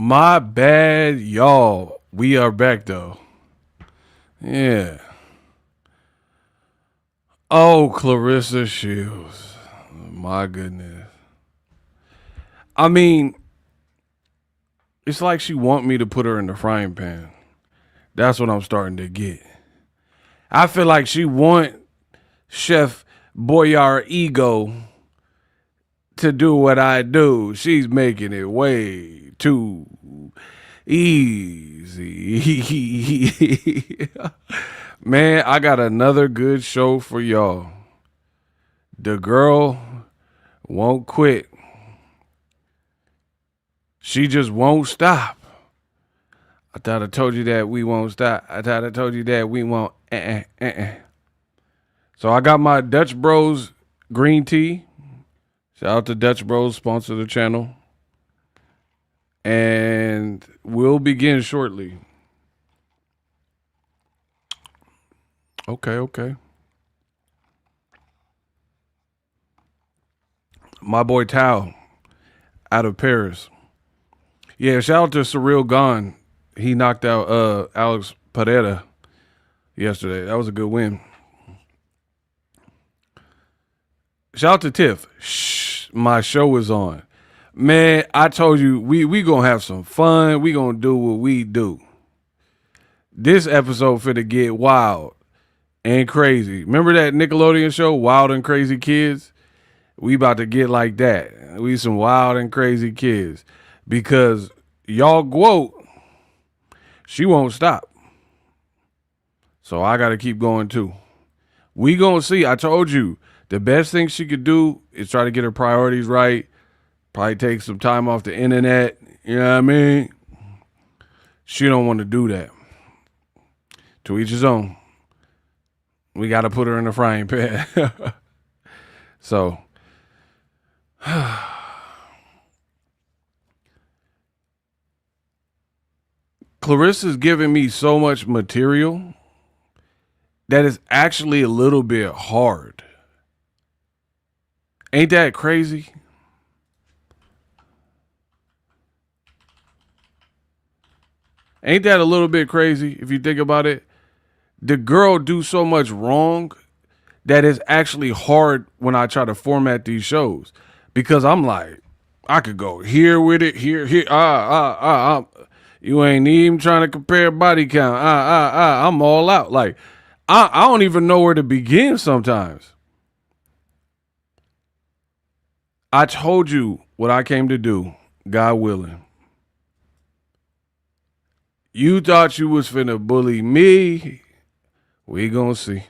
My bad, y'all. We are back though. Yeah. Oh, Claressa Shields. My goodness. I mean, it's like she want me to put her in the frying pan. That's what I'm starting to get. I feel like she want Chef Boyar to do what I do. She's making it way too easy. Man, I got another good show for y'all. The girl won't quit. She just won't stop. I thought I told you that we won't stop. I thought I told you that we won't. So I got my Dutch Bros green tea. Shout out to Dutch Bros, sponsor the channel. And we'll begin shortly. Okay. My boy Tao out of Paris. Yeah, shout out to Surreal Gone. He knocked out Alex Pereira yesterday. That was a good win. Shout out to Tiff. Shh, my show is on. Man, I told you, we going to have some fun. We going to do what we do. This episode finna get wild and crazy. Remember that Nickelodeon show, Wild and Crazy Kids? We about to get like that. We some wild and crazy kids. Because y'all quote, she won't stop. So I got to keep going too. We going to see. I told you, the best thing she could do is try to get her priorities right. Probably take some time off the internet. You know what I mean? She don't want to do that. To each his own. We got to put her in the frying pan. So, Claressa's giving me so much material that is actually a little bit hard. Ain't that crazy? Ain't that a little bit crazy if you think about it? The girl do so much wrong that it's actually hard when I try to format these shows, because I'm like, I could go here with it, here. You ain't even trying to compare body count. I'm all out. Like, I don't even know where to begin sometimes. I told you what I came to do, God willing. You thought you was finna bully me. We gonna see.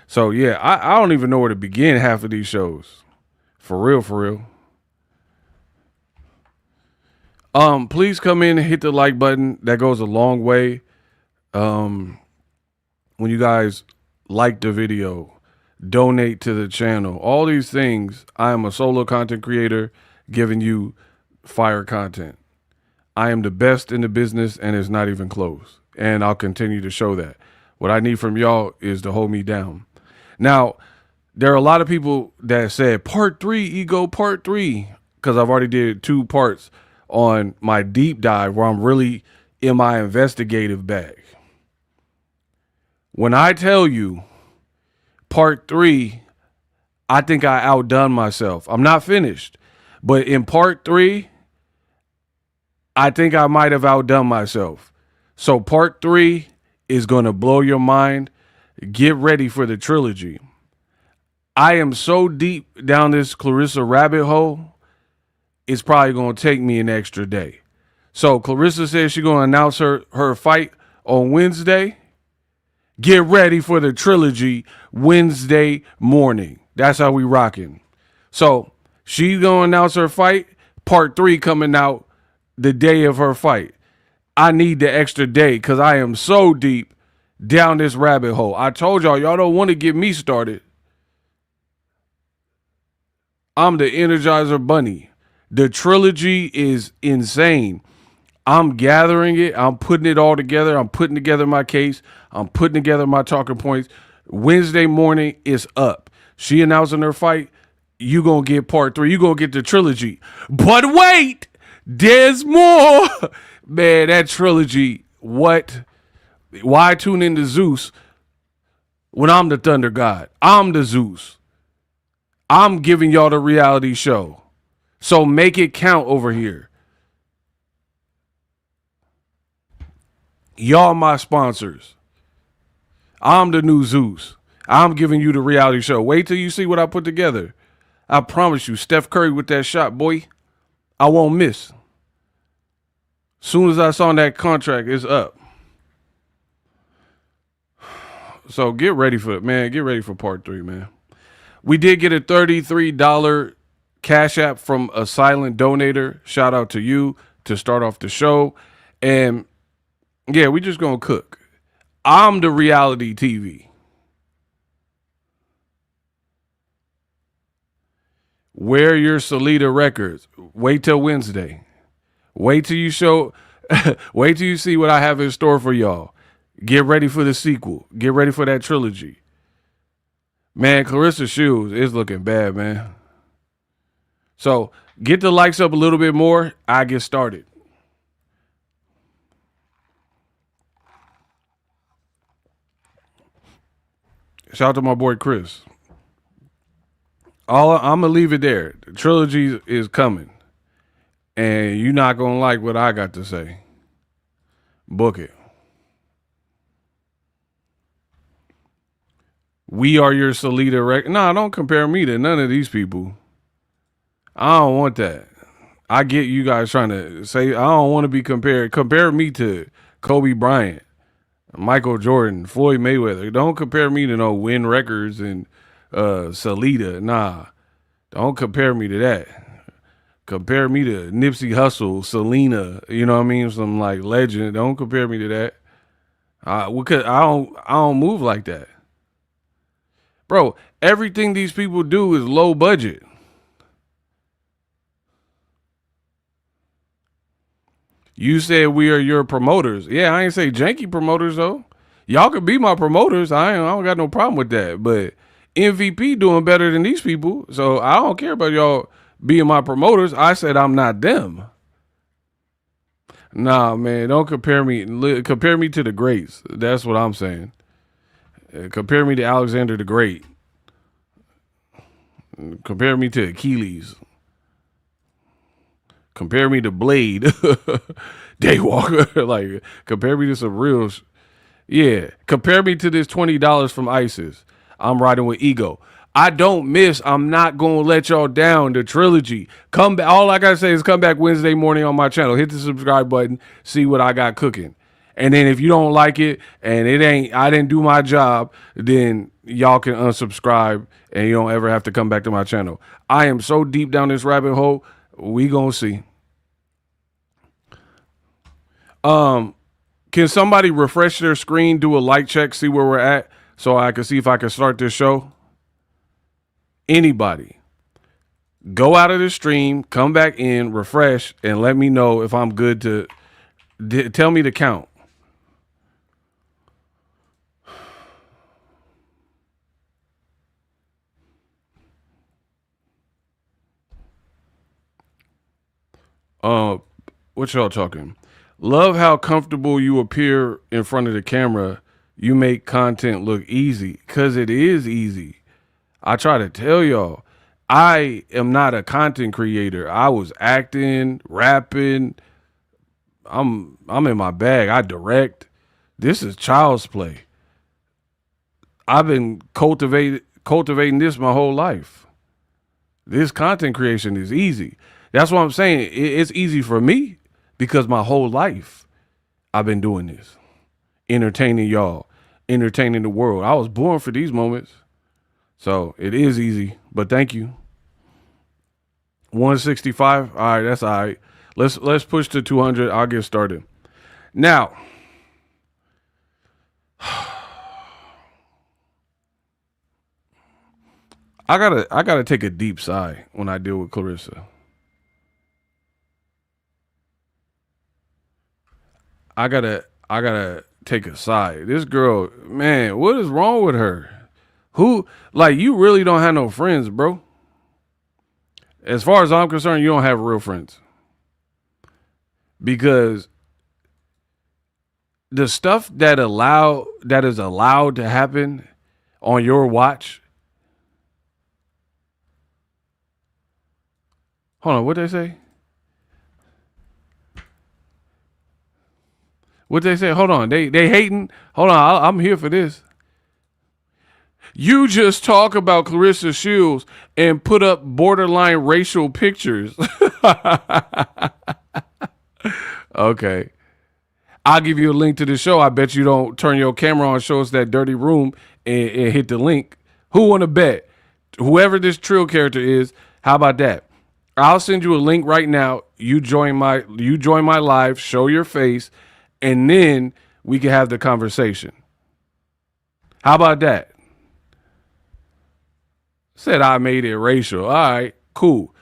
So yeah, I don't even know where to begin half of these shows. For real. Please come in and hit the like button. That goes a long way. When you guys like the video, donate to the channel, all these things. I am a solo content creator giving you fire content. I am the best in the business, and it's not even close. And I'll continue to show that. What I need from y'all is to hold me down. Now, there are a lot of people that said, part 3, Ego, part 3, because I've already did 2 parts on my deep dive where I'm really in my investigative bag. When I tell you part 3, I think I outdone myself. I'm not finished. But in part 3, I think I might have outdone myself. So part 3 is going to blow your mind. Get ready for the trilogy. I am so deep down this Claressa rabbit hole, it's probably going to take me an extra day. So Claressa says she's going to announce her fight on Wednesday. Get ready for the trilogy Wednesday morning. That's how we rocking. So she's going to announce her fight. Part 3 coming out the day of her fight. I need the extra day because I am so deep down this rabbit hole. I told y'all don't want to get me started. I'm the Energizer Bunny. The trilogy is insane. I'm gathering it. I'm putting it all together. I'm putting together my case. I'm putting together my talking points. Wednesday morning is up. She announcing her fight. You going to get part 3. You going to get the trilogy. But wait, There's more. Man, that trilogy, what? Why tune into Zeus when I'm the Thunder God? I'm the Zeus. I'm giving y'all the reality show. So make it count over here. Y'all my sponsors. I'm the new Zeus. I'm giving you the reality show. Wait till you see what I put together. I promise you, Steph Curry with that shot, boy, I won't miss. Soon as I saw that contract, it's up. So get ready for it, man. Get ready for part 3, man. We did get a $33 Cash App from a silent donator. Shout out to you to start off the show. And yeah, we just gonna cook. I'm the reality TV. Wear your Salida records. Wait till Wednesday. Wait till you show. Wait till you see what I have in store for y'all. Get ready for the sequel. Get ready for that trilogy. Man, Claressa's shoes is looking bad, man. So get the likes up a little bit more. I get started. Shout out to my boy Chris. I'm gonna leave it there. The trilogy is coming, and you're not gonna like what I got to say. Book it. We are your Salida record. Nah, don't compare me to none of these people. I don't want that. I get you guys trying to say I don't want to be compared. Compare me to Kobe Bryant, Michael Jordan, Floyd Mayweather. Don't compare me to no Win Records and Salida. Nah, don't compare me to that. Compare me to Nipsey Hussle, Selena. You know what I mean? Some like legend. Don't compare me to that. Because I don't move like that. Bro, everything these people do is low budget. You said we are your promoters. Yeah, I ain't say janky promoters though. Y'all could be my promoters. I don't got no problem with that. But MVP doing better than these people. So I don't care about y'all being my promoters. I said I'm not them. Nah, man, don't compare me. Compare me to the greats. That's what I'm saying. Compare me to Alexander the Great. Compare me to Achilles. Compare me to Blade. Daywalker. Like, compare me to some real. Yeah. Compare me to this $20 from ISIS. I'm riding with ego. I don't miss. I'm not going to let y'all down. The trilogy. Come back. All I got to say is come back Wednesday morning on my channel. Hit the subscribe button. See what I got cooking. And then if you don't like it and I didn't do my job, then y'all can unsubscribe and you don't ever have to come back to my channel. I am so deep down this rabbit hole. We gonna see. Can somebody refresh their screen, do a light check, see where we're at, so I can see if I can start this show? Anybody. Go out of the stream, come back in, refresh, and let me know if I'm good to tell me the count. What y'all talking? Love how comfortable you appear in front of the camera. You make content look easy, because it is easy. I try to tell y'all, I am not a content creator. I was acting, rapping. I'm in my bag. I direct. This is child's play. I've been cultivating this my whole life. This content creation is easy. That's what I'm saying. It's easy for me because my whole life I've been doing this. Entertaining y'all. Entertaining the world. I was born for these moments. So it is easy. But thank you. 165. All right, that's all right. Let's push to 200. I'll get started. Now, I gotta take a deep sigh when I deal with Claressa. I gotta take a sigh. This girl, man, what is wrong with her? Who, like, you really don't have no friends, bro. As far as I'm concerned, you don't have real friends. because the stuff that is allowed to happen on your watch. Hold on, what they say? What they say? Hold on, they hating. Hold on, I'm here for this. You just talk about Claressa Shields and put up borderline racial pictures. Okay. I'll give you a link to the show. I bet you don't turn your camera on, show us that dirty room, and hit the link. Who want to bet? Whoever this Trill character is, how about that? I'll send you a link right now. You join my live, show your face, and then we can have the conversation. How about that? Said I made it racial. All right, cool.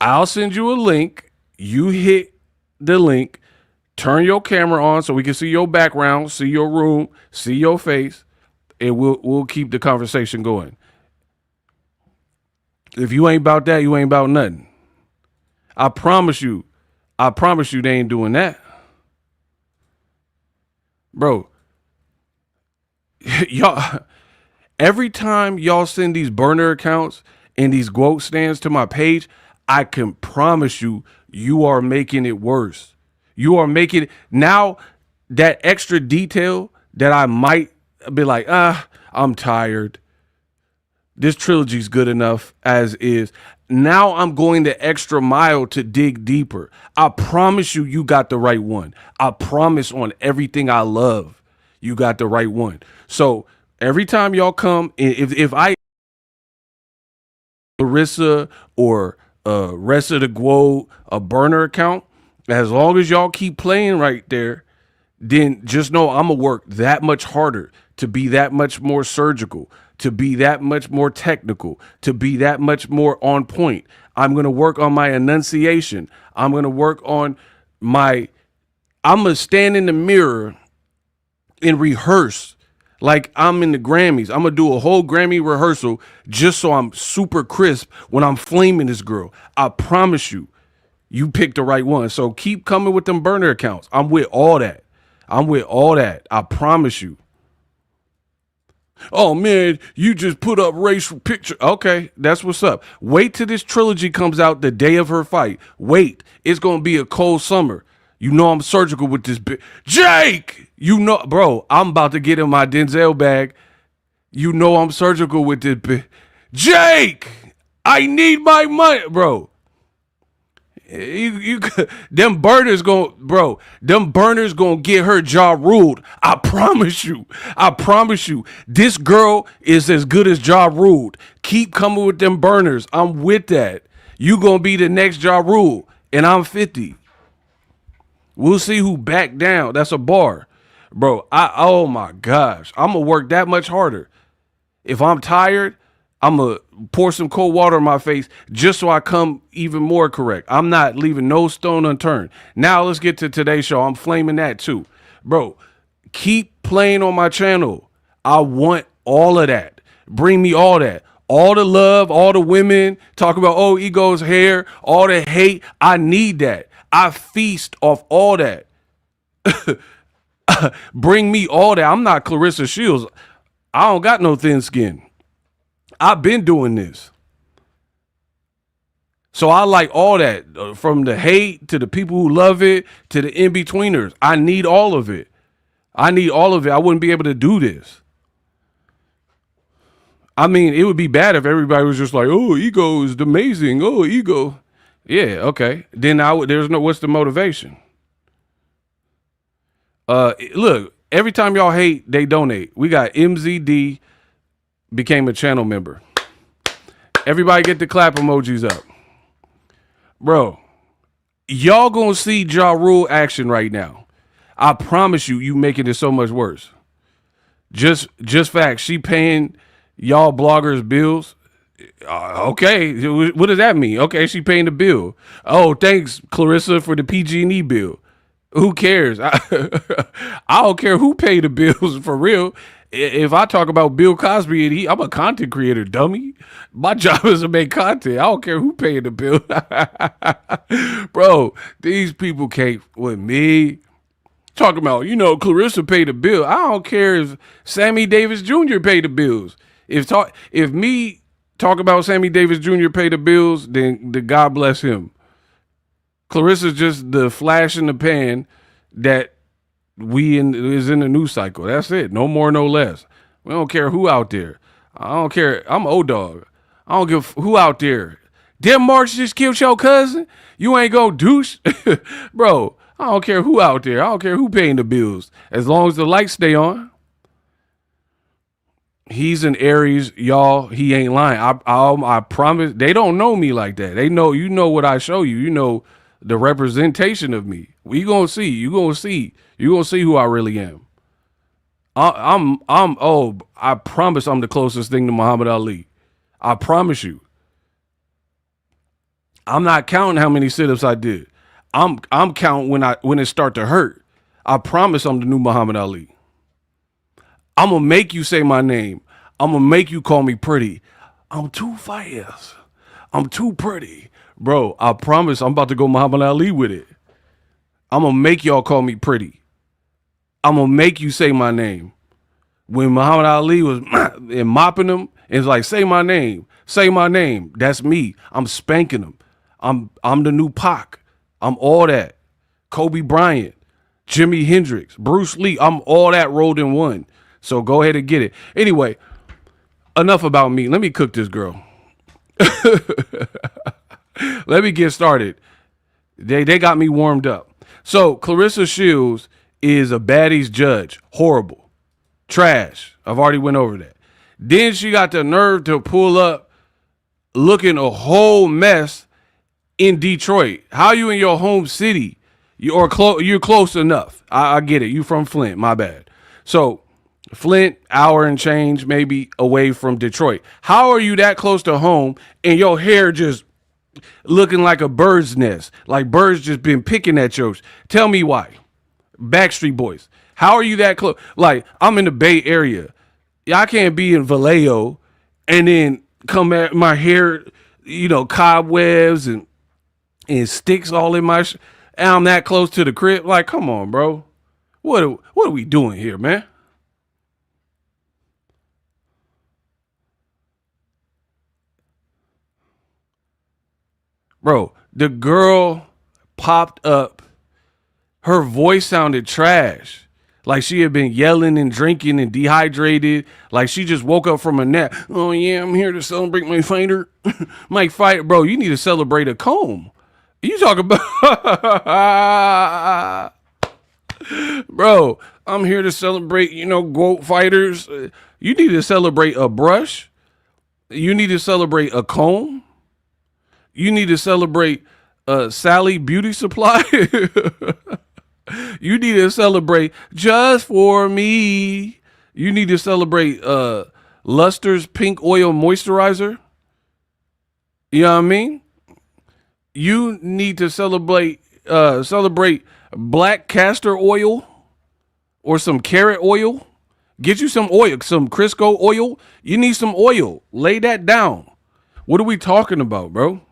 I'll send you a link. You hit the link. Turn your camera on so we can see your background, see your room, see your face, and we'll keep the conversation going. If you ain't about that, you ain't about nothing. I promise you they ain't doing that. Bro, y'all, every time y'all send these burner accounts and these quote stands to my page, I can promise you, you are making it worse. You are making it now that extra detail that I might be like, I'm tired. This trilogy's good enough as is. Now I'm going the extra mile to dig deeper. I promise you, you got the right one. I promise on everything I love, you got the right one. So every time y'all come, if I Claressa or rest of the Guo, a burner account, as long as y'all keep playing right there, then just know I'm going to work that much harder to be that much more surgical, to be that much more technical, to be that much more on point. I'm going to work on my enunciation. I'm going to work on I'm going to stand in the mirror and rehearse like I'm in the Grammys. I'm going to do a whole Grammy rehearsal just so I'm super crisp when I'm flaming this girl. I promise you. You picked the right one. So keep coming with them burner accounts. I'm with all that. I promise you. Oh, man, you just put up racial picture. Okay, that's what's up. Wait till this trilogy comes out the day of her fight. Wait. It's going to be a cold summer. You know I'm surgical with this bitch. Jake! You know, bro, I'm about to get in my Denzel bag. You know I'm surgical with this bitch. Jake! I need my money. Bro. Them burners gonna get her jaw ruled. I promise you. This girl is as good as jaw ruled. Keep coming with them burners. I'm with that. You gonna be the next jaw rule, and I'm 50. We'll see who back down. That's a bar, bro. Oh my gosh, I'm gonna work that much harder. If I'm tired, I'm going to pour some cold water in my face just so I come even more correct. I'm not leaving no stone unturned. Now let's get to today's show. I'm flaming that too. Bro, keep playing on my channel. I want all of that. Bring me all that. All the love, all the women talk about, oh, Ego's hair, all the hate. I need that. I feast off all that. Bring me all that. I'm not Claressa Shields. I don't got no thin skin. I've been doing this. So I like all that, from the hate to the people who love it to the in-betweeners. I need all of it. I wouldn't be able to do this. I mean, it would be bad if everybody was just like, oh, Ego is amazing. Oh, Ego. Yeah, okay. Then what's the motivation? Look, every time y'all hate, they donate. We got MZD became a channel member. Everybody get the clap emojis up. Bro, y'all gonna see Ja Rule action right now. I promise you making it so much worse. Just facts. She paying y'all bloggers bills. Okay, what does that mean? Okay, she paying the bill. Oh, thanks, Claressa, for the PG&E bill. Who cares? I don't care who paid the bills for real. If I talk about Bill Cosby and I'm a content creator, dummy. My job is to make content. I don't care who paying the bill. Bro, these people can't with me. Talking about, Claressa paid the bill. I don't care if Sammy Davis Jr. paid the bills. If me talk about Sammy Davis Jr. pay the bills, then God bless him. Claressa's just the flash in the pan that is in the news cycle. That's it. No more, no less. We don't care who out there. I don't care. I'm O-Dog. I don't give who out there. Dem March just killed your cousin? You ain't gonna douche? Bro, I don't care who out there. I don't care who paying the bills. As long as the lights stay on. He's an Aries, y'all. He ain't lying. I promise. They don't know me like that. They know, what I show you. You know the representation of me. We gonna see. You gonna see. You gonna see who I really am. I promise I'm the closest thing to Muhammad Ali. I promise you. I'm not counting how many sit-ups I did. I'm counting when it start to hurt. I promise I'm the new Muhammad Ali. I'm gonna make you say my name. I'm gonna make you call me pretty. I'm too fast. I'm too pretty. Bro, I promise I'm about to go Muhammad Ali with it. I'm gonna make y'all call me pretty. I'm gonna make you say my name. When Muhammad Ali was and mopping him, it's like, say my name. Say my name. That's me. I'm spanking him. I'm the new Pac. I'm all that. Kobe Bryant, Jimi Hendrix, Bruce Lee. I'm all that rolled in one. So go ahead and get it. Anyway, enough about me. Let me cook this girl. Let me get started. They got me warmed up. So Claressa Shields is a baddies judge. Horrible. Trash. I've already went over that. Then she got the nerve to pull up looking a whole mess in Detroit. How you in your home city? You're close enough. I get it. You from Flint. My bad. So Flint, hour and change maybe away from Detroit. How are you that close to home and your hair just looking like a bird's nest? Like birds just been picking at yours. Tell me why. Backstreet Boys. How are you that close? Like, I'm in the Bay Area. I can't be in Vallejo and then come at my hair, cobwebs and sticks all in my and I'm that close to the crib. Like, come on, bro. What are we doing here, man? Bro, the girl popped up. Her voice sounded trash. Like she had been yelling and drinking and dehydrated. Like she just woke up from a nap. Oh, yeah, I'm here to celebrate my fighter. My fight. Bro, you need to celebrate a comb. You talk about... Bro, I'm here to celebrate, GOAT fighters. You need to celebrate a brush. You need to celebrate a comb. You need to celebrate Sally Beauty Supply. You need to celebrate Just For Me. You need to celebrate Luster's Pink Oil Moisturizer. You know what I mean? You need to celebrate black castor oil or some carrot oil. Get you some oil, some Crisco oil. You need some oil. Lay that down. What are we talking about, bro?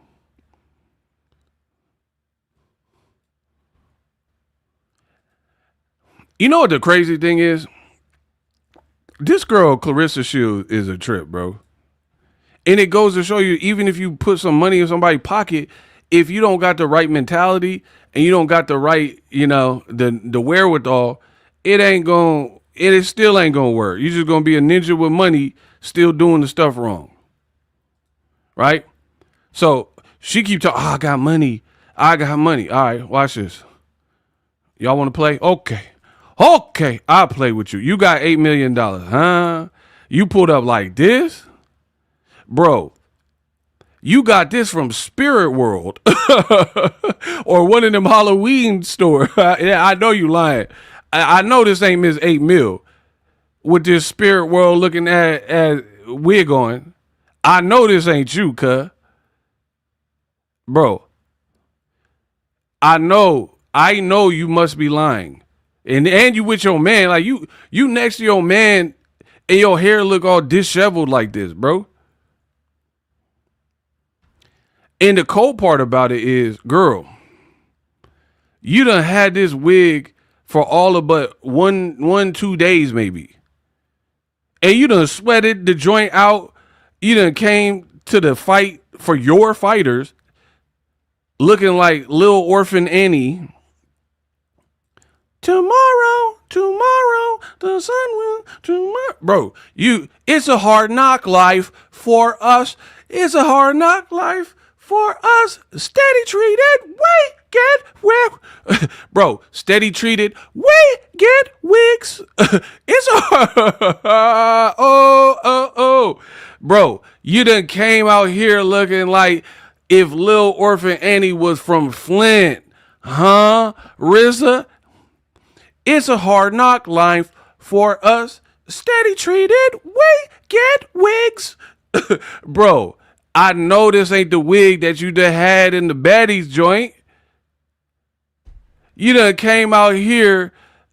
You know what the crazy thing is? This girl, Claressa Shields, is a trip, bro. And it goes to show you, even if you put some money in somebody's pocket, if you don't got the right mentality and you don't got the right, the wherewithal, it still ain't gonna work. You're just gonna be a ninja with money, still doing the stuff wrong. Right? So she keep talking, I got money. I got money. All right, watch this. Y'all want to play? Okay, I'll play with you. You got $8 million, huh? You pulled up like this? Bro, you got this from Spirit World or one of them Halloween stores. Yeah, I know you lying. I know this ain't Miss 8 Mil with this Spirit World looking at wig on. I know this ain't you, cuh. Bro, I know you must be lying. And you with your man, like you next to your man And your hair look all disheveled like this, bro. And the cold part about it is, girl, you done had this wig for all of but 2 days maybe. And you done sweated the joint out. You done came to the fight for your fighters looking like Lil Orphan Annie. Tomorrow, the sun will, tomorrow. Bro, it's a hard knock life for us. It's a hard knock life for us. Steady treated, we get wig. Bro, steady treated, we get wigs. It's a oh. Bro, you done came out here looking like if Lil Orphan Annie was from Flint. Huh? RZA? It's a hard knock life for us. Steady treated, we get wigs. Bro, I know this ain't the wig that you done had in the baddies joint. You done came out here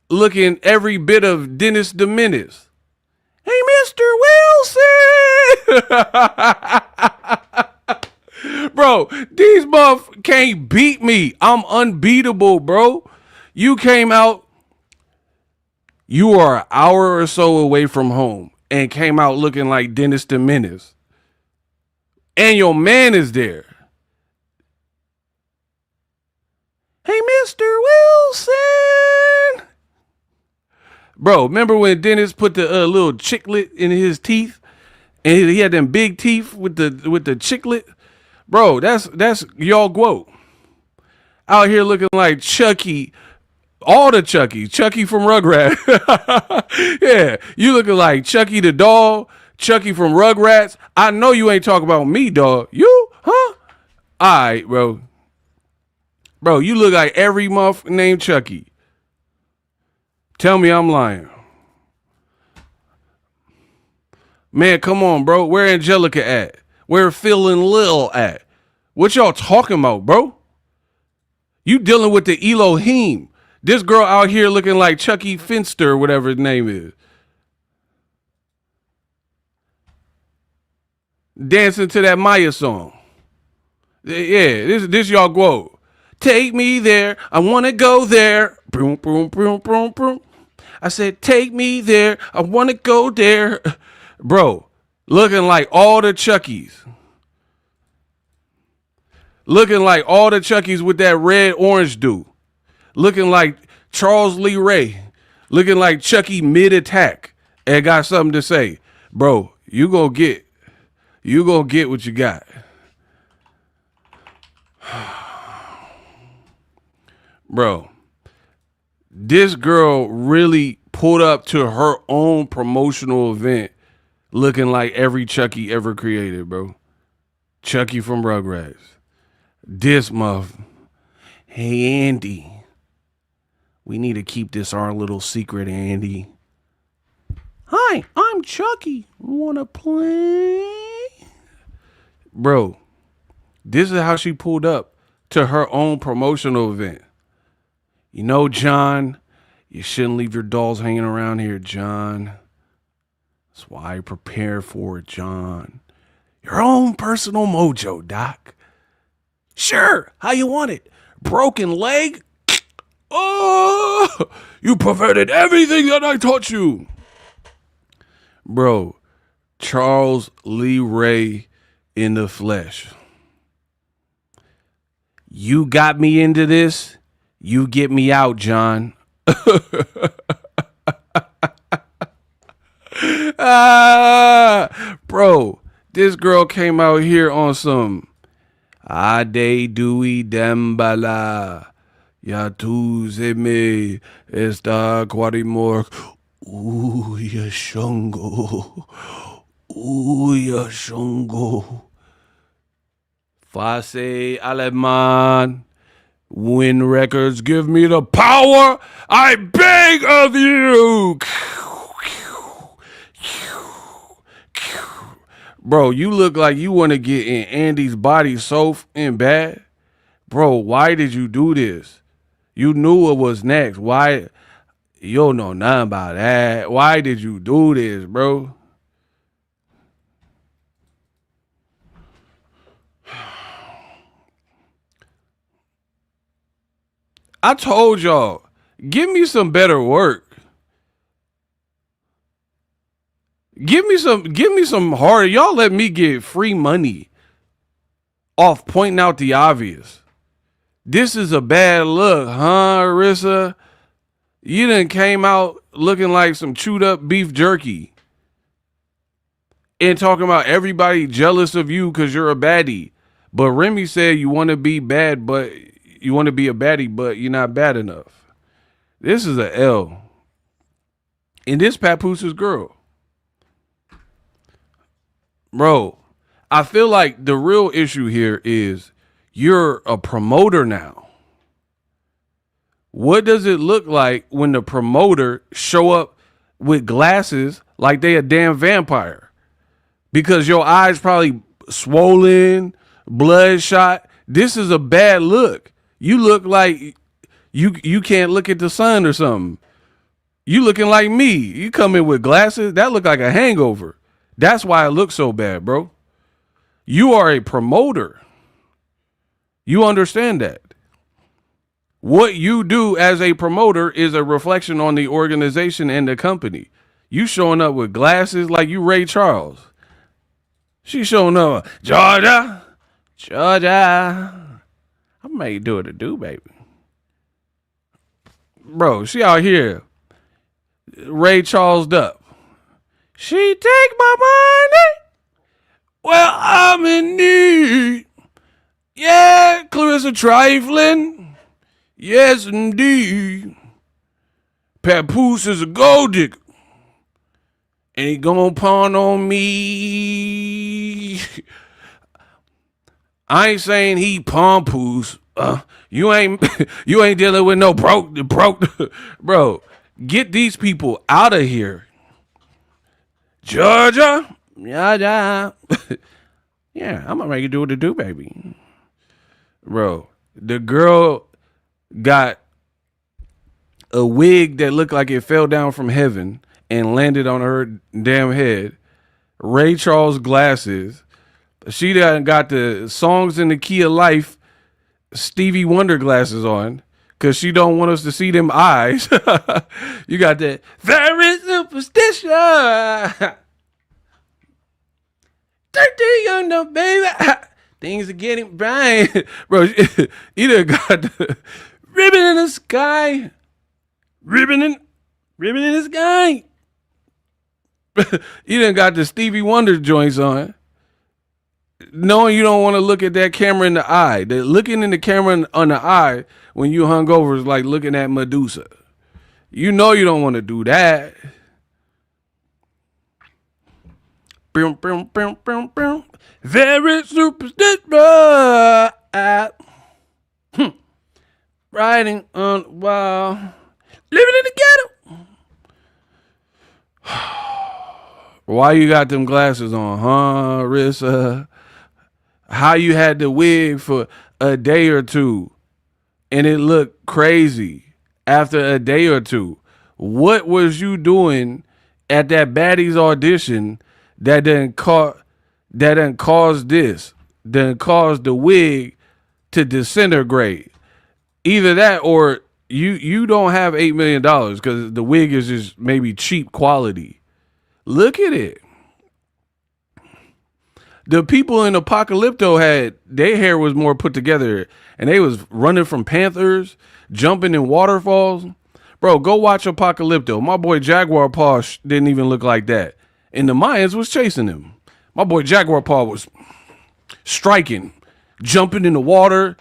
looking every bit of Dennis the Menace. Hey, Mr. Wilson. Bro, these buff can't beat me. I'm unbeatable, bro. You came out. You are an hour or so away from home and came out looking like Dennis the Menace. And your man is there. Hey, Mr. Wilson. Bro, remember when Dennis put the little chiclet in his teeth? And he had them big teeth with the chiclet? Bro, that's y'all Guo. Out here looking like Chucky. All the Chucky from Rugrats. Yeah, you looking like Chucky the doll, Chucky from Rugrats. I know you ain't talking about me, dog. You? Huh? All right, bro. Bro, you look like every month named Chucky. Tell me I'm lying. Man, come on, bro. Where Angelica at? Where Phil and Lil at? What y'all talking about, bro? You dealing with the Elohim. This girl out here looking like Chucky Finster, or whatever his name is. Dancing to that Maya song. Yeah, this y'all Guo. Take me there. I want to go there. Boom, boom, boom, boom, boom. I said, take me there. I want to go there. Bro, looking like all the Chuckies. Looking like all the Chuckies with that red orange do. Looking like Charles Lee Ray. Looking like Chucky mid-attack. And got something to say. Bro, you gonna get what you got. Bro, this girl really pulled up to her own promotional event looking like every Chucky ever created, bro. Chucky from Rugrats. This muff. Hey, Andy. We need to keep this our little secret, Andy. Hi, I'm Chucky. Wanna play? Bro, this is how she pulled up to her own promotional event. You know, John, you shouldn't leave your dolls hanging around here, John. That's why I prepare for it, John. Your own personal mojo, Doc. Sure, how you want it? Broken leg? Oh, you perverted everything that I taught you. Bro, Charles Lee Ray in the flesh. You got me into this. You get me out, John. Bro, this girl came out here on some Ade Dewey Dembala. Ya tu se me esta Quadimor. Ooh, ya shongo. Ooh, ya shongo. Face Aleman. When records give me the power, I beg of you. Bro, you look like you want to get in Andy's body so bad. Bro, why did you do this? You knew what was next. Why? You don't know nothing about that. Why did you do this, bro? I told y'all, give me some better work. Give me some harder. Y'all let me get free money off pointing out the obvious. This is a bad look, huh, Arissa? You done came out looking like some chewed up beef jerky and talking about everybody jealous of you because you're a baddie. But Remy said you want to be bad, but you want to be a baddie, but you're not bad enough. This is a L. And this Papoose' girl. Bro, I feel like the real issue here is you're a promoter now. What does it look like when the promoter show up with glasses like they a damn vampire? Because your eyes probably swollen, bloodshot. This is a bad look. You look like you can't look at the sun or something. You looking like me. You come in with glasses, that look like a hangover. That's why it looks so bad, bro. You are a promoter. You understand that. What you do as a promoter is a reflection on the organization and the company. You showing up with glasses like you Ray Charles. She showing up, Georgia. I may do it to do, baby. Bro, she out here Ray Charles'd up. She take my money. Well, I'm in need. Yeah, Claressa trifling. Yes, indeed. Papoose is a gold digger. And he gonna pawn on me. I ain't saying he pompoose. You ain't dealing with no broke. Bro, get these people out of here. Georgia. Yeah, I'm gonna make you do what to do, baby. Bro, the girl got a wig that looked like it fell down from heaven and landed on her damn head. Ray Charles glasses. She done got the Songs in the Key of Life Stevie Wonder glasses on because she don't want us to see them eyes. You got that very superstition. 30 under, baby. Things are getting bright. Bro, you done got the ribbon in the sky. Ribbon in the sky. You done got the Stevie Wonder joints on. Knowing you don't want to look at that camera in the eye. Looking in the camera on the eye when you hungover is like looking at Medusa. You know you don't want to do that. Very superstitious. Riding on the wall. Living in the ghetto. Why you got them glasses on, huh, Rissa? How you had the wig for a day or two and it looked crazy after a day or two. What was you doing at that baddies audition that didn't cause this? Didn't cause the wig to disintegrate? Either that or you don't have $8 million because the wig is just maybe cheap quality. Look at it. The people in Apocalypto had their hair was more put together and they was running from panthers, jumping in waterfalls. Bro, go watch Apocalypto. My boy Jaguar Paw didn't even look like that. And the Mayans was chasing him. My boy Jaguar Paw was striking, jumping in the water,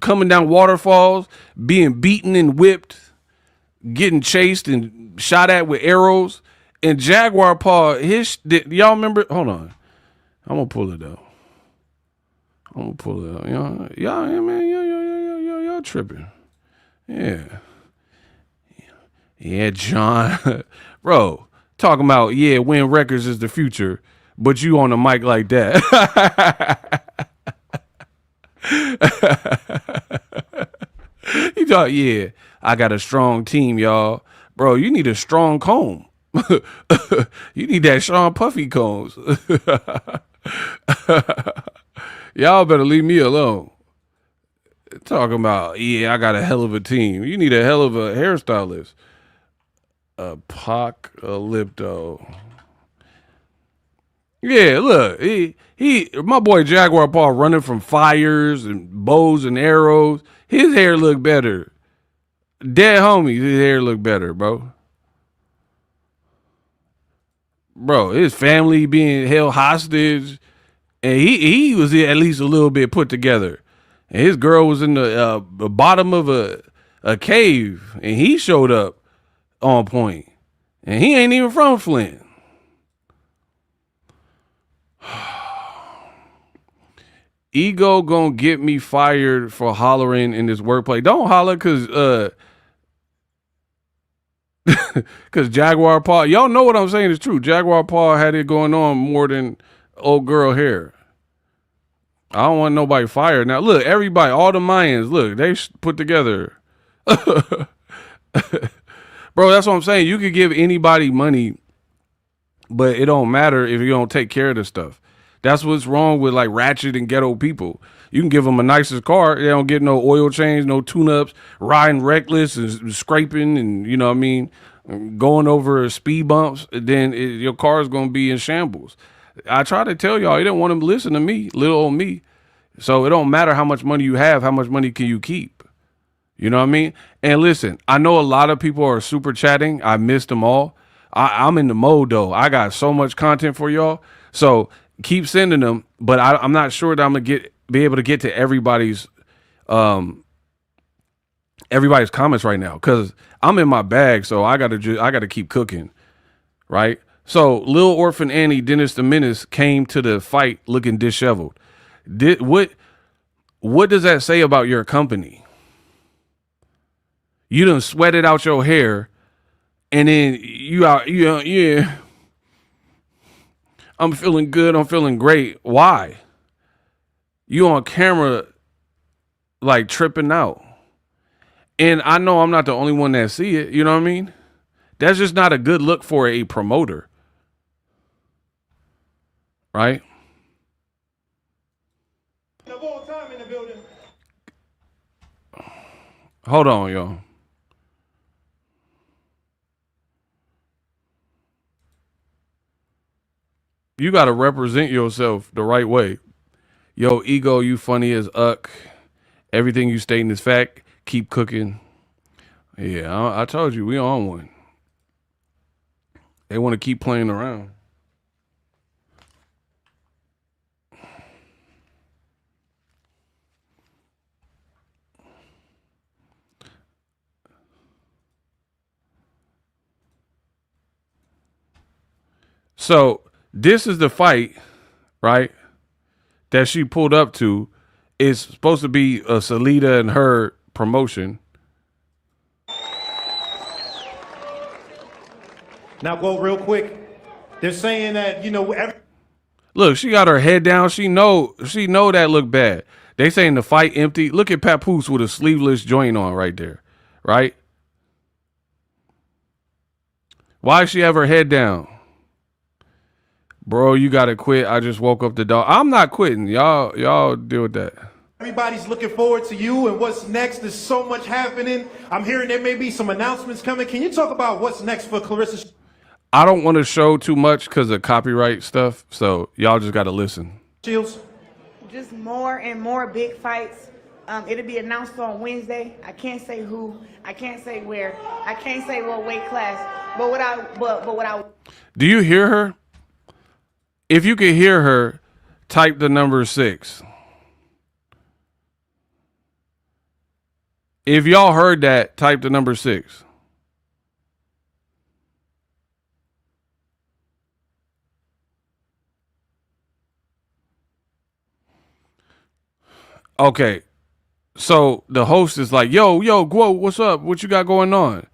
coming down waterfalls, being beaten and whipped, getting chased and shot at with arrows. And Jaguar Paw, y'all remember? Hold on. I'm gonna pull it up. Y'all tripping. Yeah, John. Bro, talking about, Win Records is the future, but you on the mic like that. You thought, I got a strong team, y'all. Bro, you need a strong comb. You need that Sean Puffy combs. Y'all better leave me alone. Talking about, yeah, I got a hell of a team. You need a hell of a hairstylist. Apocalypto. Yeah, look, my boy Jaguar Paul running from fires and bows and arrows. His hair look better. Dead homies, his hair look better, bro. Bro, his family being held hostage, and he was at least a little bit put together. And his girl was in the bottom of a cave, and he showed up on point. And he ain't even from Flint. Ego gonna get me fired for hollering in this workplace. Don't holler cause Jaguar Paul, y'all know what I'm saying is true. Jaguar Paul had it going on more than old girl hair. I don't want nobody fired. Now look, everybody, all the Mayans, look, they put together. Bro, that's what I'm saying. You could give anybody money, but it don't matter if you don't take care of the stuff. That's what's wrong with like ratchet and ghetto people. You can give them a nicest car. They don't get no oil change, no tune-ups, riding reckless and scraping and, you know what I mean, going over speed bumps. Then your car is going to be in shambles. I try to tell y'all, you didn't want them to listen to me, little old me. So it don't matter how much money you have, how much money can you keep? You know what I mean? And listen, I know a lot of people are super chatting. I missed them all. I'm in the mode though. I got so much content for y'all. So keep sending them, but I'm not sure that I'm gonna be able to get to everybody's comments right now because I'm in my bag. So I gotta keep cooking, right? So Lil Orphan Annie, Dennis the Menace came to the fight looking disheveled. What does that say about your company? You done sweated out your hair, and then yeah. I'm feeling good. I'm feeling great. Why? You on camera, like tripping out. And I know I'm not the only one that see it. You know what I mean? That's just not a good look for a promoter. Right? Of all time in the building. Hold on, y'all. You got to represent yourself the right way. Yo, Ego, you funny as uck. Everything you stating is fact. Keep cooking. Yeah, I told you, we on one. They want to keep playing around. So this is the fight, right, that she pulled up to. It's supposed to be a Salida and her promotion. Now go real quick. They're saying that, Look, she got her head down. She know that look bad. They saying the fight empty. Look at Papoose with a sleeveless joint on right there, right? Why she have her head down? Bro, you gotta quit. I just woke up the dog. I'm not quitting. Y'all deal with that. Everybody's looking forward to you and what's next. There's so much happening. I'm hearing there may be some announcements coming. Can you talk about what's next for Claressa? I don't want to show too much because of copyright stuff, so y'all just got to listen. Shields? Just more and more big fights. It'll be announced on Wednesday. I can't say who. I can't say where. I can't say what weight class. But what I. Do you hear her? If you can hear her, type the number 6. If y'all heard that, type the number 6. Okay, so the host is like, yo, Guo, what's up? What you got going on?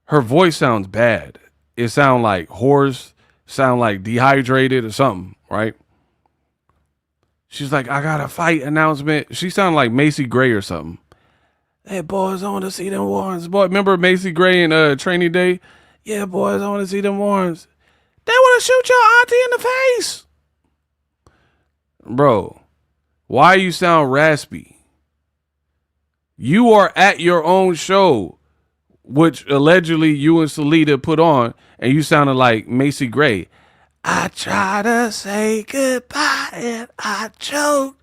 Her voice sounds bad. It sounds like hoarse, sound like dehydrated or something, right? She's like, I got a fight announcement. She sounded like Macy Gray or something. Hey, boys, I want to see them Warrens. Boy, remember Macy Gray in Training Day? Yeah, boys, I want to see them Warrens. They want to shoot your auntie in the face. Bro, why you sound raspy? You are at your own show, which allegedly you and Salida put on, and you sounded like Macy Gray. I try to say goodbye and I choke.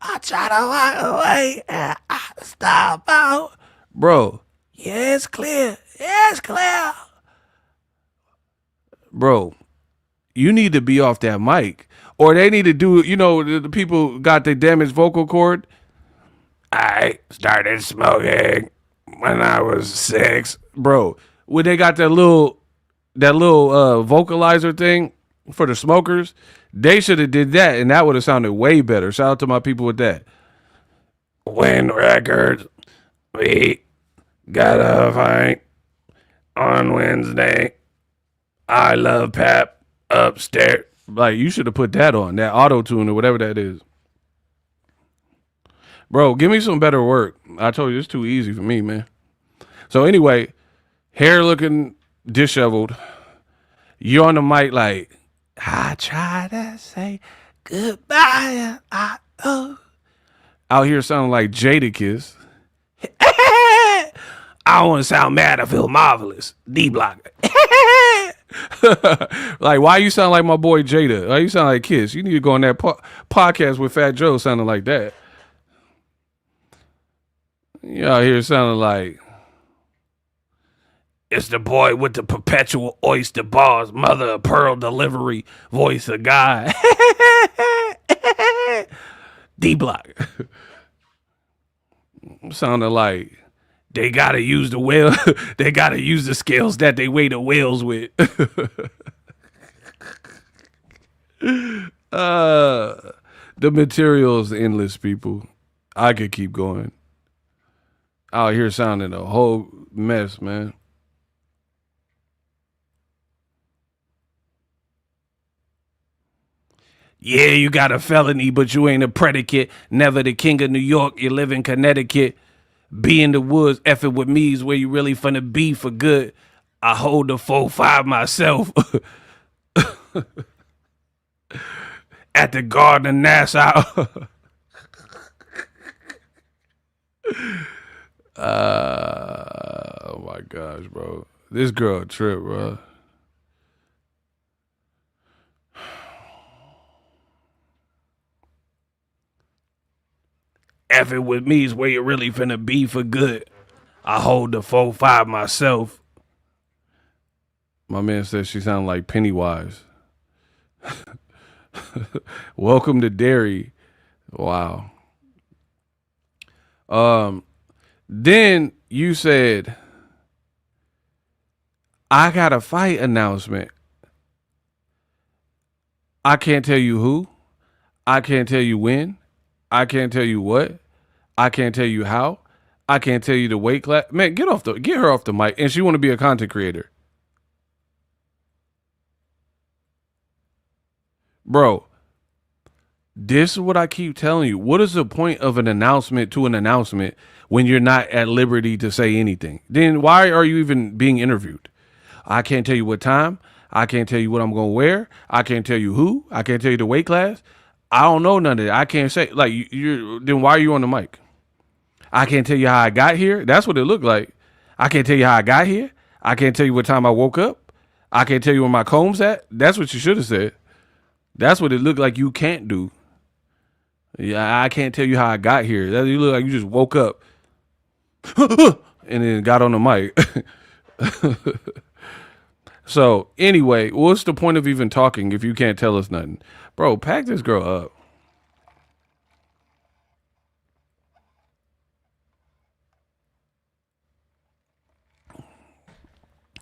I try to walk away and I stop out. Bro, yeah, it's clear. Yeah, it's clear. Bro, you need to be off that mic. Or they need to do, the people got the damaged vocal cord. I started smoking when I was 6. Bro, when they got that little vocalizer thing for the smokers, they should have did that, and that would have sounded way better. Shout out to my people with that. Win Records, we got a fight on Wednesday. I love Pap upstairs. Like, you should have put that on, that auto-tune or whatever that is. Bro, give me some better work. I told you, it's too easy for me, man. So anyway, hair looking disheveled. You're on the mic like, I try to say goodbye. Out here sounding like Jadakiss. I don't want to sound mad. I feel marvelous. D-Block. Like, why you sound like my boy Jada? Why you sound like Kiss? You need to go on that podcast with Fat Joe sounding like that. You out here sounding like, it's the boy with the perpetual oyster bars, mother of pearl delivery, voice of God. D-Block. Sounding like they gotta use the whale. They gotta use the scales that they weigh the whales with. The material is endless, people. I could keep going. Out here sounding a whole mess, man. Yeah, you got a felony, but you ain't a predicate. Never the king of New York. You live in Connecticut. Be in the woods, effing with me is where you really finna be for good. I hold the 4-5 myself. At the Garden of Nassau. Oh my gosh, bro. This girl a trip, bro. Effing with me is where you really finna be for good. I hold the 4-5 myself. My man says she sounded like Pennywise. Welcome to Derry. Wow. Then you said, I got a fight announcement. I can't tell you who. I can't tell you when. I can't tell you what. I can't tell you how. I can't tell you the weight class. Man, get her off the mic. And she want to be a content creator. Bro, this is what I keep telling you. What is the point of an announcement to an announcement when you're not at liberty to say anything? Then why are you even being interviewed? I can't tell you what time. I can't tell you what I'm going to wear. I can't tell you who. I can't tell you the weight class. I don't know none of that. I can't say, like, then why are you on the mic? I can't tell you how I got here. That's what it looked like. I can't tell you how I got here. I can't tell you what time I woke up. I can't tell you where my comb's at. That's what you should have said. That's what it looked like you can't do. Yeah, I can't tell you how I got here. That you look like you just woke up and then got on the mic. So anyway, what's the point of even talking if you can't tell us nothing? Bro, pack this girl up.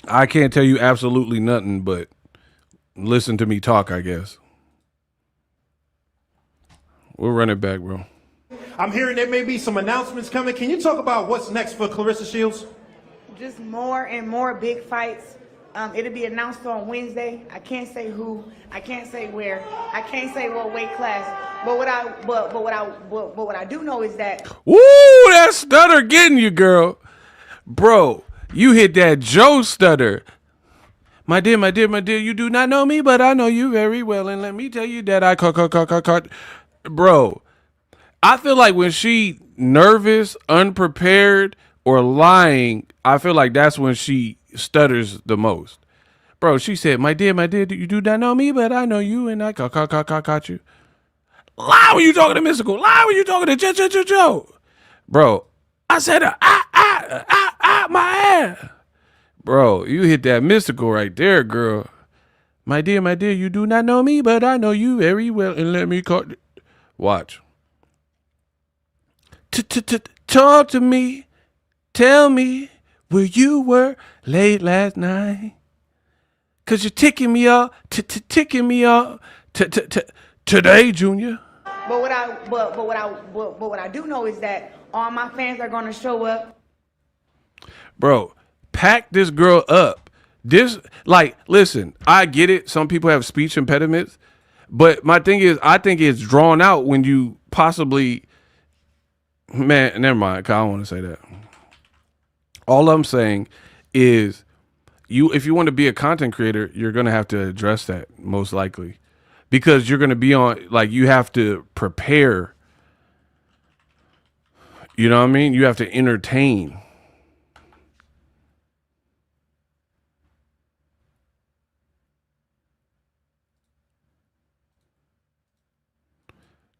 I can't tell you absolutely nothing, but listen to me talk, I guess. We'll run it back, bro. I'm hearing there may be some announcements coming. Can you talk about what's next for Claressa Shields? Just more and more big fights. It'll be announced on Wednesday. I can't say who. I can't say where. I can't say what weight class. But what I do know is that. Woo, that stutter getting you, girl. Bro, you hit that Joe stutter. My dear, you do not know me, but I know you very well. And let me tell you that I caught. Bro, I feel like when she nervous, unprepared, or lying, I feel like that's when she stutters the most. Bro, she said, my dear, you do not know me, but I know you, and I caught you. Lie when you talking to Mystical. Lie when you talking to Joe. Bro, I said, my ass. Bro, you hit that Mystical right there, girl. My dear, you do not know me, but I know you very well, and let me call. Watch. Talk to me. Tell me where you were late last night. 'Cause you're ticking me off, ticking me off today, Junior. But what I do know is that all my fans are gonna show up. Bro, pack this girl up. Listen, I get it. Some people have speech impediments, but my thing is, I think it's drawn out when you possibly, man, never mind. I don't want to say that. All I'm saying is, if you want to be a content creator, you're going to have to address that most likely, because you're going to be on, like, you have to prepare. You know what I mean? You have to entertain.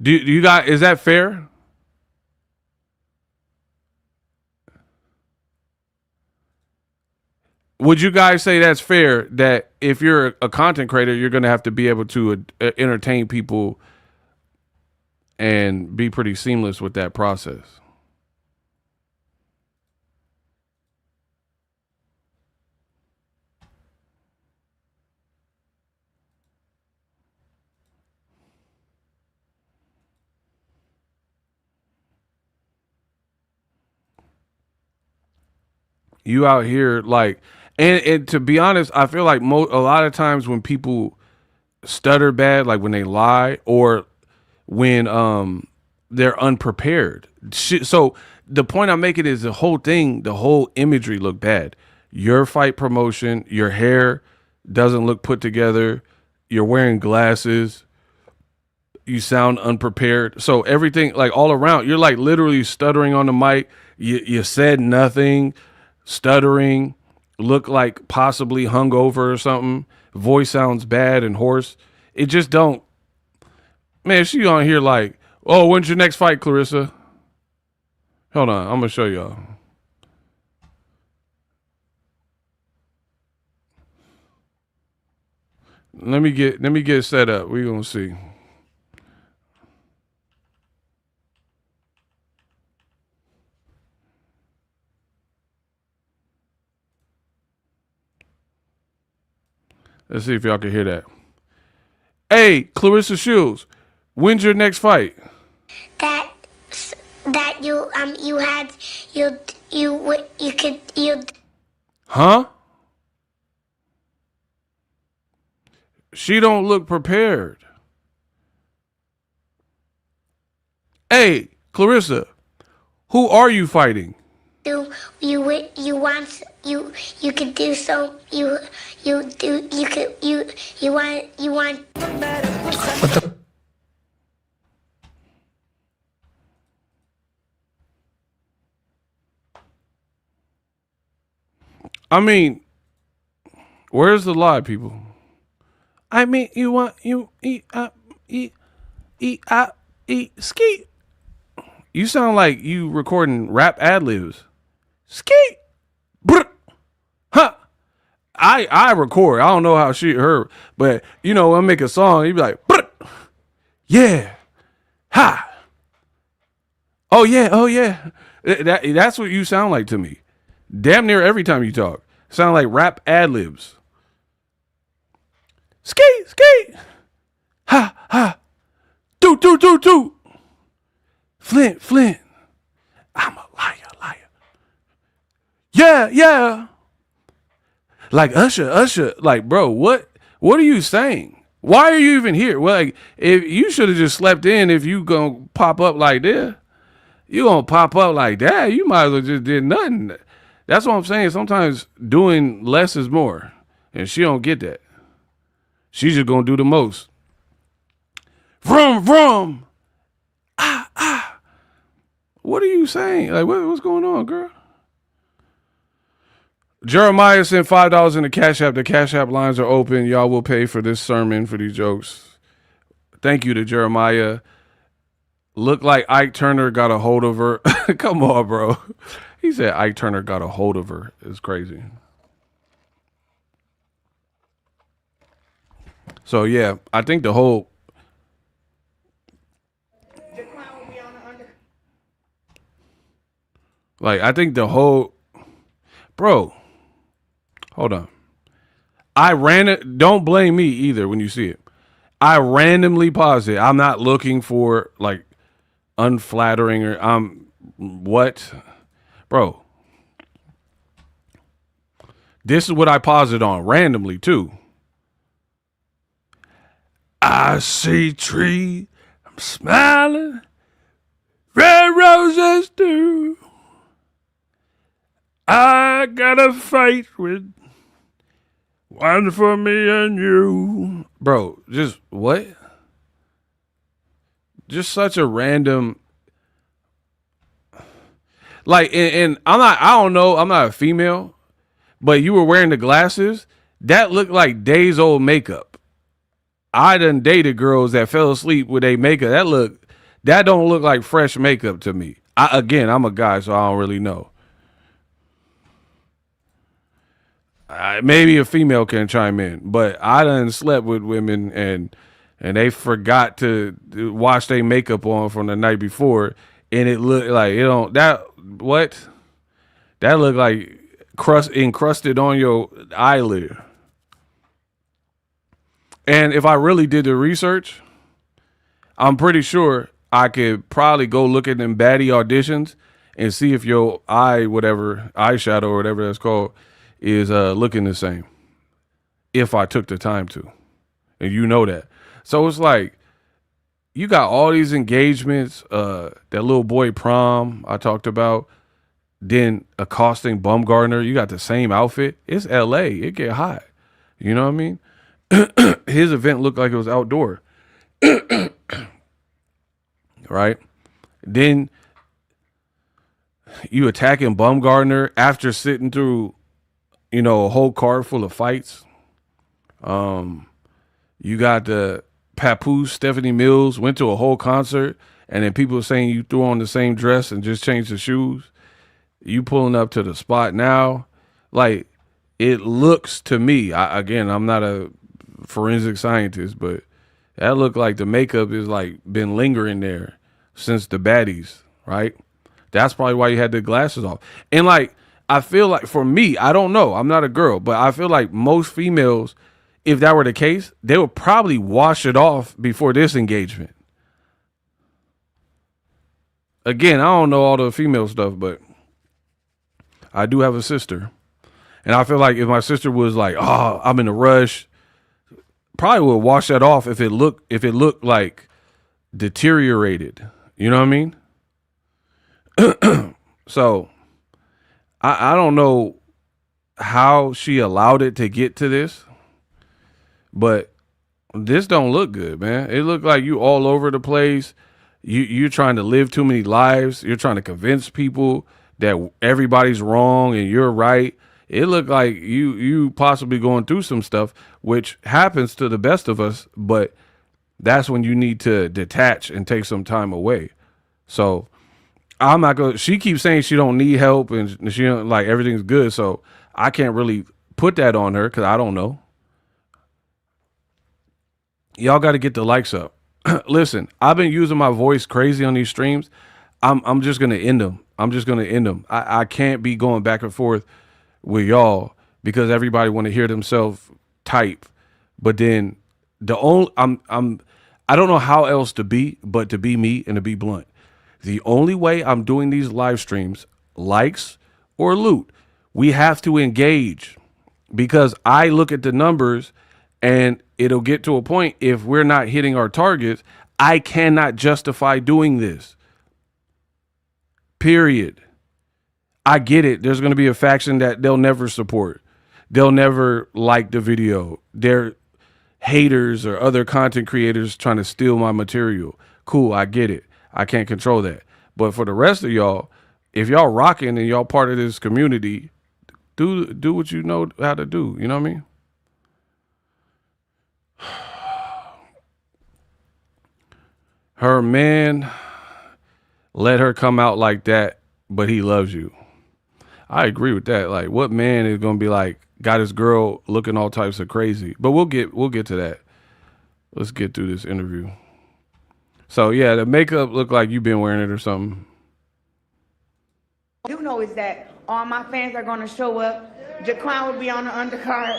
Do you guys, is that fair? Would you guys say that's fair, that if you're a content creator, you're going to have to be able to entertain people and be pretty seamless with that process? You out here like, and to be honest, I feel like a lot of times when people stutter bad, like when they lie or when they're unprepared. So the point I'm making is the whole imagery look bad. Your fight promotion, your hair doesn't look put together. You're wearing glasses. You sound unprepared. So everything, like all around, you're like literally stuttering on the mic. You said nothing. Stuttering, look like possibly hungover or something. Voice sounds bad and hoarse. It just don't. Man, she on here like, oh, when's your next fight, Claressa? Hold on, I'm gonna show y'all. Let me get set up. We gonna see. Let's see if y'all can hear that. Hey, Claressa Shields, when's your next fight? That you could. Huh? She don't look prepared. Hey, Claressa, who are you fighting? You could do so. You want. I mean, where's the lie, people? I mean, ski. You sound like you recording rap ad-libs. Ski. Brr. Huh. I record. I don't know how her, but you know, when I make a song, you be like, brr. Yeah. Ha. Oh yeah. That's what you sound like to me. Damn near every time you talk. Sound like rap ad-libs. Ski. Ha. Do. Flint. I'm a liar. Yeah. Like Usher, like, bro, what are you saying? Why are you even here? Well, like, if you should have just slept in if you gonna pop up like this. You gonna pop up like that, you might as well just did nothing. That's what I'm saying. Sometimes doing less is more. And she don't get that. She's just gonna do the most. Vroom, vroom. What are you saying? Like, what's going on, girl? Jeremiah sent $5 in the Cash App. The Cash App lines are open. Y'all will pay for this sermon, for these jokes. Thank you to Jeremiah. Look like Ike Turner got a hold of her. Come on, bro. He said Ike Turner got a hold of her. It's crazy. So, yeah, I think the whole... Like, I think the whole... Bro, hold on. I ran it. Don't blame me either when you see it. I randomly paused it. I'm not looking for, like, unflattering or what? Bro. This is what I paused it on randomly, too. I see tree. I'm smiling. Red roses too. I got a fight with one for me and you. Bro, just what? Just such a random. Like, and I don't know, I'm not a female, but you were wearing the glasses. That looked like days old makeup. I done dated girls that fell asleep with their makeup. That don't look like fresh makeup to me. I'm a guy, so I don't really know. Maybe a female can chime in, but I done slept with women and they forgot to wash their makeup on from the night before, and it looked like that looked like encrusted on your eyelid. And if I really did the research, I'm pretty sure I could probably go look at them baddie auditions and see if your eyeshadow or whatever that's called, is looking the same, if I took the time to. And you know that. So it's like, you got all these engagements, that little boy prom I talked about, then accosting Bumgarner. You got the same outfit. It's LA. It get hot. You know what I mean? His event looked like it was outdoor. Right? Then you attacking Bumgarner after sitting through, a whole car full of fights. You got the Papoose, Stephanie Mills, went to a whole concert, and then people saying you threw on the same dress and just changed the shoes. You pulling up to the spot now. Like, it looks to me, I'm not a forensic scientist, but that looked like the makeup is like been lingering there since the baddies, right? That's probably why you had the glasses off. And like, I feel like, for me, I don't know, I'm not a girl, but I feel like most females, if that were the case, they would probably wash it off before this engagement. Again, I don't know all the female stuff, but I do have a sister. And I feel like if my sister was like, oh, I'm in a rush, probably would wash that off if it looked like deteriorated. You know what I mean? So I don't know how she allowed it to get to this, but this don't look good, man. It looked like you all over the place. You're trying to live too many lives. You're trying to convince people that everybody's wrong and you're right. It looked like you possibly going through some stuff, which happens to the best of us, but that's when you need to detach and take some time away. So I'm not going to, she keeps saying she don't need help and she don't, like, everything's good. So I can't really put that on her because I don't know. Y'all got to get the likes up. Listen, I've been using my voice crazy on these streams. I'm just going to end them. I can't be going back and forth with y'all because everybody want to hear themselves type. But then I don't know how else to be, but to be me and to be blunt. The only way I'm doing these live streams, likes or loot, we have to engage. because I look at the numbers and it'll get to a point if we're not hitting our targets, I cannot justify doing this. Period. I get it. There's going to be a faction that they'll never support. They'll never like the video. They're haters or other content creators trying to steal my material. Cool, I get it. I can't control that. But for the rest of y'all, if y'all rocking and y'all part of this community, do what you know how to do. You know what I mean? Her man let her come out like that, but he loves you. I agree with that. Like, what man is gonna be like, got his girl looking all types of crazy? But we'll get to that. Let's get through this interview. So yeah, the makeup looked like you've been wearing it or something. What I do know is that all my fans are gonna show up. Jaquan will be on the undercard,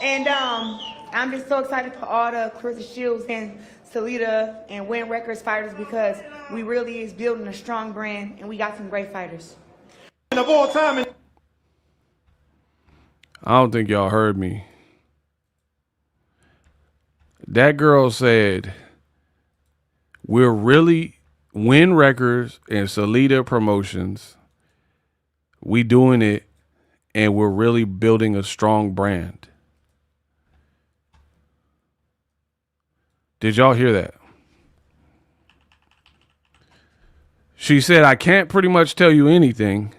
and I'm just so excited for all the Claressa Shields and Salida and Win Records fighters, because we really is building a strong brand and we got some great fighters. Of all time. I don't think y'all heard me. That girl said, we're really Win Records and Salida Promotions. We doing it, and we're really building a strong brand. Did y'all hear that? She said, I can't pretty much tell you anything,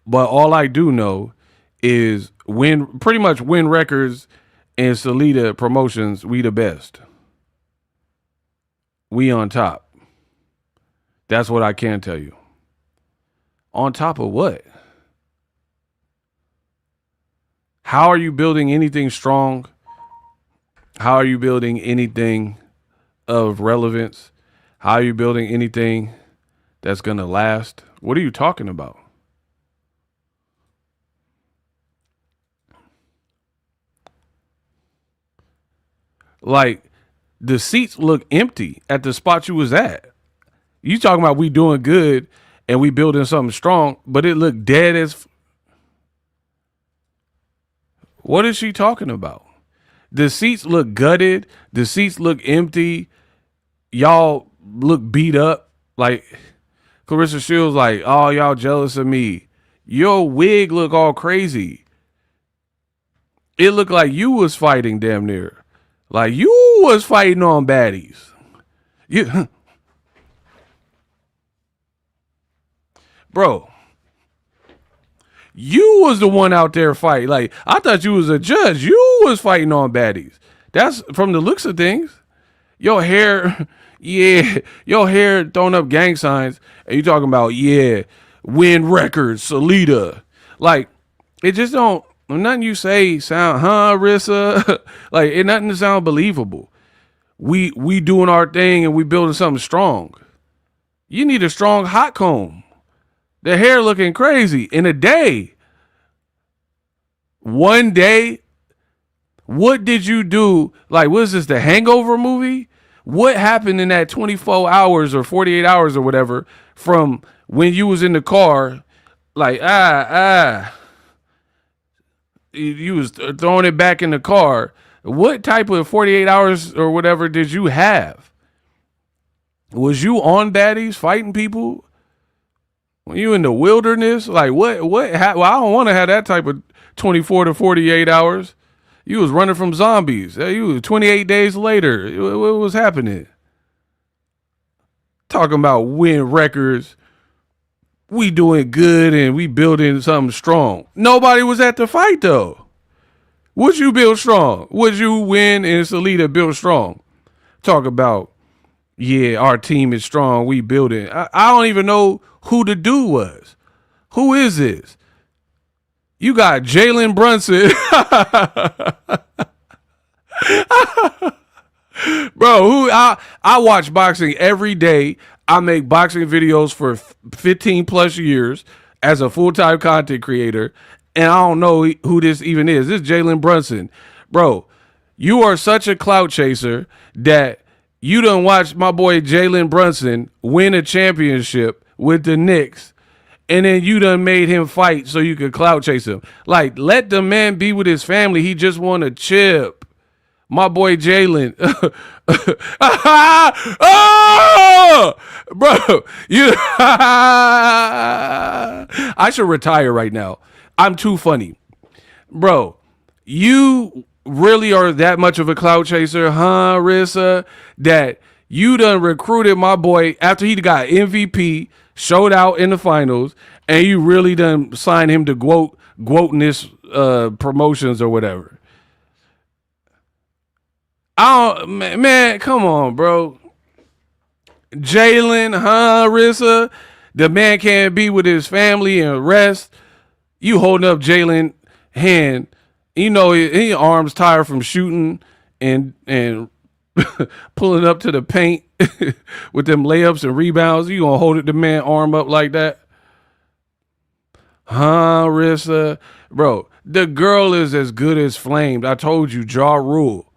but all I do know is pretty much Win Records and Salida Promotions, we the best. We on top. That's what I can tell you. On top of what? How are you building anything strong? How are you building anything of relevance? How are you building anything that's going to last? What are you talking about? Like, the seats look empty at the spot you was at. You talking about we doing good and we building something strong, but it looked dead as... What is she talking about? The seats look gutted. The seats look empty. Y'all look beat up. Like, Claressa Shields like, oh, y'all jealous of me. Your wig look all crazy. It looked like you was fighting damn near. Like you was fighting on baddies. You, bro, you was the one out there fighting. Like, I thought you was a judge. You was fighting on baddies. That's from the looks of things. Your hair, yeah, your hair throwing up gang signs, and you talking about, yeah, Win Records, Salida. Like, it just don't, nothing you say sound, Rissa? Like, it nothing to sound believable. We doing our thing and we building something strong. You need a strong hot comb. The hair looking crazy in a day. One day. What did you do? Like, what is this, the Hangover movie? What happened in that 24 hours or 48 hours or whatever from when you was in the car? Like, you was throwing it back in the car. What type of 48 hours or whatever did you have? Was you on baddies fighting people? When you in the wilderness? Like, what? Well, I don't want to have that type of 24 to 48 hours. You was running from zombies. You was 28 days later. What was happening? Talking about Win Records. We doing good and we building something strong. Nobody was at the fight though. Would you build strong? Would you Win and Salida build strong? Talk about, yeah, our team is strong. We building. I don't even know who the dude was. Who is this? You got Jalen Brunson. Bro, I watch boxing every day. I make boxing videos for 15 plus years as a full-time content creator, and I don't know who this even is. This is Jalen Brunson. Bro, you are such a clout chaser that you done watch my boy Jalen Brunson win a championship with the Knicks, and then you done made him fight so you could clout chase him. Like, let the man be with his family. He just want a chip. My boy Jalen. Oh! Bro, you I should retire right now. I'm too funny. Bro, you really are that much of a clout chaser, huh, Rissa? That you done recruited my boy after he got MVP, showed out in the finals, and you really done signed him to Gwoteness promotions or whatever. Man, come on, bro. Jalen, huh, Rissa? The man can't be with his family and rest. You holding up Jalen hand. You know, his arms tired from shooting and pulling up to the paint with them layups and rebounds. You gonna hold the man arm up like that? Huh, Rissa? Bro, the girl is as good as flamed. I told you, Ja Rule.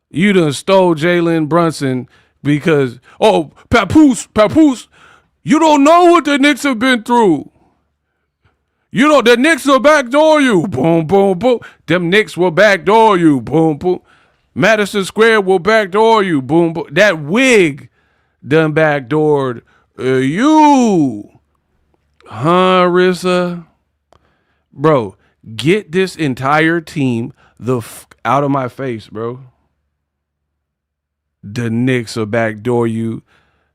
You done stole Jalen Brunson because, Papoose, you don't know what the Knicks have been through. You know, the Knicks will backdoor you. Boom, boom, boom. Them Knicks will backdoor you. Boom, boom. Madison Square will backdoor you. Boom, boom. That wig done backdoored you. Huh, Rissa? Bro, get this entire team out of my face, bro. The Knicks will backdoor you.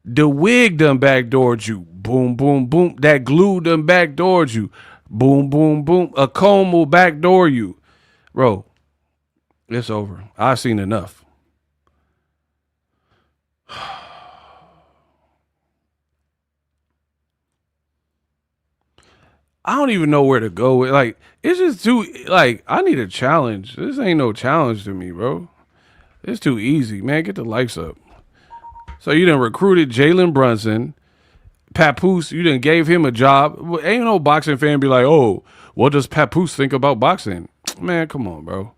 The wig done backdoored you. Boom, boom, boom. That glue done backdoored you. Boom, boom, boom. A comb will backdoor you. Bro, it's over. I've seen enough. I don't even know where to go with. Like, it's just too, like, I need a challenge. This ain't no challenge to me, bro. It's too easy, man. Get the likes up. So you done recruited Jalen Brunson. Papoose, you done gave him a job. Well, ain't no boxing fan be like, oh, what does Papoose think about boxing? Man, come on, bro.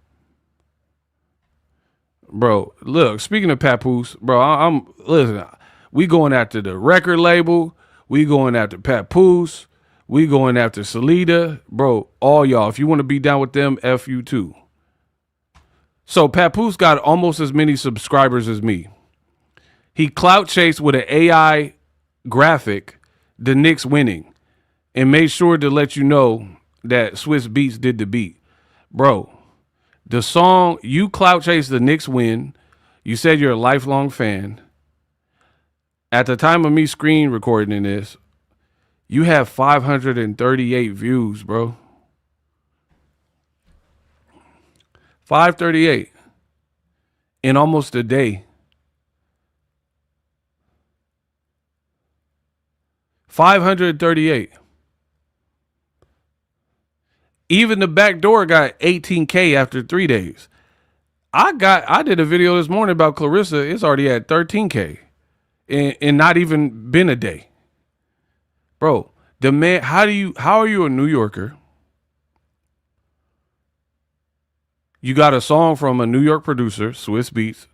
Bro, look, speaking of Papoose, bro, listen, we going after the record label. We going after Papoose. We going after Salida. Bro, all y'all, if you want to be down with them, F you too. So Papoose got almost as many subscribers as me. He clout chased with an AI graphic, the Knicks winning, and made sure to let you know that Swiss Beats did the beat. Bro, the song, you clout chased the Knicks win. You said you're a lifelong fan. At the time of me screen recording this, you have 538 views, bro. 538 in almost a day. 538. Even the back door got 18K after 3 days. I did a video this morning about Claressa. It's already at 13K and not even been a day. Bro, the man, how are you a New Yorker? You got a song from a New York producer, Swiss Beats,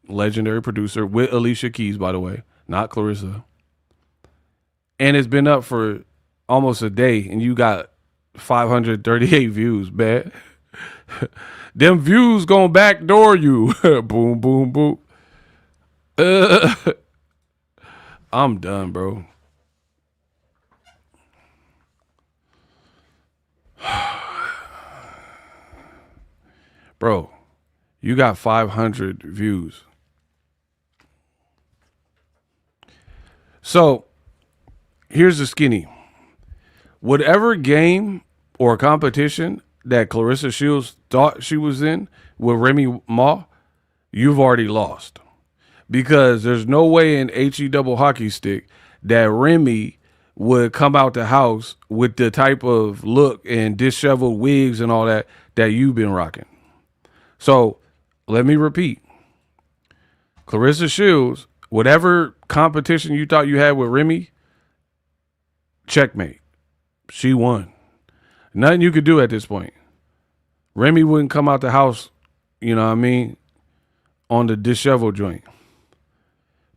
legendary producer, with Alicia Keys, by the way, not Claressa. And it's been up for almost a day, and you got 538 views, man. Them views gonna backdoor you. Boom, boom, boom. I'm done, bro. Bro, you got 500 views. So, here's the skinny. Whatever game or competition that Claressa Shields thought she was in with Remy Ma, you've already lost. Because there's no way in HE double hockey stick that Remy would come out the house with the type of look and disheveled wigs and all that you've been rocking. So let me repeat. Claressa Shields, whatever competition you thought you had with Remy, checkmate. She won. Nothing you could do at this point. Remy wouldn't come out the house, you know what I mean, on the disheveled joint.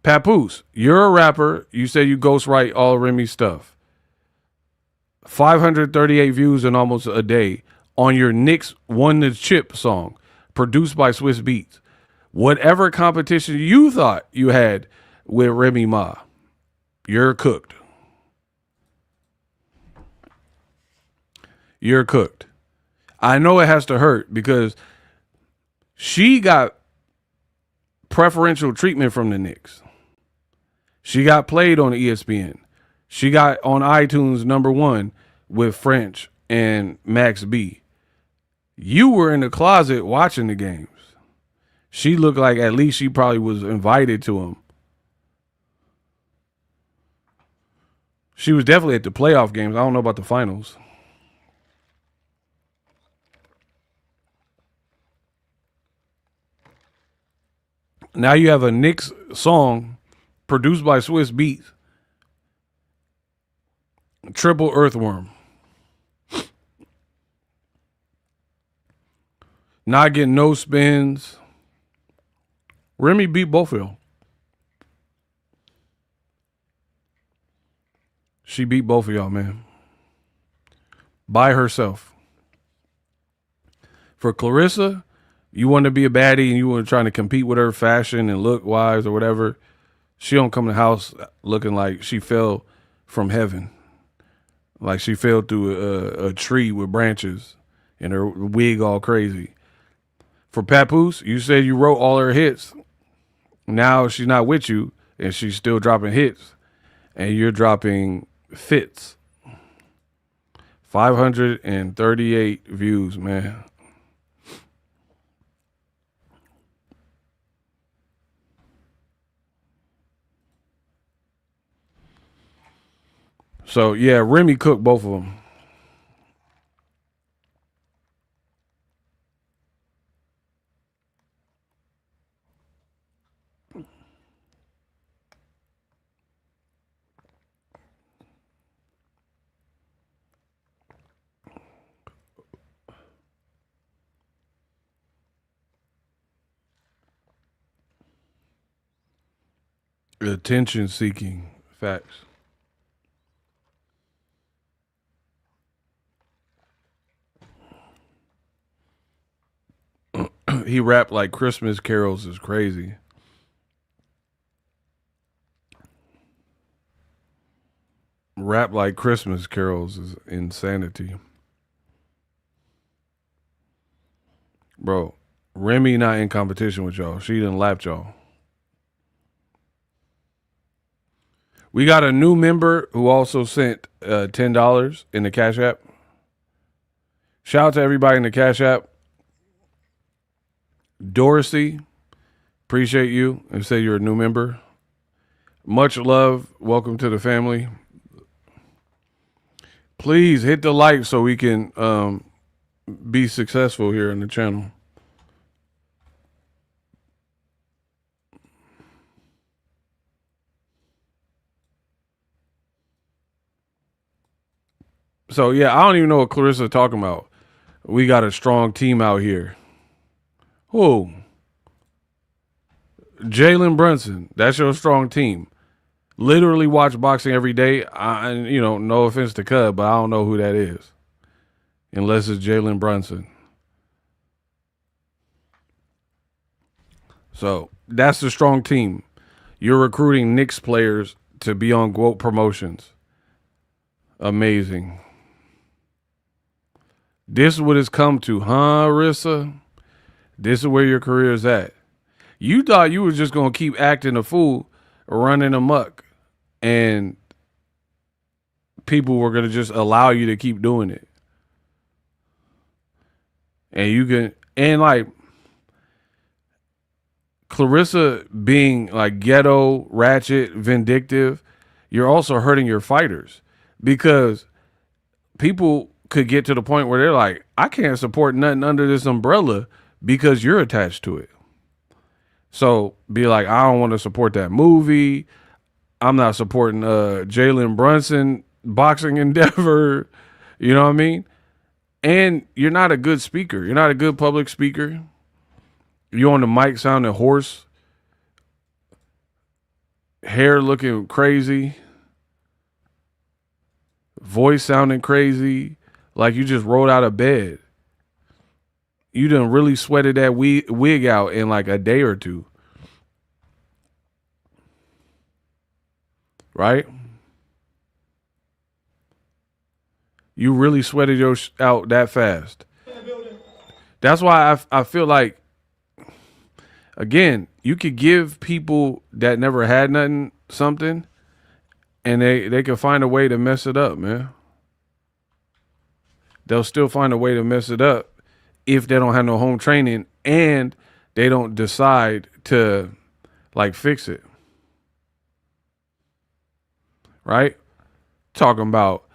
Papoose, you're a rapper. You say you ghostwrite all Remy's stuff. 538 views in almost a day on your Knicks Won the Chip song, produced by Swiss Beats. Whatever competition you thought you had with Remy Ma, you're cooked. You're cooked. I know it has to hurt because she got preferential treatment from the Knicks. She got played on ESPN. She got on iTunes #1 with French and Max B. You were in the closet watching the games. She looked like at least she probably was invited to them. She was definitely at the playoff games. I don't know about the finals. Now you have a Knicks song produced by Swiss Beats. Triple Earthworm. Not getting no spins. Remy beat both of y'all. She beat both of y'all, man. By herself. For Claressa, you want to be a baddie and you want to try to compete with her fashion and look wise or whatever. She don't come to the house looking like she fell from heaven. Like she fell through a tree with branches and her wig all crazy. For Papoose, you said you wrote all her hits. Now she's not with you and she's still dropping hits. And you're dropping fits. 538 views, man. So, yeah, Remy cooked both of them. Attention seeking. Facts. He rapped like Christmas carols is crazy. Rap like Christmas carols is insanity. Bro, Remy not in competition with y'all. She done lapped y'all. We got a new member who also sent $10 in the Cash App. Shout out to everybody in the Cash App. Dorsey, appreciate you and say you're a new member. Much love. Welcome to the family. Please hit the like so we can be successful here in the channel. So, yeah, I don't even know what Claressa talking about. We got a strong team out here. Who? Jalen Brunson. That's your strong team. Literally watch boxing every day. No offense to Cub, but I don't know who that is. Unless it's Jalen Brunson. So, that's the strong team. You're recruiting Knicks players to be on GWOAT Promotions. Amazing. This is what it's come to, huh, Rissa? This is where your career is at. You thought you were just going to keep acting a fool, running amok, and people were going to just allow you to keep doing it. And you can, and like, Claressa being like ghetto, ratchet, vindictive, you're also hurting your fighters because people could get to the point where they're like, I can't support nothing under this umbrella because you're attached to it. So be like, I don't want to support that movie. I'm not supporting Jalen Brunson boxing endeavor. You know what I mean? And you're not a good speaker. You're not a good public speaker. You on the mic sounding hoarse. Hair looking crazy. voice sounding crazy, like you just rolled out of bed. You done really sweated that wig out in like a day or two. Right? You really sweated your out that fast. That's why I feel like, again, you could give people that never had nothing something, and they can find a way to mess it up, man. They'll still find a way to mess it up if they don't have no home training and they don't decide to like fix it. Right? Talking about,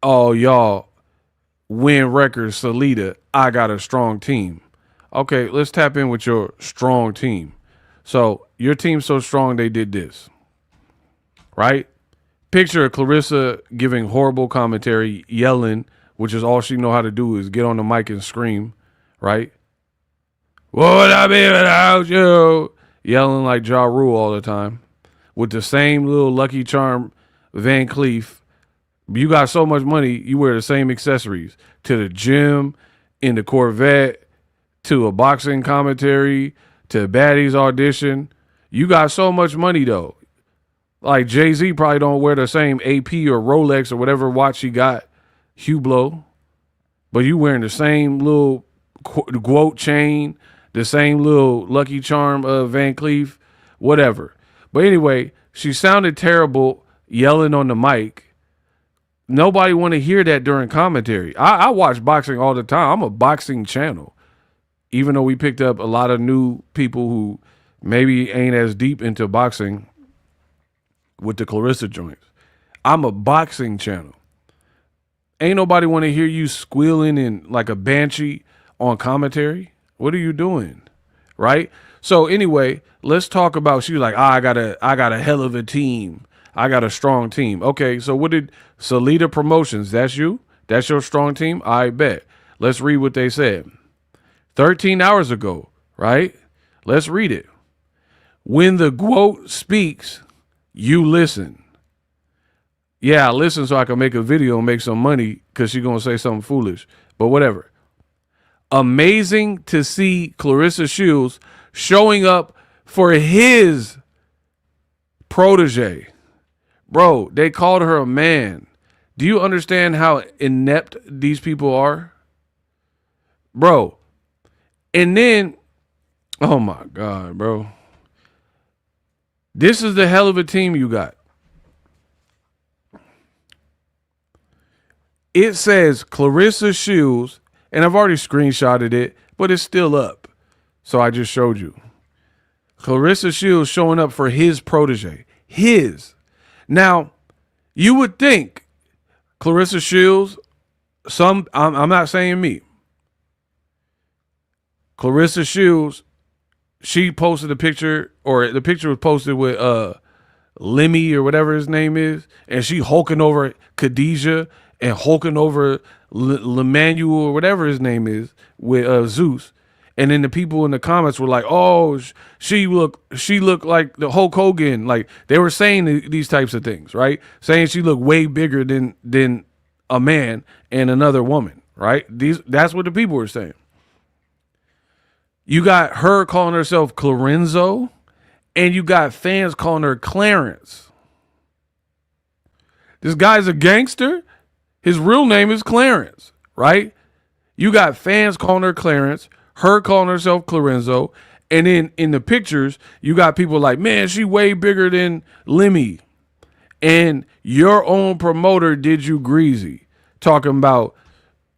oh, y'all win records, Salida, I got a strong team. Okay, let's tap in with your strong team. So your team's so strong they did this. Right? Picture of Claressa giving horrible commentary, yelling, which is all she know how to do is get on the mic and scream. Right? What would I be without you? Yelling like Ja Rule all the time. With the same little Lucky Charm Van Cleef. You got so much money, you wear the same accessories to the gym, in the Corvette, to a boxing commentary, to a Baddies audition. You got so much money though. Like Jay-Z probably don't wear the same AP or Rolex or whatever watch he got, Hublot, but you wearing the same little quote chain, the same little Lucky Charm Van Cleef, whatever. But anyway, she sounded terrible yelling on the mic. Nobody want to hear that during commentary. I watch boxing all the time. I'm a boxing channel. Even though we picked up a lot of new people who maybe ain't as deep into boxing with the Claressa joints. I'm a boxing channel. Ain't nobody want to hear you squealing in like a banshee on commentary. What are you doing? Right? So anyway, let's talk about, she was like, I got a hell of a team. I got a strong team. Okay, so what did Salida Promotions, that's you? That's your strong team? I bet. Let's read what they said. 13 hours ago, right? Let's read it. When the quote speaks, you listen. Yeah, I listen so I can make a video and make some money because she's going to say something foolish. But whatever. Amazing to see Claressa Shields showing up for his protege. Bro, they called her a man. Do you understand how inept these people are? Bro. And then, oh my God, bro. This is the hell of a team you got. It says Claressa Shields, and I've already screenshotted it, but it's still up. So I just showed you. Claressa Shields showing up for his protege. His. Now, you would think Claressa Shields, I'm not saying me. Claressa Shields, she posted a picture, or the picture was posted with Lemmy or whatever his name is, and she hulking over Khadijah and hulking over Lemanuel or whatever his name is with Zeus. And then the people in the comments were like, "Oh, she looked like the Hulk Hogan." Like they were saying these types of things, right? Saying she looked way bigger than a man and another woman, right? That's what the people were saying. You got her calling herself Clarenzo, and you got fans calling her Clarence. This guy's a gangster. His real name is Clarence, right? You got fans calling her Clarence, her calling herself Clarenzo, and then in the pictures, you got people like, man, she way bigger than Lemmy. And your own promoter did you greasy, talking about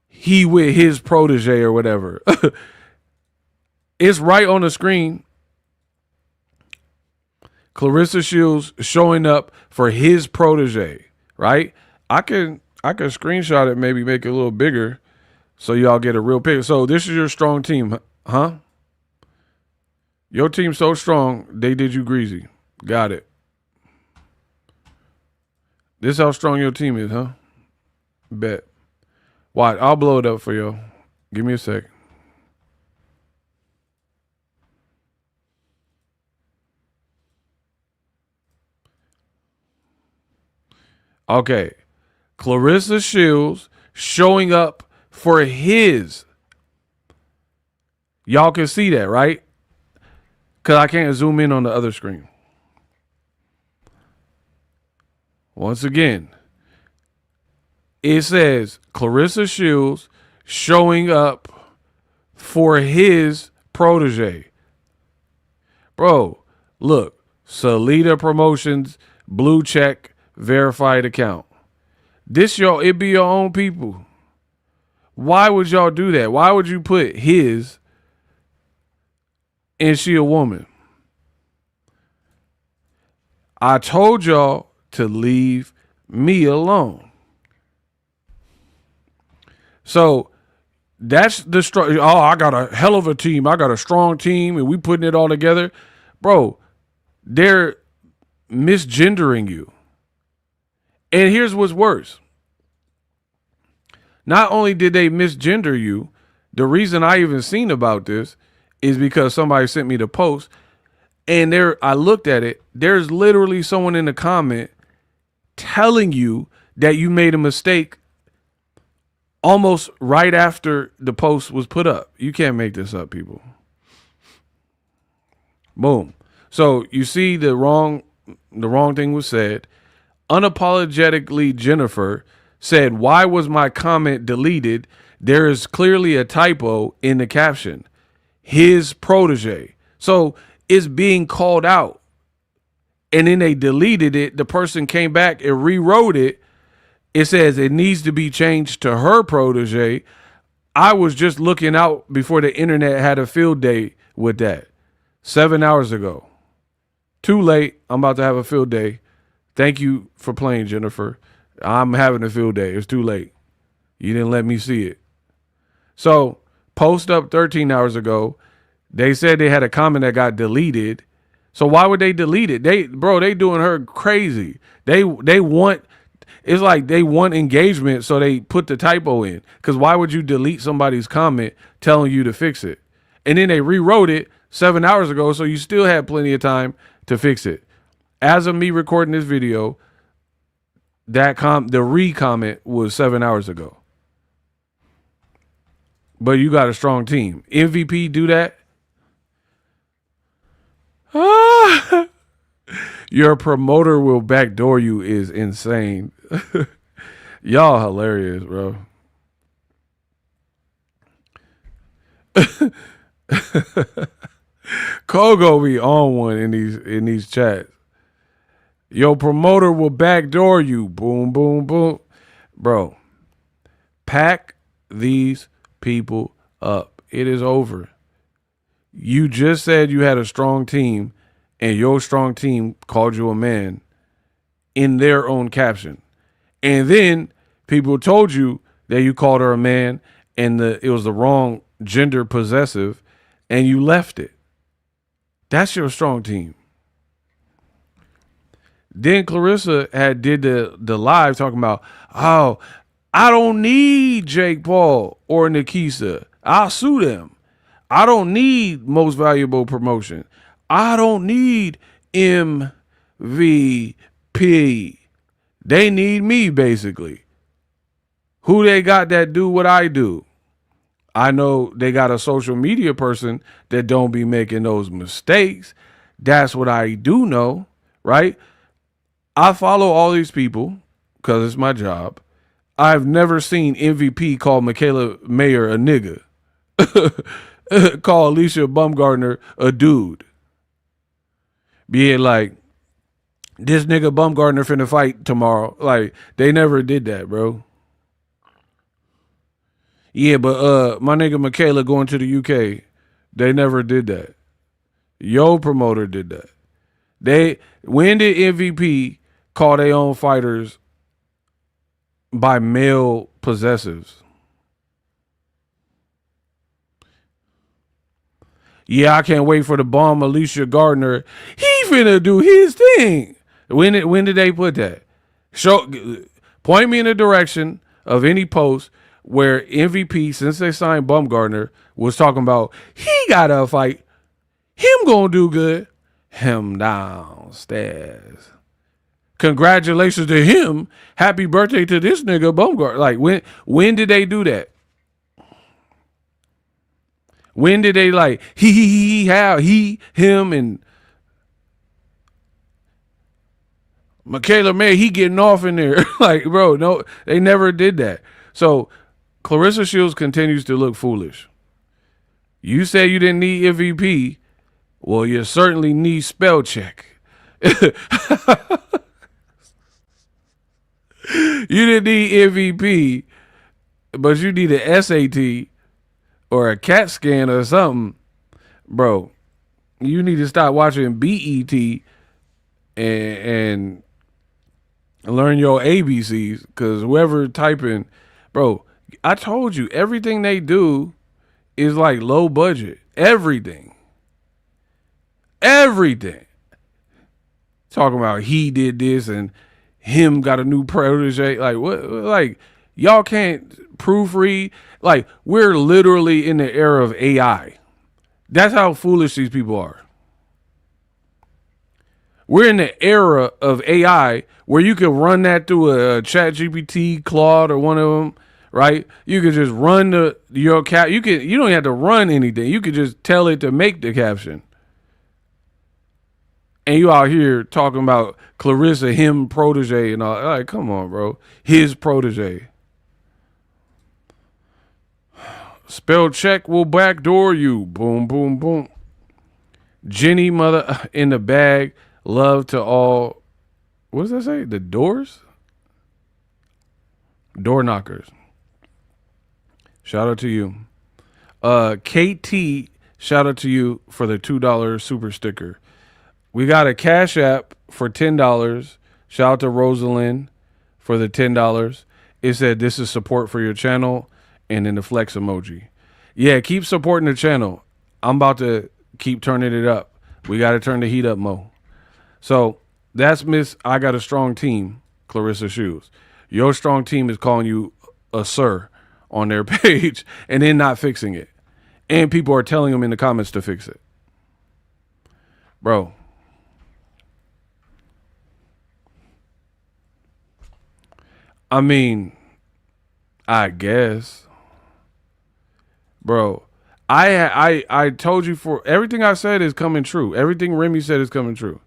he with his protege or whatever. It's right on the screen. Claressa Shields showing up for his protege, right? I can screenshot it, maybe make it a little bigger so y'all get a real picture. So this is your strong team, huh? Your team's so strong, they did you greasy. Got it. This is how strong your team is, huh? Bet. Watch, I'll blow it up for you. Give me a sec. Okay. Claressa Shields showing up for his. Y'all can see that, right? Because I can't zoom in on the other screen. Once again, it says Claressa Shields showing up for his protege. Bro, look, Salida Promotions, blue check, verified account. It be your own people. Why would y'all do that? Why would you put his and she a woman? I told y'all to leave me alone. So that's the strong. Oh, I got a hell of a team. I got a strong team, and we putting it all together, bro. They're misgendering you. And here's what's worse. Not only did they misgender you, the reason I even seen about this is because somebody sent me the post, and I looked at it. There's literally someone in the comment telling you that you made a mistake almost right after the post was put up. You can't make this up, people. Boom. So you see the wrong thing was said. Unapologetically, Jennifer said, "Why was my comment deleted? There is clearly a typo in the caption. His protege." So it's being called out. And then they deleted it. The person came back and rewrote it. It says it needs to be changed to her protege. I was just looking out before the internet had a field day with that 7 hours ago. Too late. I'm about to have a field day. Thank you for playing, Jennifer. I'm having a field day. It's too late. You didn't let me see it. So post up 13 hours ago. They said they had a comment that got deleted. So why would they delete it? They doing her crazy. They want, it's like they want engagement, so they put the typo in. Because why would you delete somebody's comment telling you to fix it? And then they rewrote it 7 hours ago, so you still had plenty of time to fix it. As of me recording this video, the re-comment was 7 hours ago. But you got a strong team. MVP do that? Your promoter will backdoor you is insane. Y'all hilarious, bro. Kogo be on one in these chats. Your promoter will backdoor you. Boom, boom, boom. Bro, pack these people up. It is over. You just said you had a strong team, and your strong team called you a man in their own caption. And then people told you that you called her a man and it was the wrong gender possessive, and you left it. That's your strong team. Then Claressa did the live talking about, oh, I don't need Jake Paul or Nikisa. I'll sue them. I don't need most valuable promotion. I don't need MVP. They need me, basically. Who they got that do what I do? I know they got a social media person that don't be making those mistakes. That's what I do know, right? I follow all these people because it's my job. I've never seen MVP call Michaela Mayer a nigga. Call Alicia Bumgardner a dude. Being like, this nigga Bumgardner finna fight tomorrow. Like, they never did that, bro. Yeah, but my nigga Michaela going to the UK. They never did that. Yo promoter did that. When did MVP call their own fighters by male possessives? Yeah, I can't wait for the bomb Alicia Gardner. He finna do his thing. When did they put that? Point me in the direction of any post where MVP, since they signed Bumgardner, was talking about he gotta fight. Him gonna do good. Him downstairs. Congratulations to him. Happy birthday to this nigga Bumgarner. Like when did they do that? When did they like him and Michaela May, he getting off in there. Like, bro, no, they never did that. So Claressa Shields continues to look foolish. You say you didn't need MVP. Well, you certainly need spell check. You didn't need MVP, but you need an SAT or a CAT scan or something. Bro, you need to stop watching BET and learn your ABCs, because whoever typing, bro, I told you, everything they do is like low budget. Everything. Talking about he did this and him got a new protege. Like, what? Like, y'all can't proofread. Like, we're literally in the era of AI. That's how foolish these people are. We're in the era of AI where you can run that through a ChatGPT, Claude, or one of them, right? You can just run your cap. You don't even have to run anything. You can just tell it to make the caption. And you out here talking about Claressa, him protege and all. Like, come on, bro. His protege. Spell check will backdoor you. Boom, boom, boom. Jenny, mother in the bag. Love to all. What does that say? The doors? Door knockers. Shout out to you. KT, shout out to you for the $2 super sticker. We got a Cash App for $10. Shout out to Rosalind for the $10. It said this is support for your channel, and then the flex emoji. Yeah, keep supporting the channel. I'm about to keep turning it up. We got to turn the heat up, Mo. So that's Miss I Got a Strong Team, Claressa Shields. Your strong team is calling you a sir on their page and then not fixing it. And people are telling them in the comments to fix it. Bro. I mean, I guess. Bro, I told you, for everything I said is coming true. Everything Remy said is coming true.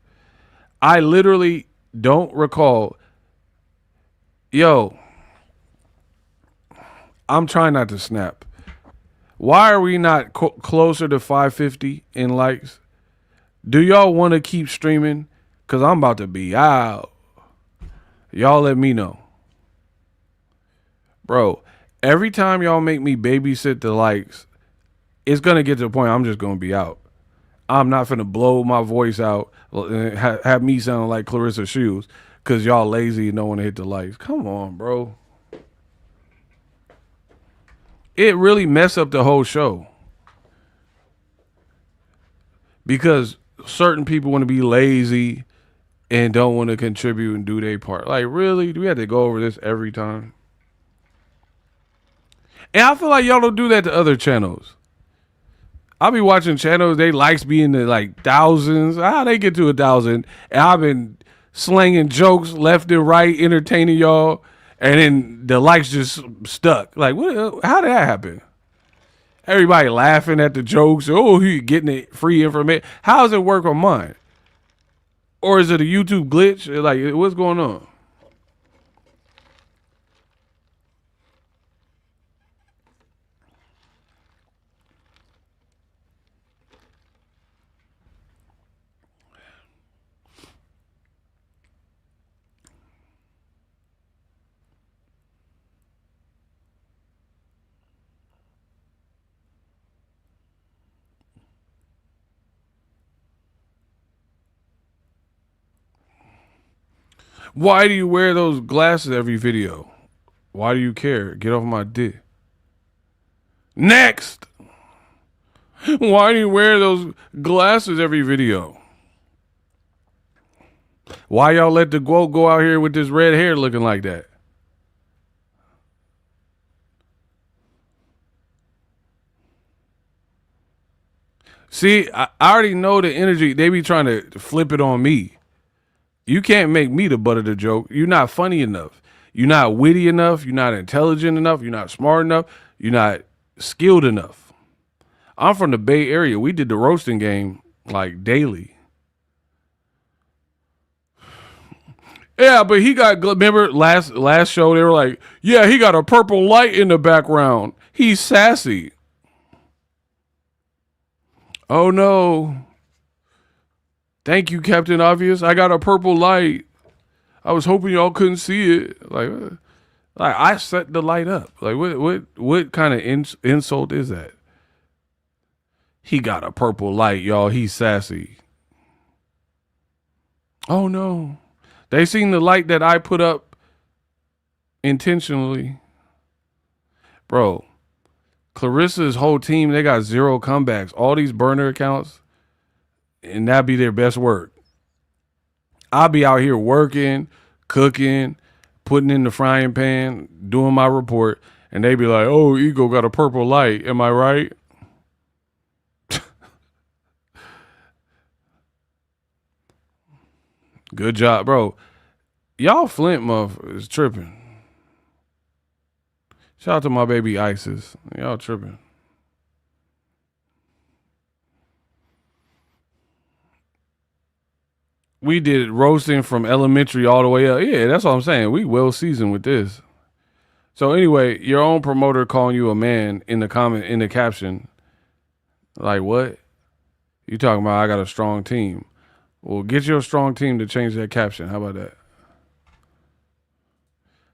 I literally don't recall. Yo, I'm trying not to snap. Why are we not closer to 550 in likes? Do y'all want to keep streaming? Because I'm about to be out. Y'all let me know. Bro, every time y'all make me babysit the likes, it's going to get to the point I'm just going to be out. I'm not finna blow my voice out and have me sound like Claressa Shields because y'all lazy and don't want to hit the likes. Come on, bro. It really messed up the whole show because certain people want to be lazy and don't want to contribute and do their part. Like, really? Do we have to go over this every time? And I feel like y'all don't do that to other channels. I'll be watching channels, they likes be in the like thousands. How they get to 1,000? And I've been slanging jokes left and right, entertaining y'all, and then the likes just stuck. Like, what? How did that happen? Everybody laughing at the jokes. Oh, he getting it free information. How does it work on mine? Or is it a YouTube glitch? Like, what's going on? Why do you wear those glasses every video? Why do you care? Get off my dick. Next. Why do you wear those glasses every video? Why y'all let the go out here with this red hair looking like that? See, I already know the energy. They be trying to flip it on me. You can't make me the butt of the joke. You're not funny enough. You're not witty enough. You're not intelligent enough. You're not smart enough. You're not skilled enough. I'm from the Bay Area. We did the roasting game like daily. Yeah, but he got, remember last show, they were like, yeah, he got a purple light in the background. He's sassy. Oh no. Thank you, Captain Obvious. I got a purple light. I was hoping y'all couldn't see it. Like I set the light up. Like what kind of insult is that? He got a purple light, y'all. He's sassy. Oh no. They seen the light that I put up intentionally. Bro, Clarissa's whole team, they got 0 comebacks. All these burner accounts, and that'd be their best work. I'll be out here working, cooking, putting in the frying pan, doing my report, and they be like, oh, Ego got a purple light. Am I right? Good job, bro. Y'all Flint motherfuckers is tripping. Shout out to my baby Isis. Y'all tripping. We did roasting from elementary all the way up. Yeah, that's what I'm saying. We well seasoned with this. So anyway, your own promoter calling you a man in the caption. Like what? You talking about I got a strong team. Well, get your strong team to change that caption. How about that?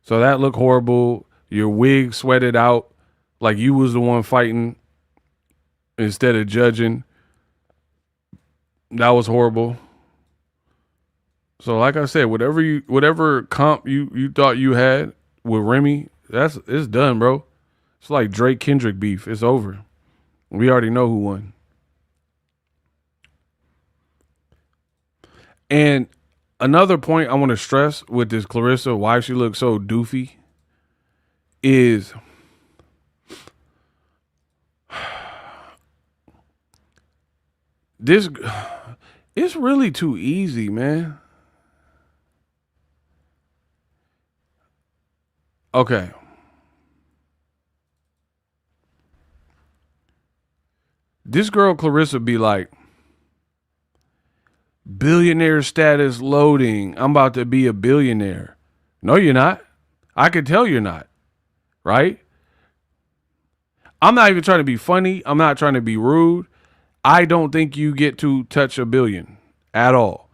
So that looked horrible. Your wig sweated out like you was the one fighting instead of judging. That was horrible. So like I said, whatever comp you thought you had with Remy, it's done, bro. It's like Drake Kendrick beef. It's over. We already know who won. And another point I want to stress with this Claressa, why she looks so doofy, is this. It's really too easy, man. Okay. This girl Claressa be like, billionaire status loading. I'm about to be a billionaire. No, you're not. I can tell you're not. Right? I'm not even trying to be funny. I'm not trying to be rude. I don't think you get to touch $1 billion at all.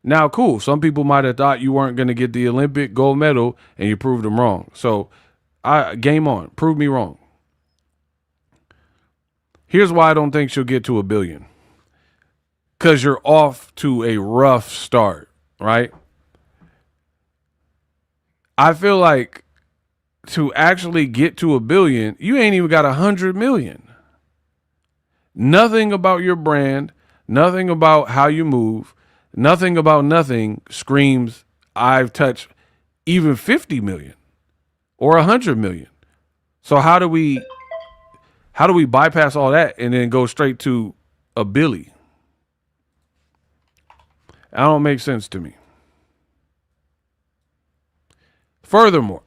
Now, cool. Some people might have thought you weren't going to get the Olympic gold medal and you proved them wrong. So, game on. Prove me wrong. Here's why I don't think she'll get to $1 billion. Because you're off to a rough start, right? I feel like to actually get to $1 billion, you ain't even got 100 million. Nothing about your brand, nothing about how you move, nothing about nothing screams I've touched even 50 million or 100 million. So how do we bypass all that and then go straight to a Billy? That don't make sense to me. Furthermore,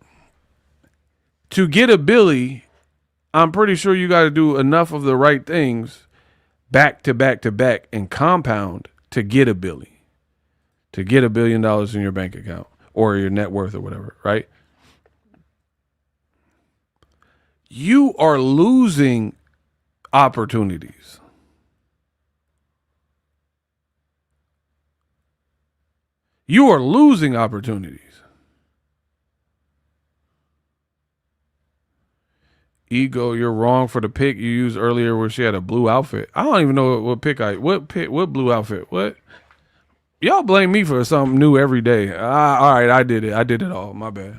to get a Billy, I'm pretty sure you got to do enough of the right things back to back to back and compound to get a Billy, to get $1 billion in your bank account or your net worth or whatever, right? You are losing opportunities. You are losing opportunities. Ego, you're wrong for the pic you used earlier where she had a blue outfit. I don't even know what blue outfit. What? Y'all blame me for something new every day. All right, I did it. I did it all. My bad.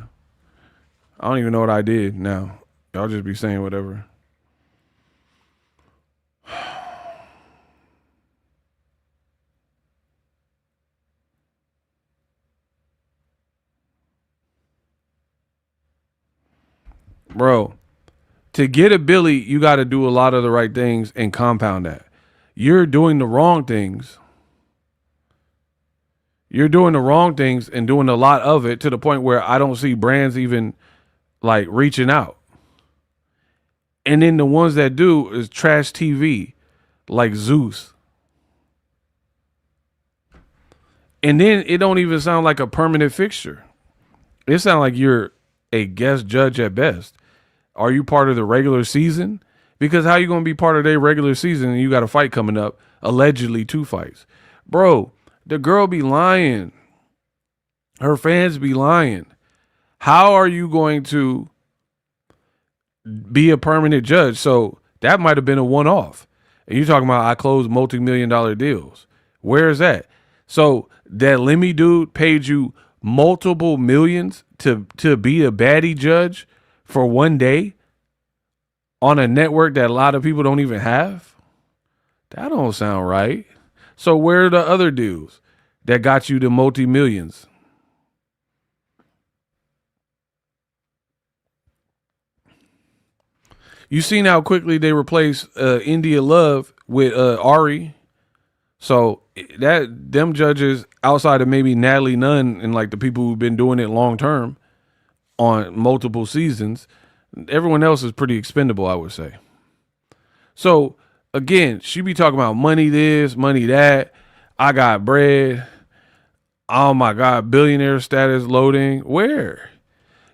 I don't even know what I did now. Y'all just be saying whatever. Bro, to get a Billy, you got to do a lot of the right things and compound that. You're doing the wrong things. You're doing the wrong things and doing a lot of it to the point where I don't see brands even like reaching out. And then the ones that do is trash TV, like Zeus. And then it don't even sound like a permanent fixture. It sounds like you're a guest judge at best. Are you part of the regular season? Because how you going to be part of their regular season and you got a fight coming up, allegedly 2 fights? Bro, the girl be lying. Her fans be lying. How are you going to be a permanent judge? So that might have been a one-off. And you're talking about I closed multi-million-dollar deals. Where is that? So that Lemmy dude paid you multiple millions to be a baddie judge for one day on a network that a lot of people don't even have? That don't sound right. So where are the other deals that got you the multi-millions? You seen how quickly they replaced India Love with Ari. So that them judges outside of maybe Natalie Nunn and like the people who've been doing it long term on multiple seasons, everyone else is pretty expendable, I would say. So again, she be talking about money this, money that. I got bread. Oh my God, billionaire status loading. Where?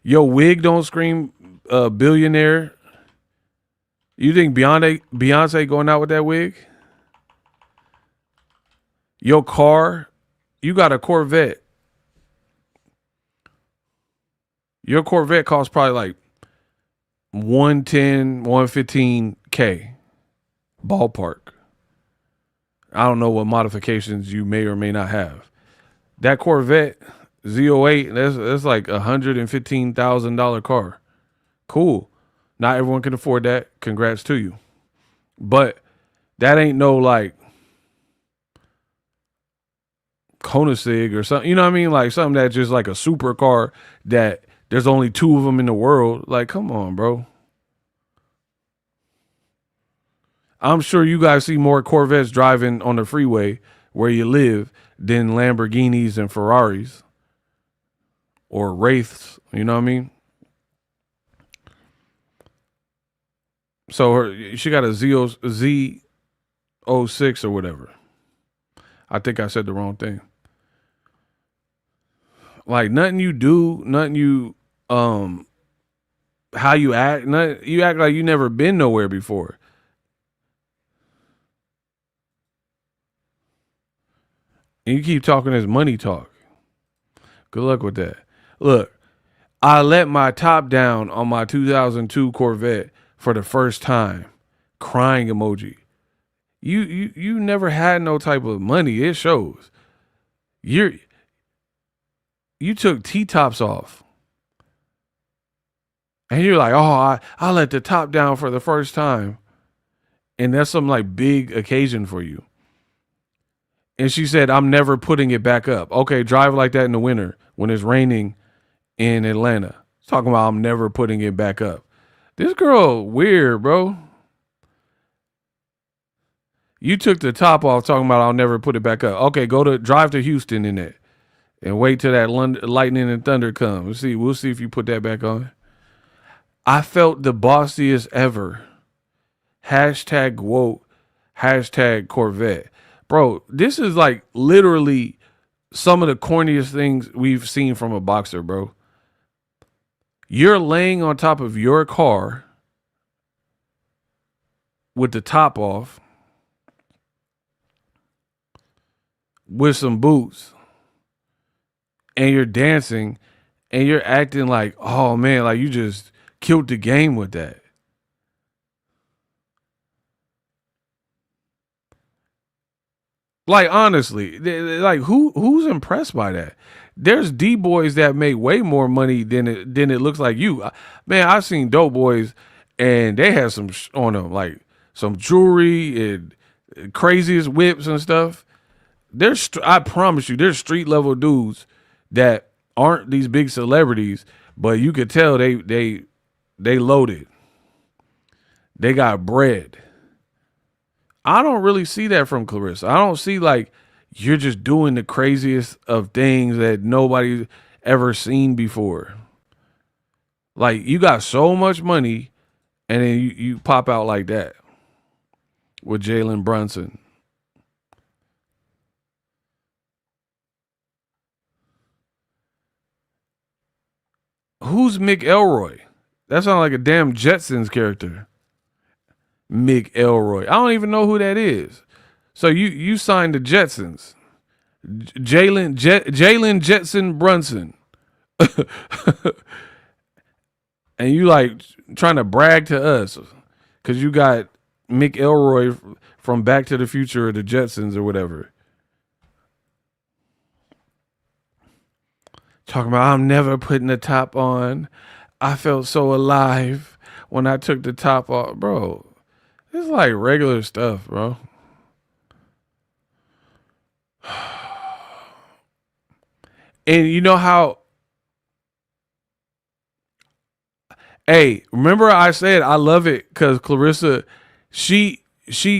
Your wig don't scream billionaire. You think Beyonce going out with that wig? Your car, you got a Corvette. Your Corvette costs probably like 110, 115K. Ballpark. I don't know what modifications you may or may not have. That Corvette Z08, that's like $115,000 car. Cool. Not everyone can afford that. Congrats to you. But that ain't no like Koenigsegg or something. You know what I mean? Like something that's just like a supercar that there's only 2 of them in the world. Like, come on, bro. I'm sure you guys see more Corvettes driving on the freeway where you live than Lamborghinis and Ferraris or Wraiths. You know what I mean? So she got a Z06 or whatever. I think I said the wrong thing. Like nothing you do, nothing you how you act, you act like you never been nowhere before. And you keep talking this money talk. Good luck with that. Look, I let my top down on my 2002 Corvette for the first time. Crying emoji. You never had no type of money. It shows. You took T-tops off. And you're like, oh, I let the top down for the first time. And that's some like big occasion for you. And she said, I'm never putting it back up. Okay, drive like that in the winter when it's raining in Atlanta. Talking about I'm never putting it back up. This girl weird, bro. You took the top off talking about I'll never put it back up. Okay, drive to Houston in it and wait till that lightning and thunder comes. We'll see if you put that back on. I felt the bossiest ever. Hashtag woke. Hashtag Corvette. Bro, this is like literally some of the corniest things we've seen from a boxer, bro. You're laying on top of your car with the top off with some boots and you're dancing and you're acting like, oh man, like you just killed the game with that. Like honestly, like who's impressed by that? There's D boys that make way more money than it looks like you. Man, I've seen dope boys and they had some on them, like some jewelry and craziest whips and stuff. I promise you, there's street level dudes that aren't these big celebrities, but you could tell they loaded. They got bread. I don't really see that from Claressa. I don't see like you're just doing the craziest of things that nobody's ever seen before. Like, you got so much money, and then you pop out like that with Jalen Brunson. Who's Mick Elroy? That sounds like a damn Jetsons character. Mick Elroy. I don't even know who that is. So you signed the Jetsons. Jalen Jetson Brunson. And you like trying to brag to us because you got Mick Elroy from Back to the Future or the Jetsons or whatever. Talking about, I'm never putting the top on. I felt so alive when I took the top off. Bro, it's like regular stuff, bro. And you know how, hey, remember I said I love it because Claressa, she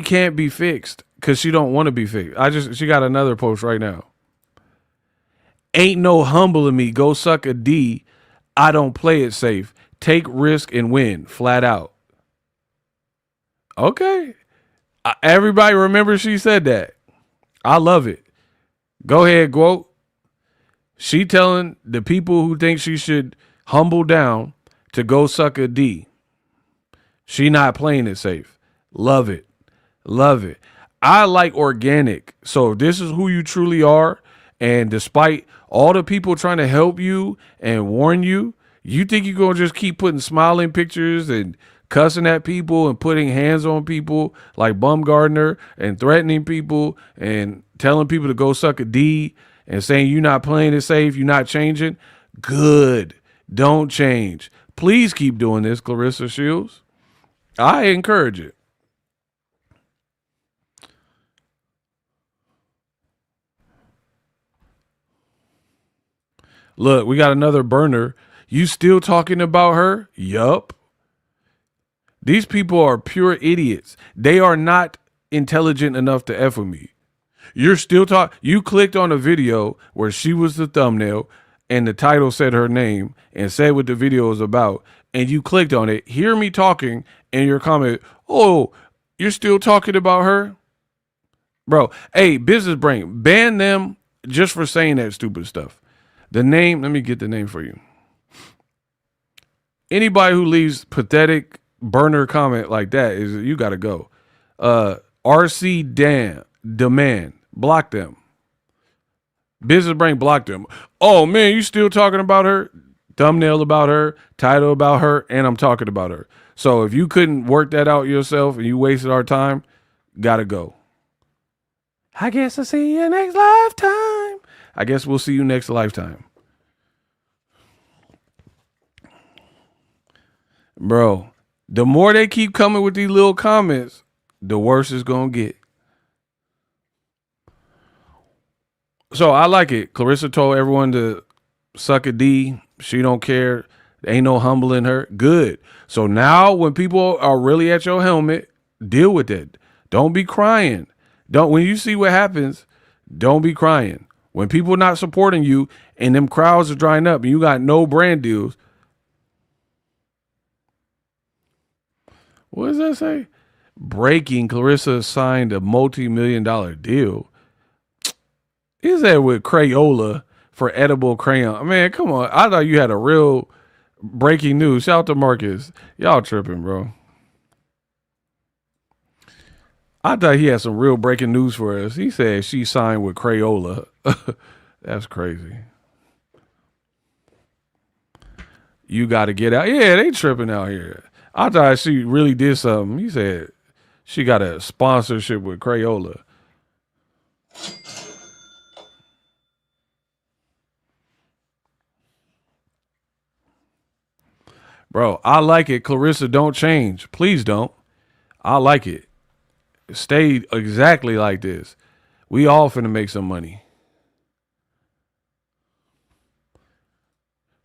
can't be fixed because she don't want to be fixed. She got another post right now. Ain't no humbling me. Go suck a D. I don't play it safe. Take risk and win. Flat out. Okay. Everybody remember she said that. I love it. Go ahead, quote. She telling the people who think she should humble down to go suck a D. She not playing it safe. Love it. Love it. I like organic. So if this is who you truly are, and despite all the people trying to help you and warn you, you think you're going to just keep putting smiling pictures and cussing at people and putting hands on people like Bumgardner and threatening people and telling people to go suck a D and saying you're not playing it safe, you're not changing? Good. Don't change. Please keep doing this, Claressa Shields. I encourage it. Look, we got another burner. You still talking about her? Yup. These people are pure idiots. They are not intelligent enough to F with me. You're still talking. You clicked on a video where she was the thumbnail and the title said her name and said what the video was about. And you clicked on it. Hear me talking and your comment, oh, you're still talking about her? Bro, hey, Business Brain, ban them just for saying that stupid stuff. The name, let me get the name for you. Anybody who leaves pathetic burner comment like that is you got to go. RC Demand, block them. Business Brain, block them. Oh man, you still talking about her? Thumbnail about her, title about her, and I'm talking about her. So if you couldn't work that out yourself and you wasted our time, gotta go. I guess I'll see you next lifetime. I guess we'll see you next lifetime. Bro, the more they keep coming with these little comments, the worse it's going to get. So I like it. Claressa told everyone to suck a D. She don't care. There ain't no humbling her. Good. So now when people are really at your helmet, deal with it. Don't be crying. When you see what happens, don't be crying. When people not supporting you and them crowds are drying up and you got no brand deals. What does that say? Breaking, Claressa signed a multi-million-dollar deal. Is that with Crayola for edible crayon? Man, come on. I thought you had a real breaking news. Shout out to Marcus. Y'all tripping, bro. I thought he had some real breaking news for us. He said she signed with Crayola. That's crazy. You got to get out. Yeah, they tripping out here. I thought she really did something. He said she got a sponsorship with Crayola. Bro, I like it. Claressa, don't change. Please don't. I like it. Stay exactly like this. We all finna make some money.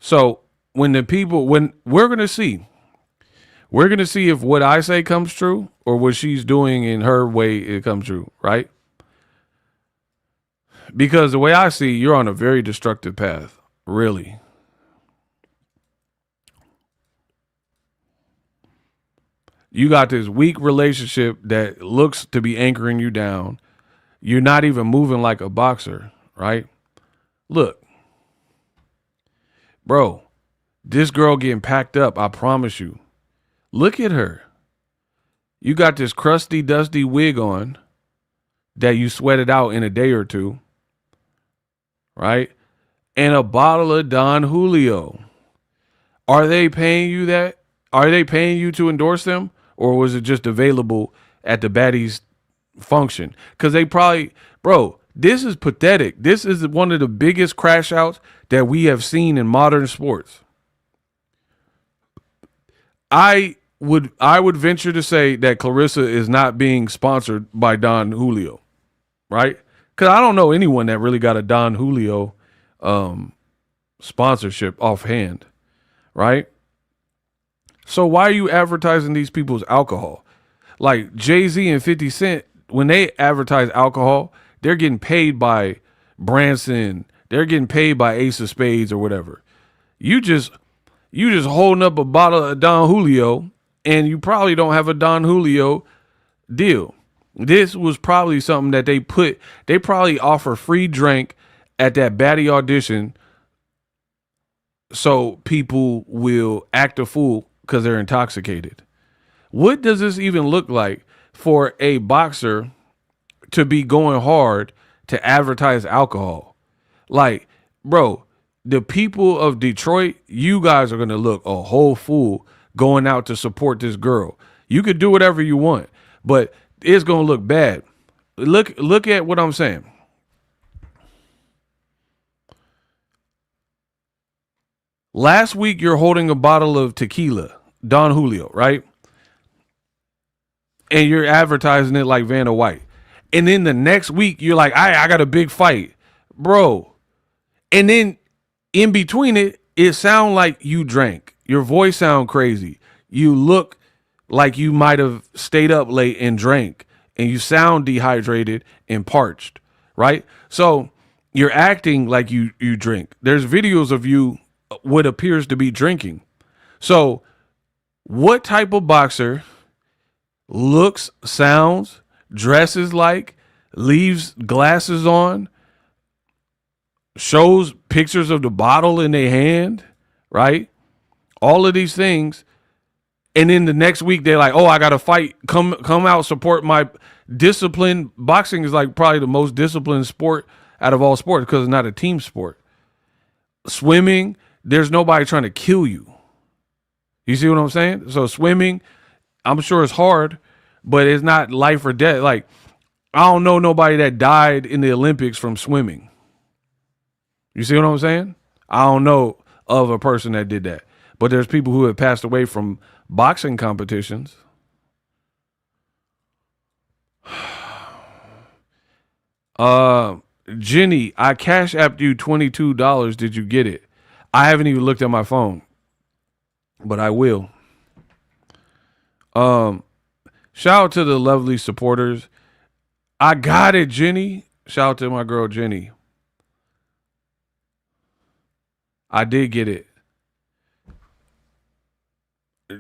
So when we're going to see if what I say comes true or what she's doing in her way, it comes true, right? Because the way I see, you're on a very destructive path. Really. You got this weak relationship that looks to be anchoring you down. You're not even moving like a boxer, right? Look, bro, this girl getting packed up, I promise you. Look at her. You got this crusty, dusty wig on that you sweated out in a day or two, right? And a bottle of Don Julio. Are they paying you that? Are they paying you to endorse them? Or was it just available at the baddies function? Because they probably, bro, this is pathetic. This is one of the biggest crash outs that we have seen in modern sports. I would venture to say that Claressa is not being sponsored by Don Julio, right? Because I don't know anyone that really got a Don Julio sponsorship offhand, right? So why are you advertising these people's alcohol? Like Jay-Z and 50 Cent, when they advertise alcohol, they're getting paid by Branson. They're getting paid by Ace of Spades or whatever. You just holding up a bottle of Don Julio, and you probably don't have a Don Julio deal. This was probably something that they probably offer free drink at that baddie audition so people will act a fool because they're intoxicated. What does this even look like for a boxer to be going hard to advertise alcohol? Like, bro, the people of Detroit, you guys are going to look a whole fool going out to support this girl. You could do whatever you want, but it's going to look bad. Look at what I'm saying. Last week, you're holding a bottle of tequila, Don Julio, right? And you're advertising it like Vanna White. And then the next week, you're like, I got a big fight. Bro. And then in between it, it sound like you drank. Your voice sound crazy. You look like you might have stayed up late and drank. And you sound dehydrated and parched, right? So you're acting like you drink. There's videos of you what appears to be drinking. So what type of boxer looks, sounds, dresses like, leaves glasses on, shows pictures of the bottle in their hand, right? All of these things. And then the next week they're like, oh, I got to fight. Come out, support my discipline. Boxing is like probably the most disciplined sport out of all sports because it's not a team sport. Swimming, there's nobody trying to kill you. You see what I'm saying? So swimming, I'm sure it's hard, but it's not life or death. Like, I don't know nobody that died in the Olympics from swimming. You see what I'm saying? I don't know of a person that did that. But there's people who have passed away from boxing competitions. Jenny, I cash apped you $22. Did you get it? I haven't even looked at my phone, but I will. Shout out to the lovely supporters. I got it, Jenny. Shout out to my girl, Jenny. I did get it.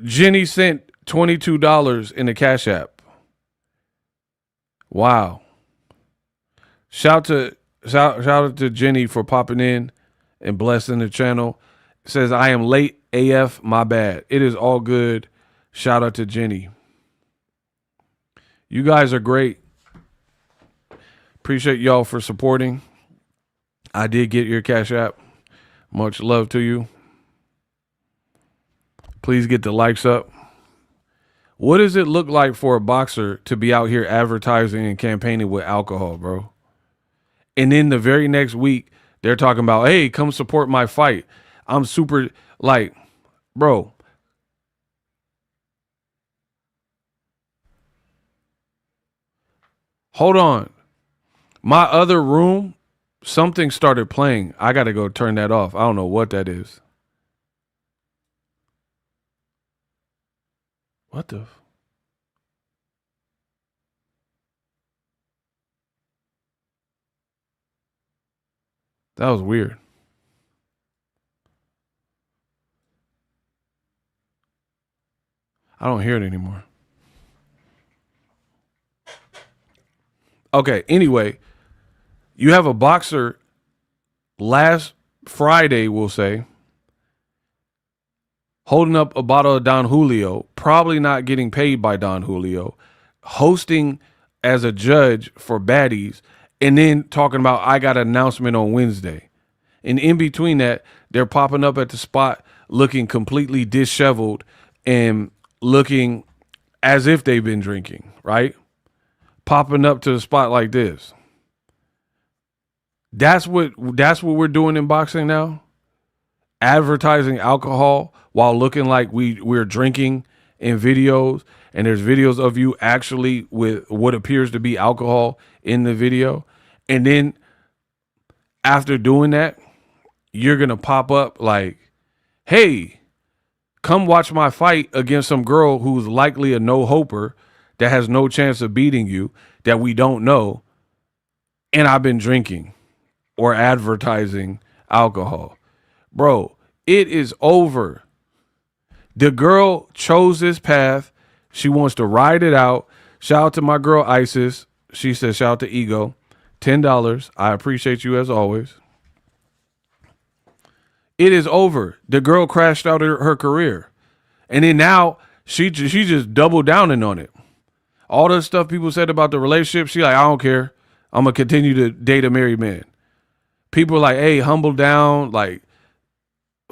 Jenny sent $22 in the Cash App. Wow. Shout out to Jenny for popping in and blessing the channel. It says, I am late AF, my bad. It is all good. Shout out to Jenny. You guys are great. Appreciate y'all for supporting. I did get your Cash App. Much love to you. Please get the likes up. What does it look like for a boxer to be out here advertising and campaigning with alcohol, bro? And then the very next week, they're talking about, hey, come support my fight. I'm super, like, bro. Hold on. My other room, something started playing. I got to go turn that off. I don't know what that is. What the? That was weird. I don't hear it anymore. Okay, anyway, you have a boxer last Friday, we'll say, holding up a bottle of Don Julio, probably not getting paid by Don Julio, hosting as a judge for baddies, and then talking about, I got an announcement on Wednesday. And in between that, they're popping up at the spot looking completely disheveled and looking as if they've been drinking, right? Popping up to the spot like this. That's what we're doing in boxing now. Advertising alcohol while looking like we're drinking in videos, and there's videos of you actually with what appears to be alcohol in the video. And then after doing that, you're going to pop up like, hey, come watch my fight against some girl who's likely a no-hoper that has no chance of beating you, that we don't know, and I've been drinking or advertising alcohol. Bro, it is over. The girl chose this path. She wants to ride it out. Shout out to my girl Isis. She says, shout out to Ego. $10. I appreciate you as always. It is over. The girl crashed out her career. And then now she just doubled down on it. All the stuff people said about the relationship, she like, I don't care. I'm going to continue to date a married man. People are like, hey, humble down. Like,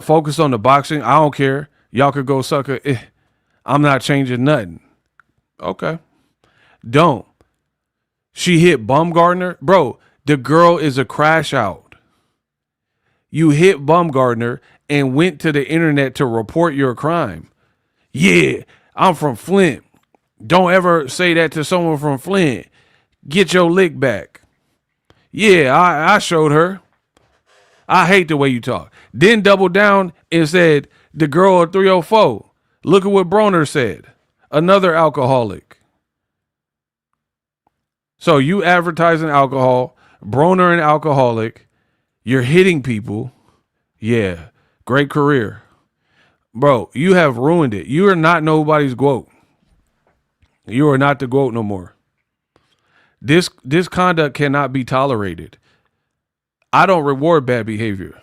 focus on the boxing. I don't care. Y'all could go suck a. I'm not changing nothing. Okay. Don't. She hit Bumgardner. Bro, the girl is a crash out. You hit Bumgardner and went to the internet to report your crime. Yeah, I'm from Flint. Don't ever say that to someone from Flint. Get your lick back. Yeah, I showed her. I hate the way you talk. Then doubled down and said, the girl at 304. Look at what Broner said. Another alcoholic. So you advertising alcohol, Broner an alcoholic, you're hitting people. Yeah, great career. Bro, you have ruined it. You are not nobody's GOAT. You are not the GOAT no more. This conduct cannot be tolerated. I don't reward bad behavior.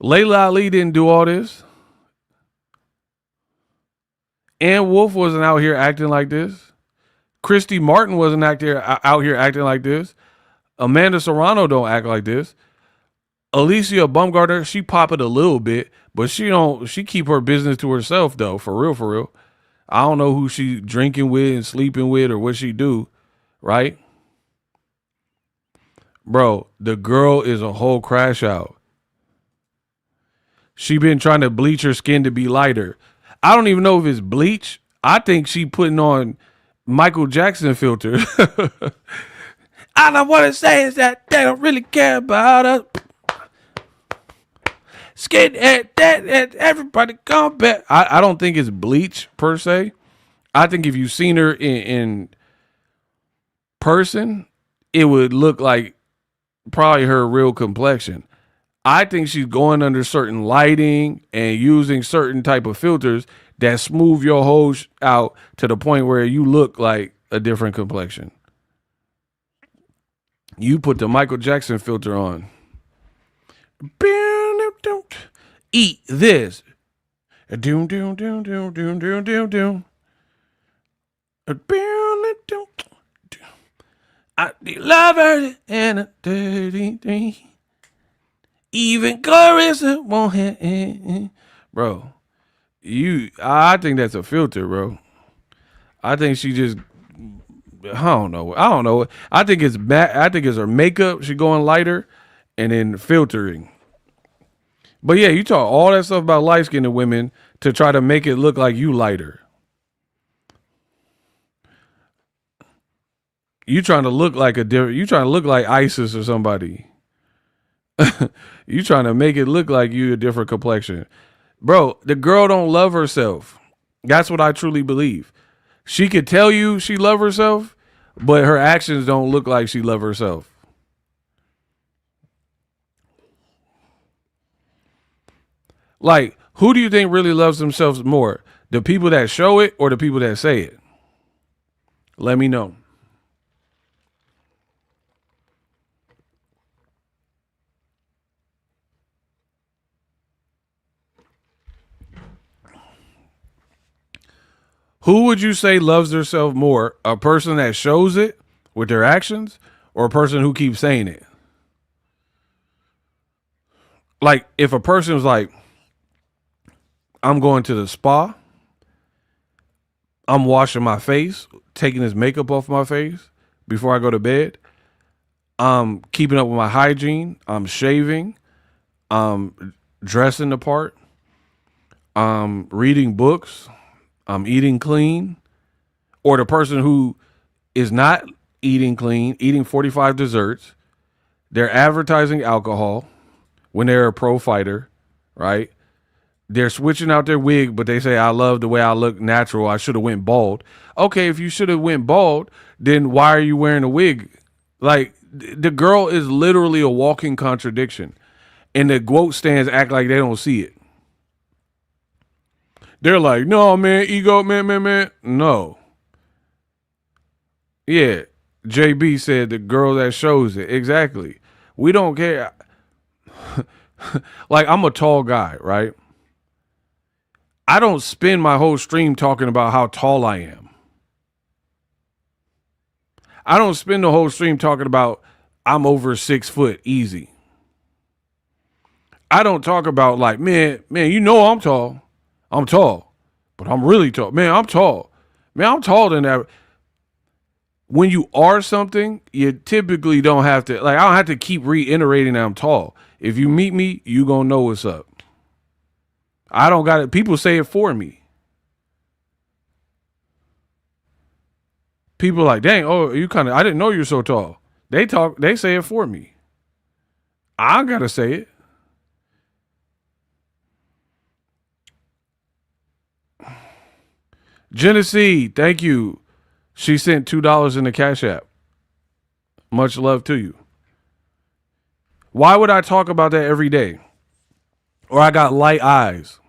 Layla Ali didn't do all this. Ann Wolf wasn't out here acting like this. Christy Martin wasn't out here acting like this. Amanda Serrano don't act like this. Alicia Bumgarner, she pop it a little bit, but she keep her business to herself though, for real. I don't know who she drinking with and sleeping with or what she do, right? Bro, the girl is a whole crash out. She been trying to bleach her skin to be lighter. I don't even know if it's bleach. I think she putting on Michael Jackson filter. All I want to say is that they don't really care about us. Skinhead, that everybody come back. I don't think it's bleach per se. I think if you've seen her in person, it would look like probably her real complexion. I think she's going under certain lighting and using certain type of filters that smooth your whole out to the point where you look like a different complexion. You put the Michael Jackson filter on. Eat this. Doom doom doom doom doom doom doom doom. I love her and a dirty thing. Even Claressa won't have. Bro, I think that's a filter, bro. I think she just, I don't know. I think it's her makeup. She going lighter and then filtering. But yeah, you talk all that stuff about light-skinned women to try to make it look like you lighter. You trying to look like ISIS or somebody. You trying to make it look like you a different complexion. Bro, the girl don't love herself. That's what I truly believe. She could tell you she love herself, but her actions don't look like she love herself. Like, who do you think really loves themselves more? The people that show it or the people that say it? Let me know. Who would you say loves themselves more? A person that shows it with their actions or a person who keeps saying it? Like, if a person was like, I'm going to the spa, I'm washing my face, taking this makeup off my face before I go to bed, I'm keeping up with my hygiene, I'm shaving, I'm dressing the part, I'm reading books, I'm eating clean, or the person who is not eating clean, eating 45 desserts, they're advertising alcohol when they're a pro fighter, right? They're switching out their wig, but they say, I love the way I look natural. I should have went bald. Okay, if you should have went bald, then why are you wearing a wig? Like, the girl is literally a walking contradiction. And the GWOAT stands act like they don't see it. They're like, no, man, ego, man. No. Yeah, JB said the girl that shows it. Exactly. We don't care. Like, I'm a tall guy, right? I don't spend my whole stream talking about how tall I am. I don't spend the whole stream talking about I'm over 6 foot easy. I don't talk about like, man, you know I'm tall. I'm tall, but I'm really tall. Man, I'm tall. Man, I'm taller than that. When you are something, you typically don't have to, like, I don't have to keep reiterating that I'm tall. If you meet me, you gonna know what's up. I don't got it. People say it for me. People like, dang, oh, I didn't know you're so tall. They say it for me. I gotta say it. Genesee, thank you. She sent $2 in the Cash App. Much love to you. Why would I talk about that every day? Or I got light eyes.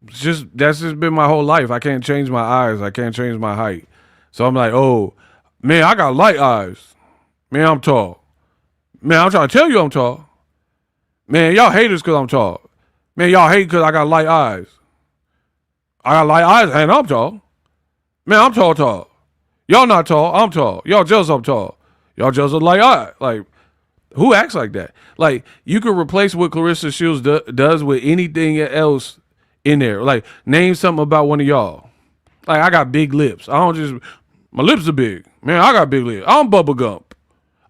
That's just been my whole life. I can't change my eyes. I can't change my height. So I'm like, oh, man, I got light eyes. Man, I'm tall. Man, I'm trying to tell you I'm tall. Man, y'all haters because I'm tall. Man, y'all hate because I got light eyes. I got light eyes and I'm tall. Man, I'm tall. Y'all not tall. I'm tall. Y'all jealous I'm tall. Y'all jealous of light eyes. Like, who acts like that? Like, you could replace what Claressa Shields does with anything else in there. Like, name something about one of y'all. Like, I got big lips. My lips are big. Man, I got big lips. I'm Bubba Gump.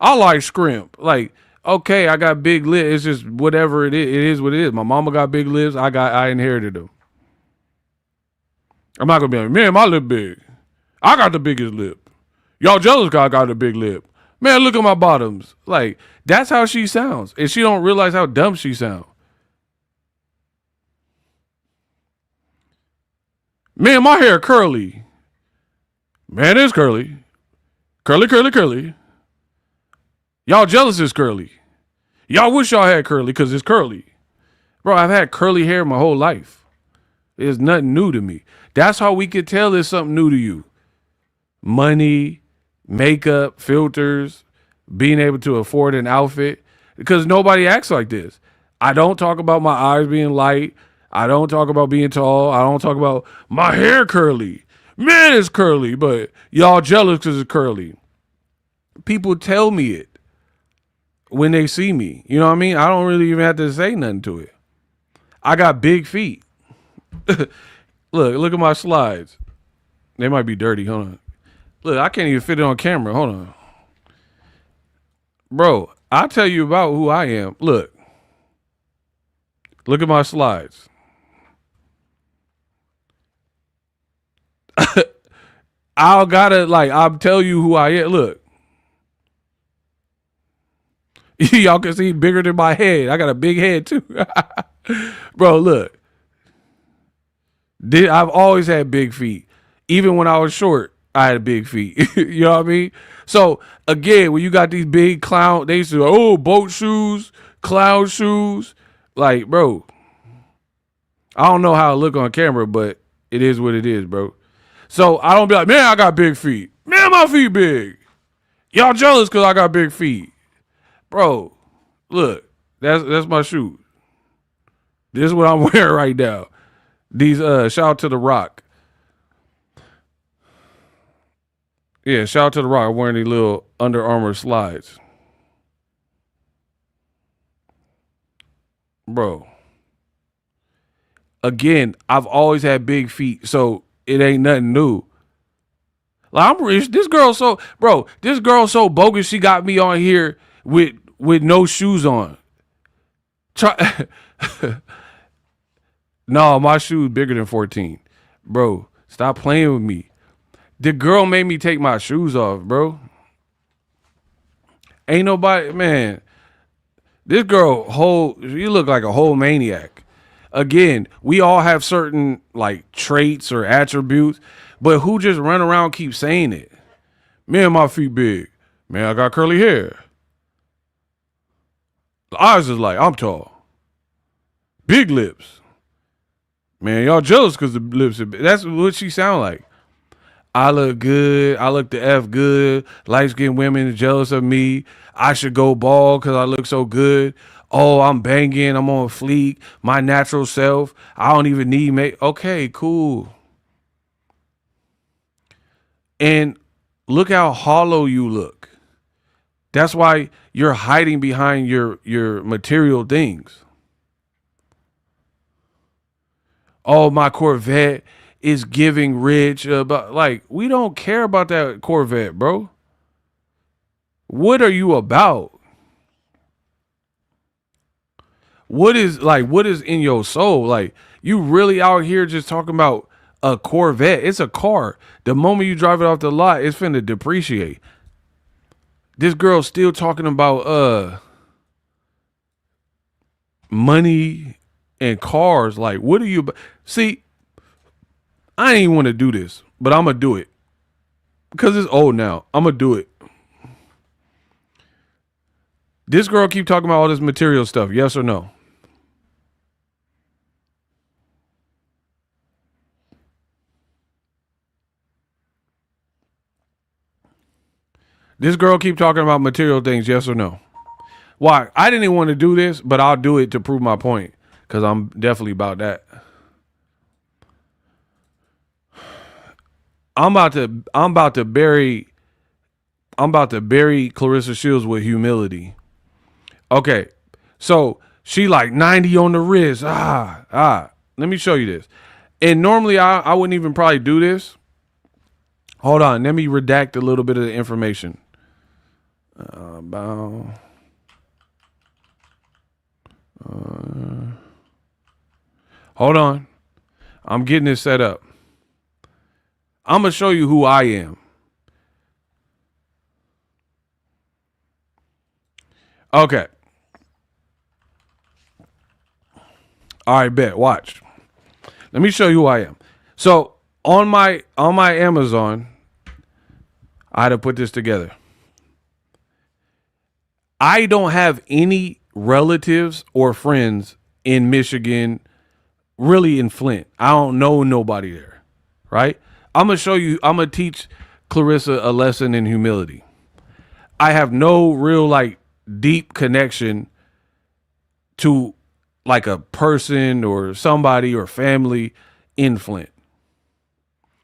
I like scrimp. Like, okay, I got big lips. It's just whatever it is. It is what it is. My mama got big lips. I inherited them. I'm not going to be like, man, my lip big. I got the biggest lip. Y'all jealous because I got a big lip. Man, look at my bottoms. Like, that's how she sounds. And she don't realize how dumb she sounds. Man, my hair curly. Man, it's curly. Curly. Y'all jealous it's curly. Y'all wish y'all had curly because it's curly. Bro, I've had curly hair my whole life. It's nothing new to me. That's how we could tell there's something new to you. Money, makeup, filters, being able to afford an outfit. Because nobody acts like this. I don't talk about my eyes being light. I don't talk about being tall. I don't talk about my hair curly. Man, it's curly, but y'all jealous because it's curly. People tell me it when they see me. You know what I mean? I don't really even have to say nothing to it. I got big feet. Look at my slides. They might be dirty. Hold on. Look, I can't even fit it on camera. Hold on. Bro, I'll tell you about who I am. Look at my slides. I'll tell you who I am. Look. Y'all can see bigger than my head. I got a big head too. Bro, look. I've always had big feet. Even when I was short, I had big feet. You know what I mean? So, again, when you got these big clown, they used to, boat shoes, clown shoes. Like, bro, I don't know how it look on camera, but it is what it is, bro. So I don't be like, man, I got big feet. Man, my feet big. Y'all jealous because I got big feet. Bro, look, that's my shoe. This is what I'm wearing right now. These shout out to The Rock. Yeah, shout out to The Rock. I'm wearing these little Under Armour slides. Bro. Again, I've always had big feet, so it ain't nothing new. Like, I'm rich. This girl so bogus. She got me on here with no shoes on. No, my shoes bigger than 14. Bro, stop playing with me. The girl made me take my shoes off, bro. Ain't nobody, man. This girl, you look like a whole maniac. Again, we all have certain like traits or attributes, but who just run around keep saying it? Man, my feet big. Man, I got curly hair. The eyes is like, I'm tall. Big lips. Man, y'all jealous because the lips are big. That's what she sound like. I look good. I look the F good. Light-skinned women are jealous of me. I should go bald because I look so good. Oh, I'm banging. I'm on fleek. My natural self. I don't even need make. Okay, cool. And look how hollow you look. That's why you're hiding behind your material things. Oh, my Corvette is giving rich. But like, we don't care about that Corvette, bro. What are you about? What is in your soul? Like, you really out here just talking about a Corvette? It's a car. The moment you drive it off the lot, it's finna depreciate. This girl's still talking about money and cars. Like, what are you? See, I ain't even want to do this, but I'm gonna do it because it's old now. I'm gonna do it. This girl keep talking about all this material stuff. Yes or no? This girl keep talking about material things. Yes or no? Why? I didn't even want to do this, but I'll do it to prove my point because I'm definitely about that. I'm about to bury Claressa Shields with humility. Okay, so she like 90 on the wrist. Let me show you this. And normally I wouldn't even probably do this. Hold on, let me redact a little bit of the information. Hold on, I'm getting this set up. I'm gonna show you who I am. Okay. All right, bet. Watch. Let me show you who I am. So on my Amazon, I had to put this together. I don't have any relatives or friends in Michigan, really in Flint. I don't know nobody there, right? I'm going to teach Claressa a lesson in humility. I have no real like deep connection to like a person or somebody or family in Flint.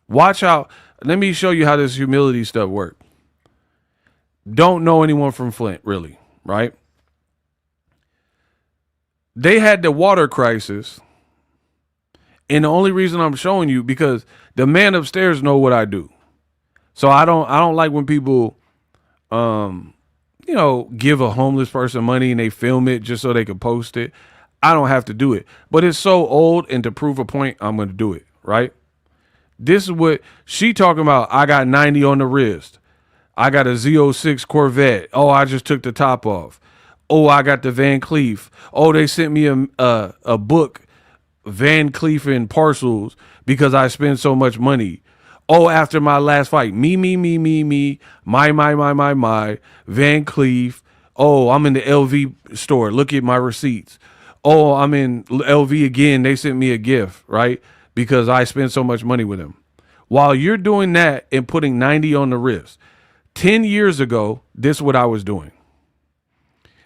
Let me show you how this humility stuff works. Don't know anyone from Flint, really, right? They had the water crisis. And the only reason I'm showing you because the man upstairs know what I do. So I don't like when people give a homeless person money and they film it just so they can post it. I don't have to do it. But it's so old, and to prove a point, I'm going to do it, right? This is what she talking about. I got 90 on the wrist. I got a Z06 Corvette. Oh, I just took the top off. Oh, I got the Van Cleef. Oh, they sent me a book, Van Cleef in parcels, because I spend so much money. Oh, after my last fight, me, my, Van Cleef. Oh, I'm in the LV store. Look at my receipts. Oh, I'm in LV again. They sent me a gift, right? Because I spent so much money with them. While you're doing that and putting 90 on the wrist, 10 years ago, this is what I was doing.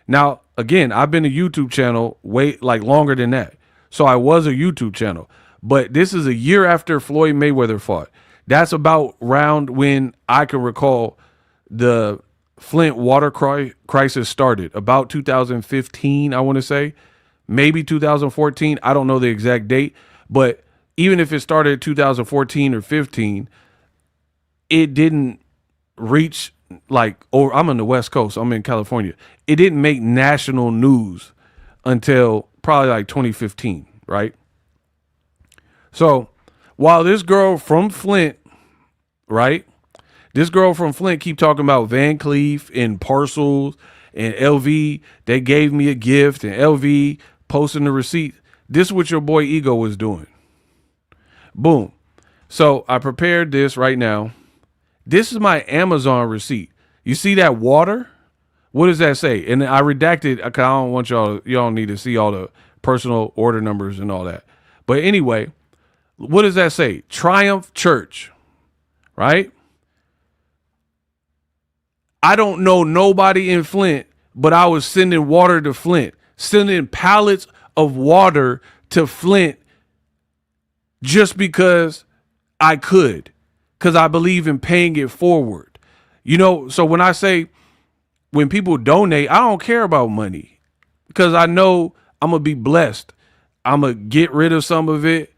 Now, again, I've been a YouTube channel way like longer than that. So I was a YouTube channel. But this is a year after Floyd Mayweather fought. That's about round when I can recall the Flint water crisis started. About 2015, I want to say. Maybe 2014. I don't know the exact date. But even if it started 2014 or 15, it didn't reach like, or I'm on the West Coast. I'm in California. It didn't make national news until probably like 2015, right? So while this girl from Flint, right? This girl from Flint keep talking about Van Cleef and parcels and LV. They gave me a gift and LV posting the receipt. This is what your boy Ego was doing. Boom. So I prepared this right now. This is my Amazon receipt. You see that water? What does that say? And I redacted because I don't want y'all need to see all the personal order numbers and all that. But anyway, what does that say? Triumph Church, right? I don't know nobody in Flint, but I was sending water to Flint, sending pallets of water to Flint just because I could, because I believe in paying it forward. You know, so when I say, when people donate, I don't care about money because I know I'm going to be blessed. I'm going to get rid of some of it.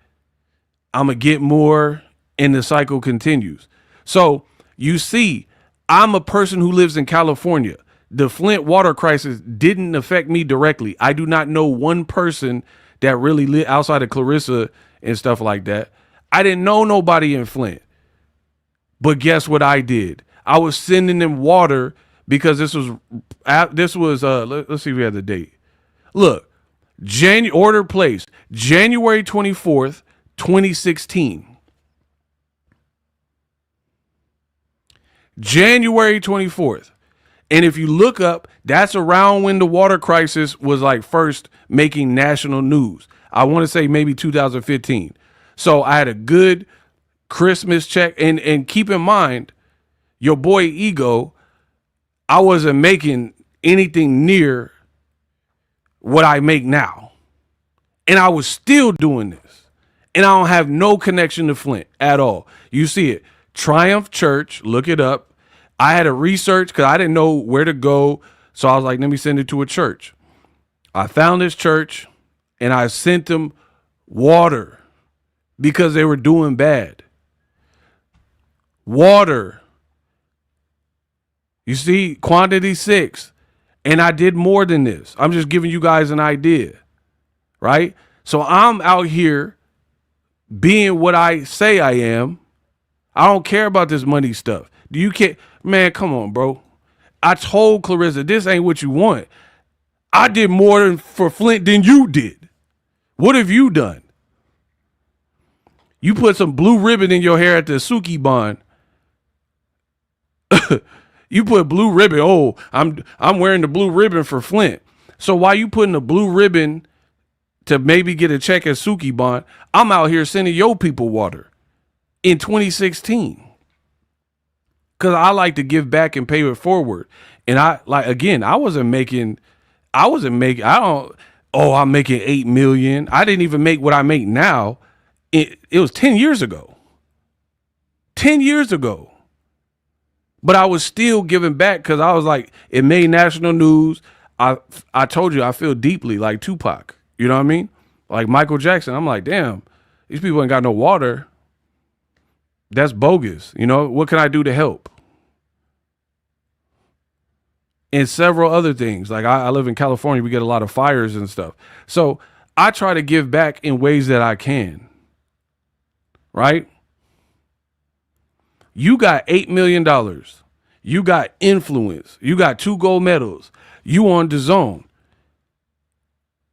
I'm going to get more, and the cycle continues. So you see, I'm a person who lives in California. The Flint water crisis didn't affect me directly. I do not know one person that really lived outside of Claressa and stuff like that. I didn't know nobody in Flint. But guess what I did? I was sending them water because this was let's see if we have the date. Look, order placed January 24th, 2016. January 24th. And if you look up, that's around when the water crisis was like first making national news. I want to say maybe 2015. So I had a good Christmas check. And keep in mind, your boy Ego, I wasn't making anything near what I make now. And I was still doing this. And I don't have no connection to Flint at all. You see it. Triumph Church, look it up. I had to research because I didn't know where to go. So I was like, let me send it to a church. I found this church and I sent them water because they were doing bad. Water. You see, quantity 6. And I did more than this. I'm just giving you guys an idea. Right? So I'm out here being what I say I am. I don't care about this money stuff. Do you care? Man, come on, bro. I told Claressa, this ain't what you want. I did more for Flint than you did. What have you done? You put some blue ribbon in your hair at the Suki Bond. You put blue ribbon. Oh, I'm wearing the blue ribbon for Flint. So why you putting the blue ribbon to maybe get a check at Suki Bond? I'm out here sending your people water in 2016. Because I like to give back and pay it forward. And I'm making, I'm making 8 million. I didn't even make what I make now. It was 10 years ago. 10 years ago. But I was still giving back because I was like, it made national news. I told you I feel deeply like Tupac. You know what I mean? Like Michael Jackson. I'm like, damn, these people ain't got no water. That's bogus. You know, what can I do to help? And several other things. Like I live in California. We get a lot of fires and stuff. So I try to give back in ways that I can. Right? You got $8 million. You got influence. You got 2 gold medals. You on DAZN.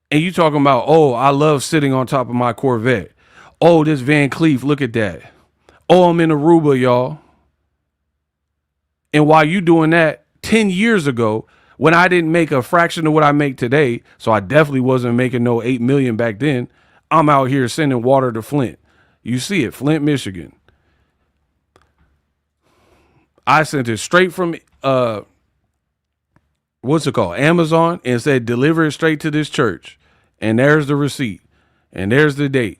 And you talking about, oh, I love sitting on top of my Corvette. Oh, this Van Cleef, look at that. Oh, I'm in Aruba, y'all. And while you doing that, 10 years ago, when I didn't make a fraction of what I make today, so I definitely wasn't making no 8 million back then. I'm out here sending water to Flint. You see it, Flint, Michigan. I sent it straight from what's it called? Amazon, and said deliver it straight to this church. And there's the receipt. And there's the date.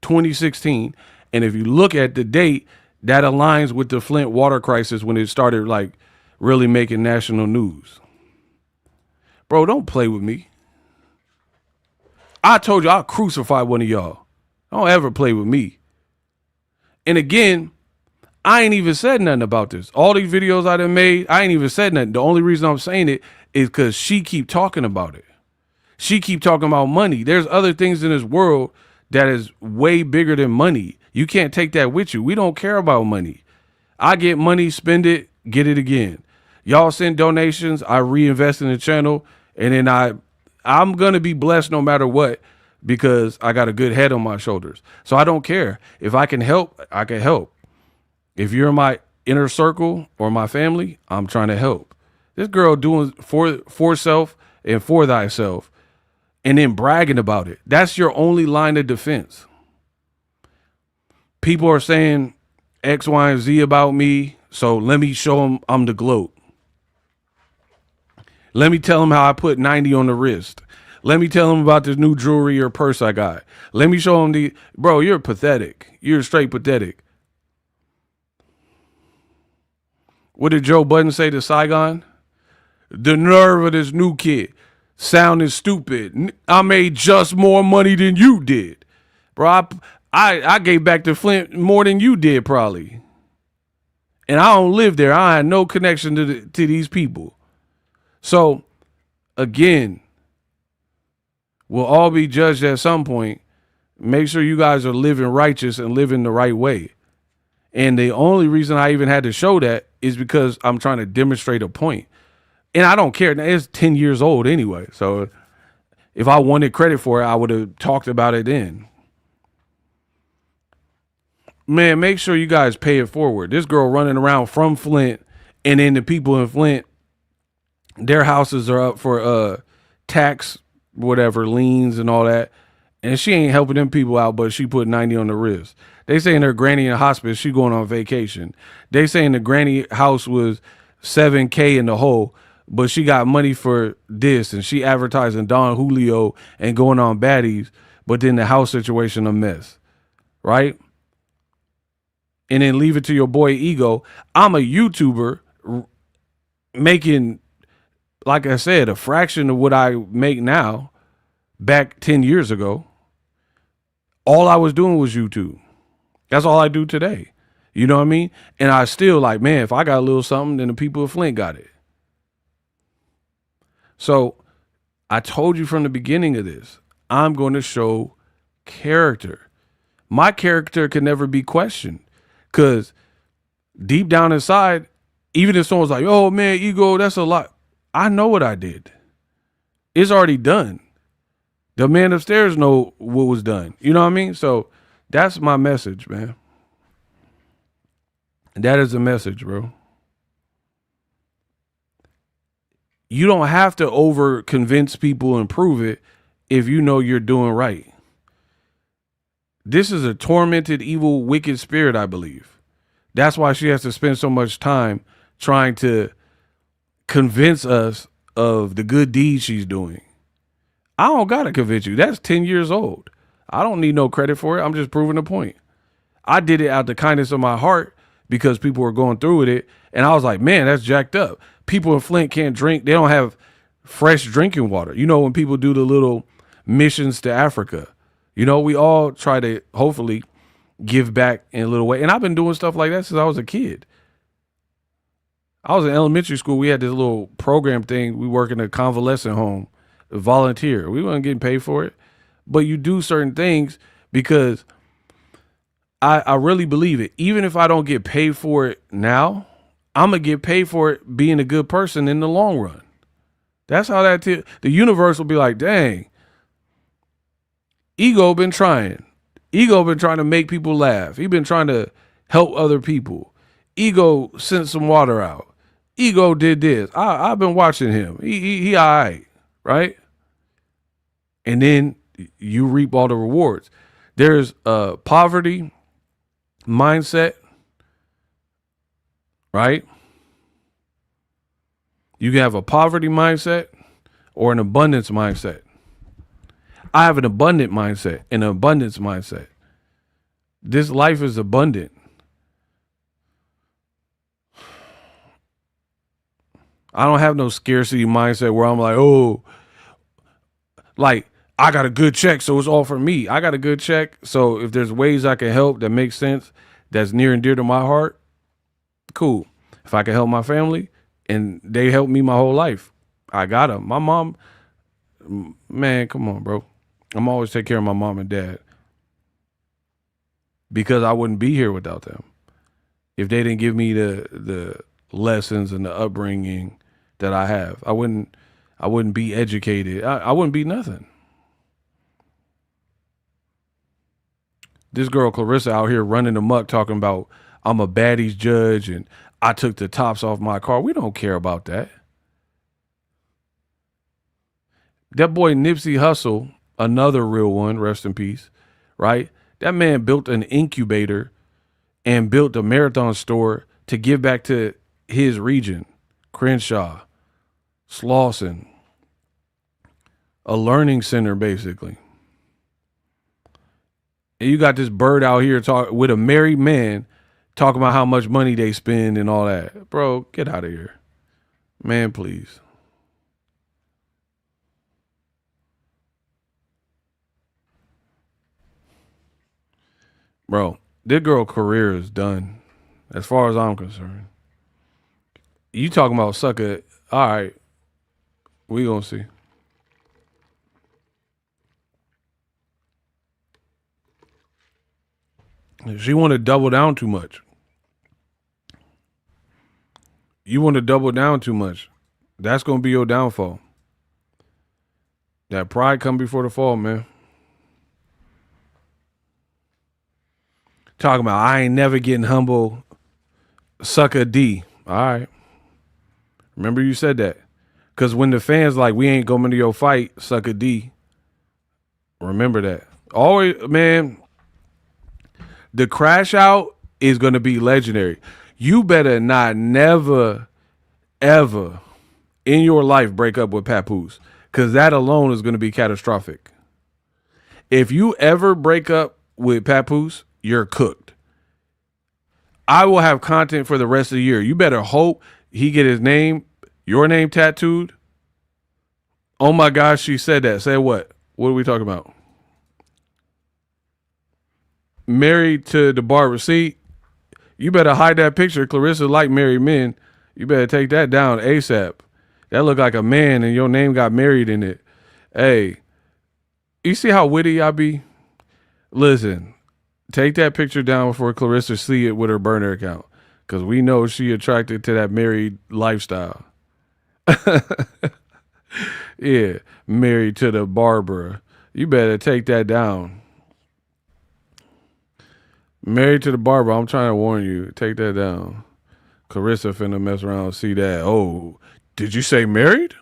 2016. And if you look at the date, that aligns with the Flint water crisis when it started like really making national news. Bro, don't play with me. I told you I'll crucify one of y'all. Don't ever play with me. And again, I ain't even said nothing about this. All these videos I done made, I ain't even said nothing. The only reason I'm saying it is because she keep talking about it. She keep talking about money. There's other things in this world that is way bigger than money. You can't take that with you. We don't care about money. I get money, spend it, get it again. Y'all send donations, I reinvest in the channel, and then I'm going to be blessed no matter what because I got a good head on my shoulders. So I don't care. If I can help, I can help. If you're in my inner circle or my family, I'm trying to help. This girl doing for self and for thyself and then bragging about it. That's your only line of defense. People are saying X, Y, and Z about me, so let me show them I'm the gloat. Let me tell them how I put 90 on the wrist. Let me tell them about this new jewelry or purse I got. Let me show them bro, you're pathetic. You're straight pathetic. What did Joe Budden say to Saigon? The nerve of this new kid. Sounding stupid. I made just more money than you did. Bro, I gave back to Flint more than you did probably. And I don't live there. I had no connection to these people. So, again, we'll all be judged at some point. Make sure you guys are living righteous and living the right way. And the only reason I even had to show that is because I'm trying to demonstrate a point. And I don't care. It's 10 years old anyway. So if I wanted credit for it, I would have talked about it then. Man, make sure you guys pay it forward. This girl running around from Flint, and then the people in Flint, their houses are up for tax, whatever, liens and all that. And she ain't helping them people out, but she put 90 on the wrist. They saying her granny in hospice, she going on vacation. They saying the granny house was $7K in the hole, but she got money for this, and she advertising Don Julio and going on baddies, but then the house situation a mess, right? And then leave it to your boy Ego. I'm a YouTuber making, like I said, a fraction of what I make now back 10 years ago. All I was doing was YouTube. That's all I do today. You know what I mean? And I still like, man, if I got a little something, then the people of Flint got it. So I told you from the beginning of this, I'm going to show character. My character can never be questioned because deep down inside, even if someone's like, oh man, Ego, that's a lot. I know what I did. It's already done. The man upstairs know what was done. You know what I mean? So that's my message, man. That is a message, bro. You don't have to over convince people and prove it if you know you're doing right. This is a tormented, evil, wicked spirit, I believe. That's why she has to spend so much time trying to convince us of the good deeds she's doing. I don't got to convince you. That's 10 years old. I don't need no credit for it. I'm just proving a point. I did it out the kindness of my heart because people were going through with it. And I was like, man, that's jacked up. People in Flint can't drink. They don't have fresh drinking water. You know, when people do the little missions to Africa, you know, we all try to hopefully give back in a little way. And I've been doing stuff like that since I was a kid. I was in elementary school. We had this little program thing. We work in a convalescent home, volunteer. We weren't getting paid for it, but you do certain things because I really believe it. Even if I don't get paid for it now, I'm going to get paid for it being a good person in the long run. That's how the universe will be like, dang, Ego been trying. Ego been trying to make people laugh. He been trying to help other people. Ego sent some water out. Ego did this. I've been watching him. He all right, right? And then you reap all the rewards. There's a poverty mindset, right? You can have a poverty mindset or an abundance mindset. I have an abundant mindset, an abundance mindset. This life is abundant. I don't have no scarcity mindset where I'm like, oh, like I got a good check, so it's all for me. I got a good check, so if there's ways I can help that make sense, that's near and dear to my heart, cool. If I can help my family, and they helped me my whole life, I got them. My mom, man, come on, bro. I'm always take care of my mom and dad because I wouldn't be here without them. If they didn't give me the lessons and the upbringing that I have, I wouldn't be educated. I wouldn't be nothing. This girl Claressa out here running amok talking about I'm a baddies judge and I took the tops off my car. We don't care about that. That boy Nipsey Hussle, another real one, rest in peace, right? That man built an incubator and built a marathon store to give back to his region, Crenshaw, Slauson, a learning center basically. And you got this bird out here with a married man talking about how much money they spend and all that. Bro, get out of here. Man, please. Bro, this girl career is done as far as I'm concerned. You talking about sucker. All right. We gonna see. She want to double down too much. You want to double down too much. That's going to be your downfall. That pride come before the fall, man. Talking about I ain't never getting humble. Suck a D. All right. Remember you said that. Because when the fans like, we ain't going to your fight, suck a D. Remember that. Always, man, the crash out is going to be legendary. You better not never, ever in your life break up with Papoose, because that alone is going to be catastrophic. If you ever break up with Papoose, you're cooked. I will have content for the rest of the year. You better hope he get your name tattooed. Oh my gosh, she said that. Say what? What are we talking about? Married to the barber. See, you better hide that picture. Claressa like married men. You better take that down ASAP. That look like a man and your name got married in it. Hey, you see how witty I be? Listen, take that picture down before Claressa see it with her burner account, because we know she attracted to that married lifestyle. Yeah, married to the barber. You better take that down. Married to the barber, I'm trying to warn you. Take that down. Claressa finna mess around and see that. Oh, did you say married?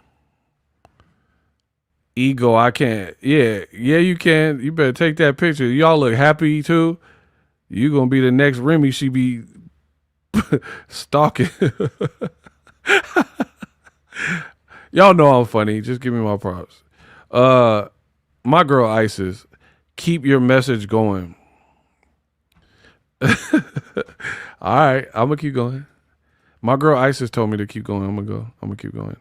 Ego, I can't. Yeah, you can. You better take that picture. Y'all look happy too. You gonna be the next Remy she be stalking. Y'all know I'm funny. Just give me my props. My girl Isis, keep your message going. All right, I'm gonna keep going. My girl Isis told me to keep going. I'm gonna keep going.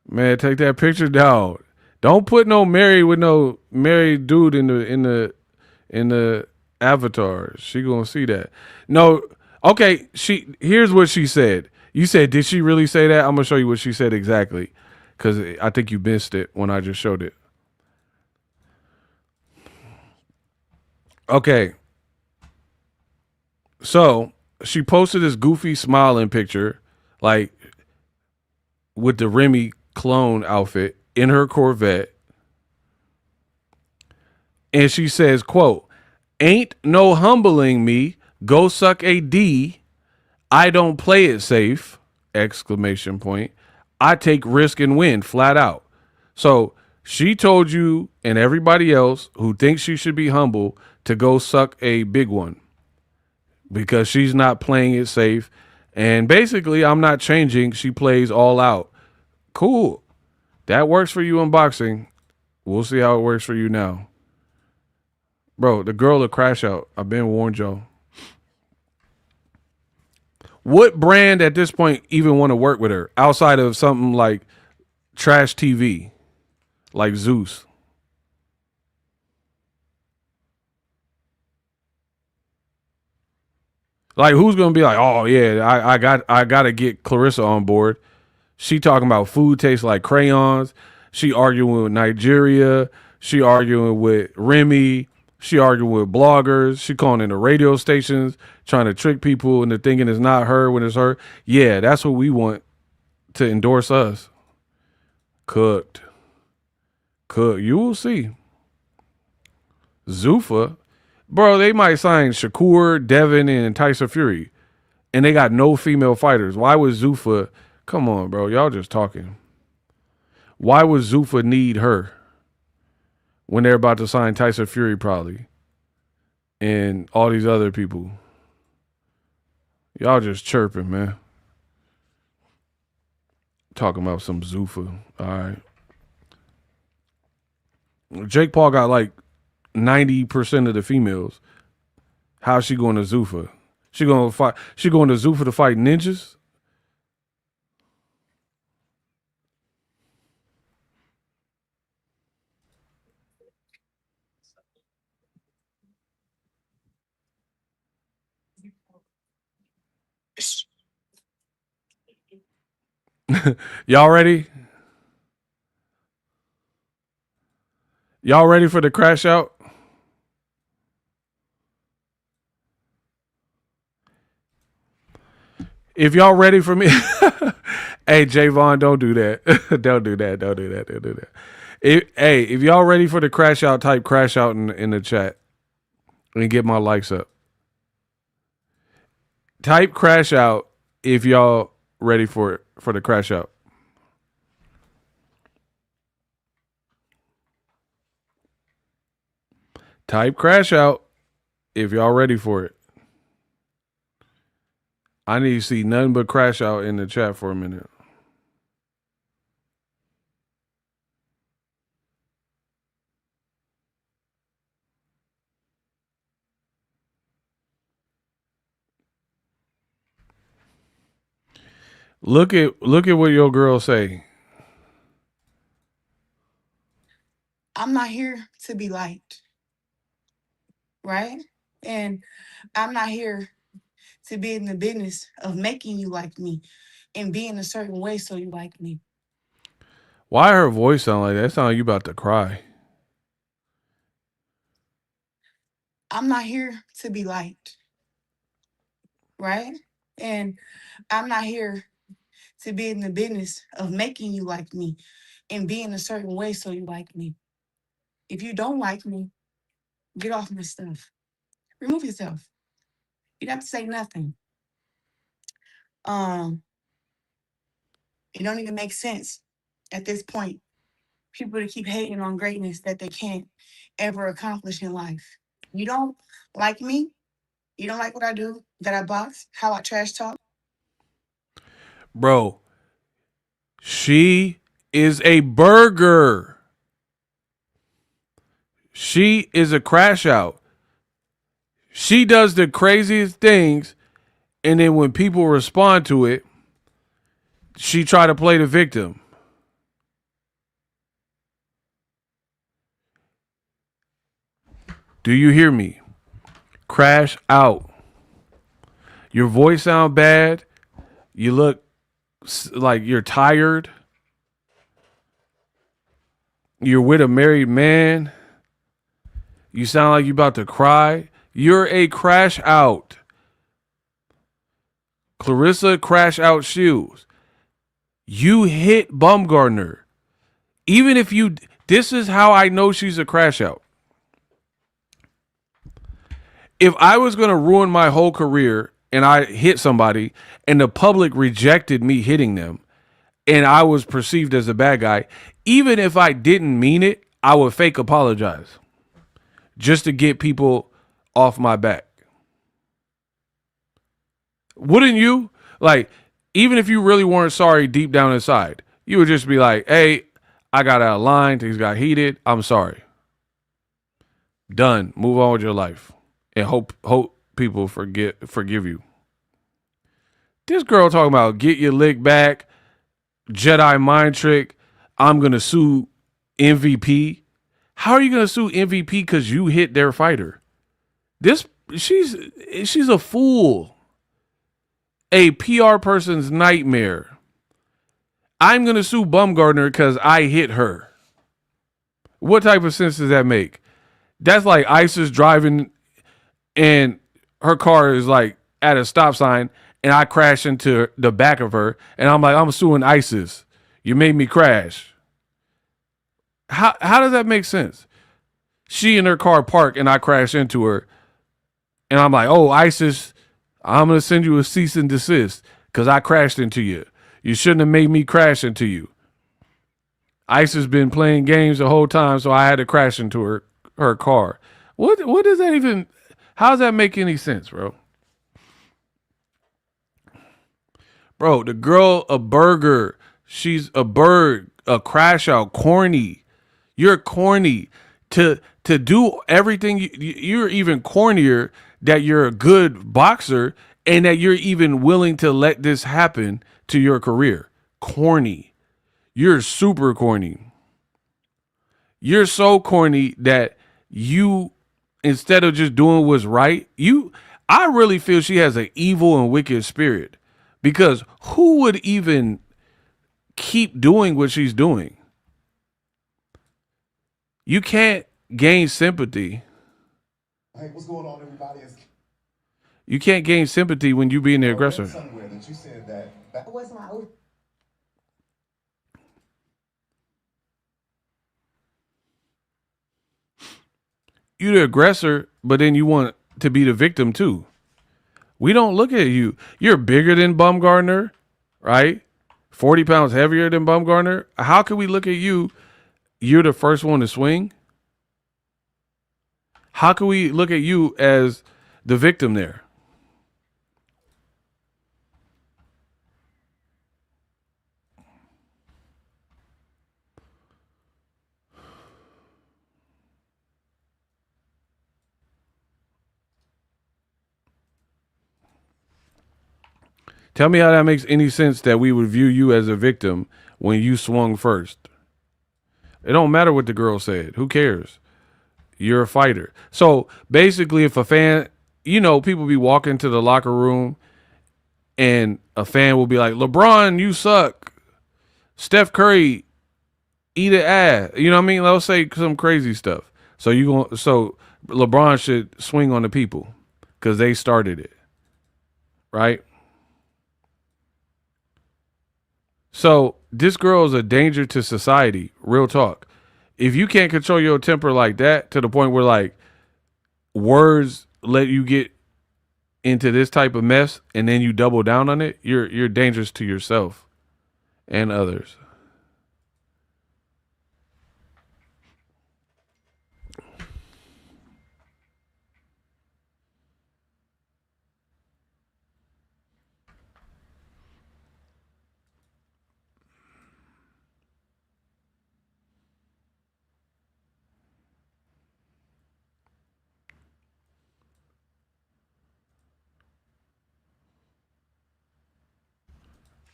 Man, take that picture down. Don't put no married dude in the avatar. She gonna see that. No, okay. Here's what she said. You said, did she really say that? I'm gonna show you what she said exactly, because I think you missed it when I just showed it. Okay. So she posted this goofy smiling picture, like with the Remy clone outfit in her Corvette. And she says, quote, "Ain't no humbling me. Go suck a D. I don't play it safe." Exclamation point. I take risk and win flat out. So she told you and everybody else who thinks she should be humble to go suck a big one because she's not playing it safe. And basically, I'm not changing. She plays all out. Cool. That works for you in boxing. We'll see how it works for you now. Bro, the girl will crash out. I've been warned y'all. What brand at this point even want to work with her outside of something like trash TV, like Zeus? Like, who's gonna be like, oh yeah, I gotta get Claressa on board. She talking about food tastes like crayons. She arguing with Nigeria. She arguing with Remy. She arguing with bloggers. She calling in the radio stations, trying to trick people into thinking it's not her when it's her. Yeah, that's what we want to endorse us. Cooked. You will see. Zuffa. Bro, they might sign Shakur, Devin, and Tyson Fury. And they got no female fighters. Why would Zuffa... Come on, bro. Y'all just talking. Why would Zuffa need her when they're about to sign Tyson Fury probably and all these other people? Y'all just chirping, man. Talking about some Zuffa. All right. Jake Paul got like 90% of the females. How's she going to Zuffa? She going to Zuffa to fight ninjas? Y'all ready? Y'all ready for the crash out? If y'all ready for me, hey Javon, don't do that. Don't do that. If y'all ready for the crash out, type crash out in the chat and get my likes up. Type crash out if y'all ready for the crash out. Type crash out if y'all ready for it. I need to see nothing but crash out in the chat for a minute. Look at what your girl say. I'm not here to be liked, right? And I'm not here to be in the business of making you like me and be in a certain way so you like me. Why her voice sound like that? It sound like you about to cry. I'm not here to be liked, right? And I'm not here to be in the business of making you like me and be in a certain way so you like me. If you don't like me, get off my stuff. Remove yourself. You don't have to say nothing. It don't even make sense at this point. People to keep hating on greatness that they can't ever accomplish in life. You don't like me. You don't like what I do, that I box, how I trash talk. Bro, she is a burger. She is a crash out. She does the craziest things, and then when people respond to it, she try to play the victim. Do you hear me? Crash out. Your voice sound bad. You look like you're tired. You're with a married man. You sound like you're about to cry. You're a crash out. Claressa crash out Shields. You hit Bumgardner. Even if you... This is how I know she's a crash out. If I was going to ruin my whole career and I hit somebody and the public rejected me hitting them and I was perceived as a bad guy, even if I didn't mean it, I would fake apologize just to get people off my back. Wouldn't you? Like, even if you really weren't sorry deep down inside, you would just be like, hey, I got out of line, things got heated, I'm sorry. Done. Move on with your life. And hope people forgive you. This girl talking about get your lick back, Jedi mind trick, I'm gonna sue MVP. How are you gonna sue MVP because you hit their fighter? She's a fool. A PR person's nightmare. I'm gonna sue Bumgardner because I hit her. What type of sense does that make? That's like ISIS driving and her car is like at a stop sign and I crash into the back of her and I'm like, I'm suing ISIS. You made me crash. How does that make sense? She in her car parked and I crash into her and I'm like, oh, ISIS, I'm going to send you a cease and desist because I crashed into you. You shouldn't have made me crash into you. ISIS been playing games the whole time, so I had to crash into her car. What does that even, how does that make any sense, bro? Bro, the girl, a burger. She's a bird, a crash out, corny. You're corny. To do everything, you're even cornier that you're a good boxer and that you're even willing to let this happen to your career. Corny. You're super corny. You're so corny that you, instead of just doing what's right, I really feel she has an evil and wicked spirit. Because who would even keep doing what she's doing? You can't gain sympathy. Hey, what's going on, everybody? You can't gain sympathy when you being the aggressor. Somewhere that you said that What's my You're the aggressor, but then you want to be the victim too. We don't look at you. You're bigger than Bumgardner, right? 40 pounds heavier than Bumgardner. How can we look at you? You're the first one to swing. How can we look at you as the victim there? Tell me how that makes any sense that we would view you as a victim when you swung first. It don't matter what the girl said. Who cares? You're a fighter. So basically, if a fan, people be walking to the locker room and a fan will be like, LeBron, you suck. Steph Curry, eat an ass. You know what I mean? They'll say some crazy stuff. So LeBron should swing on the people because they started it. Right? So this girl is a danger to society. Real talk. If you can't control your temper like that to the point where like words let you get into this type of mess and then you double down on it, you're dangerous to yourself and others.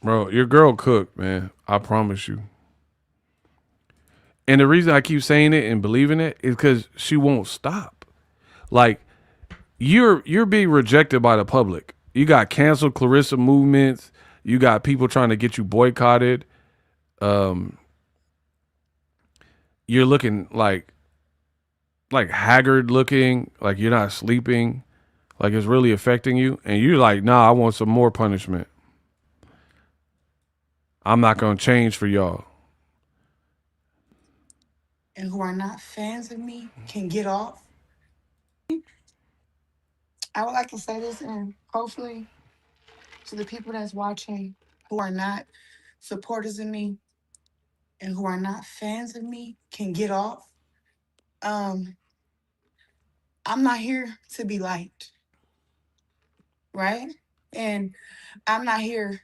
Bro, your girl cooked, man. I promise you. And the reason I keep saying it and believing it is because she won't stop. Like, you're being rejected by the public. You got canceled Claressa movements. You got people trying to get you boycotted. You're looking like haggard looking, like you're not sleeping, like it's really affecting you. And you're like, nah, I want some more punishment. I'm not going to change for y'all. and who are not fans of me can get off. I would like to say this, and hopefully So the people that's watching who are not supporters of me and who are not fans of me can get off. Um, I'm not here to be liked, right? And I'm not here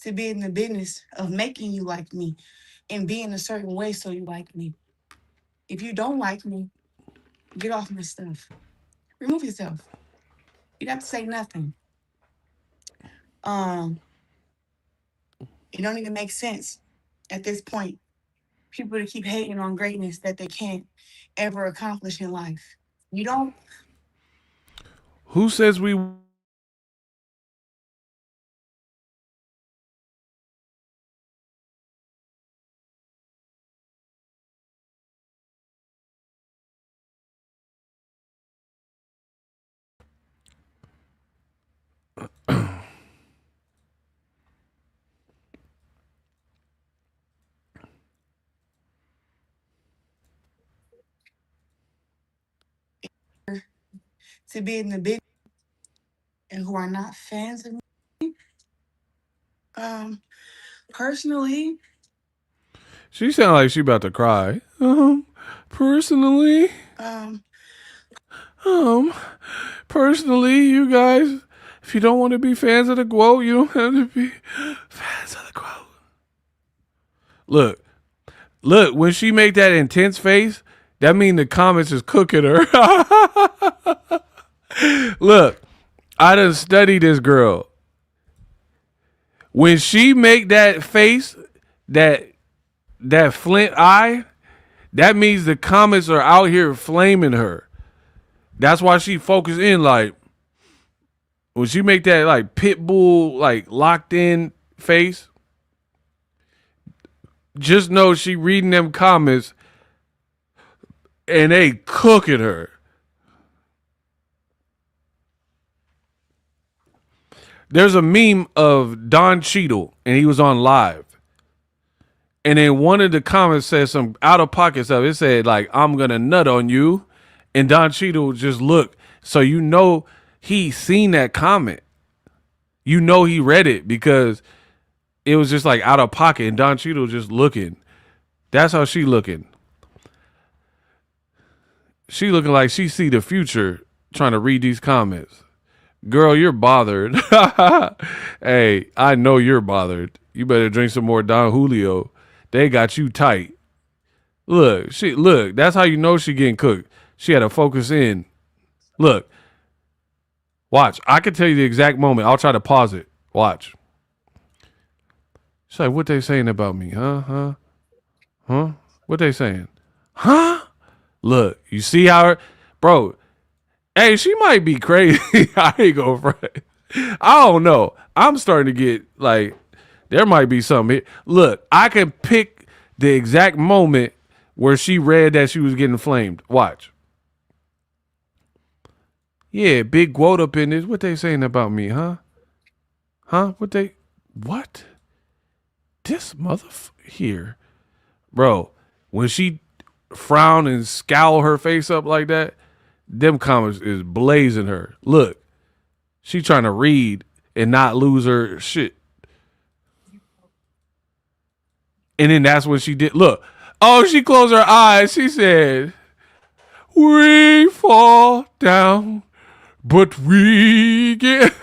to be in the business of making you like me and be in a certain way so you like me. If you don't like me, get off my stuff. Remove yourself. You don't have to say nothing. Um, it don't even make sense at this point. People to keep hating on greatness that they can't ever accomplish in life. You don't Who says we to be in the business and who are not fans of me. Um, personally, She sound like she about to cry. Personally, um, um, personally, you guys, if you don't want to be fans of the quote, you don't have to be fans of the quote. Look, look, when she make that intense face, that mean the comments is cooking her. Look, I done studied this girl. When she make that face, that flint eye, that means the comments are out here flaming her. That's why she focus in like when she make that like pit bull like locked in face. Just know she reading them comments and they cooking her. There's a meme of Don Cheadle and he was on live. And then one of the comments said some out of pocket stuff. It said like, I'm going to nut on you. And Don Cheadle just looked. So you know he seen that comment. You know he read it because it was just like out of pocket. And Don Cheadle just looking. That's how she looking. She looking like she see the future trying to read these comments. Girl, you're bothered. Hey, I know you're bothered. You better drink some more Don Julio. They got you tight. Look, that's how you know she getting cooked. She had to focus in. Look. Watch. I can tell you the exact moment. I'll try to pause it. Watch. She's like, what they saying about me? Huh? What they saying? Huh? Look, you see how her, bro, hey, she might be crazy. I ain't gonna front. I don't know. I'm starting to get like, there might be something here. Look, I can pick the exact moment where she read that she was getting flamed. Watch. Yeah, big quote up in this. What they saying about me, huh? What? This here. Bro, when she frown and scowl her face up like that, them comments is blazing her. Look, she trying to read and not lose her shit. And then that's when she did. Look, oh, she closed her eyes. She said, we fall down, but we get.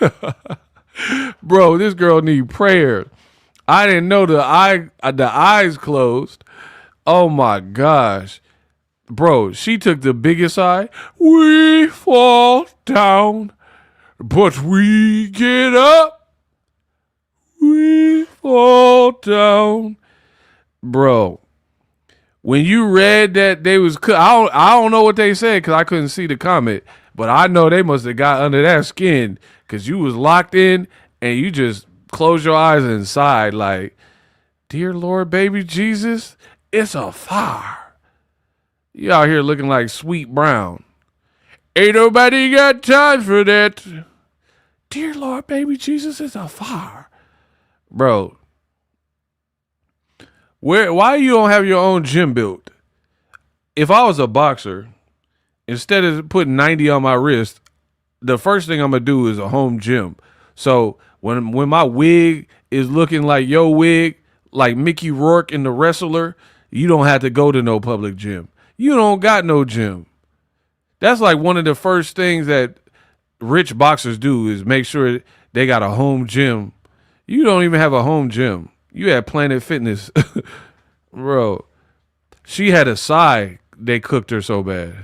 Bro, this girl need prayer. I didn't know the eyes closed. Oh my gosh. Bro, she took the biggest eye. We fall down, but we get up. We fall down. Bro, when you read that they was, I don't know what they said because I couldn't see the comment, but I know they must have got under that skin because you was locked in and you just closed your eyes and sighed like, dear Lord, baby Jesus, it's a fire. You out here looking like Sweet Brown. Ain't nobody got time for that. Dear Lord, baby Jesus, it's a fire. Bro, why you don't have your own gym built? If I was a boxer, instead of putting 90 on my wrist, the first thing I'm going to do is a home gym So when my wig is looking like your wig, like Mickey Rourke in The Wrestler, you don't have to go to no public gym. You don't got no gym. That's like one of the first things that rich boxers do is make sure they got a home gym. You don't even have a home gym. You had Planet Fitness. Bro, she had a sigh. They cooked her so bad.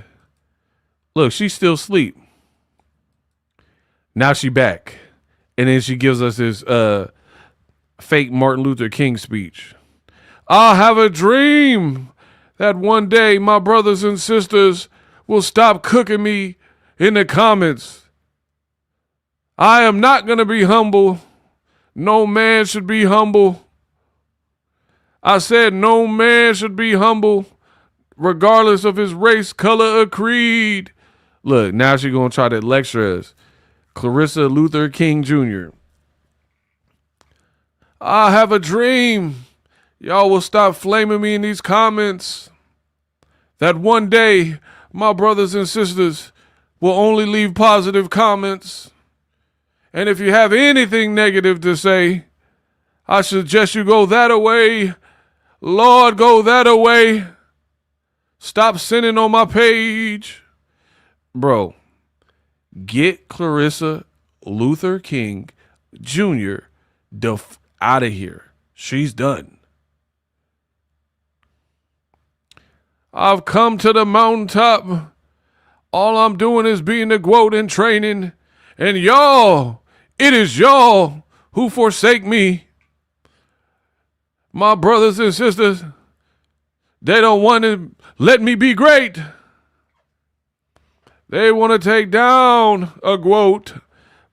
Look, she still asleep. Now she back. And then she gives us this fake Martin Luther King speech. I have a dream that one day my brothers and sisters will stop cooking me in the comments. I am not going to be humble. No man should be humble. I said no man should be humble, regardless of his race, color, or creed. Look, now she's going to try to lecture us. Claressa Luther King Jr. I have a dream. Y'all will stop flaming me in these comments. That one day, my brothers and sisters will only leave positive comments. And if you have anything negative to say, I suggest you go that away. Lord, go that away. Stop sending on my page. Bro, get Claressa Luther King Jr. out of here. She's done. I've come to the mountaintop. All I'm doing is being the GWOAT in training. And y'all, it is y'all who forsake me. My brothers and sisters, they don't want to let me be great. They want to take down a GWOAT.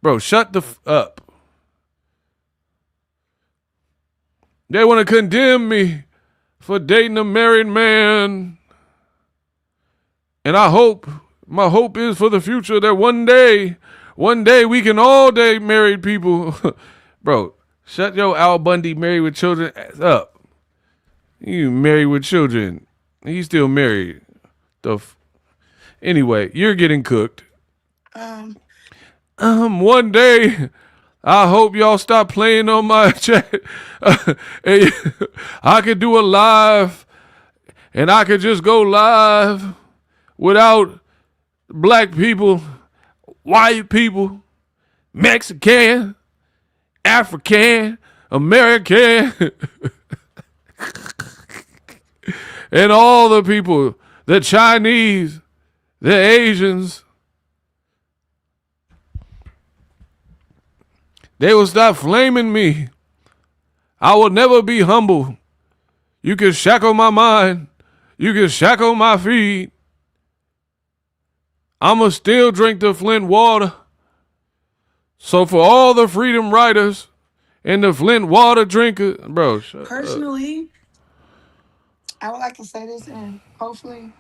Bro, shut the up. They want to condemn me for dating a married man. And my hope is for the future that one day we can all date married people. Bro, shut your Al Bundy married with children ass up. You married with children. He's still married. Anyway, you're getting cooked. One day, I hope y'all stop playing on my chat. I could do a live, and I could just go live without black people, white people, Mexican, African, American, and all the people, the Chinese, the Asians. They will stop flaming me. I will never be humble. You can shackle my mind. You can shackle my feet. I'ma still drink the Flint water. So for all the freedom riders and the Flint water drinkers, bro, shut Personally, I would like to say this, and hopefully,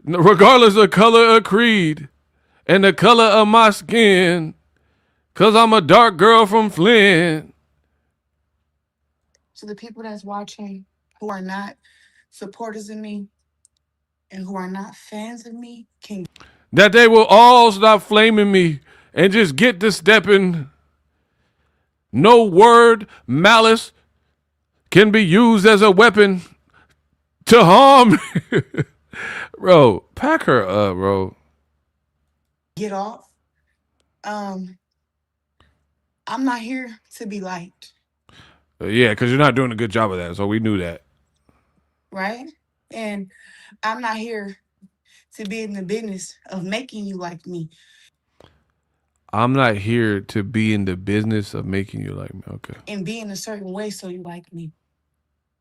regardless of color or creed and the color of my skin, cause I'm a dark girl from Flint. to the people that's watching who are not supporters of me and who are not fans of me, can That they will all stop flaming me and just get to stepping. No word, malice can be used as a weapon to harm. Bro, pack her up, bro. get off. I'm not here to be liked, Yeah, because you're not doing a good job of that, so we knew that. right? And I'm not here to be in the business of making you like me. I'm not here to be in the business of making you like me. Okay. And be in a certain way so you like me.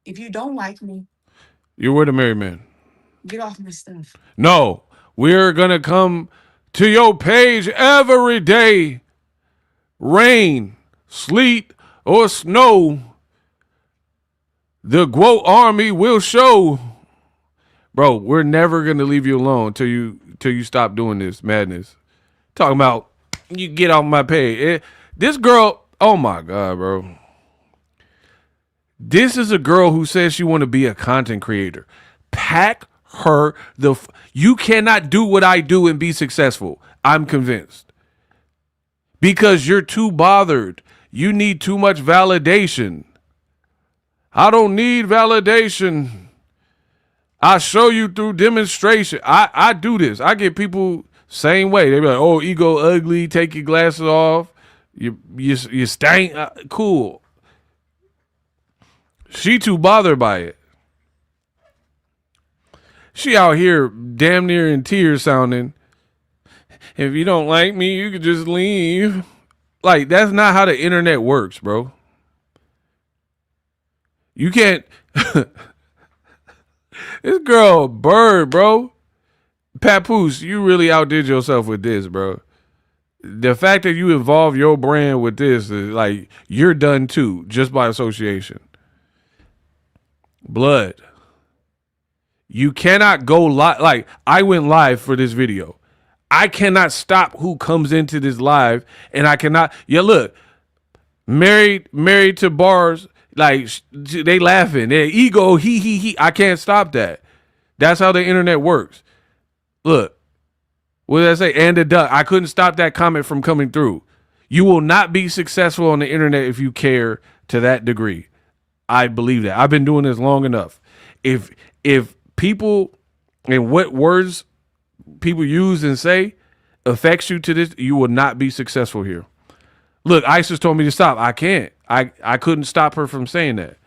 If you don't like me, You're with a married man. get off my stuff. No, we're going to come to your page every day. Rain, sleet, or snow. The GWOAT army will show. Bro, we're never going to leave you alone till you stop doing this madness. Talking about you get off my page. This girl, oh my God, bro. This is a girl who says she want to be a content creator. Pack her you cannot do what I do and be successful. I'm convinced. because you're too bothered. You need too much validation. I don't need validation. I show you through demonstration. I do this. I get people same way. They be like, "Oh, ego ugly. Take your glasses off. You stank." Cool. She too bothered by it. She out here damn near in tears sounding. If you don't like me, you could just leave. Like, that's not how the internet works, bro. You can't. This girl a bird, bro. Papoose, you really outdid yourself with this, bro. The fact that you involve your brand with this is like, you're done too, just by association. Blood. You cannot go live. Like, I went live for this video. I cannot stop who comes into this live, and I cannot. Yeah, look, married to bars, like they laughing, their ego, he. I can't stop that. That's how the internet works. Look, what did I say? And the duck. I couldn't stop that comment from coming through. You will not be successful on the internet if you care to that degree. I believe that. I've been doing this long enough. If people and what words people use and say affects you to this, you will not be successful here. Look, Isis told me to stop. I can't. I couldn't stop her from saying that.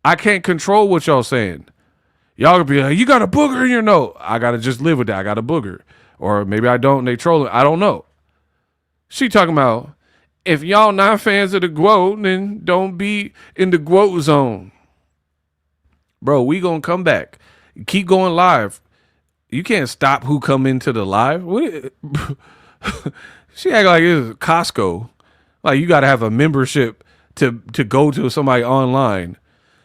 I can't control what y'all saying. Y'all could be like, you got a booger in your nose. I got to just live with that. I got a booger. Or maybe I don't and they trolling. I don't know. She talking about, if y'all not fans of the GWOAT, then don't be in the GWOAT zone. Bro, we going to come back. Keep going live. You can't stop who come into the live. She act like it's Costco. Like, you got to have a membership to go to somebody online.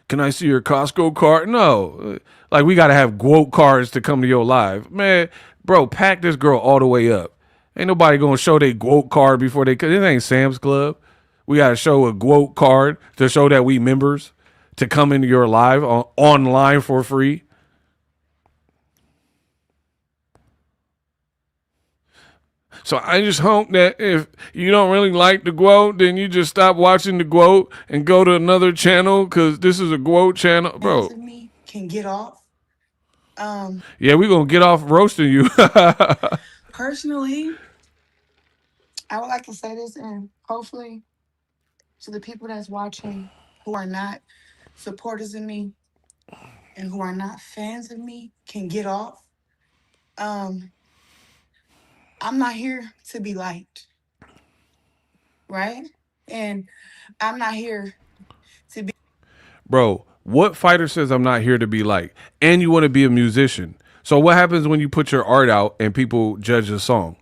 Can I see your Costco card? No. Like, we got to have GWOAT cards to come to your live. Man, bro, pack this girl all the way up. Ain't nobody going to show their GWOAT card before they... This ain't Sam's Club. We got to show a GWOAT card to show that we members to come into your live online for free. So I just hope that if you don't really like the GWOAT, then you just stop watching the GWOAT and go to another channel, because this is a GWOAT channel. Bro. Me can get off. Yeah, we're going to get off roasting you. Personally, I would like to say this, and hopefully to the people that's watching who are not supporters of me and who are not fans of me can get off. I'm not here to be liked, right? And I'm not here to be... Bro, what fighter says I'm not here to be liked? And you want to be a musician. So what happens when you put your art out and people judge the song?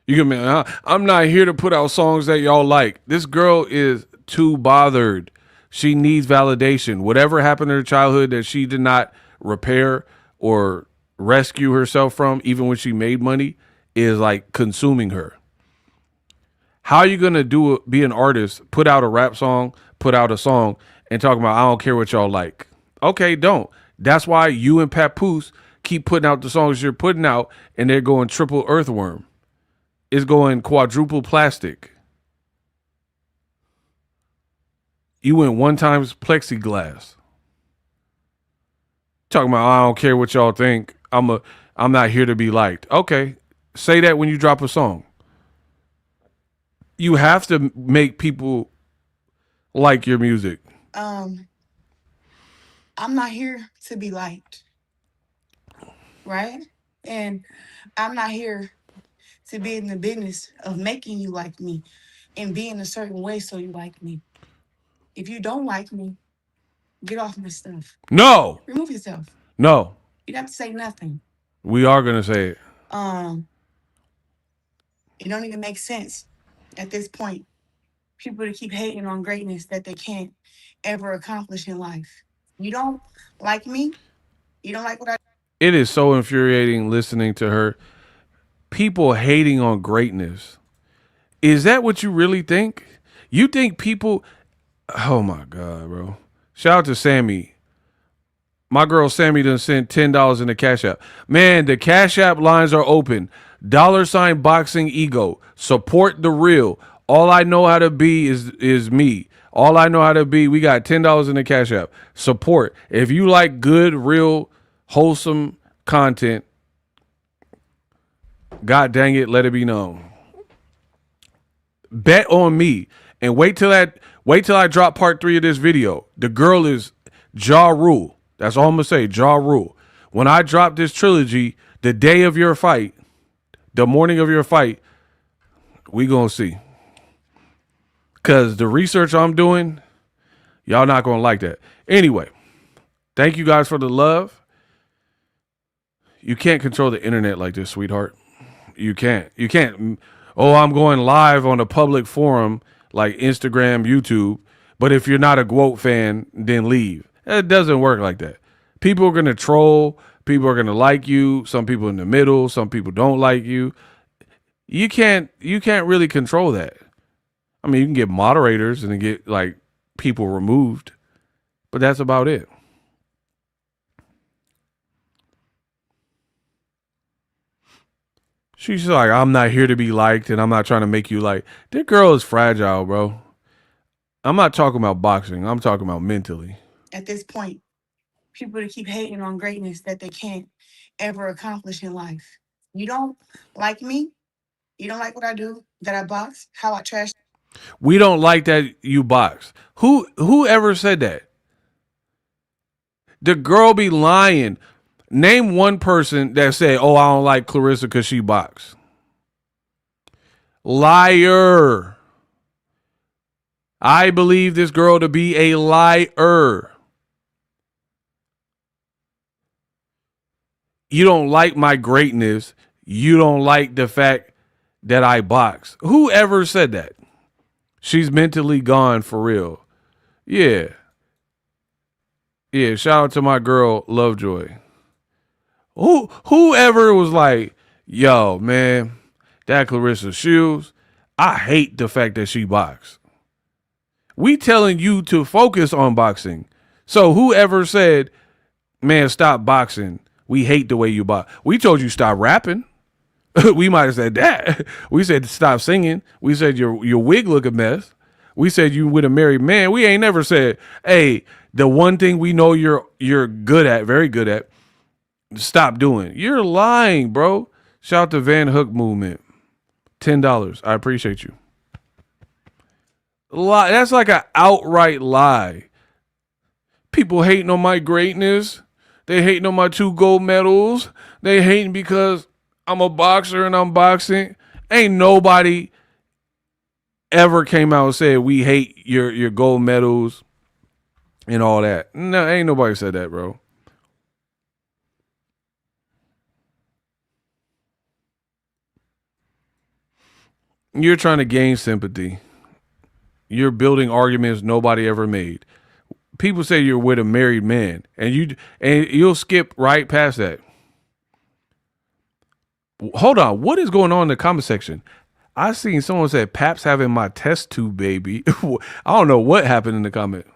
You can be, I'm not here to put out songs that y'all like. This girl is too bothered. She needs validation. Whatever happened in her childhood that she did not repair or rescue herself from, even when she made money, is like consuming her. How are you going to be an artist, put out a rap song, put out a song, and talk about, I don't care what y'all like? Okay, don't. That's why you and Papoose keep putting out the songs you're putting out, and they're going triple earthworm. It's going quadruple plastic. You went one times plexiglass. Talking about, I don't care what y'all think. I'm not here to be liked. Okay, say that when you drop a song. You have to make people like your music. I'm not here to be liked, right? And I'm not here to be in the business of making you like me and be in a certain way so you like me. If you don't like me, get off my stuff. No. Remove yourself. No. You don't have to say nothing. We are going to say it. It don't even make sense at this point. People to keep hating on greatness that they can't ever accomplish in life. You don't like me. You don't like what I... It is so infuriating listening to her. People hating on greatness. Is that what you really think? You think people... Oh, my God, bro. Shout out to Sammy. My girl Sammy done sent $10 in the Cash App. Man, the Cash App lines are open. $Boxingego. Support the real. All I know how to be is me. All I know how to be. We got $10 in the Cash App. Support. If you like good, real, wholesome content, God dang it, let it be known. Bet on me and wait till I drop part 3 of this video. The girl is jaw rule. That's all I'm gonna say. Jaw rule. When I drop this trilogy, the day of your fight, the morning of your fight, we gonna see. Cause the research I'm doing, y'all not gonna like that. Anyway, thank you guys for the love. You can't control the internet like this, sweetheart. You can't. You can't. Oh, I'm going live on a public forum like Instagram, YouTube. But if you're not a GWOAT fan, then leave. It doesn't work like that. People are going to troll. People are going to like you. Some people in the middle. Some people don't like you. You can't really control that. I mean, you can get moderators and get like people removed. But that's about it. She's like, I'm not here to be liked and I'm not trying to make you like. That girl is fragile, bro. I'm not talking about boxing. I'm talking about mentally. At this point, people to keep hating on greatness that they can't ever accomplish in life. You don't like me. You don't like what I do, that I box, how I trash. We don't like that you box. Who ever said that? The girl be lying. Name one person that said, oh, I don't like Claressa because she boxed. Liar. I believe this girl to be a liar. You don't like my greatness. You don't like the fact that I box. Whoever said that? She's mentally gone for real. Yeah. Yeah, shout out to my girl, Lovejoy. Whoever was like, yo, man, that Claressa Shields, I hate the fact that she boxed. We telling you to focus on boxing. So whoever said, man, stop boxing. We hate the way you box. We told you stop rapping. We might have said that. We said stop singing. We said your wig look a mess. We said you with a married man. We ain't never said, hey, the one thing we know you're good at, very good at, stop doing. You're lying, bro. Shout out to Van Hook Movement. $10. I appreciate you. Lie. That's like an outright lie. People hating on my greatness. They hating on my 2 gold medals. They hating because I'm a boxer and I'm boxing. Ain't nobody ever came out and said we hate your gold medals and all that. No, ain't nobody said that, bro. You're trying to gain sympathy. You're building arguments nobody ever made. People say you're with a married man, and you'll skip right past that. Hold on, what is going on in the comment section? I seen someone say Pap's having my test tube baby. I don't know what happened in the comment.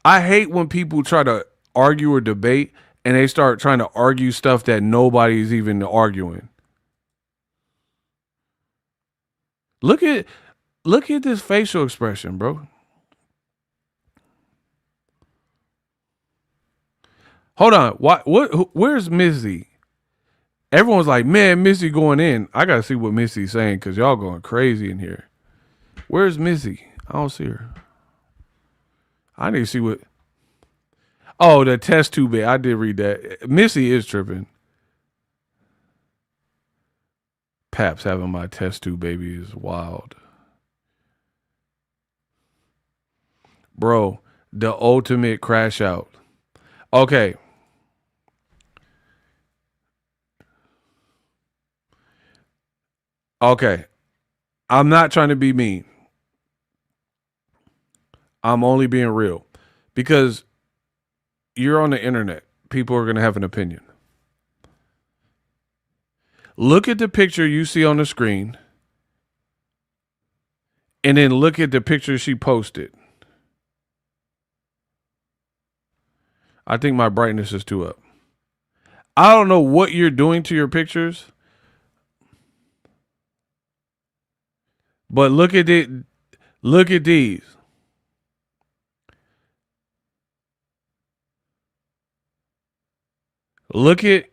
I hate when people try to argue or debate and they start trying to argue stuff that nobody's even arguing. Look at this facial expression, bro. Hold on. Where's Missy? Everyone's like, man, Missy going in. I gotta see what Missy's saying because y'all going crazy in here. Where's Missy? I don't see her. I need to see what. Oh, the test tube. I did read that. Missy is tripping. Paps having my test tube baby is wild. Bro, the ultimate crash out. Okay. Okay. I'm not trying to be mean. I'm only being real because you're on the internet. People are going to have an opinion. Look at the picture you see on the screen and then look at the picture she posted. I think my brightness is too up. I don't know what you're doing to your pictures, but look at it. Look at these. Look at,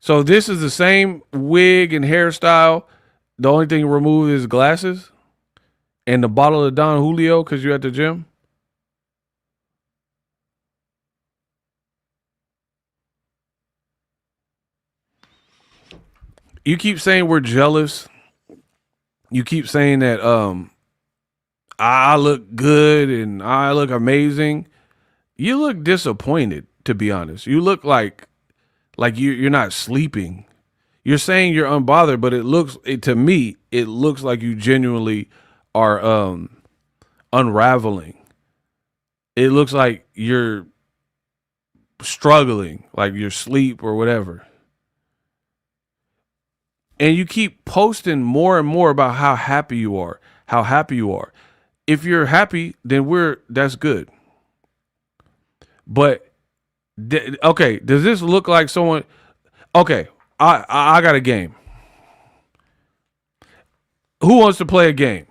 so this is the same wig and hairstyle. The only thing removed is glasses and the bottle of Don Julio because you're at the gym. You keep saying we're jealous. You keep saying that I look good and I look amazing. You look disappointed, to be honest. You look like you're not sleeping. You're saying you're unbothered, but to me, it looks like you genuinely are unraveling. It looks like you're struggling, like your sleep or whatever. And you keep posting more and more about how happy you are, how happy you are. If you're happy, then that's good. But okay, does this look like someone? Okay, I got a game. Who wants to play a game?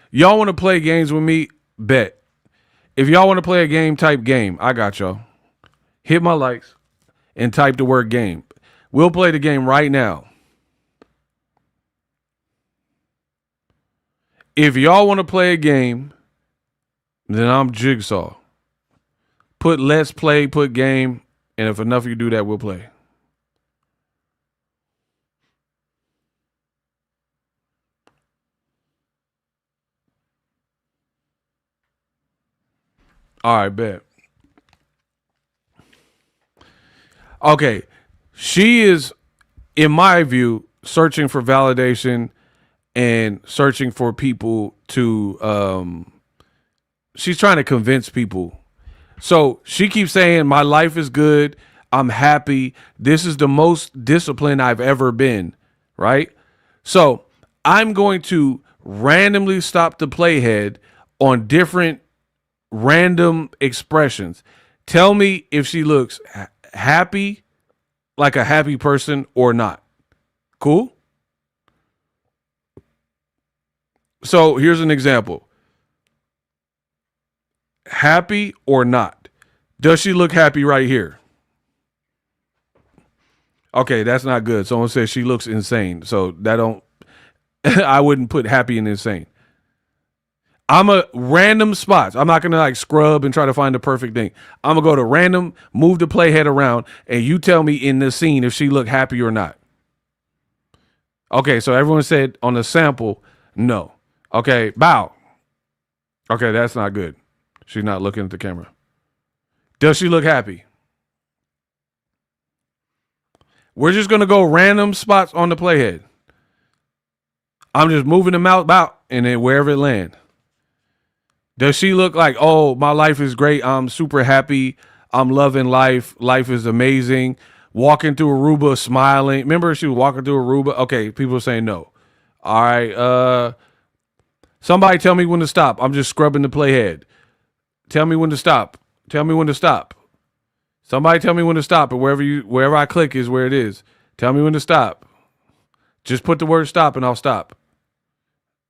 Y'all want to play games with me? Bet. If y'all want to play a game, type game. I got y'all. Hit my likes and type the word game. We'll play the game right now. If y'all want to play a game, then I'm Jigsaw. Put let's play, put game, and if enough of you do that, we'll play. All right, bet. Okay, she is, in my view, searching for validation and searching for people to, she's trying to convince people. So she keeps saying, my life is good. I'm happy. This is the most disciplined I've ever been, right? So I'm going to randomly stop the playhead on different random expressions. Tell me if she looks happy, like a happy person or not. Cool? So here's an example. Happy or not? Does she look happy right here? Okay, that's not good. Someone says she looks insane. So that don't, I wouldn't put happy and insane. I'm a random spots. I'm not going to like scrub and try to find the perfect thing. I'm going to go to random, move the playhead around, and you tell me in the scene if she look happy or not. Okay, so everyone said on the sample, no. Okay, bow. Okay, that's not good. She's not looking at the camera. Does she look happy? We're just going to go random spots on the playhead. I'm just moving them out, and then wherever it lands. Does she look like, oh, my life is great. I'm super happy. I'm loving life. Life is amazing. Walking through Aruba, smiling. Remember she was walking through Aruba? Okay, people are saying no. All right. Somebody tell me when to stop. I'm just scrubbing the playhead. Tell me when to stop. Tell me when to stop. Somebody tell me when to stop. And wherever I click is where it is. Tell me when to stop. Just put the word stop and I'll stop.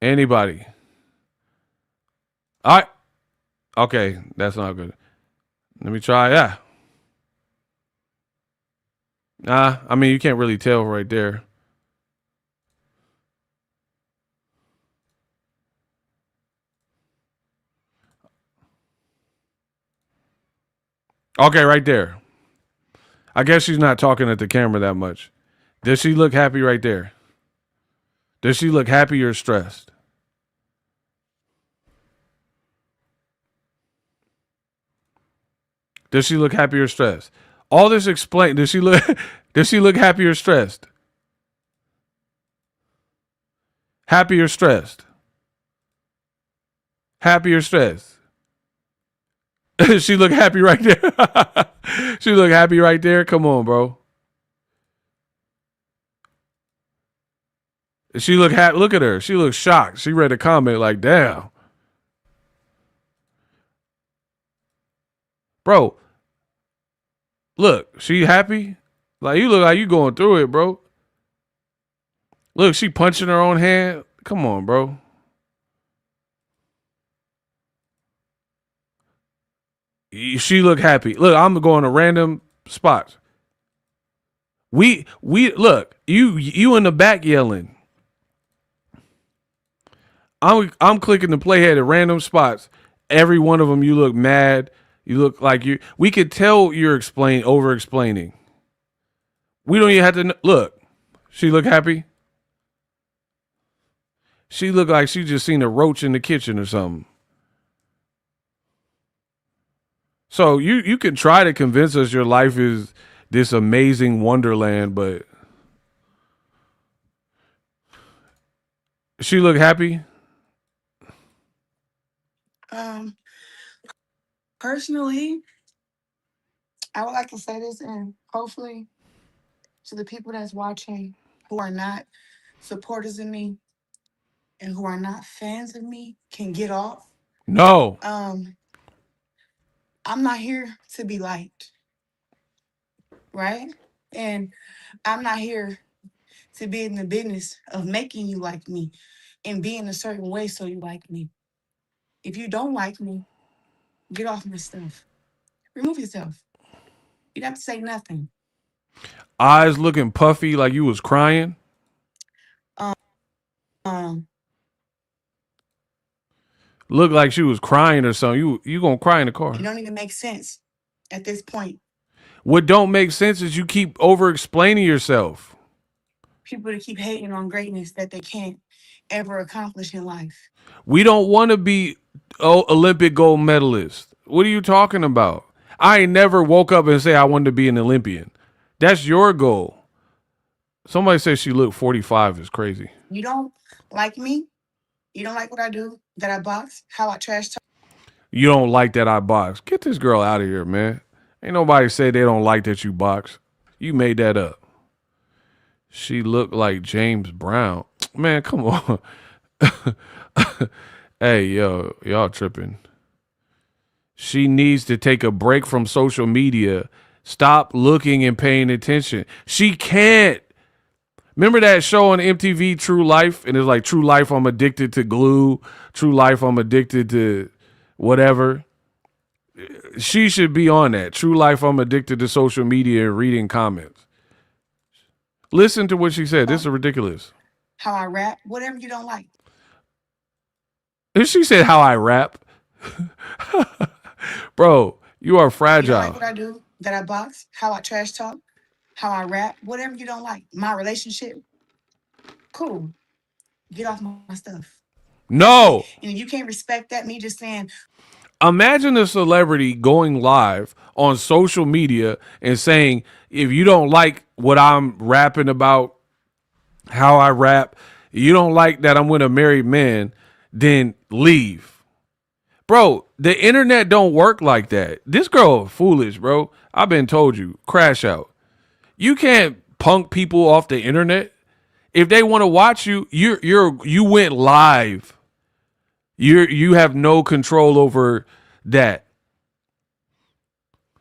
Anybody? All right. Okay, that's not good. Let me try. Yeah. I mean, you can't really tell right there. Okay, right there. I guess she's not talking at the camera that much. Does she look happy right there? Does she look happy or stressed? Does she look happy or stressed? All this explain. Does she look happy or stressed? Happy or stressed? Happy or stressed? She look happy right there. She look happy right there. Come on, bro. She look look at her. She looks shocked. She read a comment like, damn. Bro, look, she happy? Like, you look like you going through it, bro. Look, she punching her own hand. Come on, bro. She look happy. Look, I'm going to random spots. We look, you in the back yelling. I'm clicking the playhead at random spots. Every one of them, you look mad. You look like you. We could tell you're over explaining. We don't even have to look. She look happy. She look like she just seen a roach in the kitchen or something. So you can try to convince us your life is this amazing wonderland, but she look happy. Personally, I would like to say this, and hopefully to the people that's watching who are not supporters of me and who are not fans of me can get off. No. I'm not here to be liked, right? And I'm not here to be in the business of making you like me and be in a certain way so you like me. If you don't like me, get off my stuff. Remove yourself. You don't have to say nothing. Eyes looking puffy like you was crying. Um, Look like she was crying or something. You gonna cry in the car. it don't even make sense at this point. What don't make sense is you keep over explaining yourself. People to keep hating on greatness that they can't ever accomplish in life. We don't want to be Olympic gold medalists. What are you talking about? I ain't never woke up and say I wanted to be an Olympian. That's your goal. Somebody says she looked 45 is crazy. You don't like me? You don't like what I do, that I box, how I trash talk? You don't like that I box. Get this girl out of here, man. Ain't nobody say they don't like that you box. You made that up. She looked like James Brown. Man, come on. Hey, yo, y'all tripping. She needs to take a break from social media. Stop looking and paying attention. She can't. Remember that show on MTV, True Life? And it's like, True Life, I'm addicted to glue. True Life, I'm addicted to whatever. She should be on that. True Life, I'm addicted to social media and reading comments. Listen to what she said. This is ridiculous. How I rap, whatever you don't like. She said how I rap. Bro, you are You fragile. don't like what I do, that I box, how I trash talk, how I rap, whatever you don't like. My relationship, cool. Get off my stuff. No. And if you can't respect that, me just saying, Imagine a celebrity going live on social media and saying, if you don't like what I'm rapping about, how I rap, you don't like that I'm with a married man, then leave. Bro, the internet don't work like that. This girl foolish, bro. I've been told you, crash out. You can't punk people off the internet. If they want to watch you, you went live. You have no control over that.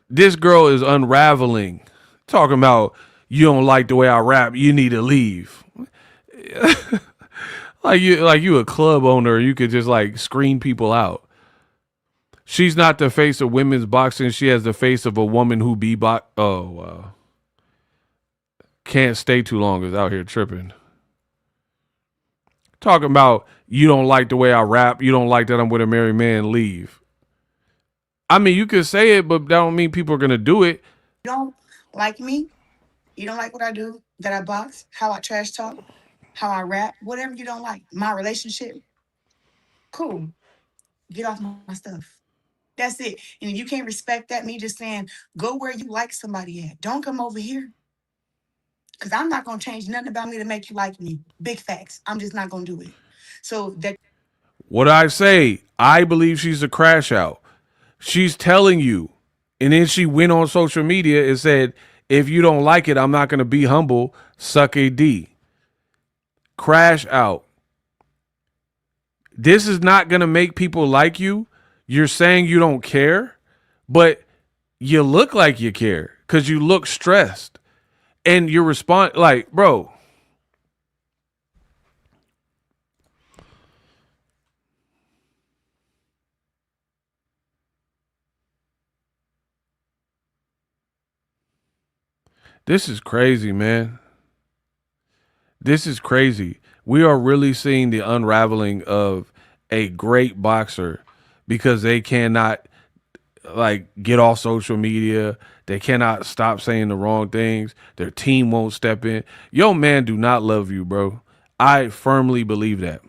This girl is unraveling. Talking about you don't like the way I rap, you need to leave. like you a club owner, you could just like screen people out. She's not the face of women's boxing. She has the face of a woman who be Oh, wow. Can't stay too long is out here tripping. Talking about you don't like the way I rap. You don't like that I'm with a married man. Leave. I mean, you could say it, but that don't mean people are going to do it. you don't like me? You don't like what I do, that I box, how I trash talk, how I rap, whatever you don't like. My relationship, cool. Get off my stuff. That's it. And if you can't respect that, me just saying, go where you like somebody at. Don't come over here. Because I'm not going to change nothing about me to make you like me. Big facts. I'm just not going to do it. So that. What I say, I believe she's a crash out. She's telling you. And then she went on social media and said, if you don't like it, I'm not going to be humble. Suck a D. Crash out. This is not going to make people like you. You're saying you don't care, but you look like you care because you look stressed. And you respond like, bro. This is crazy, man. This is crazy. We are really seeing the unraveling of a great boxer because they cannot like get off social media. They cannot stop saying the wrong things. Their team won't step in. Yo, man, do not love you, bro. I firmly believe that.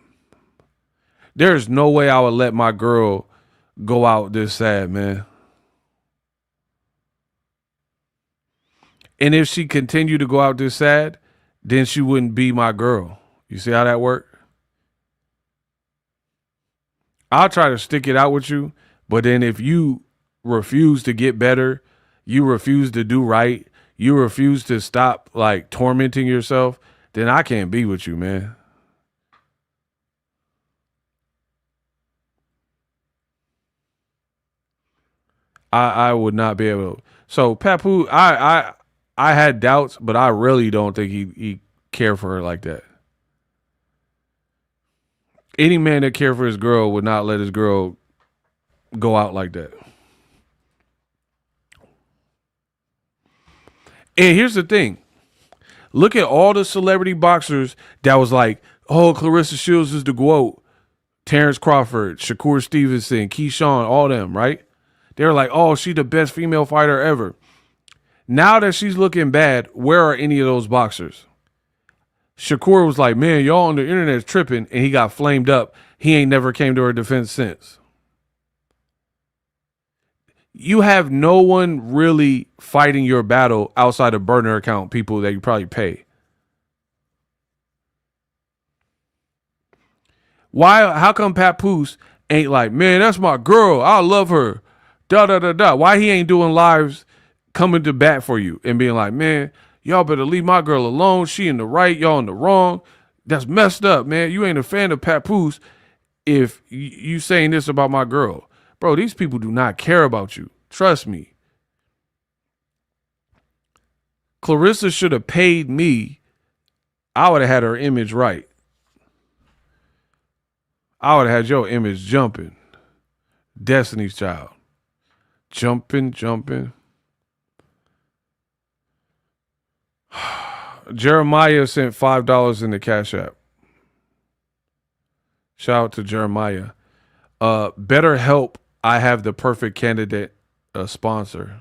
There's no way I would let my girl go out this sad, man. And if she continued to go out this sad, then she wouldn't be my girl. You see how that works? I'll try to stick it out with you, but then if you refuse to get better, you refuse to do right, you refuse to stop like tormenting yourself, then I can't be with you, man. I would not be able to. So Papu, I had doubts, but I really don't think he cared for her like that. Any man that cared for his girl would not let his girl go out like that. And here's the thing. Look at all the celebrity boxers that was like, oh, Claressa Shields is the GOAT. Terrence Crawford, Shakur Stevenson, Keyshawn, all them, right? They were like, oh, she's the best female fighter ever. Now that she's looking bad, where are any of those boxers? Shakur was like, man, y'all on the internet tripping, and he got flamed up. He ain't never came to her defense since. You have no one really fighting your battle outside of burner account people that you probably pay. Why? How come Papoose ain't like, man, that's my girl. I love her. Da da da da. Why he ain't doing lives coming to bat for you and being like, man, y'all better leave my girl alone. She in the right, y'all in the wrong. That's messed up, man. You ain't a fan of Papoose if you saying this about my girl. Bro, these people do not care about you. Trust me. Claressa should have paid me. I would have had her image right. I would have had your image jumping. Destiny's Child. Jumping. Jeremiah sent $5 in the Cash App. Shout out to Jeremiah. Better help. I have the perfect candidate sponsor.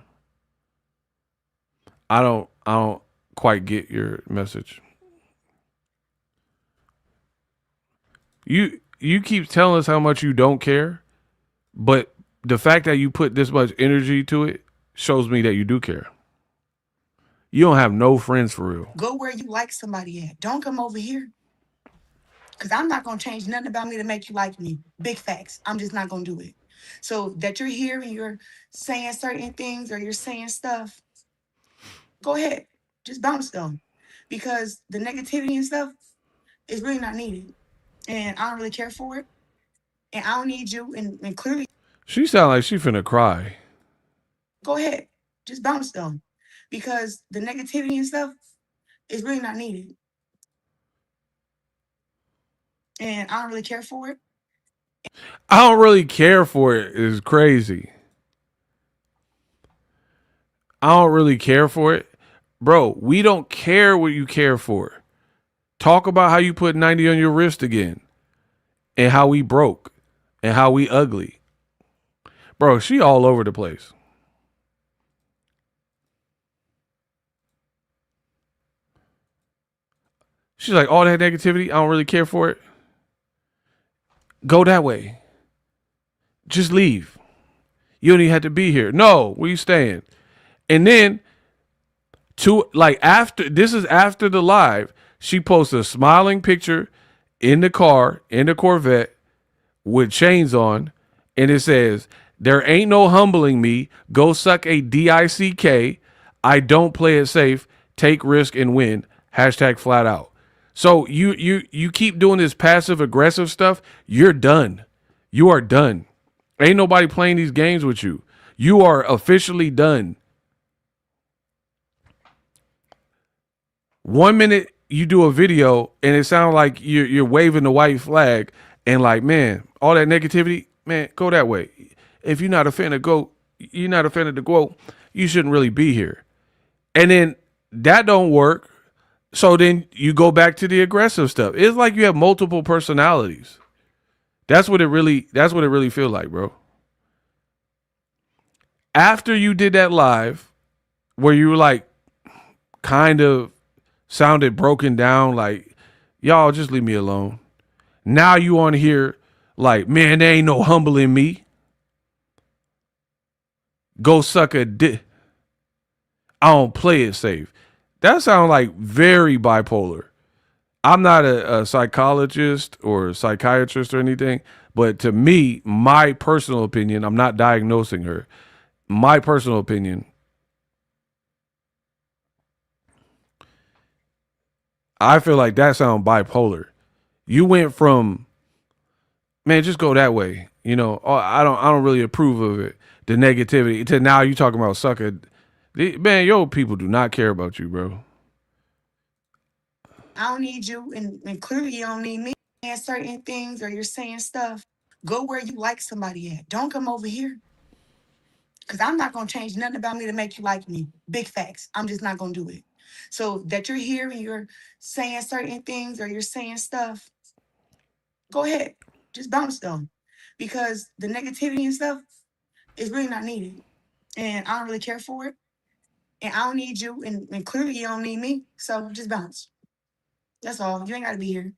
I don't quite get your message. You keep telling us how much you don't care, but the fact that you put this much energy to it shows me that you do care. You don't have no friends for real. Go where you like somebody at. Don't come over here. Because I'm not going to change nothing about me to make you like me. Big facts. I'm just not going to do it. So that you're here and you're saying certain things or you're saying stuff, go ahead. Just bounce them. Because the negativity and stuff is really not needed. And I don't really care for it. And I don't need you. And clearly, She sound like she finna cry. go ahead. Just bounce them. Because the negativity and stuff is really not needed. And I don't really care for it. I don't really care for it is crazy. I don't really care for it. Bro, we don't care what you care for. Talk about how you put 90 on your wrist again. And how we broke. And how we ugly. Bro, she all over the place. She's like, all that negativity, I don't really care for it. Go that way. Just leave. You don't even have to be here. No, where you staying? And then, this is after the live, she posts a smiling picture in the car, in the Corvette, with chains on, and it says, there ain't no humbling me. Go suck a DICK. I don't play it safe. Take risk and win. # flat out. So you keep doing this passive aggressive stuff, you're done. You are done. Ain't nobody playing these games with you. You are officially done. 1 minute you do a video and it sounds like you're waving the white flag and like, man, all that negativity, man, go that way. If you're not a fan of the GOAT, you shouldn't really be here. And then that don't work. So then you go back to the aggressive stuff. It's like you have multiple personalities. That's what it really feels like, bro. After you did that live where you were like kind of sounded broken down, like, y'all just leave me alone. Now you on here like, man, there ain't no humbling me. Go suck a dick. I don't play it safe. That sounds like very bipolar. I'm not a psychologist or a psychiatrist or anything, but to me, my personal opinion, I'm not diagnosing her. My personal opinion, I feel like that sounds bipolar. You went from, man, just go that way. You know, oh, I don't really approve of it. The negativity to now you talking about sucker. Man, yo, people do not care about you, bro. I don't need you, and clearly you don't need me saying certain things or you're saying stuff. Go where you like somebody at. Don't come over here. Because I'm not going to change nothing about me to make you like me. Big facts. I'm just not going to do it. So that you're here and you're saying certain things or you're saying stuff, go ahead. Just bounce them. Because the negativity and stuff is really not needed. And I don't really care for it. And I don't need you. And clearly you don't need me. So just bounce. That's all. You ain't got to be here.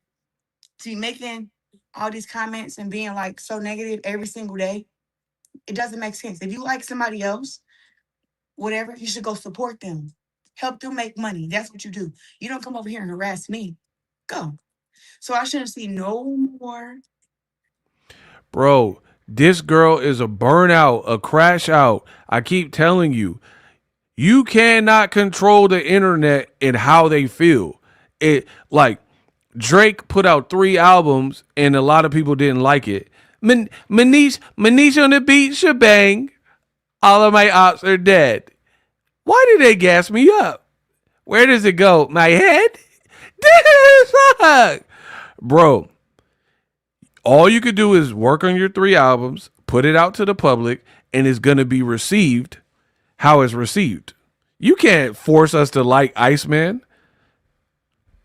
To be making all these comments and being like so negative every single day, it doesn't make sense. If you like somebody else, whatever, you should go support them. Help them make money. That's what you do. You don't come over here and harass me. Go. So I shouldn't see no more. Bro, this girl is a burnout, a crash out. I keep telling you, you cannot control the internet and how they feel. It like Drake put out 3 albums and a lot of people didn't like it. Manish on the beat, shebang. All of my ops are dead. Why did they gas me up? Where does it go? My head? Bro, all you could do is work on your 3 albums, put it out to the public, and it's going to be received how it's received. You can't force us to like Iceman.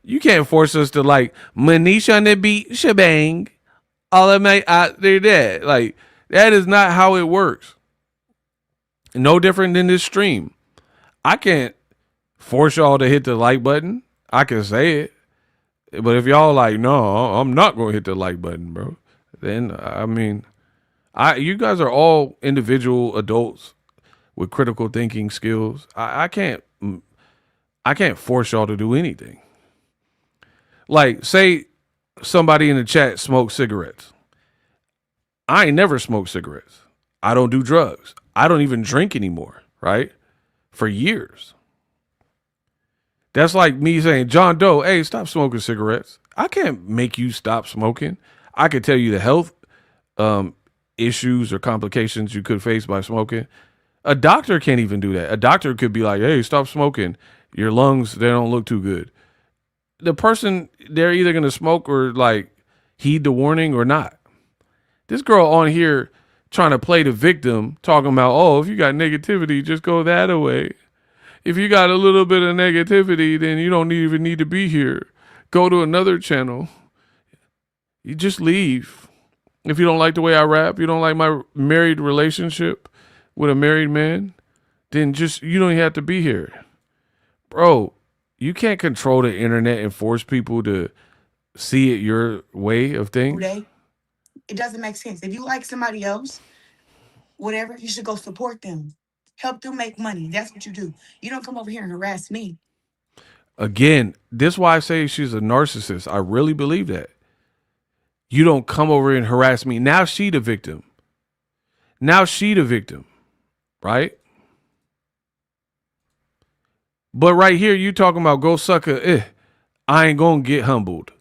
You can't force us to like Manish on the beat, shebang. All of my they're dead. Like, that is not how it works. No different than this stream. I can't force y'all to hit the like button. I can say it. But if y'all like, no, I'm not going to hit the like button, bro. Then, I mean, you guys are all individual adults with critical thinking skills. I can't force y'all to do anything. Like, say somebody in the chat smokes cigarettes. I ain't never smoked cigarettes. I don't do drugs. I don't even drink anymore, right? For years. That's like me saying, John Doe, hey, stop smoking cigarettes. I can't make you stop smoking. I could tell you the health issues or complications you could face by smoking. A doctor can't even do that. A doctor could be like, hey, stop smoking. Your lungs, they don't look too good. The person, they're either going to smoke or like heed the warning or not. This girl on here trying to play the victim, talking about, oh, if you got negativity, just go that way. If you got a little bit of negativity, then you don't even need to be here. Go to another channel. You just leave. If you don't like the way I rap, you don't like my married relationship with a married man, then just, you don't even have to be here. Bro, you can't control the internet and force people to see it your way of things. It doesn't make sense. If you like somebody else, whatever, you should go support them. Help them make money. That's what you do. You don't come over here and harass me. Again, this is why I say she's a narcissist. I really believe that. You don't come over and harass me. Now she the victim. Right? But right here, you talking about go suck a I ain't gonna get humbled.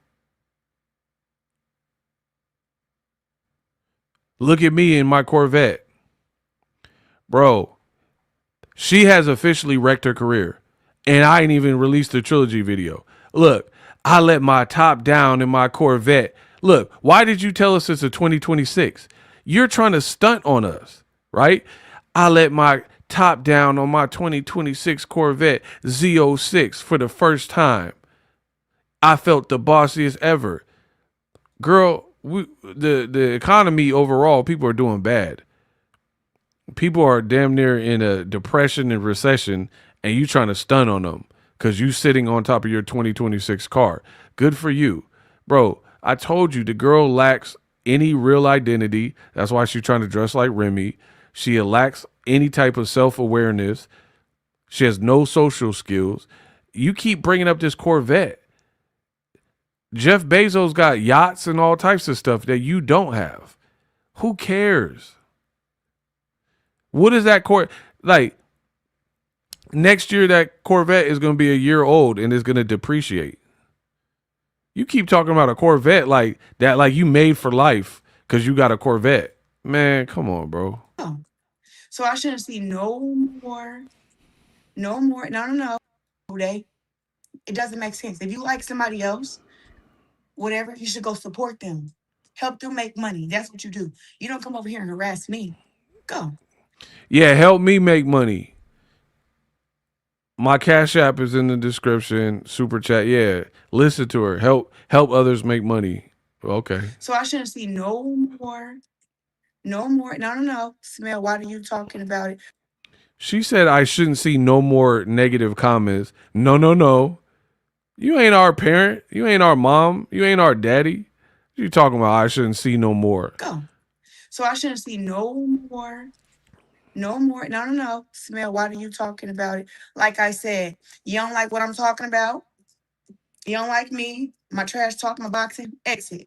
Look at me in my Corvette. Bro, she has officially wrecked her career. And I ain't even released the trilogy video. Look, I let my top down in my Corvette. Look, why did you tell us it's a 2026? You're trying to stunt on us, right? I let my top down on my 2026 Corvette Z06 for the first time. I felt the bossiest ever. Girl, the economy overall, people are doing bad. People are damn near in a depression and recession, and you trying to stun on them because you sitting on top of your 2026 car. Good for you. Bro, I told you the girl lacks any real identity. That's why she's trying to dress like Remy. She lacks any type of self-awareness. She has no social skills. You keep bringing up this Corvette. Jeff Bezos got yachts and all types of stuff that you don't have. Who cares? What is that like? Next year, that Corvette is going to be a year old and it's going to depreciate. You keep talking about a Corvette like that, like you made for life because you got a Corvette. Man, come on, bro. Oh. So I shouldn't see no more. No. It doesn't make sense. If you like somebody else, whatever, you should go support them. Help them make money. That's what you do. You don't come over here and harass me. Go. Yeah, help me make money. My Cash App is in the description. Super chat. Yeah, listen to her. Help others make money. Okay. So I shouldn't see no more. No. Smell, why are you talking about it? She said I shouldn't see no more negative comments. No. You ain't our parent. You ain't our mom. You ain't our daddy. What you talking about? I shouldn't see no more. Go. So I shouldn't see no more. No. Smell, why are you talking about it? Like I said, you don't like what I'm talking about. You don't like me, my trash talk, my boxing, exit.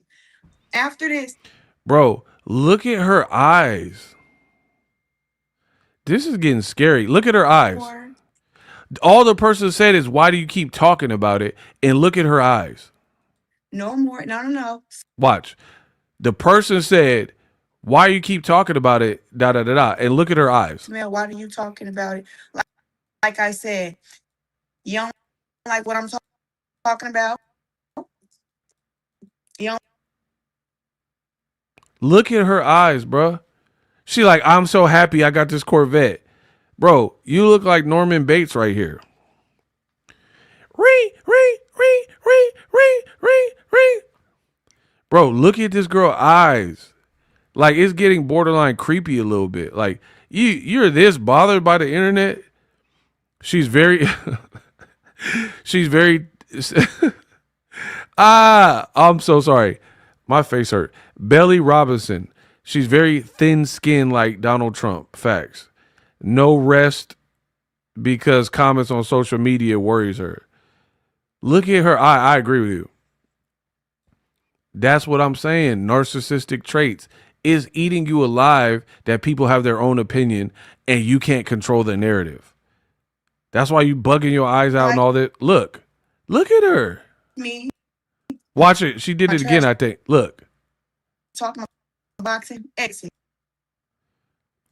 After this. Bro, look at her eyes. This is getting scary. Look at her eyes. All the person said is, why do you keep talking about it? And look at her eyes. No more. No. Watch. The person said, why you keep talking about it? And look at her eyes. Smell, why are you talking about it? Like I said, you don't like what I'm talking about. You don't. Look at her eyes, bro. She like, I'm so happy I got this Corvette. Bro, you look like Norman Bates right here. Ree. Bro, look at this girl eyes. Like, it's getting borderline creepy a little bit. Like, you're this bothered by the internet? She's very I'm so sorry. My face hurt. Belly Robinson. She's very thin-skinned like Donald Trump. Facts. No rest because comments on social media worries her. Look at her eye. I agree with you. That's what I'm saying. Narcissistic traits is eating you alive, that people have their own opinion and you can't control the narrative. That's why you bugging your eyes out and all that. Look at her. Me. Watch it. She did it again, I think. Look. Talking about boxing, exit.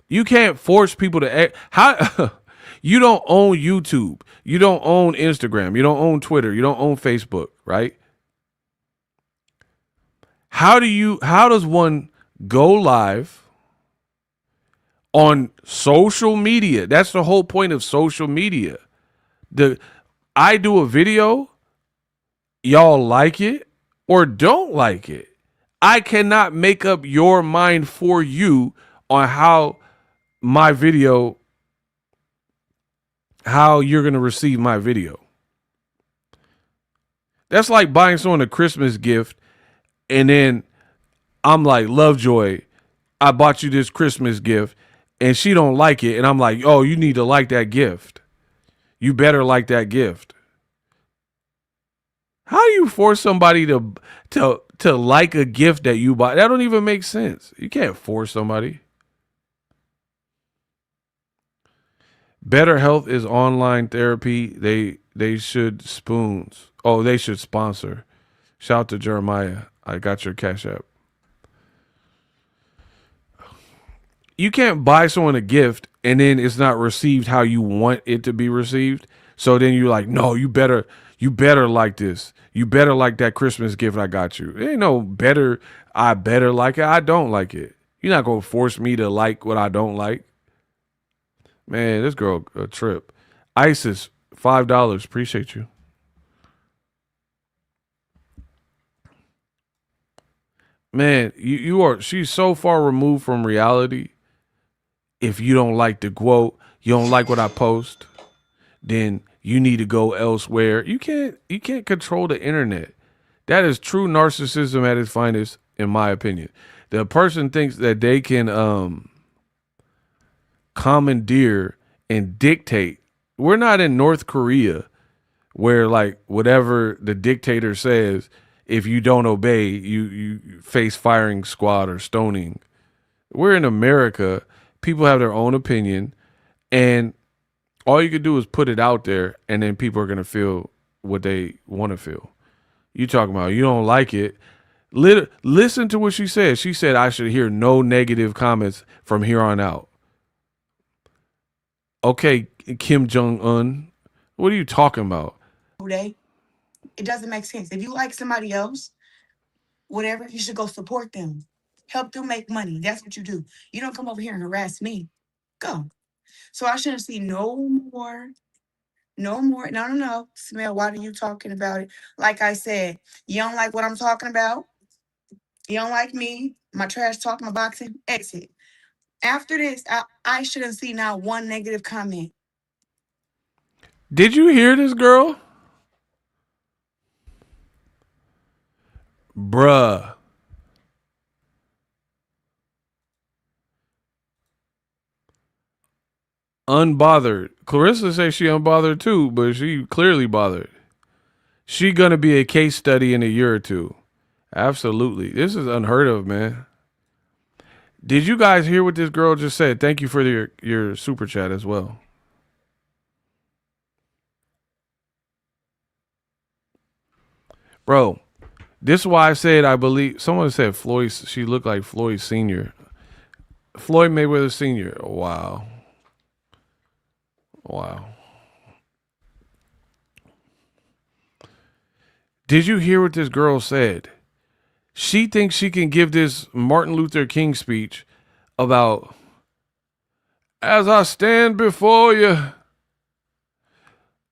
You can't force people to how you don't own YouTube. You don't own Instagram. You don't own Twitter. You don't own Facebook, right? How does one go live on social media? That's the whole point of social media. I do a video, y'all like it or don't like it. I cannot make up your mind for you on how you're going to receive my video. That's like buying someone a Christmas gift and then I'm like, Lovejoy, I bought you this Christmas gift and she don't like it. And I'm like, oh, you need to like that gift. You better like that gift. How do you force somebody to like a gift that you buy? That don't even make sense. You can't force somebody. Better Health is online therapy. They should spoons. Oh, they should sponsor. Shout out to Jeremiah. I got your Cash App. You can't buy someone a gift and then it's not received how you want it to be received. So then you're like, no, you better like this. You better like that Christmas gift I got you. It ain't no better. I better like it. I don't like it. You're not gonna force me to like what I don't like. Man, this girl a trip. ISIS, $5. Appreciate you. Man, you are she's so far removed from reality. If you don't like the quote, you don't like what I post, then you need to go elsewhere. You can't control the internet. That is true narcissism at its finest, in my opinion. The person thinks that they can commandeer and dictate. We're not in North Korea where like whatever the dictator says, if you don't obey, you face firing squad or stoning. We're in America. People have their own opinion, and all you could do is put it out there, and then people are gonna feel what they want to feel. You talking about you don't like it. Listen to what she said. She said I should hear no negative comments from here on out. Okay, Kim Jong-un, what are you talking about? Day. It doesn't make sense. If you like somebody else, whatever, you should go support them. Help them make money. That's what you do. You don't come over here and harass me. Go. So I shouldn't see no more. No more. No, no, no. Smell, why are you talking about it? Like I said, you don't like what I'm talking about. You don't like me, my trash talk, my boxing, exit. After this, I shouldn't see now one negative comment. Did you hear this girl? Bruh. Unbothered. Claressa says she unbothered too, but she clearly bothered. She gonna be a case study in a year or two. Absolutely. This is unheard of, man. Did you guys hear what this girl just said? Thank you for your super chat as well. Bro, this is why I said I believe someone said Floyd, she looked like Floyd Sr. Floyd Mayweather Sr. Wow. Wow. Did you hear what this girl said? She thinks she can give this Martin Luther King speech about, as I stand before you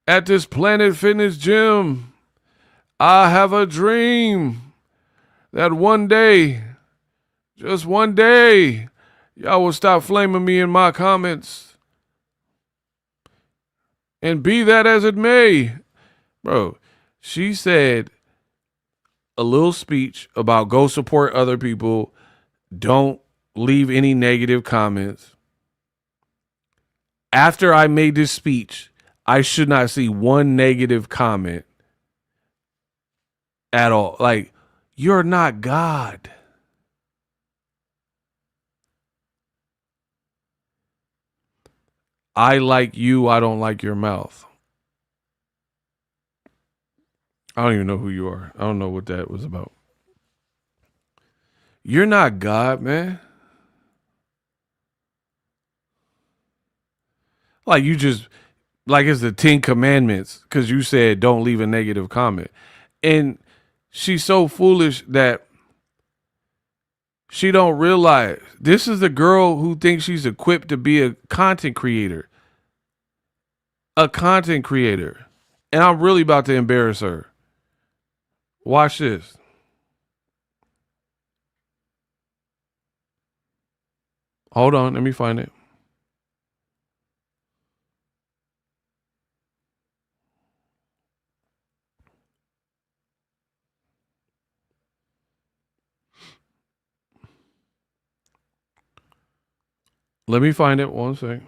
at this Planet Fitness gym, I have a dream that one day, just one day, y'all will stop flaming me in my comments. And be that as it may. Bro, she said a little speech about go support other people. Don't leave any negative comments. After I made this speech, I should not see one negative comment at all. Like, you're not God. I like you. I don't like your mouth. I don't even know who you are. I don't know what that was about. You're not God, man. Like you just, like it's the 10 commandments because you said don't leave a negative comment. And she's so foolish that she don't realize this is the girl who thinks she's equipped to be a content creator. A content creator. And I'm really about to embarrass her. Watch this. Hold on, let me find it. Let me find it. One sec.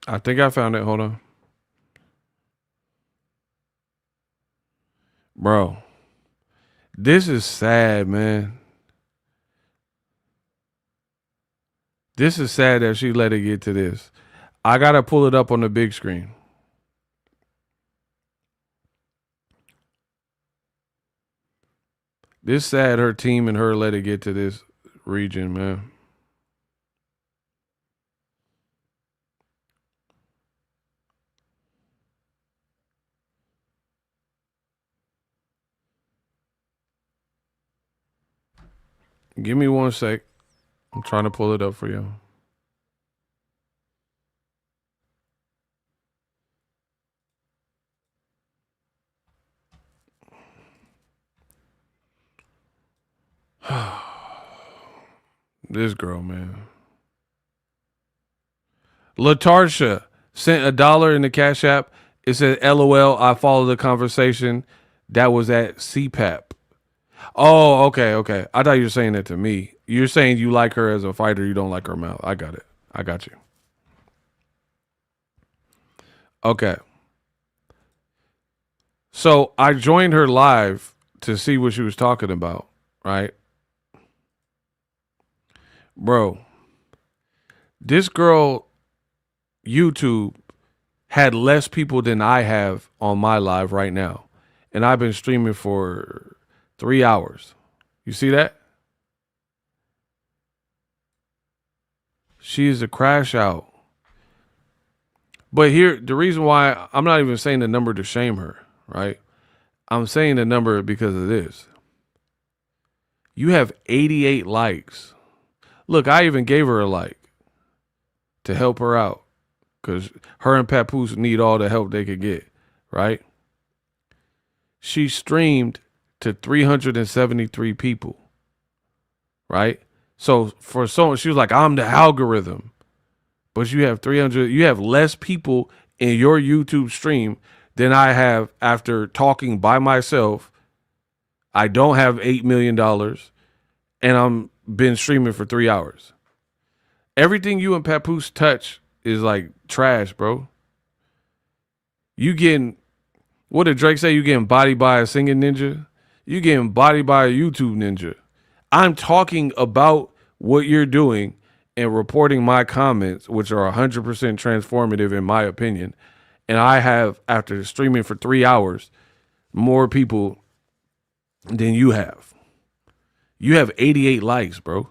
I think I found it. Hold on. Bro, this is sad, man. This is sad that she let it get to this. I got to pull it up on the big screen. This sad her team and her let it get to this region, man. Give me 1 sec. I'm trying to pull it up for you. This girl, man. Latarsha sent $1 in the Cash App. It said, LOL, I followed the conversation. That was at CPAP. Oh, okay. I thought you were saying that to me. You're saying you like her as a fighter. You don't like her mouth. I got it. I got you. Okay. So I joined her live to see what she was talking about, right? Bro, this girl, YouTube, had less people than I have on my live right now. And I've been streaming for 3 hours. You see that? She is a crash out. But here, the reason why I'm not even saying the number to shame her, right? I'm saying the number because of this. You have 88 likes. Look, I even gave her a like to help her out because her and Papoose need all the help they could get, right? She streamed to 373 people, right? So for someone, she was like, I'm the algorithm. But you have 300, you have less people in your YouTube stream than I have after talking by myself. I don't have $8 million and I'm been streaming for 3 hours. Everything you and Papoose touch is like trash, bro. You getting, what did Drake say? You getting bodied by a singing ninja? You getting bodied by a YouTube ninja. I'm talking about what you're doing and reporting my comments, which are 100% transformative in my opinion. And I have, after streaming for 3 hours, more people than you have. You have 88 likes, bro.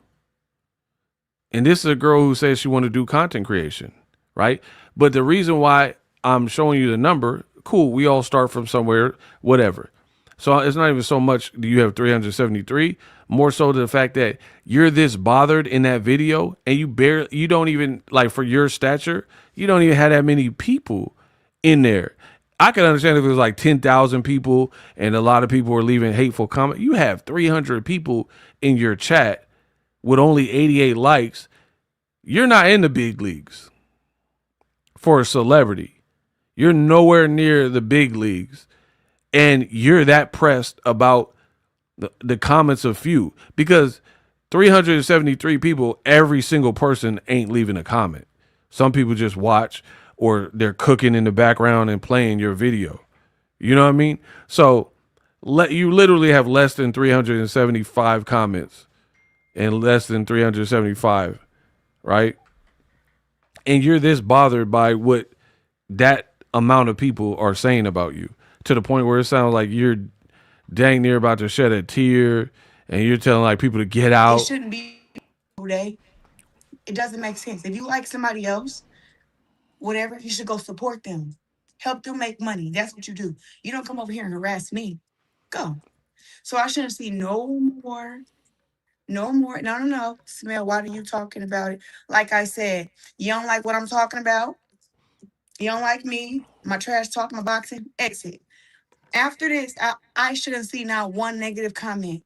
And this is a girl who says she want to do content creation, right? But the reason why I'm showing you the number, cool, we all start from somewhere, whatever. So it's not even so much do you have 373, more so the fact that you're this bothered in that video and you don't even, like, for your stature, you don't even have that many people in there. I can understand if it was like 10,000 people and a lot of people were leaving hateful comments. You have 300 people in your chat with only 88 likes. You're not in the big leagues for a celebrity. You're nowhere near the big leagues. And you're that pressed about the comments of few, because 373 people, every single person ain't leaving a comment. Some people just watch, or they're cooking in the background and playing your video. You know what I mean? So you literally have less than 375 comments and less than 375, right? And you're this bothered by what that amount of people are saying about you, to the point where it sounds like you're dang near about to shed a tear and you're telling like people to get out. It shouldn't be today. It doesn't make sense. If you like somebody else, whatever, you should go support them. Help them make money. That's what you do. You don't come over here and harass me. Go. So I shouldn't see no more. No. Smell, why are you talking about it? Like I said, you don't like what I'm talking about. You don't like me, my trash talk, my boxing, exit. After this, I shouldn't see not one negative comment.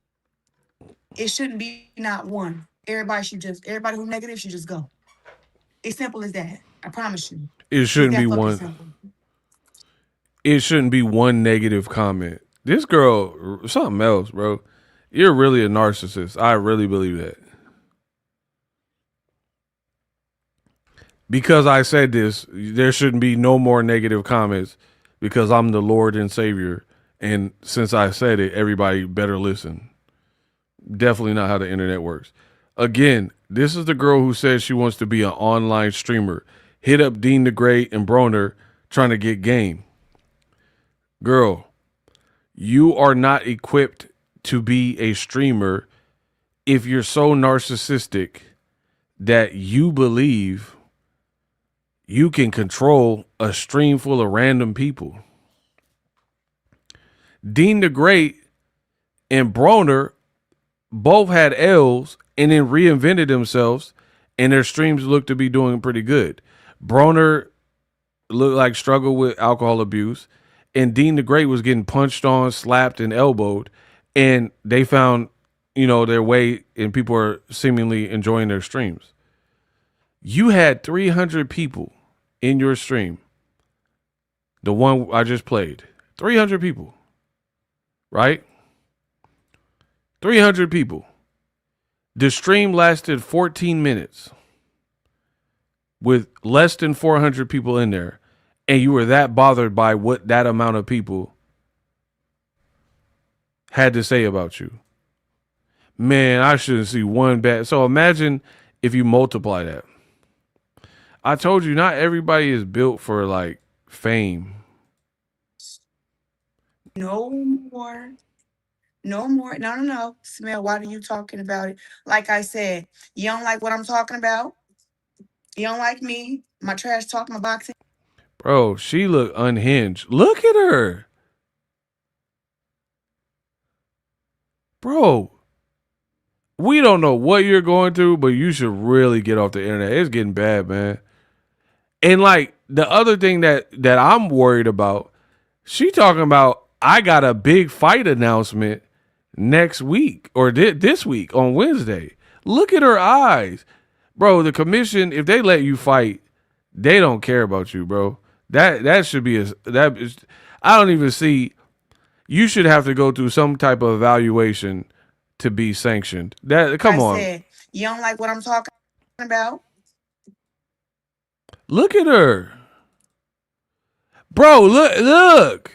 It shouldn't be not one. Everybody who's negative should just go. It's simple as that. I promise you. It shouldn't be It's that fucking one. simple. It shouldn't be one negative comment. This girl, something else, bro. You're really a narcissist. I really believe that. because I said this, there shouldn't be no more negative comments because I'm the Lord and Savior. And since I said it, everybody better listen. Definitely not how the internet works. Again, this is the girl who says she wants to be an online streamer. Hit up Dean the Great and Broner trying to get game. Girl, you are not equipped to be a streamer if you're so narcissistic that you believe you can control a stream full of random people. Dean the Great and Broner both had L's and then reinvented themselves, and their streams looked to be doing pretty good. Broner looked like struggled with alcohol abuse, and Dean the Great was getting punched on, slapped, and elbowed, and they found, their way, and people are seemingly enjoying their streams. You had 300 people in your stream. The one I just played. 300 people. Right? 300 people. The stream lasted 14 minutes with less than 400 people in there. And you were that bothered by what that amount of people had to say about you. Man, I shouldn't see one bad. So imagine if you multiply that. I told you not everybody is built for like fame. No more. No more. No. Smell, why are you talking about it? Like I said, you don't like what I'm talking about. You don't like me, my trash talk, my boxing. Bro, she look unhinged. Look at her. Bro, we don't know what you're going through, but you should really get off the internet. It's getting bad, man. And like the other thing that I'm worried about, she talking about I got a big fight announcement next week or this week on Wednesday. Look at her eyes. Bro, the commission, if they let you fight, they don't care about you, bro. That should be I don't even see, you should have to go through some type of evaluation to be sanctioned. Come on. Said, you don't like what I'm talking about? Look at her. Bro, look.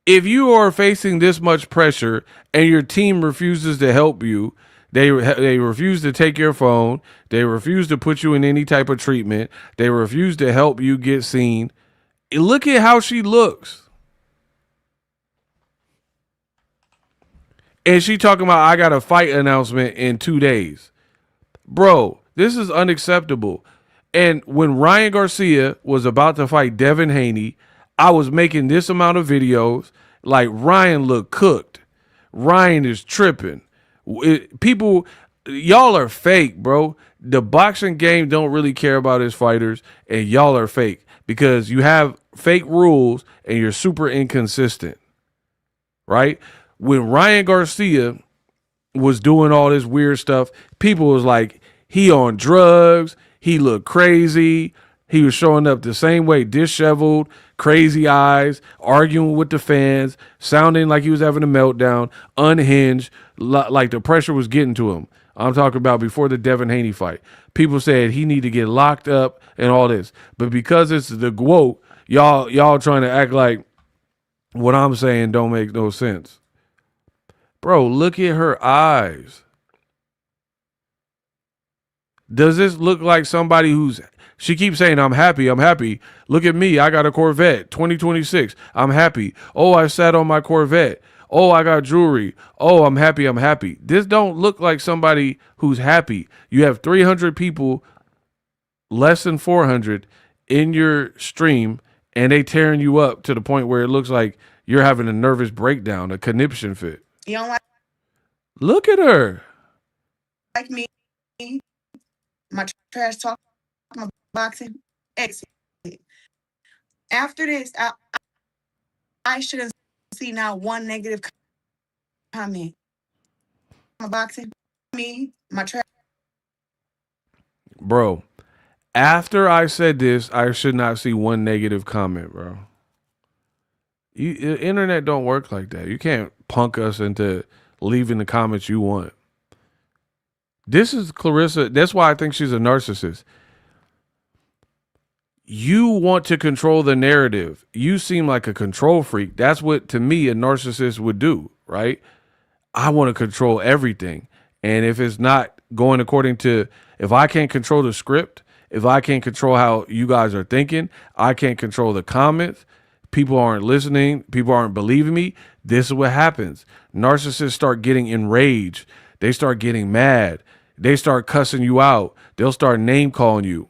If you are facing this much pressure and your team refuses to help you, they refuse to take your phone, they refuse to put you in any type of treatment, they refuse to help you get seen. Look at how she looks. And she talking about I got a fight announcement in 2 days. Bro, this is unacceptable. And when Ryan Garcia was about to fight Devin Haney, I was making this amount of videos. Like, Ryan looked cooked. Ryan is tripping. People, y'all are fake, bro. The boxing game don't really care about his fighters, and y'all are fake because you have fake rules and you're super inconsistent, right? When Ryan Garcia was doing all this weird stuff, people was like, he on drugs, he looked crazy, he was showing up the same way, disheveled, crazy eyes, arguing with the fans, sounding like he was having a meltdown, unhinged, like the pressure was getting to him. I'm talking about before the Devin Haney fight. People said he need to get locked up and all this. But because it's the GWOAT, y'all trying to act like what I'm saying don't make no sense. Bro, look at her eyes. Does this look like somebody who's... She keeps saying, I'm happy, I'm happy. Look at me, I got a Corvette, 2026. I'm happy. Oh, I sat on my Corvette. Oh, I got jewelry. Oh, I'm happy, I'm happy. This don't look like somebody who's happy. You have 300 people, less than 400, in your stream, and they tearing you up to the point where it looks like you're having a nervous breakdown, a conniption fit. You don't like... Look at her. Like me, my trash talk, my boxing, exit. After this, I shouldn't see not one negative comment. My boxing, me, my trash. Bro, after I said this, I should not see one negative comment, bro. The internet don't work like that. You can't punk us into leaving the comments you want. This is Claressa. That's why I think she's a narcissist. You want to control the narrative. You seem like a control freak. That's what, to me, a narcissist would do, right? I want to control everything. And if it's not going according to, if I can't control the script, if I can't control how you guys are thinking, I can't control the comments, people aren't listening, people aren't believing me, this is what happens. Narcissists start getting enraged. They start getting mad. They start cussing you out. They'll start name calling you.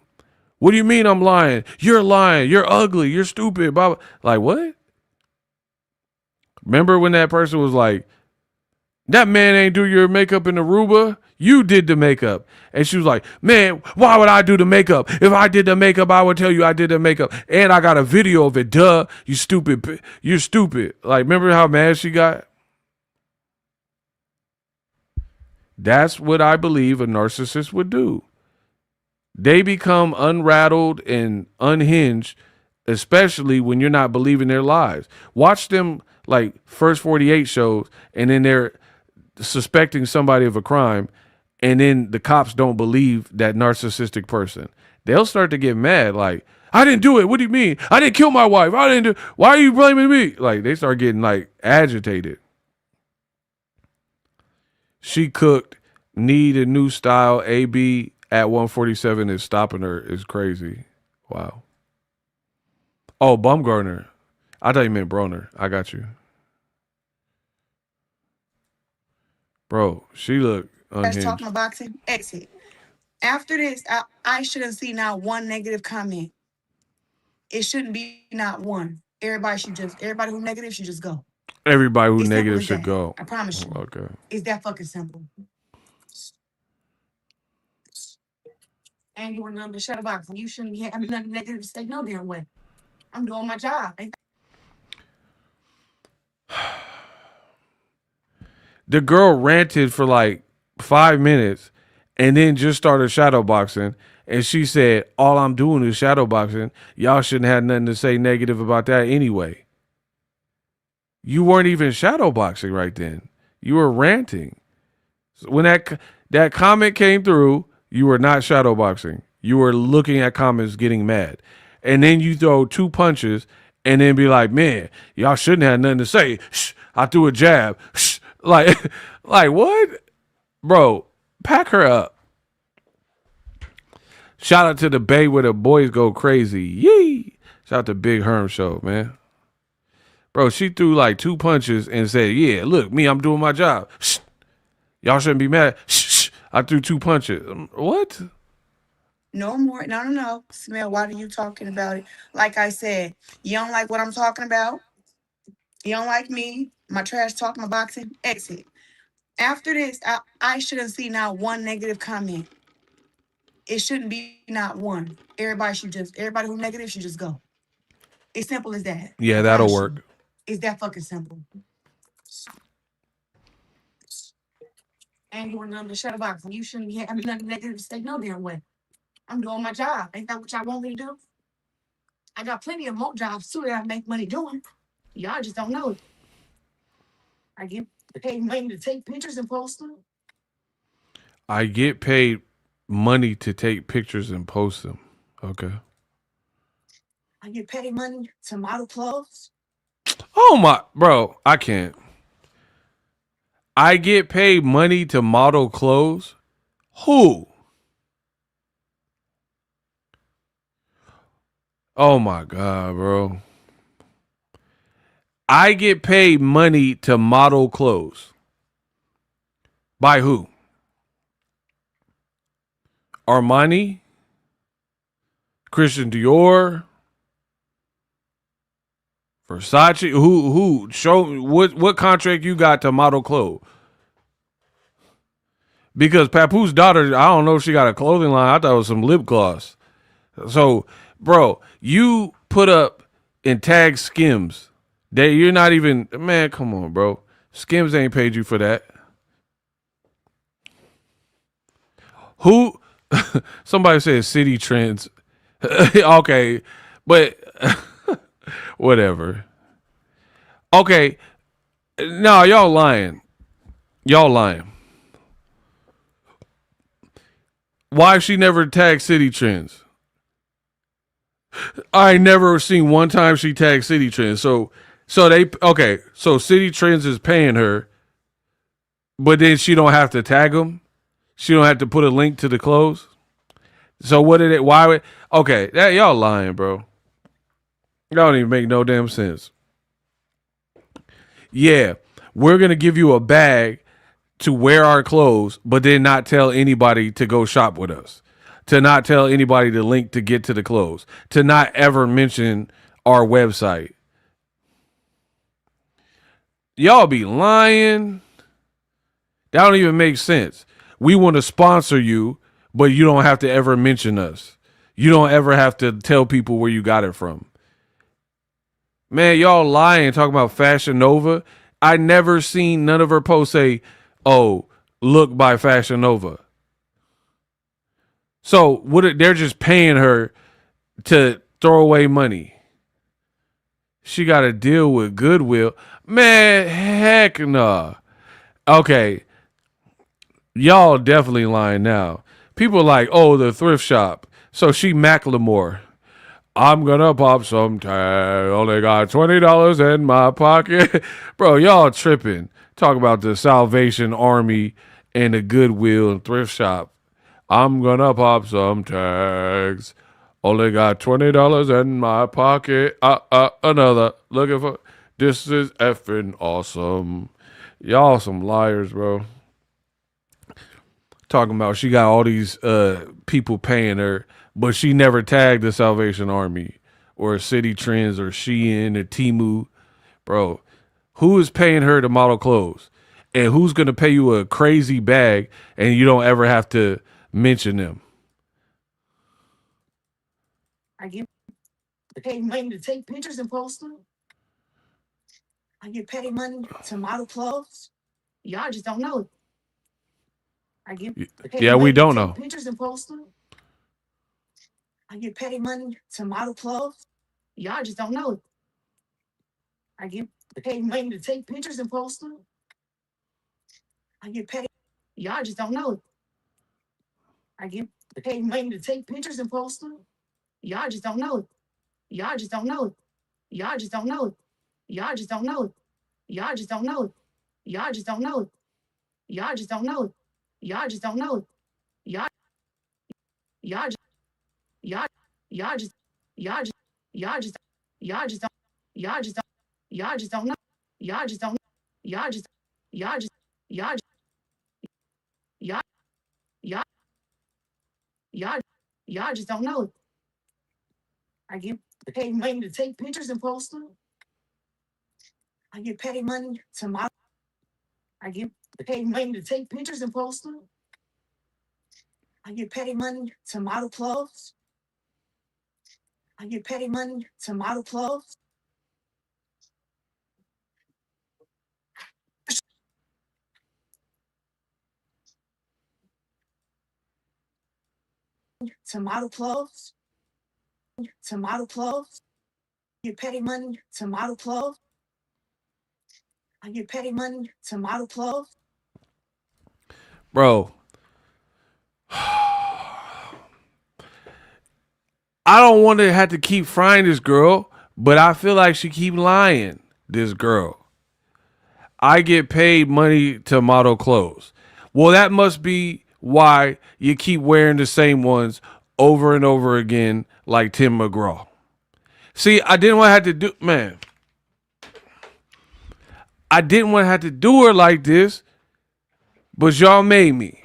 What do you mean I'm lying? You're lying. You're ugly. You're stupid. Blah, blah. Like, what? Remember when that person was like, that man ain't do your makeup in Aruba? You did the makeup. And she was like, man, why would I do the makeup? If I did the makeup, I would tell you I did the makeup. And I got a video of it. Duh. You stupid. You're stupid. Like, remember how mad she got? That's what I believe a narcissist would do. They become unrattled and unhinged, especially when you're not believing their lies. Watch them like first 48 shows, and then they're suspecting somebody of a crime, and then the cops don't believe that narcissistic person. They'll start to get mad, like, I didn't do it. What do you mean? I didn't kill my wife. I didn't do. Why are you blaming me? Like, they start getting like agitated. She cooked. Need a new style. AB at 147 is stopping her. Is crazy. Wow. Oh, Bumgarner. I thought you meant Broner. I got you. Bro, she looked unhinged. Talking about boxing, exit. After this, I shouldn't see not one negative comment. It shouldn't be not one. Everybody who negative should just go. Everybody who negative should go. I promise you. Okay. It's that fucking simple. And you were number shut box. You shouldn't be having nothing negative to say no damn way. I'm doing my job. The girl ranted for like 5 minutes and then just started shadow boxing. And she said, all I'm doing is shadow boxing. Y'all shouldn't have nothing to say negative about that anyway. You weren't even shadow boxing right then. You were ranting. So when that comment came through, you were not shadow boxing. You were looking at comments getting mad. And then you throw 2 punches and then be like, man, y'all shouldn't have nothing to say. Shh, I threw a jab. Shh. Like what? Bro, pack her up. Shout out to the Bay where the boys go crazy. Yee. Shout out to Big Herm Show, man. Bro, she threw like 2 punches and said, yeah, look, me, I'm doing my job. Shh. Y'all shouldn't be mad. Shh. I threw 2 punches. What? No more. No. Smell, why are you talking about it? Like I said, you don't like what I'm talking about. You don't like me. My trash talk, my boxing. Exit. After this, I shouldn't see not one negative comment. It shouldn't be not one. Everybody who negative should just go. It's simple as that. Yeah, that'll work. It's that fucking simple. And you were number shut box. You shouldn't be having nothing negative to say no damn way. I'm doing my job. Ain't that what y'all want me to do? I got plenty of more jobs too that I make money doing. Y'all just don't know it. I get paid money to take pictures and post them. I get paid money to take pictures and post them. Okay. I get paid money to model clothes. Oh my, bro, I can't. I get paid money to model clothes? Who? Oh my God, bro. I get paid money to model clothes. By who? Armani? Christian Dior? Versace? Who? Show me what contract you got to model clothes. Because Papoose daughter, I don't know if she got a clothing line. I thought it was some lip gloss. So, bro, you put up and tag Skims. That you're not even, man, come on, bro. Skims ain't paid you for that. Who? Somebody said City Trends. Okay, but whatever. Okay, no, y'all lying. Y'all lying. Why she never tagged City Trends? I ain't never seen one time she tagged City Trends. So City Trends is paying her, but then she don't have to tag them. She don't have to put a link to the clothes. So what did it? Why would? Okay, that y'all lying, bro. Y'all don't even make no damn sense. Yeah, we're gonna give you a bag to wear our clothes, but then not tell anybody to go shop with us, to not tell anybody the link to get to the clothes, to not ever mention our website. Y'all be lying. That don't even make sense. We want to sponsor you, but you don't have to ever mention us. You don't ever have to tell people where you got it from. Man, y'all lying, talking about Fashion Nova. I never seen none of her posts say, oh, look by Fashion Nova. So they're just paying her to throw away money. She got to deal with Goodwill. Man, heck nah. Okay. Y'all definitely lying now. People like, oh, the thrift shop. So she Macklemore. I'm gonna pop some tag. Only got $20 in my pocket. Bro, y'all tripping. Talk about the Salvation Army and the Goodwill and thrift shop. I'm gonna pop some tags. Only got $20 in my pocket. Another. Looking for. This is effing awesome. Y'all some liars, bro. Talking about she got all these people paying her, but she never tagged the Salvation Army or City Trends or Shein or Temu. Bro, who is paying her to model clothes? And who's going to pay you a crazy bag and you don't ever have to mention them? I get paid money to take pictures and post them. I get paid money to model clothes. Y'all just don't know it. I get paid Yeah, we money don't to know. take pictures and post them. I get paid money to model clothes. Y'all just don't know it. I get paid money to take pictures and post them. I get paid. Y'all just don't know it. I get paid money to take pictures and post them. Y'all just don't know it. Y'all just don't know it. Y'all just don't know it. Y'all just don't know it. Y'all just don't know it. Y'all just don't know it. Y'all just don't know it. Y'all just don't know it. Y'all y'all just y'all y'all just y'all just y'all just y'all just don't y'all just don't y'all just don't know. Y'all just don't y'all just y'all just y'all just y'all y'all y'all y'all just don't know it. I get paid money to take pictures and post them. I get paid money to model. I get paid money to take pictures and post them. I get paid money to model clothes. I get paid money to model clothes. To model clothes. To model clothes. I get paid money to model clothes. I get paid money to model clothes. Bro, I don't want to have to keep frying this girl, but I feel like she keep lying, this girl. I get paid money to model clothes. Well, that must be why you keep wearing the same ones over and over again like Tim McGraw. See, I didn't want to have to do, man. I didn't want to have to do her like this, but y'all made me.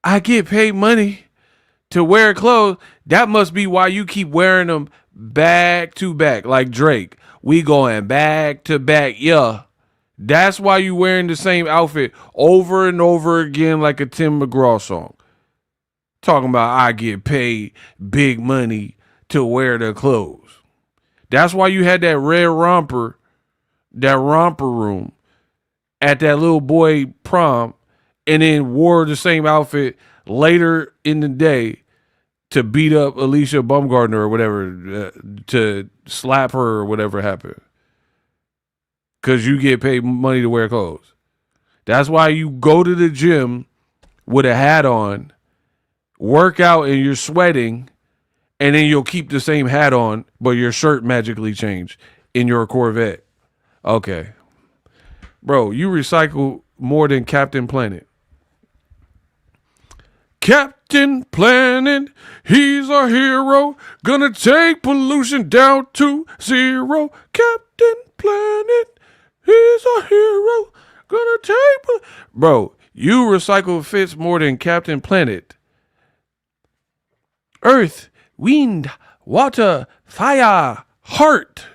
I get paid money to wear clothes. That must be why you keep wearing them back to back like Drake. We going back to back, yeah. That's why you wearing the same outfit over and over again like a Tim McGraw song. Talking about I get paid big money to wear the clothes. That's why you had that red romper, that romper room at that little boy prom, and then wore the same outfit later in the day to beat up Alicia Baumgartner or whatever, to slap her or whatever happened. Because you get paid money to wear clothes. That's why you go to the gym with a hat on, work out and you're sweating, and then you'll keep the same hat on, but your shirt magically changed in your Corvette. Okay. Bro, you recycle more than Captain Planet. Captain Planet, he's our hero. Gonna take pollution down to zero. Captain Planet, he's our hero. Gonna take... Bro, you recycle fits more than Captain Planet. Earth, wind, water, fire, heart.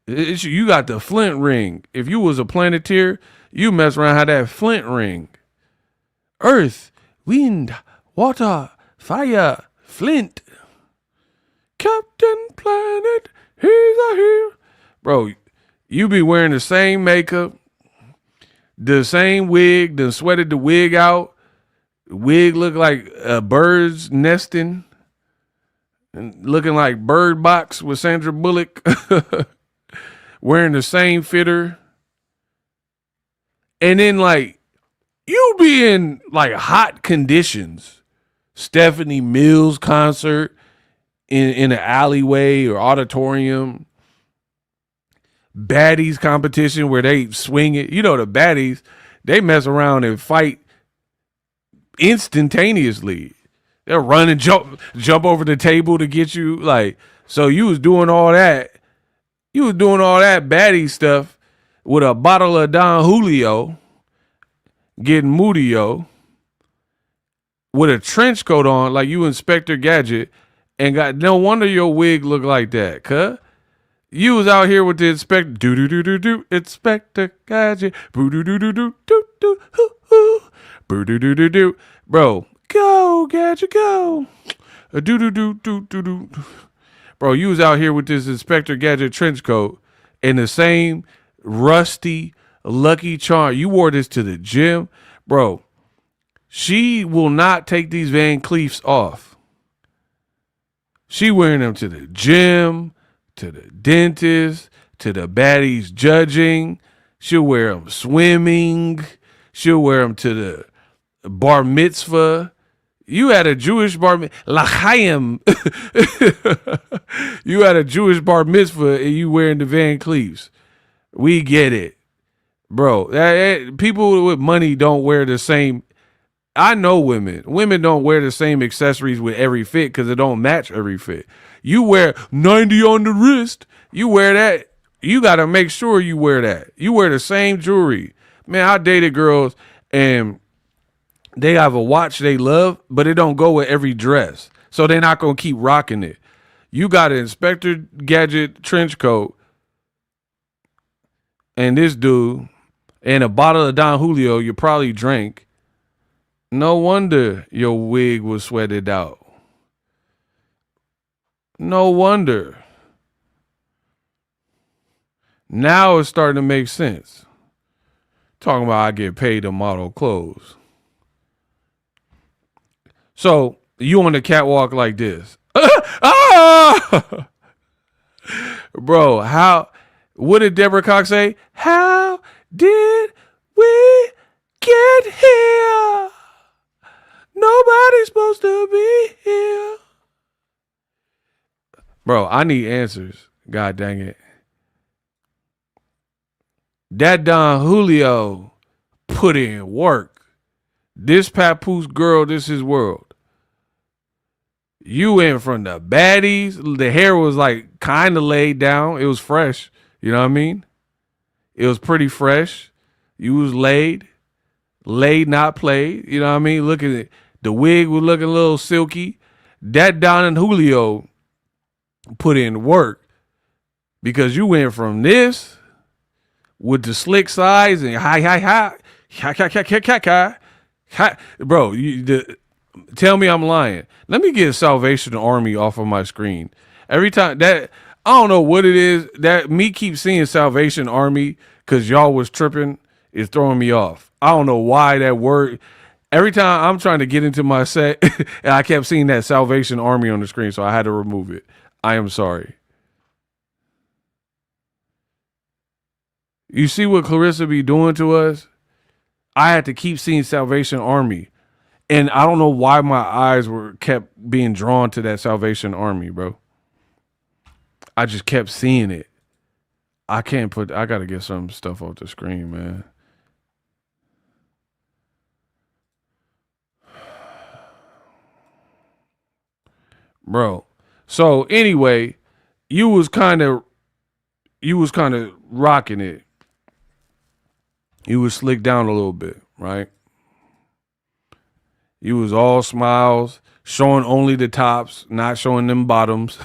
You got the Flint ring. If you was a Planeteer, you mess around had that Flint ring. Earth, wind, water, fire, Flint. Captain Planet, he's a hero. Bro, you be wearing the same makeup, the same wig, done sweated the wig out. Wig look like birds nesting, and looking like Bird Box with Sandra Bullock. Wearing the same fitter. And then like you be in like hot conditions. Stephanie Mills concert in an alleyway or auditorium. Baddies competition where they swing it. You know the baddies, they mess around and fight instantaneously. They'll run and jump over the table to get you. Like, so you was doing all that. You was doing all that baddie stuff with a bottle of Don Julio, getting moody-o, with a trench coat on like you Inspector Gadget, and got no wonder your wig looked like that, cuh. You was out here with the Inspector do Inspector Gadget do. Bro, go Gadget go. Do. Bro, you was out here with this Inspector Gadget trench coat and the same rusty Lucky Charm. You wore this to the gym. Bro, she will not take these Van Cleefs off. She wearing them to the gym, to the dentist, to the baddies judging. She'll wear them swimming. She'll wear them to the bar mitzvah. You had a Jewish bar L'chaim. You had a Jewish bar mitzvah and you wearing the Van Cleefs. We get it. Bro, people with money don't wear the same. I know women. Women don't wear the same accessories with every fit because it don't match every fit. You wear 90 on the wrist. You wear that. You got to make sure you wear that. You wear the same jewelry. Man, I dated girls and they have a watch they love, but it don't go with every dress. So they're not going to keep rocking it. You got an Inspector Gadget trench coat and this dude and a bottle of Don Julio you probably drank. No wonder your wig was sweated out. No wonder. Now it's starting to make sense. Talking about I get paid to model clothes. So you on the catwalk like this. Bro, what did Deborah Cox say? How did we get here? Nobody's supposed to be here. Bro, I need answers. God dang it. That Don Julio put in work. This Papoose girl, this is world. You went from the baddies. The hair was like kind of laid down. It was fresh. You know what I mean? It was pretty fresh. You was laid, not played. You know what I mean? Look at it. The wig was looking a little silky. That Don and Julio put in work because you went from this with the slick sides and hi. Bro, tell me I'm lying. Let me get Salvation Army off of my screen. Every time that, I don't know what it is, that me keep seeing Salvation Army because y'all was tripping is throwing me off. I don't know why that word. Every time I'm trying to get into my set and I kept seeing that Salvation Army on the screen, so I had to remove it. I am sorry. You see what Claressa be doing to us? I had to keep seeing Salvation Army. And I don't know why my eyes were kept being drawn to that Salvation Army, bro. I just kept seeing it. I gotta get some stuff off the screen, man. Bro. So anyway, you was kind of rocking it. You was slicked down a little bit, right? You was all smiles, showing only the tops, not showing them bottoms.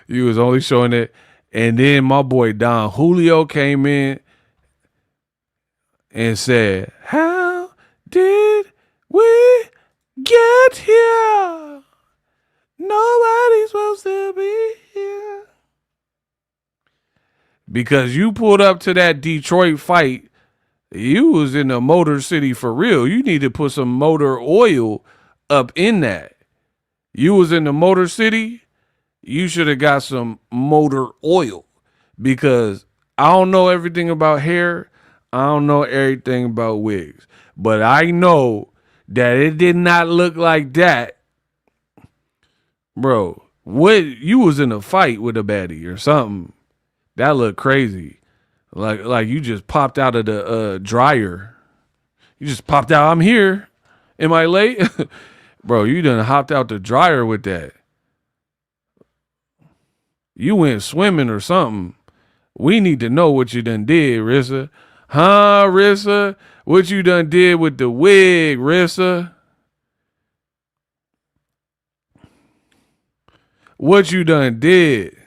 You was only showing it. And then my boy Don Julio came in and said, "How did we get here? Nobody's supposed to be here." Because you pulled up to that Detroit fight, you was in the Motor City for real. You need to put some motor oil up in that. You was in the Motor City, you should have got some motor oil. Because I don't know everything about hair. I don't know everything about wigs. But I know that it did not look like that. Bro, what, you was in a fight with a baddie or something. That looked crazy. Like you just popped out of the dryer. You just popped out. I'm here. Am I late? Bro, you done hopped out the dryer with that. You went swimming or something. We need to know what you done did, Rissa. Huh, Rissa? What you done did with the wig, Rissa? What you done did?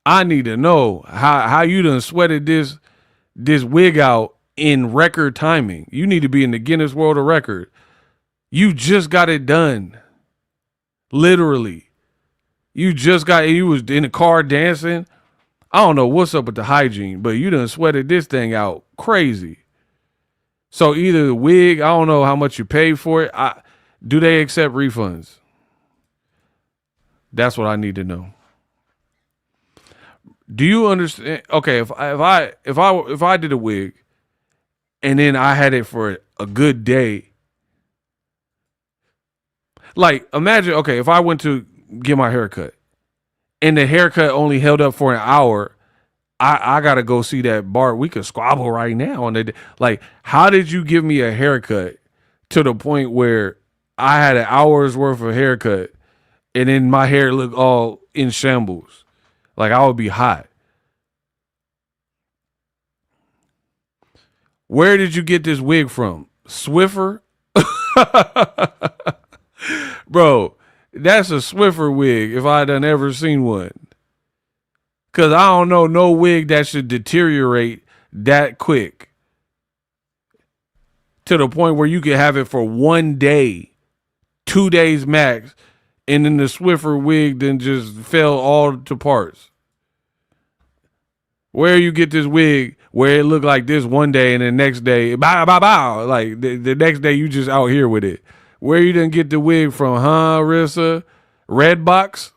I need to know how you done sweated this wig out in record timing. You need to be in the Guinness World of Record. You just got it done. Literally. You was in the car dancing. I don't know what's up with the hygiene, but you done sweated this thing out crazy. So either the wig, I don't know how much you paid for it. Do they accept refunds? That's what I need to know. Do you understand? Okay, if I did a wig and then I had it for a good day, like imagine, okay, if I went to get my haircut and the haircut only held up for an hour, I gotta go see that bar. We could squabble right now on it. Like, how did you give me a haircut to the point where I had an hour's worth of haircut and then my hair looked all in shambles? Like, I would be hot. Where did you get this wig from? Swiffer? Bro, that's a Swiffer wig if I done ever seen one. Because I don't know no wig that should deteriorate that quick to the point where you could have it for 1 day, 2 days max, and then the Swiffer wig then just fell all to parts. Where you get this wig where it looked like this 1 day and the next day, bow, bow, bow. Like the next day you just out here with it. Where you didn't get the wig from, huh, Rissa? Redbox?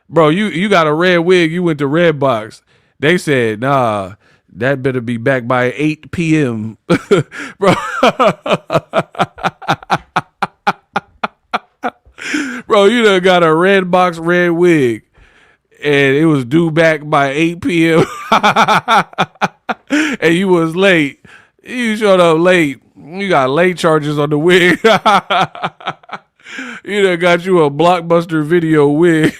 Bro, you got a red wig, you went to Redbox. They said, nah, that better be back by 8 p.m. Bro. Bro, you done got a Redbox red wig. And it was due back by 8 p.m. And you was late. You showed up late. You got late charges on the wig. You done got you a Blockbuster Video wig.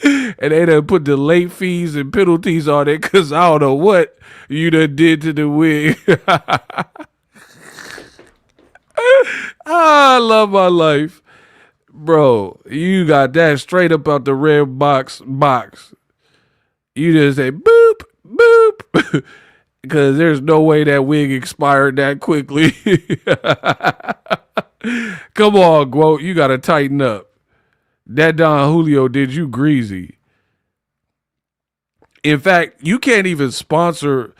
And they done put the late fees and penalties on it because I don't know what you done did to the wig. I love my life. Bro, you got that straight up out the red box. You just say boop, boop. Because there's no way that wig expired that quickly. Come on, Guo. You got to tighten up. That Don Julio did you greasy. In fact, you can't even sponsor.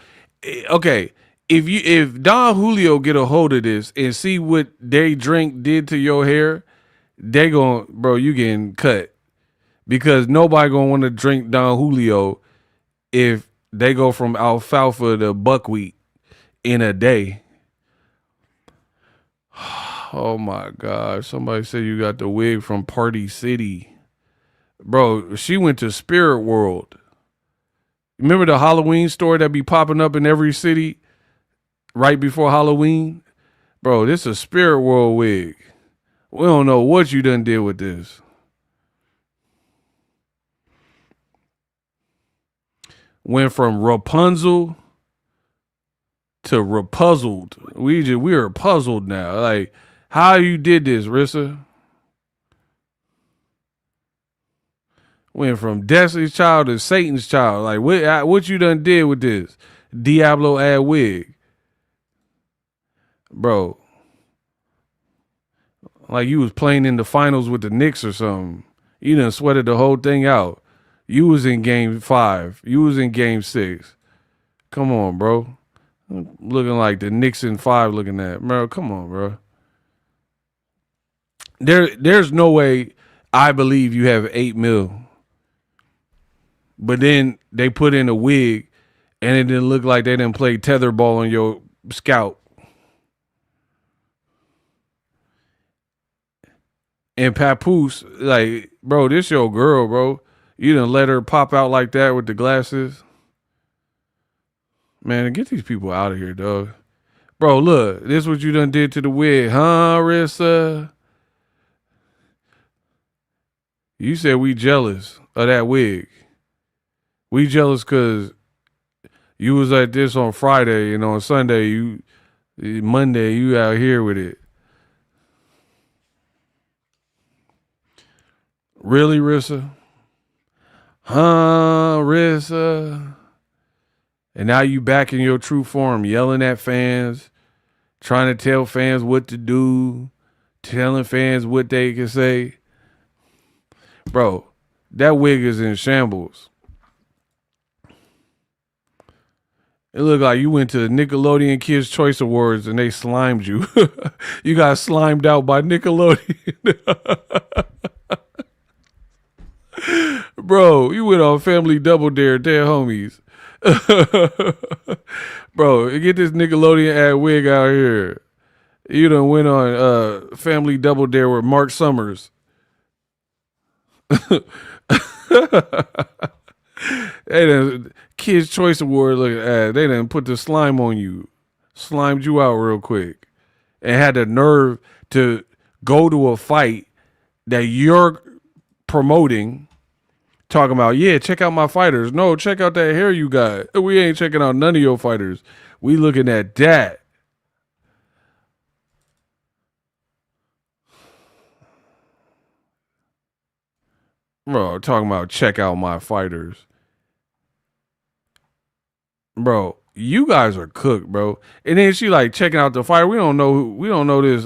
Okay, if Don Julio get a hold of this and see what they drink did to your hair, they gon', bro, you getting cut. because nobody gonna want to drink Don Julio if they go from alfalfa to buckwheat in a day. Oh my God. Somebody said you got the wig from Party City. Bro, she went to Spirit World. Remember the Halloween store that be popping up in every city right before Halloween? Bro, this is a Spirit World wig. We don't know what you done did with this. Went from Rapunzel to Rapuzzled. We are puzzled now. Like, how you did this, Rissa? Went from Destiny's Child to Satan's Child. Like, what you done did with this Diablo ad wig, bro? Like you was playing in the finals with the Knicks or something. You done sweated the whole thing out. You was in game 5. You was in game 6. Come on, bro. Looking like the Knicks in 5 looking at. Bro, come on, bro. There's no way I believe you have 8 mil. But then they put in a wig and it didn't look like they didn't play tetherball on your scalp. And Papoose, like, bro, this your girl, bro. You done let her pop out like that with the glasses. Man, get these people out of here, dog. Bro, look, this is what you done did to the wig, huh, Rissa? You said we jealous of that wig. We jealous because you was like this on Friday and on Sunday, Monday, you out here with it. Really, Rissa? Huh, Rissa? And now you back in your true form, yelling at fans, trying to tell fans what to do, telling fans what they can say. Bro, that wig is in shambles. It looked like you went to the Nickelodeon Kids' Choice Awards and they slimed you. You got slimed out by Nickelodeon. Bro, you went on Family Double Dare, dead homies. Bro, get this Nickelodeon ad wig out here. You done went on Family Double Dare with Mark Summers. They done Kids Choice Award look at they done put the slime on you. Slimed you out real quick. And had the nerve to go to a fight that you're promoting, talking about, yeah, check out my fighters. No, check out that hair you got. We ain't checking out none of your fighters. We looking at that. Bro, talking about check out my fighters. Bro, you guys are cooked, bro. And then she like checking out the fighter. We don't know this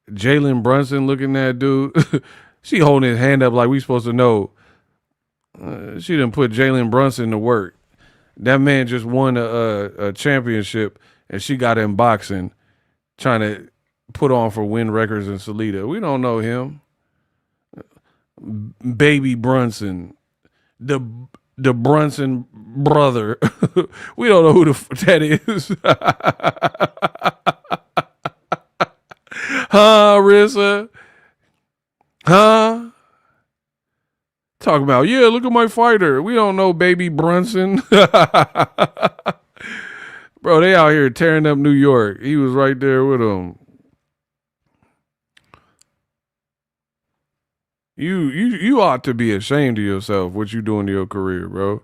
Jalen Brunson looking at dude. She holding his hand up like we supposed to know. She didn't put Jalen Brunson to work. That man just won a championship and she got in boxing trying to put on for Win Records and Salida. We don't know him. Baby Brunson. The Brunson brother. We don't know who that is. Huh, Rissa? Huh? Talking about, yeah, look at my fighter. We don't know Baby Brunson. Bro, they out here tearing up New York. He was right there with them. You ought to be ashamed of yourself, what you doing to your career, bro.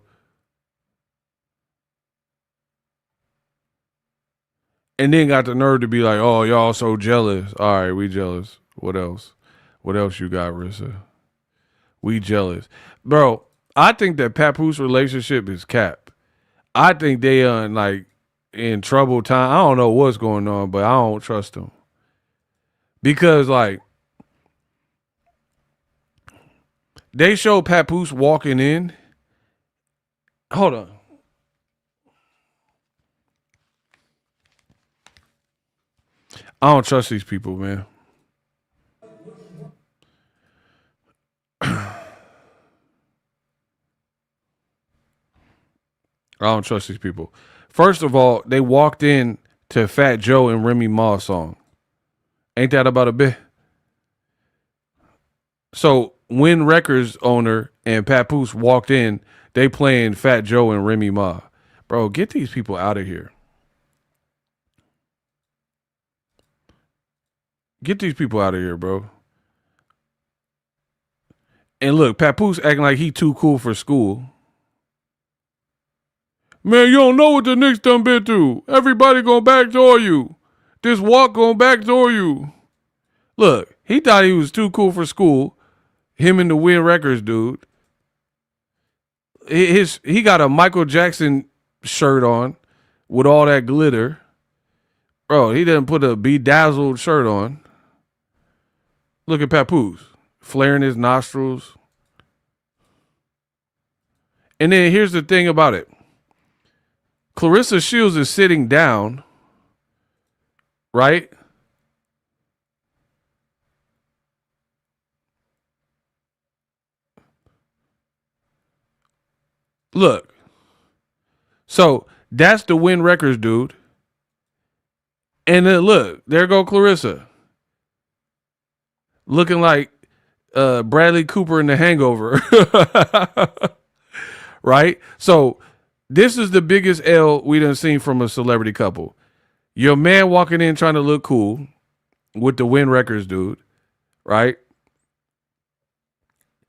And then got the nerve to be like, oh, y'all so jealous. All right, we jealous. What else? What else you got, Rissa? We jealous. Bro, I think that Papoose relationship is cap. I think they like in trouble time. I don't know what's going on, but I don't trust them. Because like they showed Papoose walking in. Hold on. I don't trust these people, man. I don't trust these people. First of all, they walked in to Fat Joe and Remy Ma's song. Ain't that about a bit? So when Records owner and Papoose walked in, they playing Fat Joe and Remy Ma. Bro, get these people out of here. Get these people out of here, bro. And look, Papoose acting like he too cool for school. Man, you don't know what the Knicks done been through. Everybody gonna backdoor you. This walk gonna backdoor you. Look, he thought he was too cool for school. Him and the Win Records dude. He got a Michael Jackson shirt on with all that glitter. Bro, he didn't put a bedazzled shirt on. Look at Papoose. Flaring his nostrils. And then here's the thing about it. Claressa Shields is sitting down, right? Look. So that's the Win Records dude. And then look, there go Claressa. Looking like Bradley Cooper in The Hangover. Right? So this is the biggest L we done seen from a celebrity couple. Your man walking in trying to look cool with the Win Records dude, right?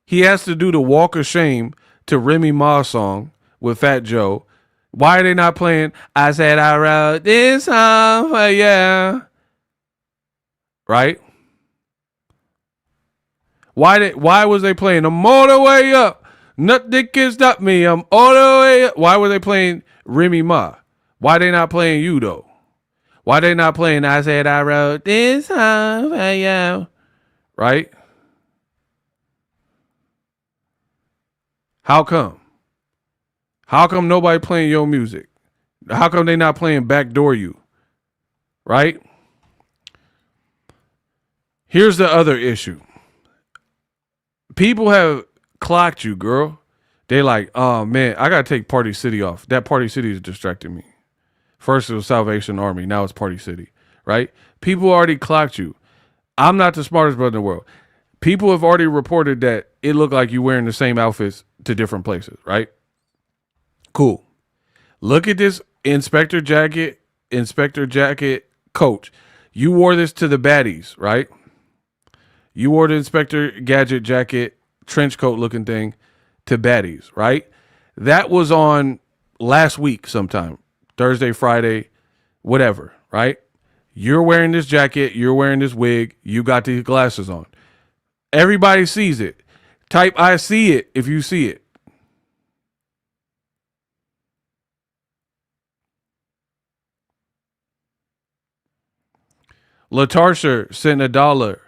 He has to do the Walk of Shame to Remy Ma song with Fat Joe. Why are they not playing I Said I Wrote This Song for Ya? Right? Why was they playing I'm all the way up? Nothing can stop me. I'm all the way up. Why were they playing Remy Ma? Why they not playing you though? Why they not playing I Said I Wrote This Song for Ya? Right? How come? How come nobody playing your music? How come they not playing Backdoor You? Right? Here's the other issue. People have clocked you, girl. They like, oh man, I gotta take Party City off. That Party City is distracting me. First it was Salvation Army, now it's Party City, right? People already clocked you. I'm not the smartest brother in the world. People have already reported that it looked like you wearing the same outfits to different places, right? Cool. Look at this Inspector Jacket coach. You wore this to the baddies, right? You wore the Inspector Gadget jacket, trench coat looking thing to baddies, right? That was on last week sometime. Thursday, Friday, whatever, right? You're wearing this jacket. You're wearing this wig. You got these glasses on. Everybody sees it. Type I see it if you see it. Latarsha sent $1.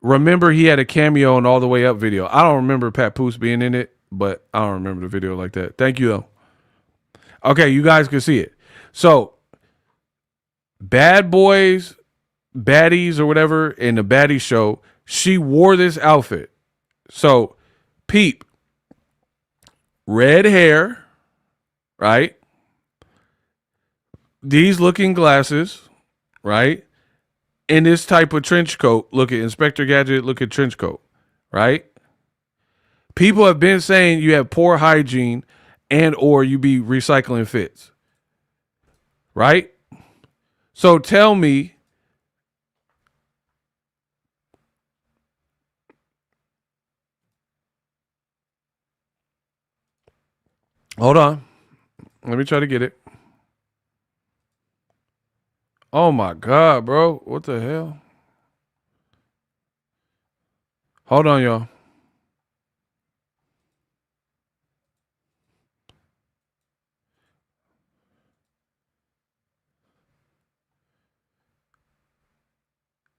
Remember, he had a cameo on All the Way Up video. I don't remember Papoose being in it, but I don't remember the video like that. Thank you, though. Okay, you guys can see it. So, Bad Boys, Baddies, or whatever, in the Baddie show, she wore this outfit. So, peep. Red hair, right? These looking glasses, right? In this type of trench coat, look at Inspector Gadget, look at trench coat, right? People have been saying you have poor hygiene and or you be recycling fits, right? So tell me, hold on, let me try to get it. Oh my God, bro. What the hell? Hold on, y'all.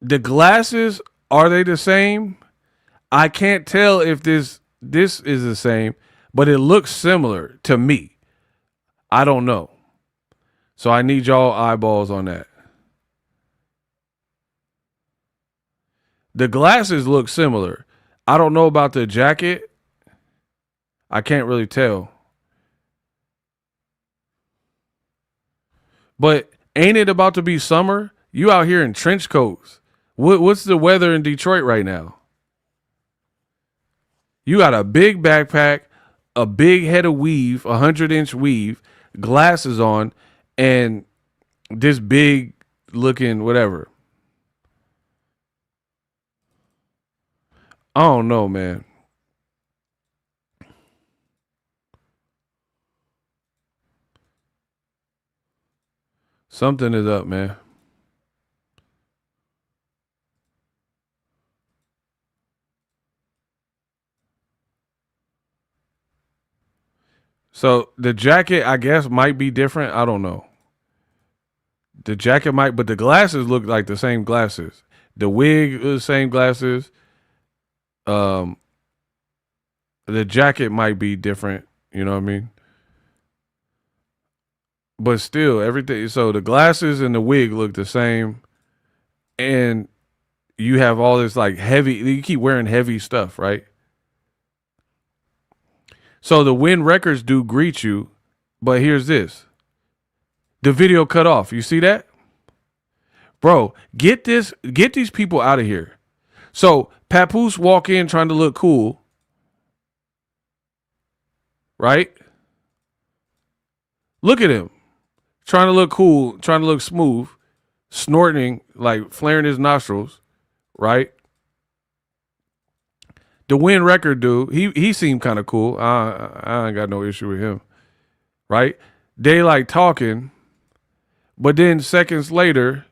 The glasses, are they the same? I can't tell if this is the same, but it looks similar to me. I don't know. So I need y'all eyeballs on that. The glasses look similar. I don't know about the jacket. I can't really tell. But ain't it about to be summer? You out here in trench coats. What's the weather in Detroit right now? You got a big backpack, a big head of weave, 100-inch weave, glasses on, and this big looking whatever. I don't know, man. Something is up, man. So the jacket, I guess, might be different. I don't know. The jacket might, but the glasses look like the same glasses. The wig is the same glasses. The jacket might be different. You know what I mean? But still, everything. So the glasses and the wig look the same, and you have all this like heavy. You keep wearing heavy stuff, right? So the Win Records do greet you, but here's this. The video cut off. You see that? Bro, get these people out of here. So Papoose walk in trying to look cool. Right? Look at him. Trying to look cool, trying to look smooth, snorting, like flaring his nostrils, right? The Win Record dude, he seemed kind of cool. I ain't got no issue with him, right? They like talking, but then seconds later,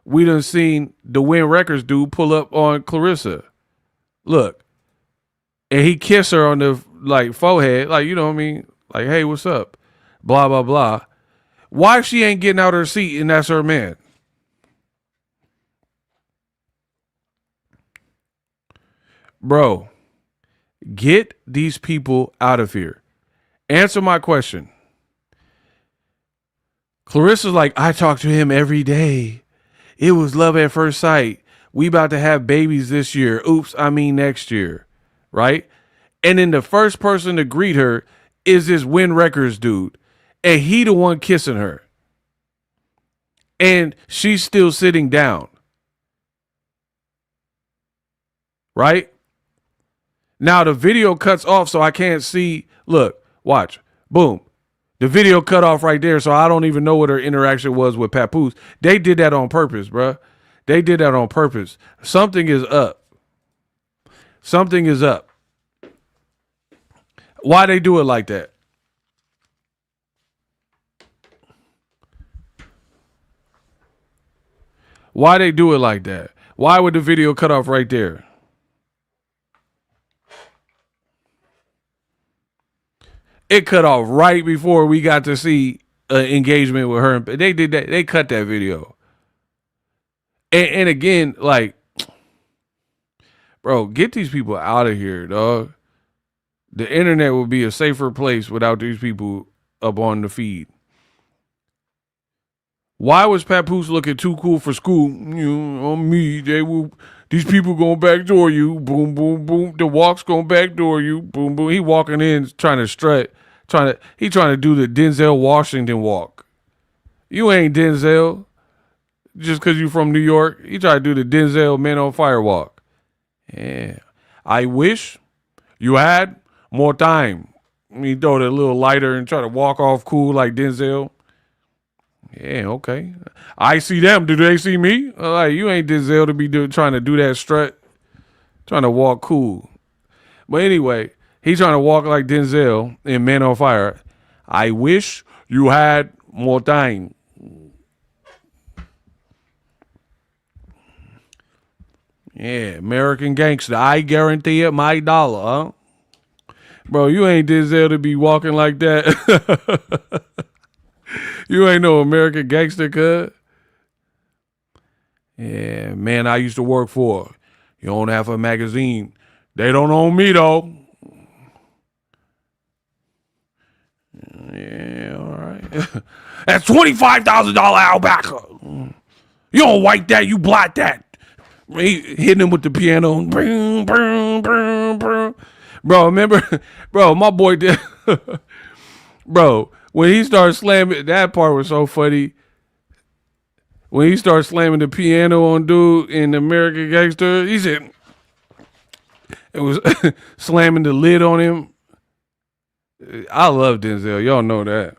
we done seen the Win Records dude pull up on Claressa. Look, and he kissed her on the like forehead, like, you know what I mean? Like, hey, what's up? Blah, blah, blah. Why she ain't getting out of her seat and that's her man? Bro, get these people out of here. Answer my question. Claressa's like, I talk to him every day. It was love at first sight. We about to have babies this year. Oops, I mean next year. Right? And then the first person to greet her is this Win Records dude. And he the one kissing her. And she's still sitting down. Right? Now the video cuts off so I can't see. Look, watch. Boom. The video cut off right there, so I don't even know what her interaction was with Papoose. They did that on purpose, bruh. They did that on purpose. Something is up. Something is up. Why they do it like that? Why they do it like that? Why would the video cut off right there? It cut off right before we got to see an engagement with her. They did that. They cut that video. And again, like, bro, get these people out of here, dog. The internet would be a safer place without these people up on the feed. Why was Papoose looking too cool for school? You know, on me, these people gonna backdoor you. Boom, boom, boom. The walk's gonna backdoor you. Boom, boom. He walking in trying to strut. Trying to do the Denzel Washington walk. You ain't Denzel. Just because you from New York. He try to do the Denzel Man on Fire walk. Yeah. I wish you had more time. You throw it a little lighter and try to walk off cool like Denzel. Yeah, okay. I see them. Do they see me? Like, you ain't Denzel to be trying to do that strut. Trying to walk cool. But anyway, he's trying to walk like Denzel in Man on Fire. I wish you had more time. Yeah, American Gangster. I guarantee it, my dollar, huh? Bro, you ain't Denzel to be walking like that. You ain't no American Gangster, cuz. Yeah, man, I used to work for. You don't have a magazine. They don't own me, though. Yeah, all right. That's $25,000 albacker. You don't wipe that, you blot that. Hitting him with the piano. Bro, remember? Bro, my boy did. Bro, when he started slamming, that part was so funny. When he started slamming the piano on dude in American Gangster, he said it was slamming the lid on him. I love Denzel. Y'all know that.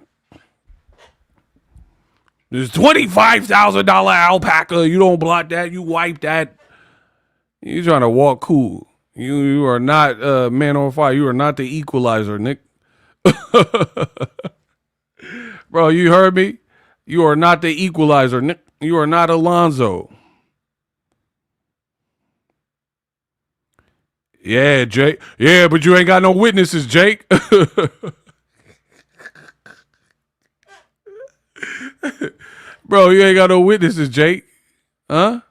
There's $25,000 alpaca. You don't block that. You wipe that. You trying to walk cool. You are not man on fire. You are not the equalizer, Nick. Bro, you heard me? You are not the equalizer, Nick. You are not Alonzo. Yeah, Jake. Yeah, but you ain't got no witnesses, Jake. Bro, you ain't got no witnesses, Jake. Huh?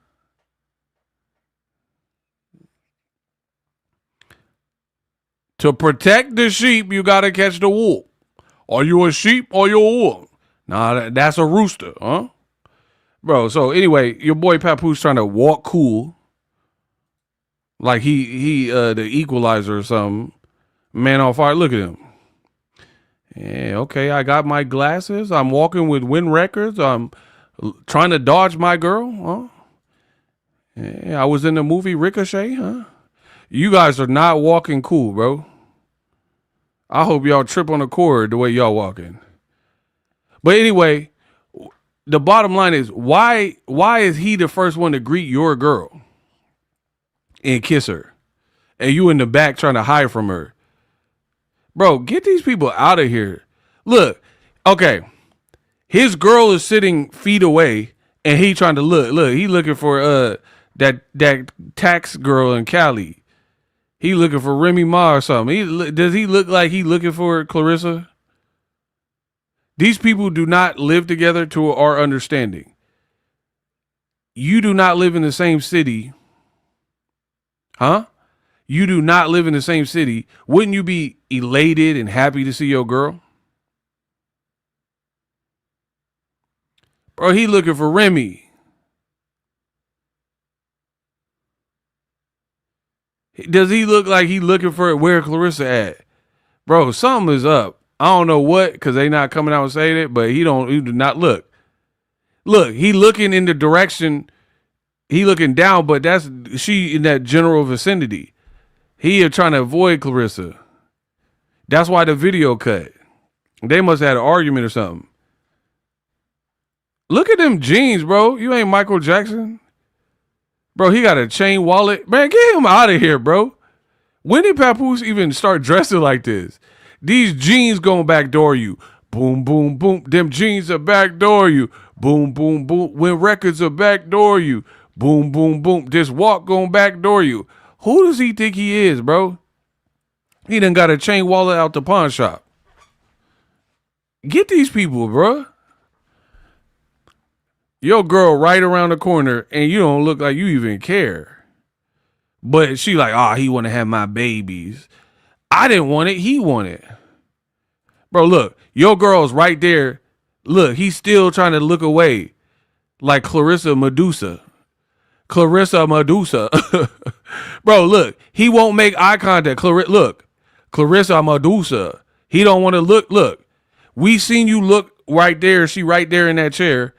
To protect the sheep, you got to catch the wolf. Are you a sheep or you a wolf? Nah, that's a rooster, huh? Bro, so anyway, your boy Papoose trying to walk cool. Like he the equalizer or something. Man on fire. Look at him. Yeah, okay, I got my glasses. I'm walking with Win Records. I'm trying to dodge my girl, huh? Yeah, I was in the movie Ricochet, huh? You guys are not walking cool, bro. I hope y'all trip on the cord the way y'all walking. But anyway, the bottom line is why is he the first one to greet your girl and kiss her? And you in the back trying to hide from her? Bro, get these people out of here. Look, okay. His girl is sitting feet away and he trying to look, he looking for that tax girl in Cali. He looking for Remy Ma or something. Does he look like he looking for Claressa? These people do not live together to our understanding. You do not live in the same city. Huh? You do not live in the same city. Wouldn't you be elated and happy to see your girl? Bro, he looking for Remy. Does he look like he looking for where Claressa at? Bro, something is up. I don't know what, because they not coming out and saying it, but he do not look. Look, he looking in the direction, he looking down, but that's she in that general vicinity. He is trying to avoid Claressa. That's why the video cut. They must have had an argument or something. Look at them jeans, bro. You ain't Michael Jackson. Bro, he got a chain wallet. Man, get him out of here, bro. When did Papoose even start dressing like this? These jeans gonna backdoor you. Boom, boom, boom. Them jeans are backdoor you. Boom, boom, boom. When records are backdoor you. Boom, boom, boom. This walk gonna backdoor you. Who does he think he is, bro? He done got a chain wallet out the pawn shop. Get these people, bro. Your girl right around the corner and you don't look like you even care. But she like, he want to have my babies. I didn't want it. He wanted. Bro, look, your girl's right there. Look, he's still trying to look away like Claressa Medusa. Claressa Medusa. Bro, look, he won't make eye contact. Look, Claressa Medusa. He don't want to look. Look, we seen you look right there. She right there in that chair.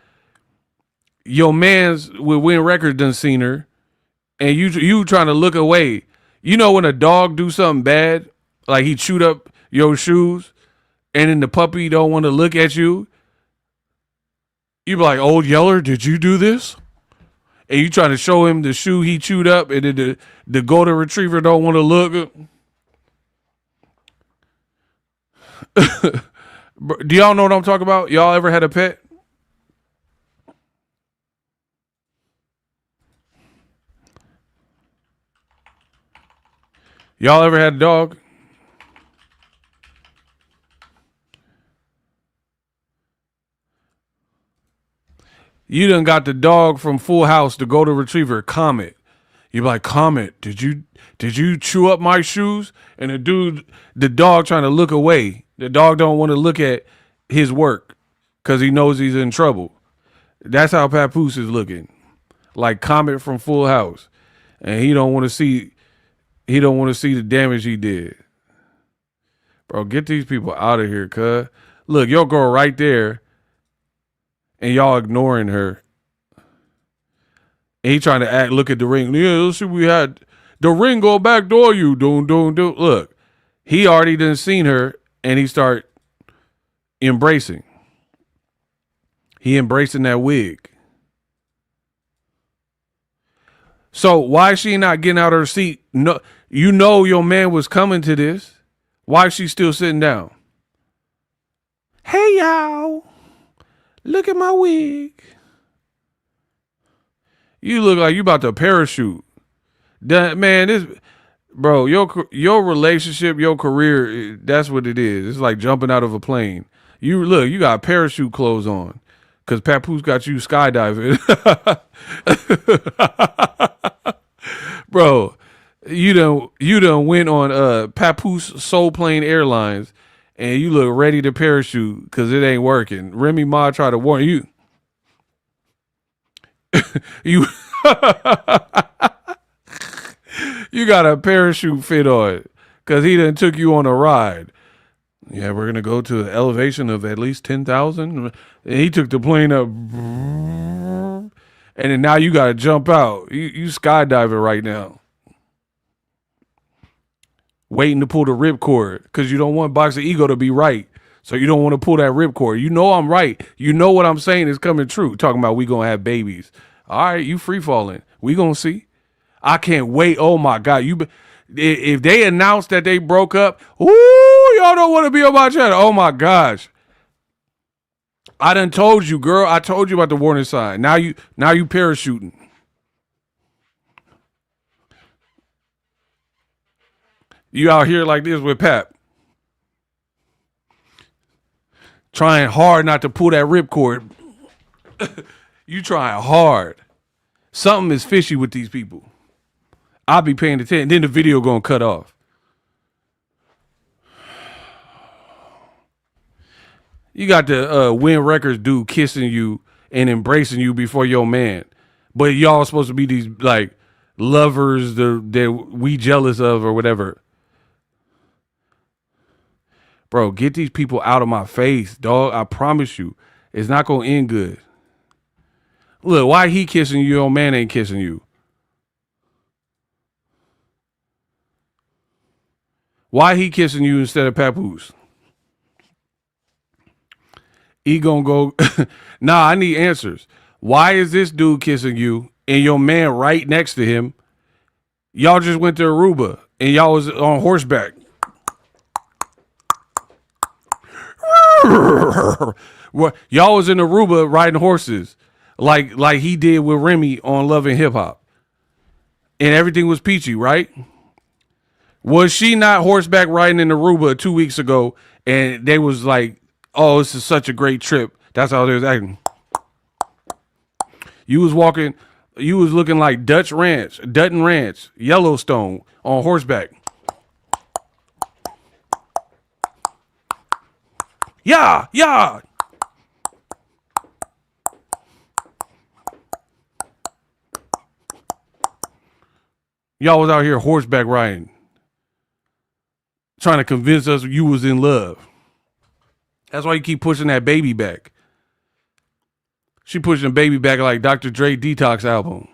Your man's with Win Records done seen her, and you trying to look away. You know when a dog do something bad, like he chewed up your shoes, and then the puppy don't want to look at you. You be like, "Old Yeller, did you do this?" And you trying to show him the shoe he chewed up, and then the golden retriever don't want to look. Do y'all know what I'm talking about? Y'all ever had a pet? Y'all ever had a dog? You done got the dog from Full House, the golden retriever, Comet. You be like, Comet, did you chew up my shoes? And the dog trying to look away. The dog don't want to look at his work because he knows he's in trouble. That's how Papoose is looking, like Comet from Full House, and he don't want to see the damage he did. Bro, get these people out of here, cuz. Look, your girl right there, and y'all ignoring her. And he trying to act, look at the ring. Yeah, let's see, we had the ring go back door you. Doom. Look, he already done seen her and he start embracing. He embracing that wig. So why is she not getting out of her seat? No, you know your man was coming to this. Why is she still sitting down? Hey y'all, look at my wig. You look like you about to parachute. Man, this bro, your relationship, your career, that's what it is. It's like jumping out of a plane. You got parachute clothes on. Cause Papoose got you skydiving. Bro, you done went on Papoose Soul Plane Airlines and you look ready to parachute because it ain't working. Remy Ma tried to warn you. You you got a parachute fit on because he done took you on a ride. Yeah, we're gonna go to an elevation of at least 10,000. And he took the plane up, and then now you gotta jump out. You skydiving right now, waiting to pull the ripcord because you don't want Boxingego to be right. So you don't want to pull that ripcord. You know I'm right. You know what I'm saying is coming true. Talking about we gonna have babies. All right, you free falling. We gonna see. I can't wait. Oh my God, if they announce that they broke up, ooh, y'all don't want to be on my channel. Oh my gosh. I done told you, girl. I told you about the warning sign. Now you parachuting. You out here like this with Pap. Trying hard not to pull that ripcord. You trying hard. Something is fishy with these people. I'll be paying attention. Then the video gonna cut off. You got the Win Records dude kissing you and embracing you before your man, but y'all supposed to be these like lovers that we jealous of or whatever. Bro, get these people out of my face, dog. I promise you, it's not gonna end good. Look, why he kissing you? Your man ain't kissing you. Why he kissing you instead of Papoose? He gonna go, nah, I need answers. Why is this dude kissing you and your man right next to him? Y'all just went to Aruba and y'all was on horseback. Y'all was in Aruba riding horses like he did with Remy on Love and Hip Hop. And everything was peachy, right? Was she not horseback riding in Aruba 2 weeks ago and they was like, oh, this is such a great trip. That's how they was acting. You was looking like Dutton Ranch, Yellowstone on horseback. Yeah. Y'all was out here horseback riding, trying to convince us you was in love. That's why you keep pushing that baby back. She pushing baby back like Dr. Dre Detox album.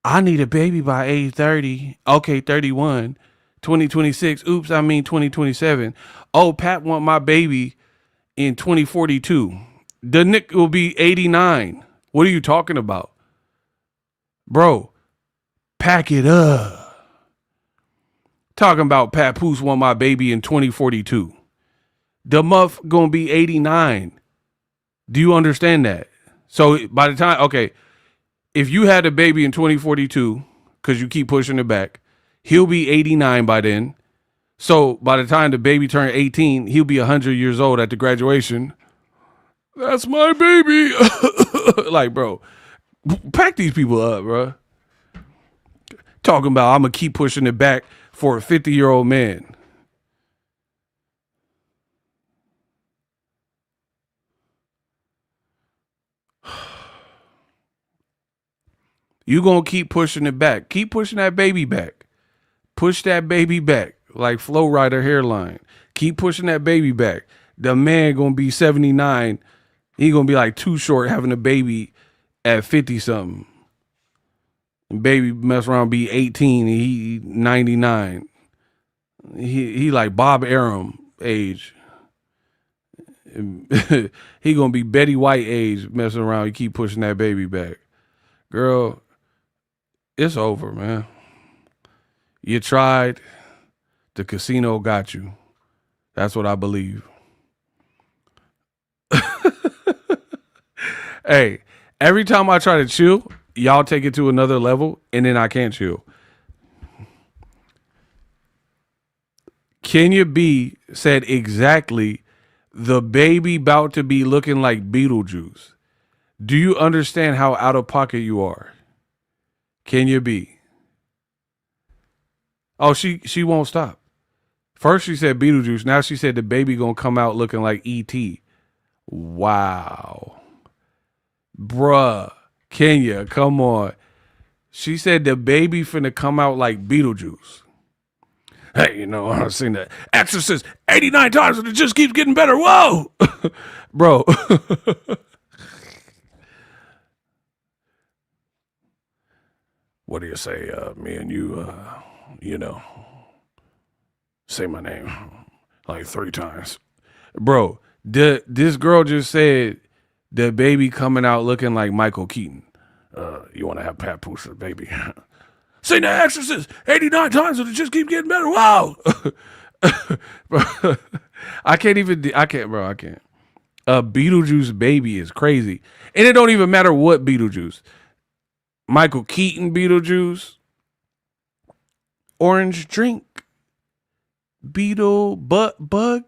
I need a baby by age 30. Okay, 31. 2026. Oops, I mean 2027. Oh, Pat want my baby in 2042. The Nick will be 89. What are you talking about? Bro, pack it up. Talking about Papoose want my baby in 2042. The muff gonna be 89. Do you understand that? So by the time, okay, if you had a baby in 2042, because you keep pushing it back, he'll be 89 by then. So by the time the baby turned 18, he'll be 100 years old at the graduation. That's my baby. Like, bro, pack these people up, bro. Talking about I'm going to keep pushing it back for a 50-year-old man. You going to keep pushing it back. Keep pushing that baby back. Push that baby back like Flow Rider hairline. Keep pushing that baby back. The man going to be 79. He going to be like Too Short having a baby at 50 something. And baby mess around be 18 and he 99. He like Bob Arum age. He gonna be Betty White age messing around. You keep pushing that baby back. Girl, it's over, man. You tried. The casino got you. That's what I believe. Hey, every time I try to chill, y'all take it to another level, and then I can't chill. Kenya B said exactly, the baby about to be looking like Beetlejuice. Do you understand how out of pocket you are? Kenya B. Oh, she won't stop. First she said Beetlejuice. Now she said the baby gonna come out looking like E.T. Wow. Bruh. Kenya, come on. She said the baby finna come out like Beetlejuice. Hey, you know, I've seen The Exorcist 89 times and it just keeps getting better. Whoa! Bro. What do you say, me and you, you know, say my name like 3 times. Bro, this girl just said the baby coming out looking like Michael Keaton. You want to have Papoose, baby? Seen The Exorcist 89 times and it just keeps getting better. Wow. Bro, I can't. Beetlejuice baby is crazy. And it don't even matter what Beetlejuice. Michael Keaton Beetlejuice. Orange drink. Beetle bug.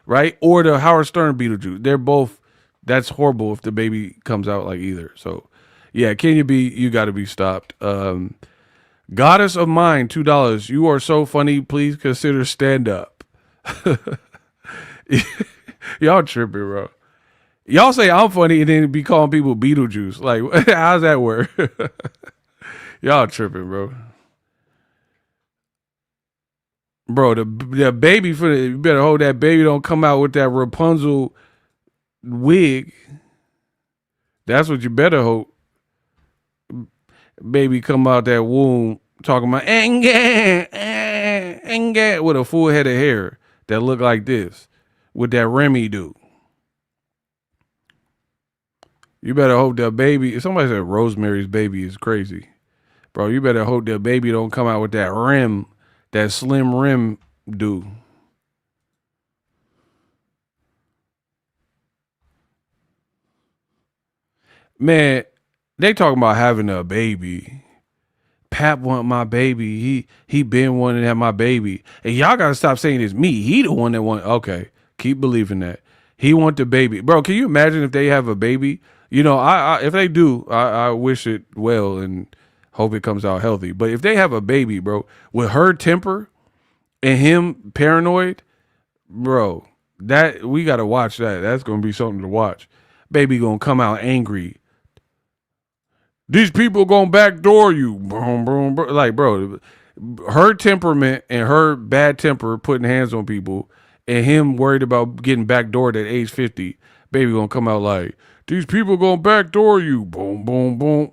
Right? Or the Howard Stern Beetlejuice. They're both, that's horrible if the baby comes out like either. So yeah, Kenya B, you gotta be stopped. Goddess of Mine, $2. You are so funny. Please consider stand up. Y'all tripping, bro. Y'all say I'm funny and then be calling people Beetlejuice. Like, how's that work? Y'all tripping, bro. Bro, the baby you better hope that baby don't come out with that Rapunzel wig. That's what you better hope. Baby come out that womb talking about with a full head of hair that look like this with that Remy do. You better hope that baby, somebody said Rosemary's Baby is crazy. Bro, you better hope that baby don't come out with that rim, that slim rim do. Man, they talking about having a baby. Pap want my baby. He been wanting to have my baby. And y'all gotta stop saying it's me. He the one that want. Okay, keep believing that. He want the baby. Bro, can you imagine if they have a baby? You know, if they do, I wish it well and hope it comes out healthy. But if they have a baby, bro, with her temper and him paranoid, bro, that we gotta watch that. That's gonna be something to watch. Baby gonna come out angry. These people gonna backdoor you. Boom, boom, boom. Like, bro, her temperament and her bad temper putting hands on people and him worried about getting backdoored at age 50, baby gonna come out like, these people gonna backdoor you. Boom, boom, boom.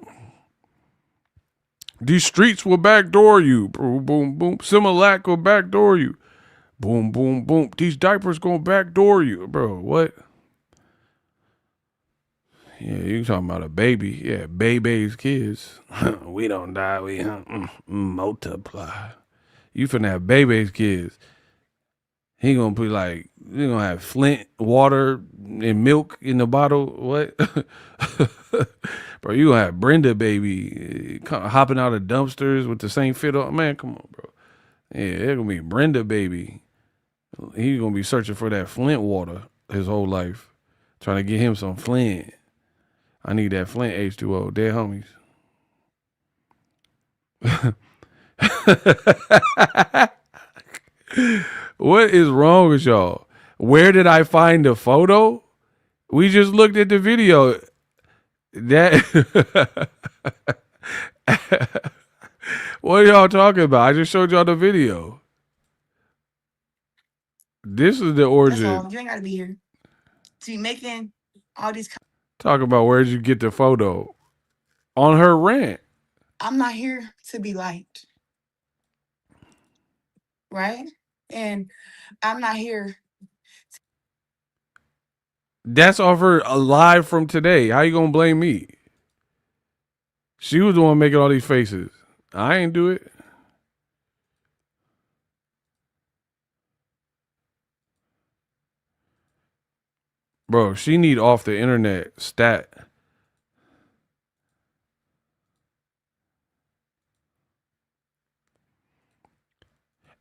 These streets will backdoor you. Boom, boom, boom. Similac will backdoor you. Boom, boom, boom. These diapers gonna backdoor you. Bro, what? Yeah, you talking about a baby. Yeah, baby's kids. We don't die, we multiply. You finna have baby's kids. He gonna be like, you gonna have Flint water and milk in the bottle. What? Bro, you gonna have Brenda baby hopping out of dumpsters with the same fit on. Man, come on, bro. Yeah, it's gonna be Brenda baby. He gonna be searching for that Flint water his whole life. Trying to get him some Flint. I need that Flint H2O. Dead homies. What is wrong with y'all? Where did I find the photo? We just looked at the video. That what are y'all talking about? I just showed y'all the video. This is the origin. That's all. You ain't gotta be here to be making all these. Talk about where'd you get the photo? on her rant. I'm not here to be liked, right? And I'm not here. That's off her live from today. How you gonna blame me? She was the one making all these faces. I ain't do it. Bro, she need off the internet stat.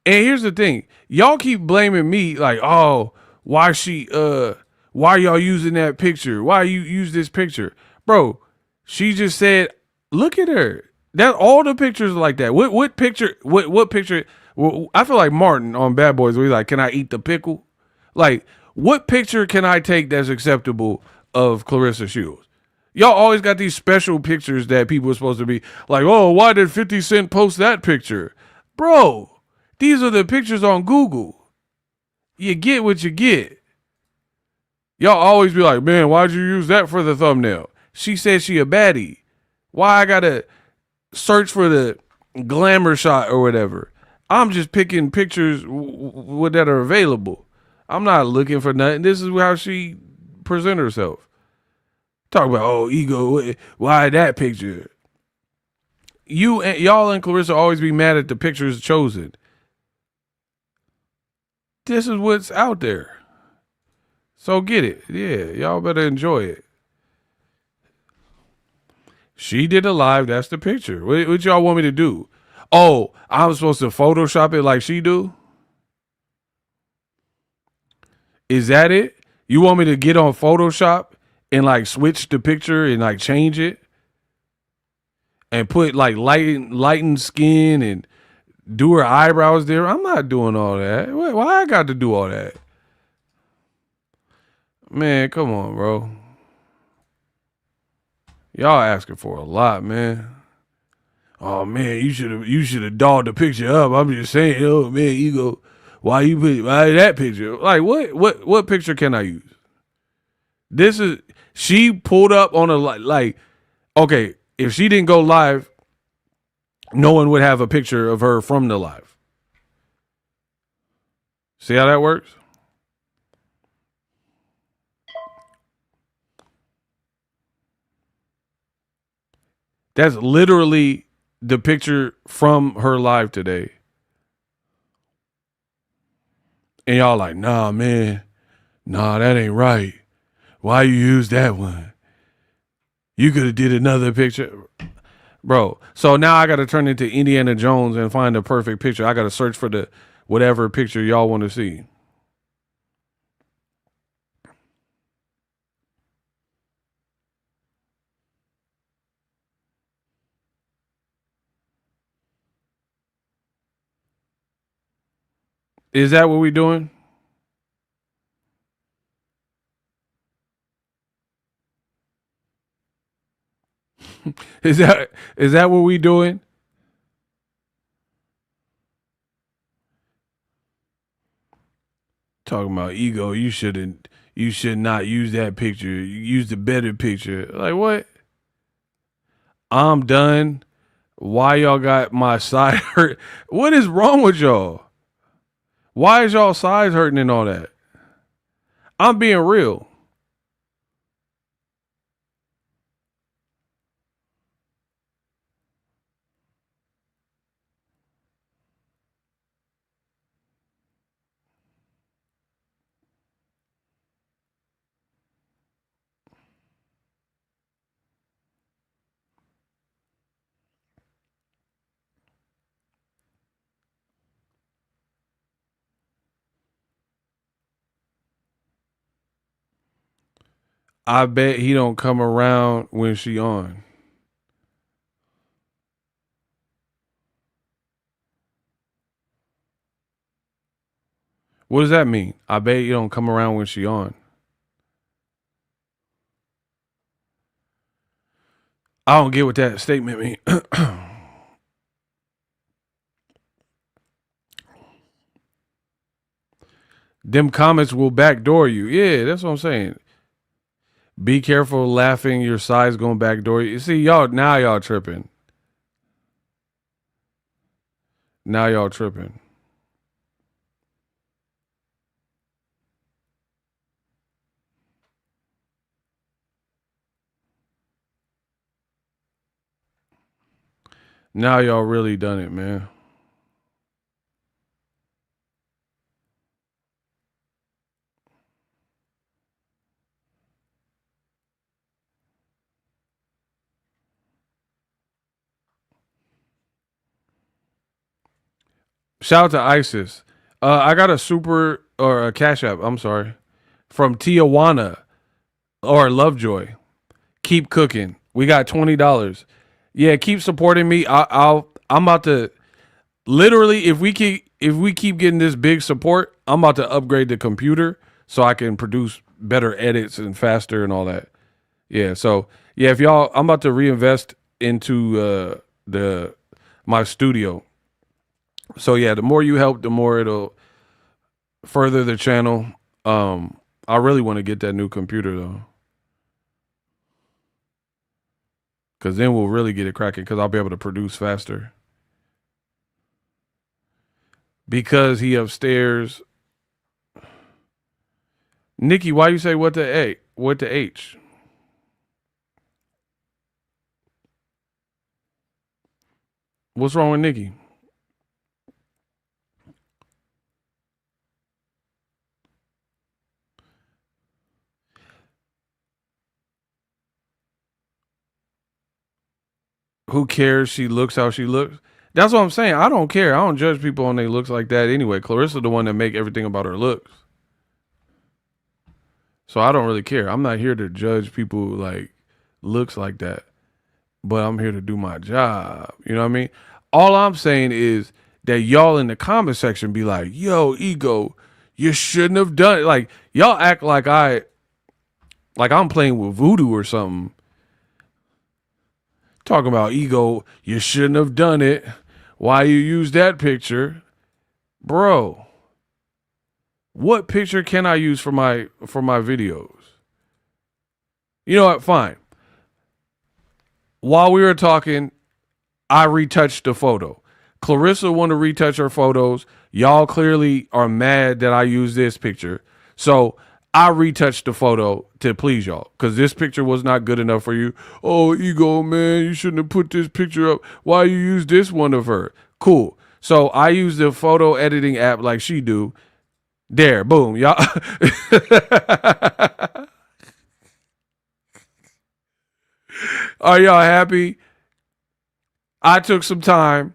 And here's the thing. Y'all keep blaming me like, oh, why y'all using that picture? Why you use this picture? Bro, she just said, look at her. That all the pictures are like that. What picture what picture I feel like Martin on Bad Boys where he's like, can I eat the pickle? Like, what picture can I take that's acceptable of Claressa Shields? Y'all always got these special pictures that people are supposed to be like, oh, why did 50 Cent post that picture? Bro, these are the pictures on Google. You get what you get. Y'all always be like, man, why'd you use that for the thumbnail? She said she a baddie. Why I gotta search for the glamour shot or whatever? I'm just picking pictures that are available. I'm not looking for nothing. This is how she present herself. Talk about, oh, ego. Why that picture? Y'all and Claressa always be mad at the pictures chosen. This is what's out there. So get it. Yeah, y'all better enjoy it. She did a live. That's the picture. What y'all want me to do? Oh, I'm supposed to Photoshop it like she do? Is that it? You want me to get on Photoshop and like switch the picture and like change it? And put like lighten skin and do her eyebrows there? I'm not doing all that. Why I got to do all that? Man, come on, bro. Y'all asking for a lot, man. Oh man, you should have dolled the picture up. I'm just saying, oh man, ego. Why that picture? Like what picture can I use? This is she pulled up on a like okay, if she didn't go live, no one would have a picture of her from the live. See how that works? That's literally the picture from her live today. And y'all like, nah, man. Nah, that ain't right. Why you use that one? You could have did another picture. Bro, so now I got to turn into Indiana Jones and find the perfect picture. I got to search for the whatever picture y'all want to see. Is that what we doing? Is that what we doing? Talking about ego, you should not use that picture. You use the better picture. Like what? I'm done. Why y'all got my side hurt? What is wrong with y'all? Why is y'all sides hurting and all that? I'm being real. I bet he don't come around when she on. What does that mean? I bet you don't come around when she on. I don't get what that statement means. Them comments will backdoor you. Yeah, that's what I'm saying. Be careful laughing. Your size going back door. You see, y'all tripping. Now y'all tripping. Now y'all really done it, man. Shout out to ISIS. I got a super or a Cash App. I'm sorry, from Tijuana or Lovejoy. Keep cooking. We got $20. Yeah, keep supporting me. I'm about to literally if we keep getting this big support, I'm about to upgrade the computer so I can produce better edits and faster and all that. Yeah, so yeah, if y'all, I'm about to reinvest into my studio. So yeah, the more you help, the more it'll further the channel. I really want to get that new computer though, because then we'll really get it cracking. Because I'll be able to produce faster. Because he upstairs. Nikki, why you say what the A? What the H? What's wrong with Nikki? Who cares? She looks how she looks. That's what I'm saying. I don't care. I don't judge people on their looks like that anyway. Claressa the one that make everything about her looks. So I don't really care. I'm not here to judge people like looks like that. But I'm here to do my job. You know what I mean? All I'm saying is that y'all in the comment section be like, yo, Ego, you shouldn't have done it. Like, y'all act like I'm playing with voodoo or something. Talking about Ego, you shouldn't have done it. Why you use that picture? Bro, what picture can I use for my videos? You know what? Fine. While we were talking, I retouched the photo. Claressa wanted to retouch her photos. Y'all clearly are mad that I used this picture. So I retouched the photo to please y'all because this picture was not good enough for you. Oh, Ego, man, you shouldn't have put this picture up. Why you use this one of her? Cool. So I use the photo editing app like she do. There, boom, y'all. Are y'all happy? I took some time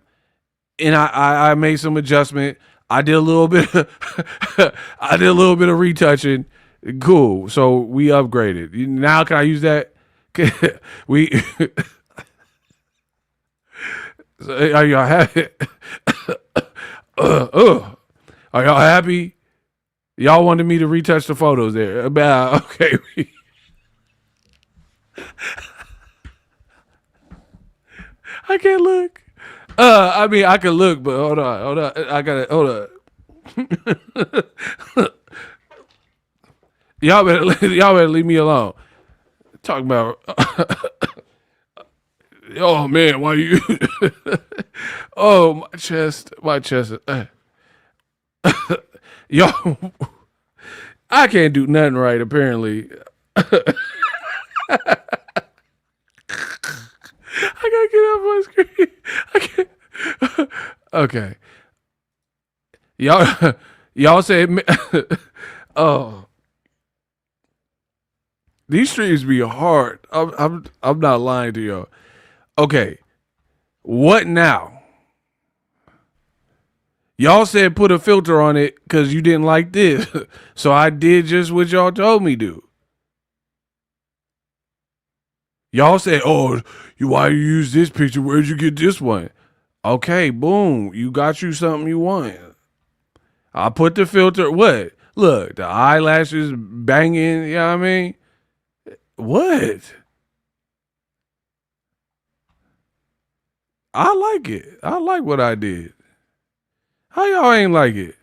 and I made some adjustment. I did a little bit I did a little bit of retouching. Cool. So we upgraded. Now can I use that? We are y'all happy? Are y'all happy? Y'all wanted me to retouch the photos there. Okay. I can't look. I mean, I can look, but hold on. I gotta hold on. Y'all better leave me alone. Talking about. Oh man, why you? Oh my chest. Y'all, I can't do nothing right. Apparently, I gotta get off my screen. I can't. Okay, y'all say, oh, these streams be hard. I'm not lying to y'all. Okay, what now? Y'all said put a filter on it because you didn't like this, so I did just what y'all told me to. Y'all said, "Oh, why you use this picture? Where'd you get this one?" Okay, boom, you got you something you want. I put the filter. What? Look, the eyelashes banging. You know what I mean? What? I like it. I like what I did. How y'all ain't like it?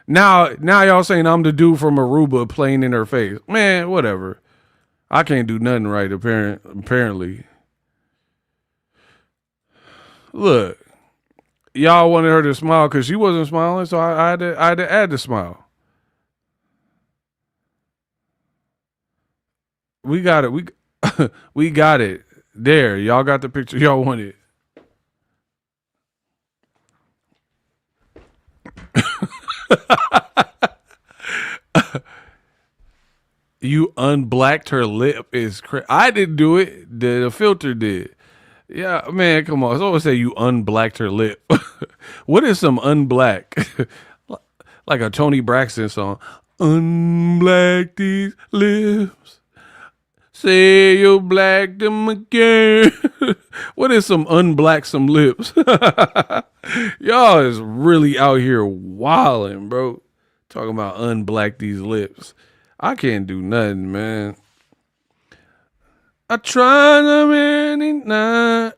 Now y'all saying I'm the dude from Aruba playing in her face. Man, whatever. I can't do nothing right. Apparently, look, y'all wanted her to smile because she wasn't smiling, so I had to add the smile. We got it. We got it. There, y'all got the picture y'all wanted. You unblacked her lip is crazy. I didn't do it. The filter did. Yeah, man, come on. Someone say you unblacked her lip. What is some unblack? Like a Tony Braxton song. Unblack these lips. Say you black them again. What is some unblack some lips? Y'all is really out here wilding, bro. Talking about unblack these lips. I can't do nothing, man. I try so many nights.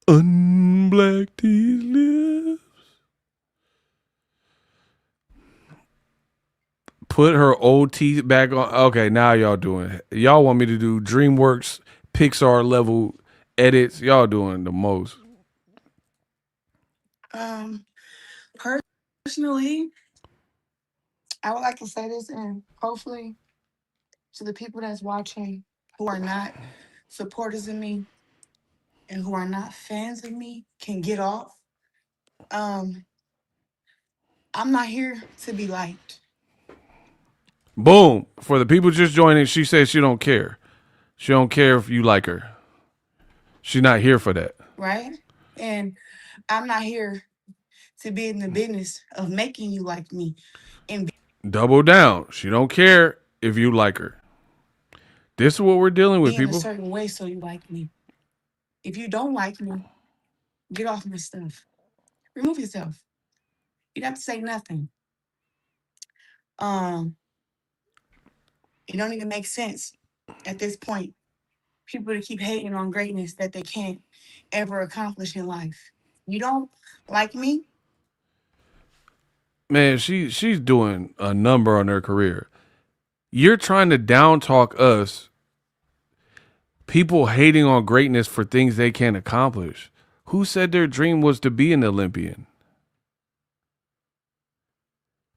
Unblack these lips. Put her old teeth back on. Okay, now y'all doing it. Y'all want me to do DreamWorks Pixar level edits. Y'all doing the most. Personally, I would like to say this, and hopefully to the people that's watching who are not supporters of me and who are not fans of me can get off. Um, I'm not here to be liked, Boom. For the people just joining, she says she don't care. She don't care if you like her. She's not here for that. right? And I'm not here to be in the business of making you like me and Double down. She don't care if you like her. This is what we're dealing with, be in a people. certain way so you like me. If you don't like me, get off my stuff. Remove yourself. You don't have to say nothing. Um, it don't even make sense at this point. People to keep hating on greatness that they can't ever accomplish in life. You don't like me? Man, she's doing a number on her career. You're trying to down talk us, people hating on greatness for things they can't accomplish. Who said their dream was to be an Olympian?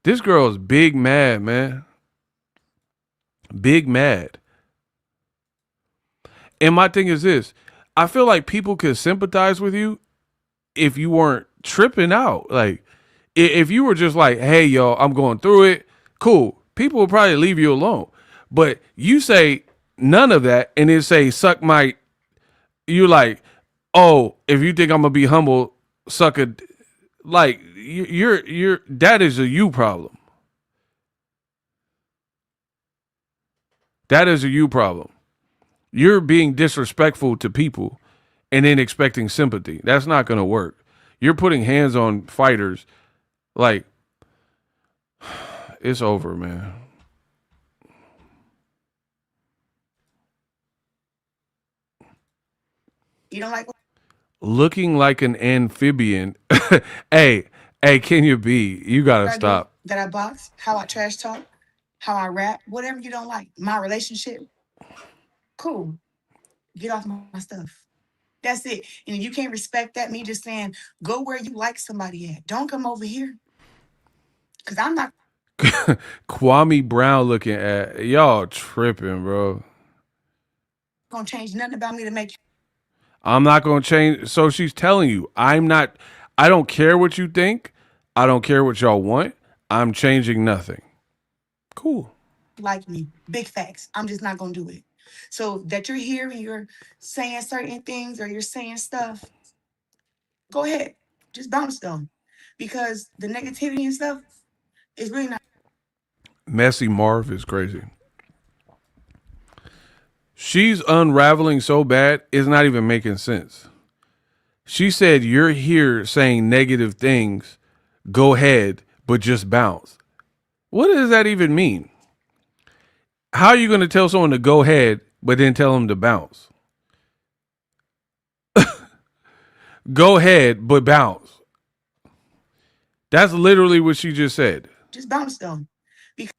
This girl is big mad, man. Big mad. And my thing is this. I feel like people could sympathize with you if you weren't tripping out. Like, if you were just like, hey, yo, I'm going through it, cool. People will probably leave you alone. But you say none of that and then say, suck my, you're like, oh, if you think I'm going to be humble, suck a, like, you're, that is a you problem. That is a you problem. You're being disrespectful to people and then expecting sympathy. That's not going to work. You're putting hands on fighters. Like, it's over, man. You don't like Looking like an amphibian. Hey, can you be? You got to what I do, stop. that I box, how I trash talk, how I rap, whatever you don't like. My relationship, cool. Get off my stuff. That's it. And if you can't respect that, me just saying, go where you like somebody at. Don't come over here. Because I'm not Kwame Brown looking at y'all tripping, bro. going to change nothing about me to make I'm not going to change. So she's telling you, I don't care what you think. I don't care what y'all want. I'm changing nothing. Cool. you like me. Big facts. I'm just not going to do it. So that you're here and you're saying certain things or you're saying stuff, go ahead. Just bounce them. Because the negativity and stuff is really not Messy Marv is crazy. She's unraveling so bad, it's not even making sense. She said, you're here saying negative things. Go ahead, but just bounce. What does that even mean? How are you going to tell someone to go ahead, but then tell them to bounce? Go ahead, but bounce. That's literally what she just said. just bounce them. Because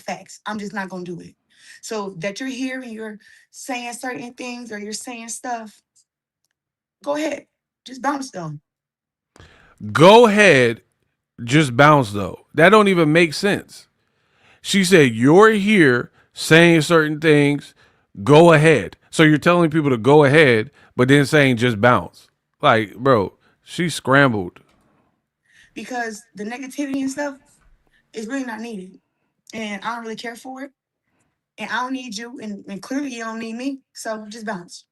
facts. I'm just not gonna do it. So that you're here and you're saying certain things or you're saying stuff, go ahead. Just bounce them. Go ahead, just bounce though. That don't even make sense. She said, you're here saying certain things, go ahead. So you're telling people to go ahead, but then saying just bounce. Like, bro, she scrambled. Because the negativity and stuff is really not needed. And I don't really care for it. And I don't need you. And clearly you don't need me. So just bounce.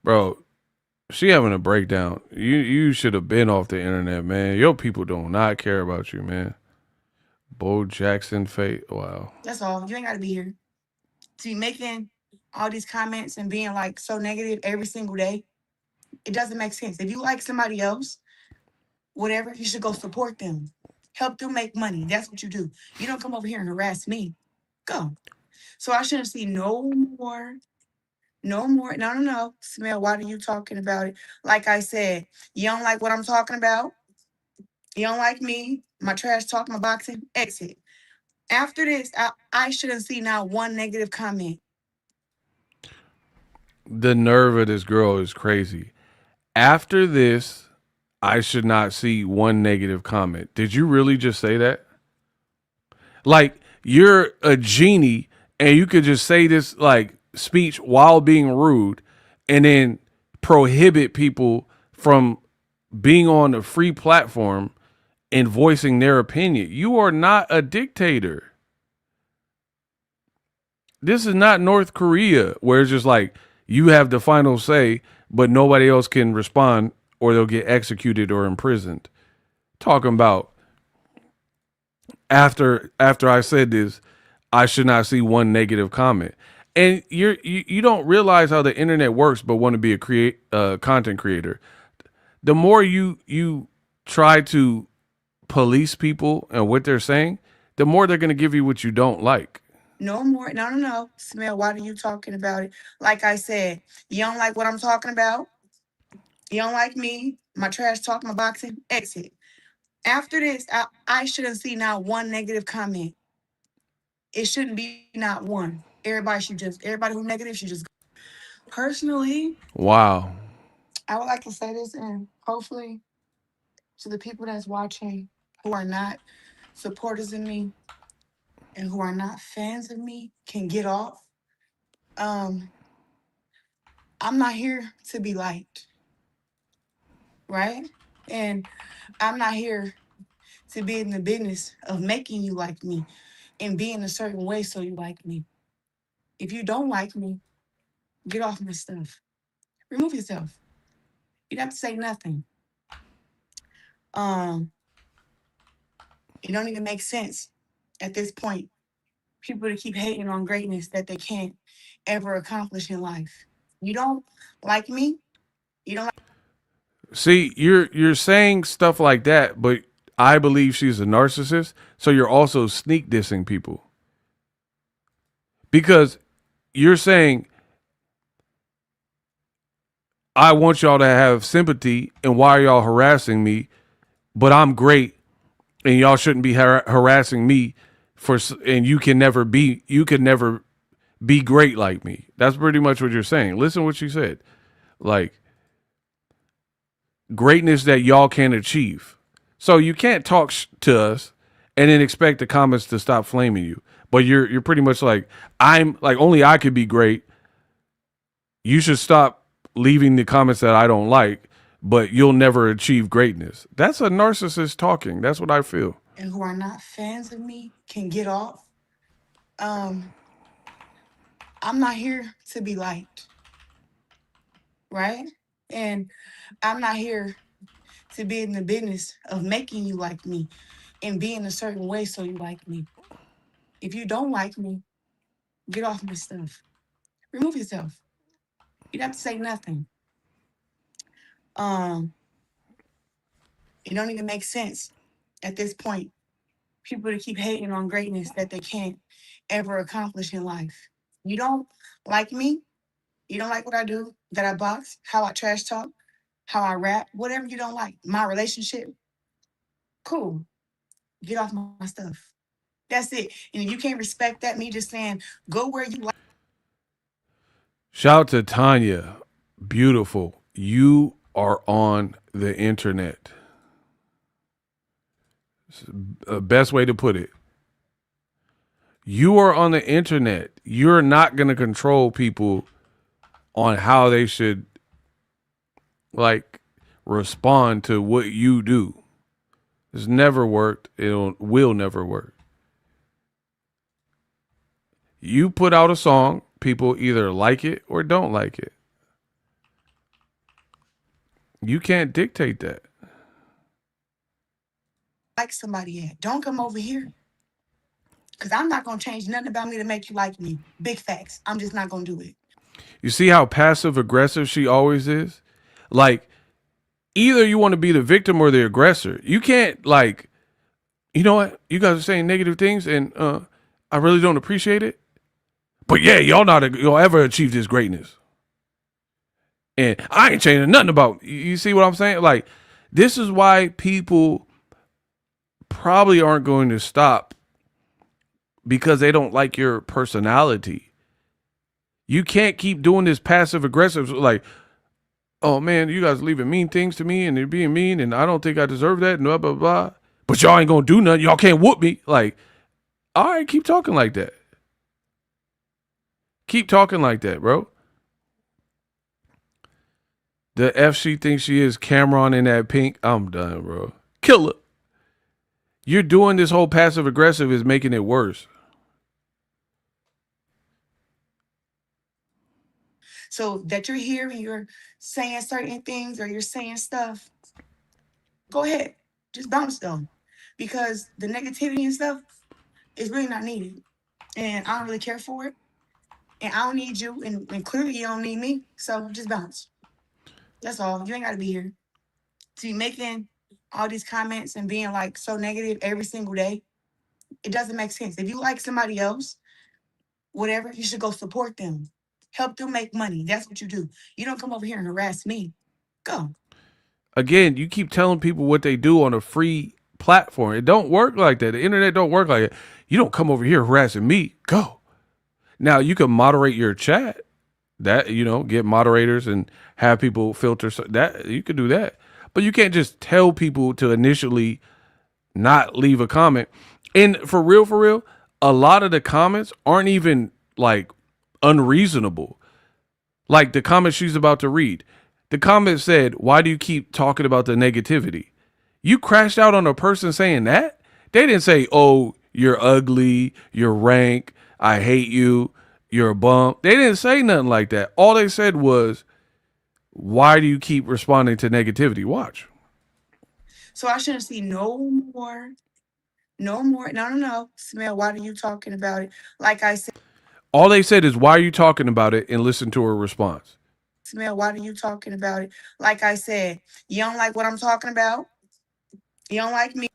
Bro, she having a breakdown. You should have been off the internet, man. Your people do not care about you, man. Bo Jackson fate. Wow. That's all. You ain't gotta be here. To be making all these comments and being like so negative every single day, it doesn't make sense. If you like somebody else, whatever, you should go support them. Help them make money. That's what you do. You don't come over here and harass me. Go. So I shouldn't see no more, no more. No, no, no. Smell, why are you talking about it? Like I said, you don't like what I'm talking about. You don't like me, my trash talk, my boxing, exit. After this, I shouldn't see now one negative comment. The nerve of this girl is crazy. After this, I should not see one negative comment. Did you really just say that? Like, you're a genie and you could just say this like speech while being rude and then prohibit people from being on a free platform and voicing their opinion. You are not a dictator. This is not North Korea where it's just like you have the final say, but nobody else can respond or they'll get executed or imprisoned. Talking about after I said this, I should not see one negative comment. And you don't realize how the internet works, but want to be a content creator. The more you try to police people and what they're saying, the more they're going to give you what you don't like. No more. No, no, no. Smell, why are you talking about it? Like I said, you don't like what I'm talking about. You don't like me, my trash talk, my boxing, exit. After this, I shouldn't see not one negative comment. It shouldn't be not one. Everybody who's negative should just go. Personally, Wow. I would like to say this and hopefully to the people that's watching who are not supporters of me and who are not fans of me can get off. Um, I'm not here to be liked, right? And I'm not here to be in the business of making you like me and be in a certain way so you like me. If you don't like me, get off my stuff. Remove yourself. You don't have to say nothing. Um, it don't even make sense at this point. People to keep hating on greatness that they can't ever accomplish in life. You don't like me. You don't See, you're saying stuff like that, but I believe she's a narcissist, so you're also sneak dissing people. Because you're saying I want y'all to have sympathy and why are y'all harassing me, but I'm great and y'all shouldn't be harassing me for and you can never be great like me. That's pretty much what you're saying. Listen what she said. Like greatness that y'all can't achieve. So you can't talk to us and then expect the comments to stop flaming you. But you're pretty much like I'm like only I could be great. You should stop leaving the comments that I don't like, but you'll never achieve greatness. That's a narcissist talking. That's what I feel. and who are not fans of me can get off. Um, I'm not here to be liked, right? And I'm not here to be in the business of making you like me and be in a certain way so you like me. If you don't like me, get off my stuff. Remove yourself. You don't have to say nothing. Um, it don't even make sense at this point. People to keep hating on greatness that they can't ever accomplish in life. You don't like me. You don't like what I do, that I box, how I trash talk, how I rap, whatever you don't like. My relationship, cool. Get off my stuff. That's it. And if you can't respect that, me just saying, go where you like. Shout out to Tanya. Beautiful. You are on the internet. Best way to put it. You are on the internet. You're not going to control people on how they should like respond to what you do. It's never worked. It will never work. You put out a song, people either like it or don't like it. You can't dictate that. Like somebody at. Don't come over here. Because I'm not going to change nothing about me to make you like me. Big facts. I'm just not going to do it. You see how passive aggressive she always is? Like, either you want to be the victim or the aggressor. You can't, like, you know what? You guys are saying negative things and I really don't appreciate it. But yeah, y'all ever achieve this greatness. And I ain't changing nothing about, you see what I'm saying? Like, this is why people probably aren't going to stop, because they don't like your personality. You can't keep doing this passive aggressive, like, oh man, you guys leaving mean things to me and they're being mean and I don't think I deserve that and blah, blah, blah. But y'all ain't gonna do nothing. Y'all can't whoop me. Like, all right, keep talking like that. Keep talking like that, bro. The F she thinks she is, Cameron in that pink. I'm done, bro. Kill her. You're doing this whole passive aggressive is making it worse. So that you're here and you're saying certain things or you're saying stuff, go ahead. Just bounce them. Because the negativity and stuff is really not needed. And I don't really care for it. And I don't need you. And clearly you don't need me. So just bounce. That's all. You ain't got to be here. To be making all these comments and being like so negative every single day, it doesn't make sense. If you like somebody else, whatever, you should go support them. Help them make money. That's what you do. You don't come over here and harass me. Go. Again, you keep telling people what they do on a free platform. It don't work like that. The internet don't work like that. You don't come over here harassing me. Go. Now, you can moderate your chat. That, get moderators and have people filter. That you could do that. But you can't just tell people to initially not leave a comment. And for real, a lot of the comments aren't even like unreasonable. Like the comment she's about to read. The comment said, why do you keep talking about the negativity? You crashed out on a person saying that? They didn't say, oh, you're ugly, you're rank, I hate you, you're a bum. They didn't say nothing like that. All they said was, why do you keep responding to negativity? Watch. So I shouldn't see no more. No. Smell, why are you talking about it? Like I said. All they said is, why are you talking about it? And listen to her response. Smell, why are you talking about it? Like I said, you don't like what I'm talking about? You don't like me?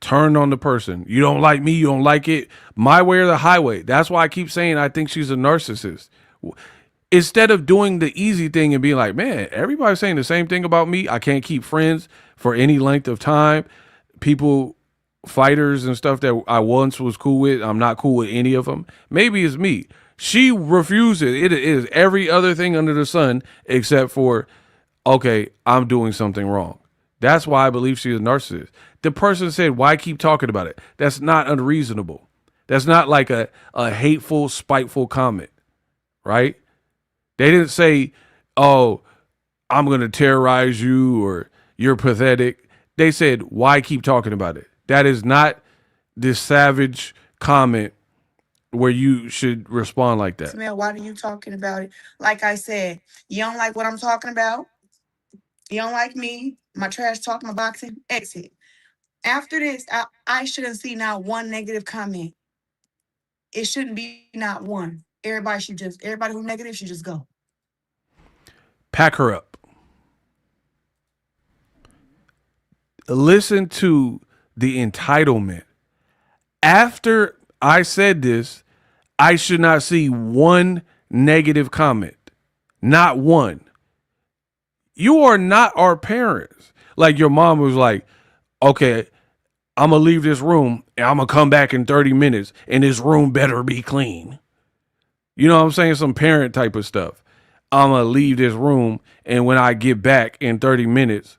Turn on the person. You don't like me. You don't like it. My way or the highway. That's why I keep saying I think she's a narcissist. Instead of doing the easy thing and being like, man, everybody's saying the same thing about me. I can't keep friends for any length of time. People, fighters and stuff that I once was cool with, I'm not cool with any of them. Maybe it's me. She refuses. It is every other thing under the sun except for, okay, I'm doing something wrong. That's why I believe she's a narcissist. The person said, why keep talking about it? That's not unreasonable. That's not like a hateful, spiteful comment, right? They didn't say, oh, I'm going to terrorize you or you're pathetic. They said, why keep talking about it? That is not this savage comment where you should respond like that. Smell, why are you talking about it? Like I said, you don't like what I'm talking about? You don't like me? My trash talk, my boxing? Exit. After this, I shouldn't see not one negative comment. It shouldn't be not one. Everybody who's negative should just go. Pack her up. Listen to the entitlement. After I said this, I should not see one negative comment. Not one. You are not our parents. Like your mom was like, okay, I'm going to leave this room and I'm going to come back in 30 minutes and this room better be clean. You know what I'm saying? Some parent type of stuff. I'm going to leave this room and when I get back in 30 minutes,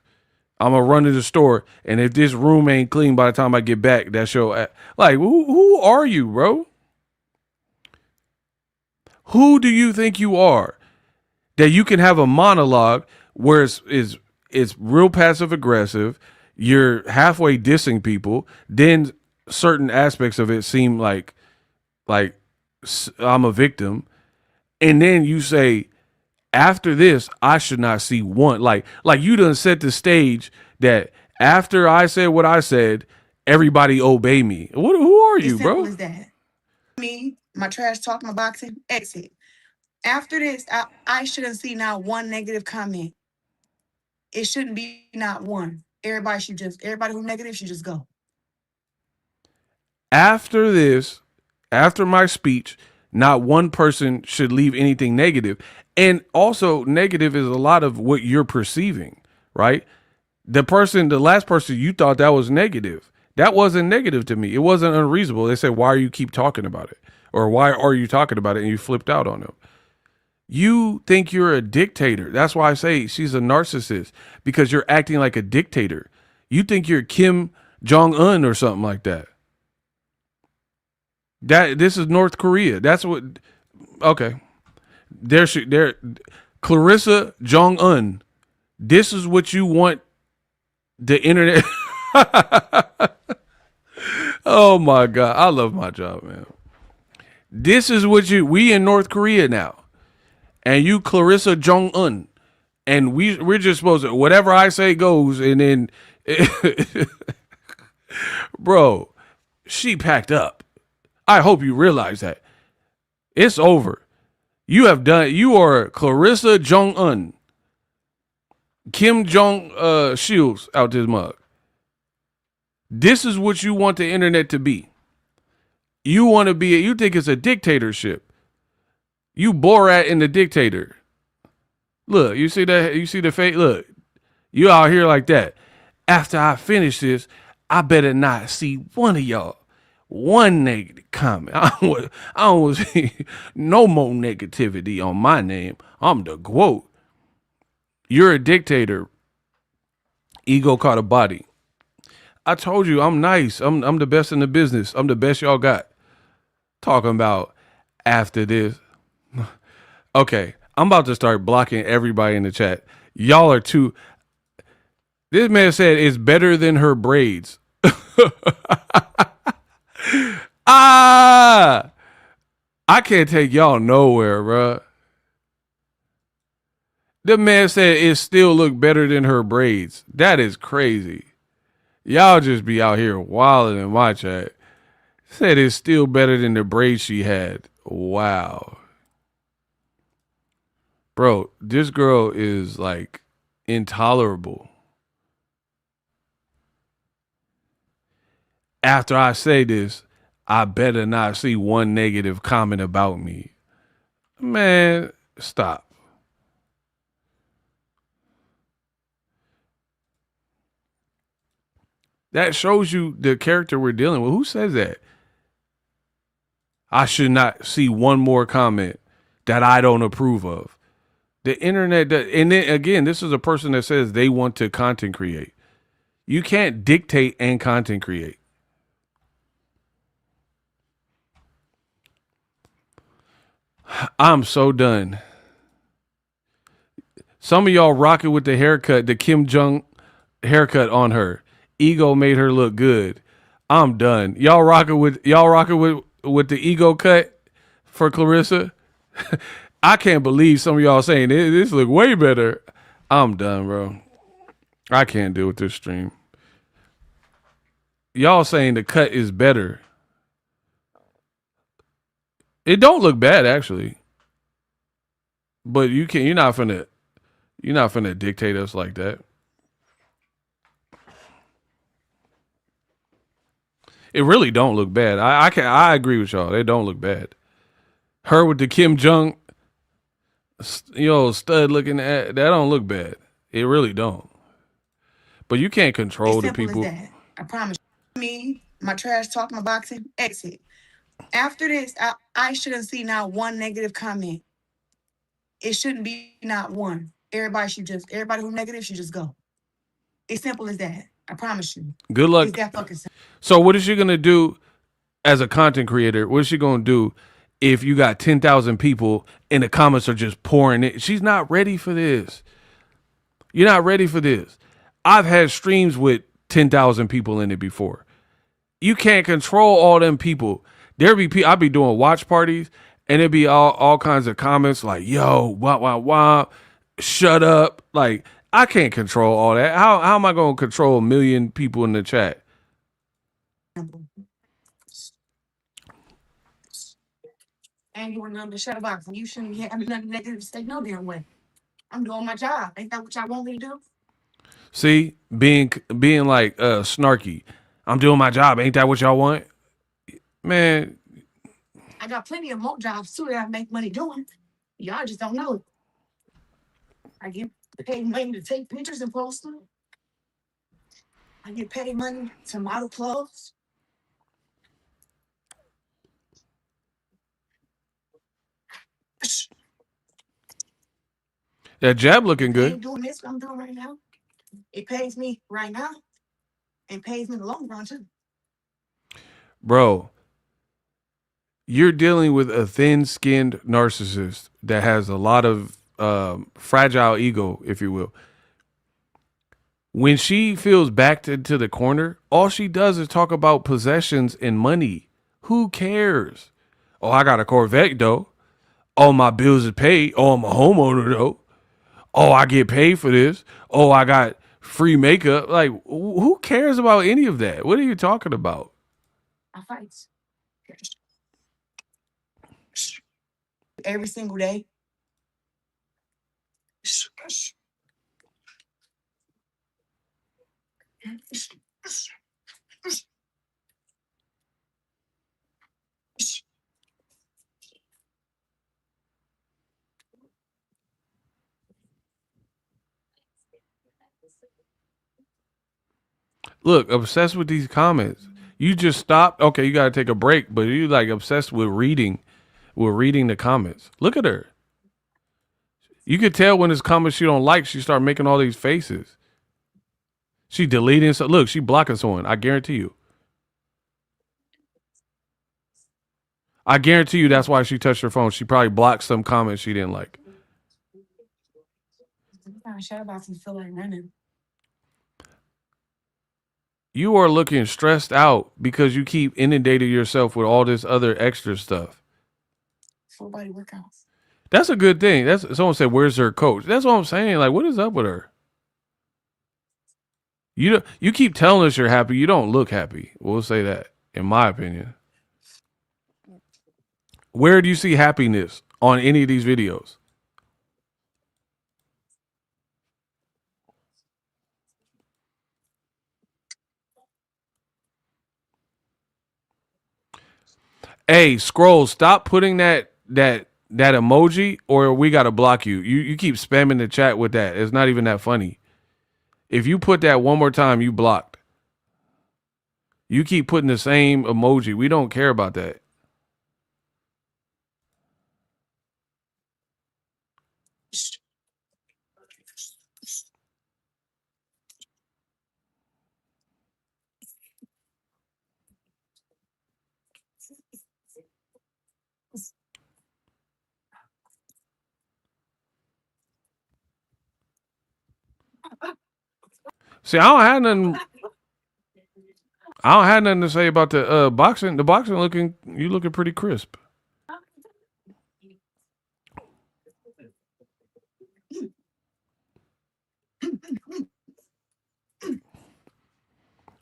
I'm going to run to the store. And if this room ain't clean by the time I get back, that's your, like, who are you, bro? Who do you think you are that you can have a monologue where it's real passive aggressive? You're halfway dissing people. Then certain aspects of it seem like I'm a victim. And then you say, after this, I should not see one. Like you done set the stage that after I said what I said, everybody obey me. Who are you, As simple bro? as that. Me, my trash talk, my boxing, exit. After this, I shouldn't see not one negative comment. It shouldn't be not one. Everybody who's negative should just go. After this, after my speech, not one person should leave anything negative. And also, negative is a lot of what you're perceiving, right? The last person you thought that was negative, that wasn't negative to me. It wasn't unreasonable. They said, why are you keep talking about it? Or why are you talking about it? And you flipped out on them. You think you're a dictator. That's why I say she's a narcissist, because you're acting like a dictator. You think you're Kim Jong-un or something like that. This is North Korea. That's what. Okay. There, Claressa Jong-un. This is what you want the internet. Oh my God. I love my job, man. This is what we in North Korea now. And you Claressa Jong-un. And we're just supposed to, whatever I say goes. And then, bro, she packed up. I hope you realize that. It's over. You are Claressa Jong-un. Kim Jong Shields out this mug. This is what you want the internet to be. You think it's a dictatorship. You Borat in the dictator. Look, you see that? You see the fake? Look, you out here like that. After I finish this, I better not see one of y'all. One negative comment. I don't want to see no more negativity on my name. I'm the GOAT. You're a dictator. Ego caught a body. I told you I'm nice. I'm the best in the business. I'm the best y'all got. Talking about after this. Okay, I'm about to start blocking everybody in the chat. Y'all are too. This man said it's better than her braids. I can't take y'all nowhere, bro. The man said it still look better than her braids. That is crazy. Y'all just be out here wilding in my chat. Said it's still better than the braids she had. Wow. Bro, this girl is like intolerable. After I say this, I better not see one negative comment about me. Man, stop. That shows you the character we're dealing with. Who says that? I should not see one more comment that I don't approve of. The internet, and then again, this is a person that says they want to content create. You can't dictate and content create. I'm so done. Some of y'all rocking with the haircut, the Kim Jong haircut on her. Ego made her look good. I'm done. Y'all rocking with the ego cut for Claressa. I can't believe some of y'all saying this look way better. I'm done, bro. I can't deal with this stream. Y'all saying the cut is better. It don't look bad actually. But you're not finna dictate us like that. It really don't look bad. I agree with y'all. They don't look bad. Her with the Kim Jong, stud looking at, that don't look bad. It really don't. But you can't control the people. As that. I promise. me, my trash talk, my boxing, exit. After this, I shouldn't see not one negative comment. It shouldn't be not one. Everybody who's negative should just go. It's simple as that. I promise you. Good It's luck. that fucking simple. So what is she gonna do as a content creator? What is she gonna do if you got 10,000 people and the comments are just pouring in? She's not ready for this. You're not ready for this. I've had streams with 10,000 people in it before. You can't control all them people. I'll be doing watch parties and it'd be all kinds of comments like, yo, wah, shut up. Like, I can't control all that. How am I going to control 1 million people in the chat? And you were number shut a box, and you shouldn't have nothing negative to say no damn way. I'm doing my job. Ain't that what y'all want me to do? See, being like snarky. I'm doing my job. Ain't that what y'all want? Man, I got plenty of more jobs too that I make money doing. Y'all just don't know it. I get paid money to take pictures and post them. I get paid money to model clothes. that jab looking I good. ain't doing this what I'm doing right now. It pays me right now and pays me in the long run too. Bro, you're dealing with a thin-skinned narcissist that has a lot of fragile ego, if you will. When she feels backed into the corner, all she does is talk about possessions and money. Who cares? Oh, I got a Corvette, though. Oh, my bills are paid. Oh, I'm a homeowner, though. Oh, I get paid for this. Oh, I got free makeup. Like, who cares about any of that? What are you talking about? I fight every single day. Look, obsessed with these comments. You just stopped. Okay, you got to take a break, but you like obsessed with reading the comments. Look at her. You could tell when it's comments she don't like, she start making all these faces. She deleting. So look, she blocking someone. I guarantee you. I guarantee you that's why she touched her phone. She probably blocked some comments she didn't like. I shut about and feel like running. You are looking stressed out because you keep inundating yourself with all this other extra stuff. Full body workouts. That's a good thing. That's someone said, "Where's her coach?" That's what I'm saying. Like, what is up with her? You keep telling us you're happy. You don't look happy. We'll say that, in my opinion. Where do you see happiness on any of these videos? Hey, Scroll, stop putting that emoji or we got to block you. You keep spamming the chat with that. It's not even that funny. If you put that one more time, you blocked. You keep putting the same emoji. We don't care about that. See, I don't have nothing to say about the boxing. The boxing you looking pretty crisp.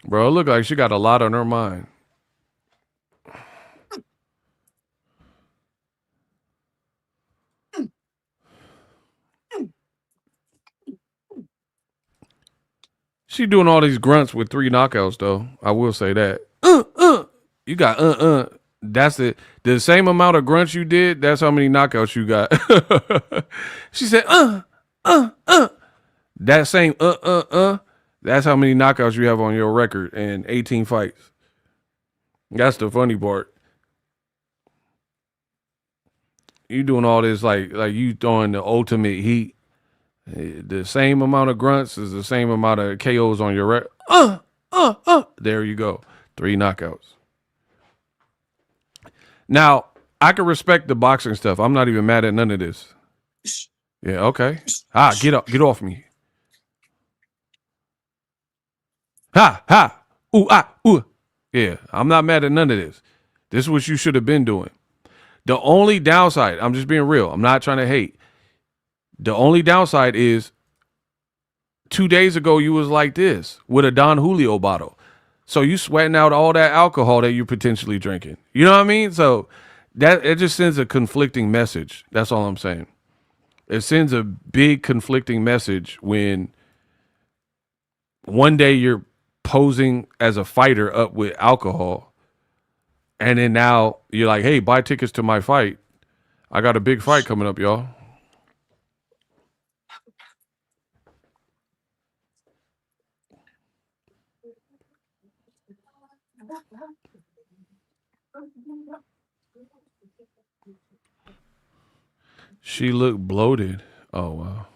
Bro, it look like she got a lot on her mind. She doing all these grunts with 3 knockouts, though. I will say that. You got That's it. The same amount of grunts you did, that's how many knockouts you got. She said, That same That's how many knockouts you have on your record in 18 fights. That's the funny part. You doing all this like you throwing the ultimate heat. The same amount of grunts is the same amount of KOs on your record. There you go. 3 knockouts. Now, I can respect the boxing stuff. I'm not even mad at none of this. Yeah, okay. Get off me. Ooh. Yeah, I'm not mad at none of this. This is what you should have been doing. The only downside, I'm just being real. I'm not trying to hate. The only downside is 2 days ago you was like this with a Don Julio bottle. So you sweating out all that alcohol that you're potentially drinking. You know what I mean? So that it just sends a conflicting message. That's all I'm saying. It sends a big conflicting message when one day you're posing as a fighter up with alcohol, and then now you're like, hey, buy tickets to my fight. I got a big fight coming up, y'all. She looked bloated. Oh, wow.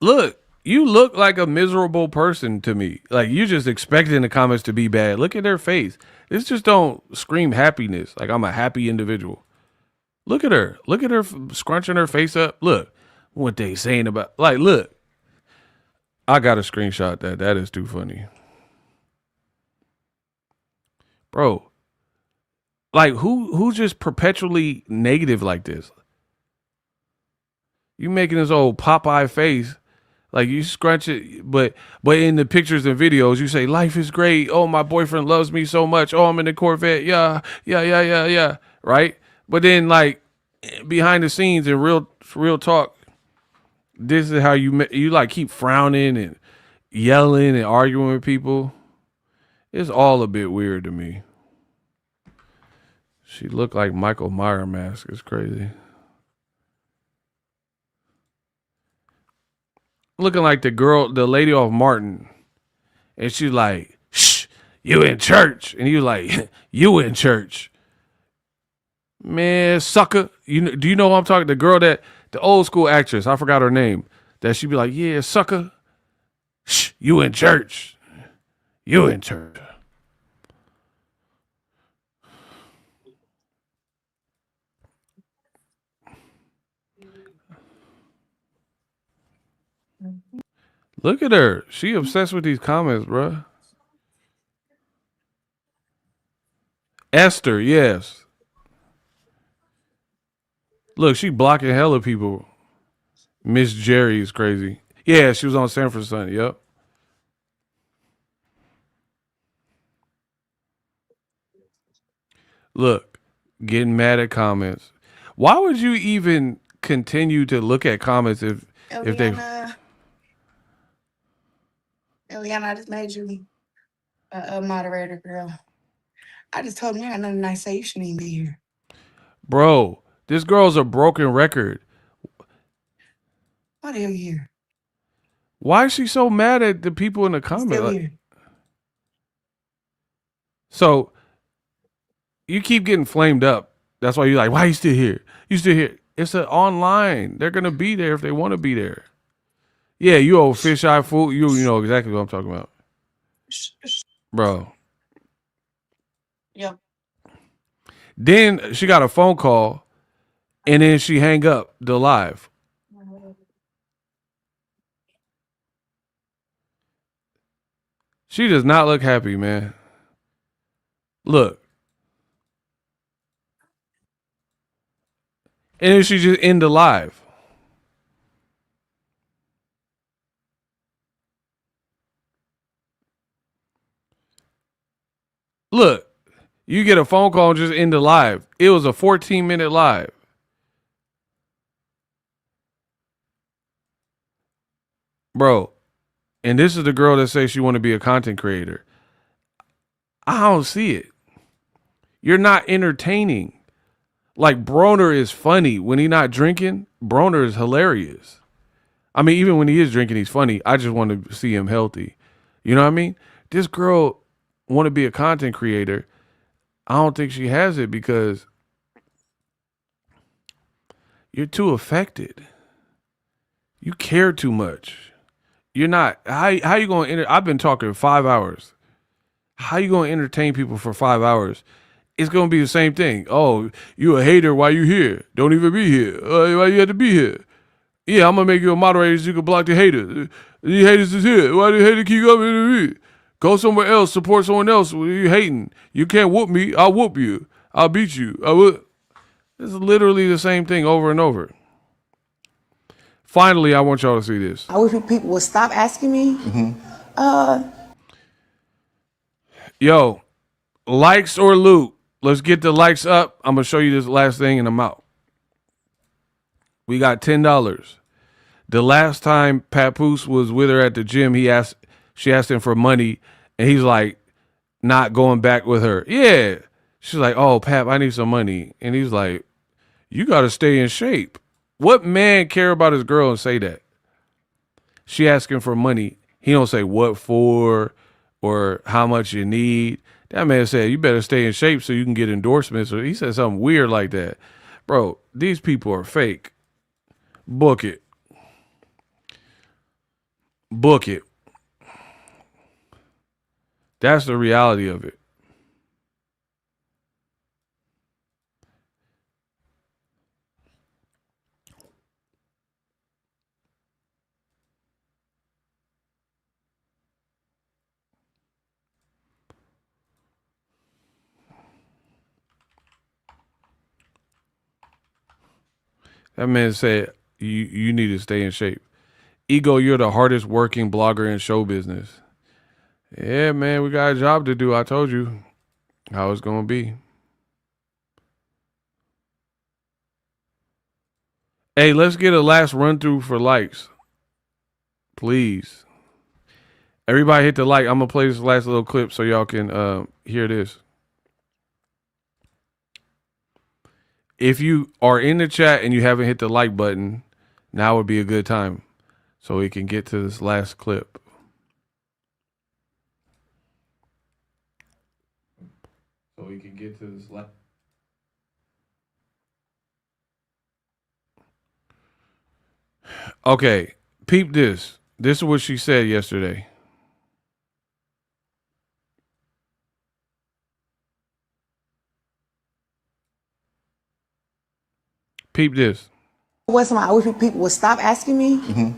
Look, you look like a miserable person to me. Like you just expecting the comments to be bad. Look at their face. This just don't scream happiness. Like I'm a happy individual. Look at her. Look at her scrunching her face up. Look what they saying about. Like, look. I got to screenshot that. That is too funny, bro. Like who's just perpetually negative like this? You making this old Popeye face. Like you scrunch it, but in the pictures and videos, you say life is great. Oh, my boyfriend loves me so much. Oh, I'm in the Corvette. Yeah. Right. But then, like behind the scenes in real talk, this is how you like keep frowning and yelling and arguing with people. It's all a bit weird to me. She looked like Michael Myers mask. It's crazy. Looking like the lady off Martin. And she's like, shh, you in church. And he was like, you in church. Man, sucker. Do you know who I'm talking? The girl the old school actress, I forgot her name. That she'd be like, yeah, sucker. Shh, you in church. You in church. Look at her. She obsessed with these comments, bruh. Esther, yes. Look, she blocking hella people. Miss Jerry is crazy. Yeah, she was on Sanford Son. Yep. Look, getting mad at comments. Why would you even continue to look at comments if they... Eliana, I just made you a moderator, girl. I just told him you got nothing nice to say. You shouldn't even be here. Bro, this girl's a broken record. Why the hell you here? Why is she so mad at the people in the comments? Still here. So you keep getting flamed up. That's why you're like, why are you still here? You still here? It's online. They're gonna be there if they want to be there. Yeah, you old fisheye fool. You know exactly what I'm talking about, bro. Yep. Then she got a phone call, and then she hang up the live. She does not look happy, man. Look. And then she just end the live. Look, you get a phone call and just end the live. It was a 14-minute live. Bro, and this is the girl that says she want to be a content creator. I don't see it. You're not entertaining. Like, Broner is funny. When he's not drinking, Broner is hilarious. I mean, even when he is drinking, he's funny. I just want to see him healthy. You know what I mean? This girl want to be a content creator. I don't think she has it because you're too affected. You care too much. You're not. How you going to I've been talking 5 hours. How you going to entertain people for 5 hours? It's going to be the same thing. Oh, you a hater. Why you here? Don't even be here. Why you have to be here? Yeah, I'm going to make you a moderator so you can block the haters. The haters is here. Why the haters keep coming to me? Go somewhere else. Support someone else. You hating. You can't whoop me. I'll whoop you. I'll beat you. I will. It's literally the same thing over and over. Finally, I want y'all to see this. I wish people would stop asking me. Yo, likes or loot? Let's get the likes up. I'm going to show you this last thing and I'm out. We got $10. The last time Papoose was with her at the gym, she asked him for money, and he's like, not going back with her. Yeah. She's like, oh, Pap, I need some money. And he's like, you got to stay in shape. What man care about his girl and say that? She asking for money. He don't say what for or how much you need. That man said, you better stay in shape so you can get endorsements. Or he said something weird like that. Bro, these people are fake. Book it. Book it. That's the reality of it. That man said, you need to stay in shape. Ego, you're the hardest working blogger in show business. Yeah, man, we got a job to do. I told you how it's going to be. Hey, let's get a last run through for likes. Please. Everybody hit the like. I'm going to play this last little clip so y'all can hear this. If you are in the chat and you haven't hit the like button, now would be a good time so we can get to this last clip. Okay, peep this. This is what she said yesterday. Peep this. I wish people would stop asking me.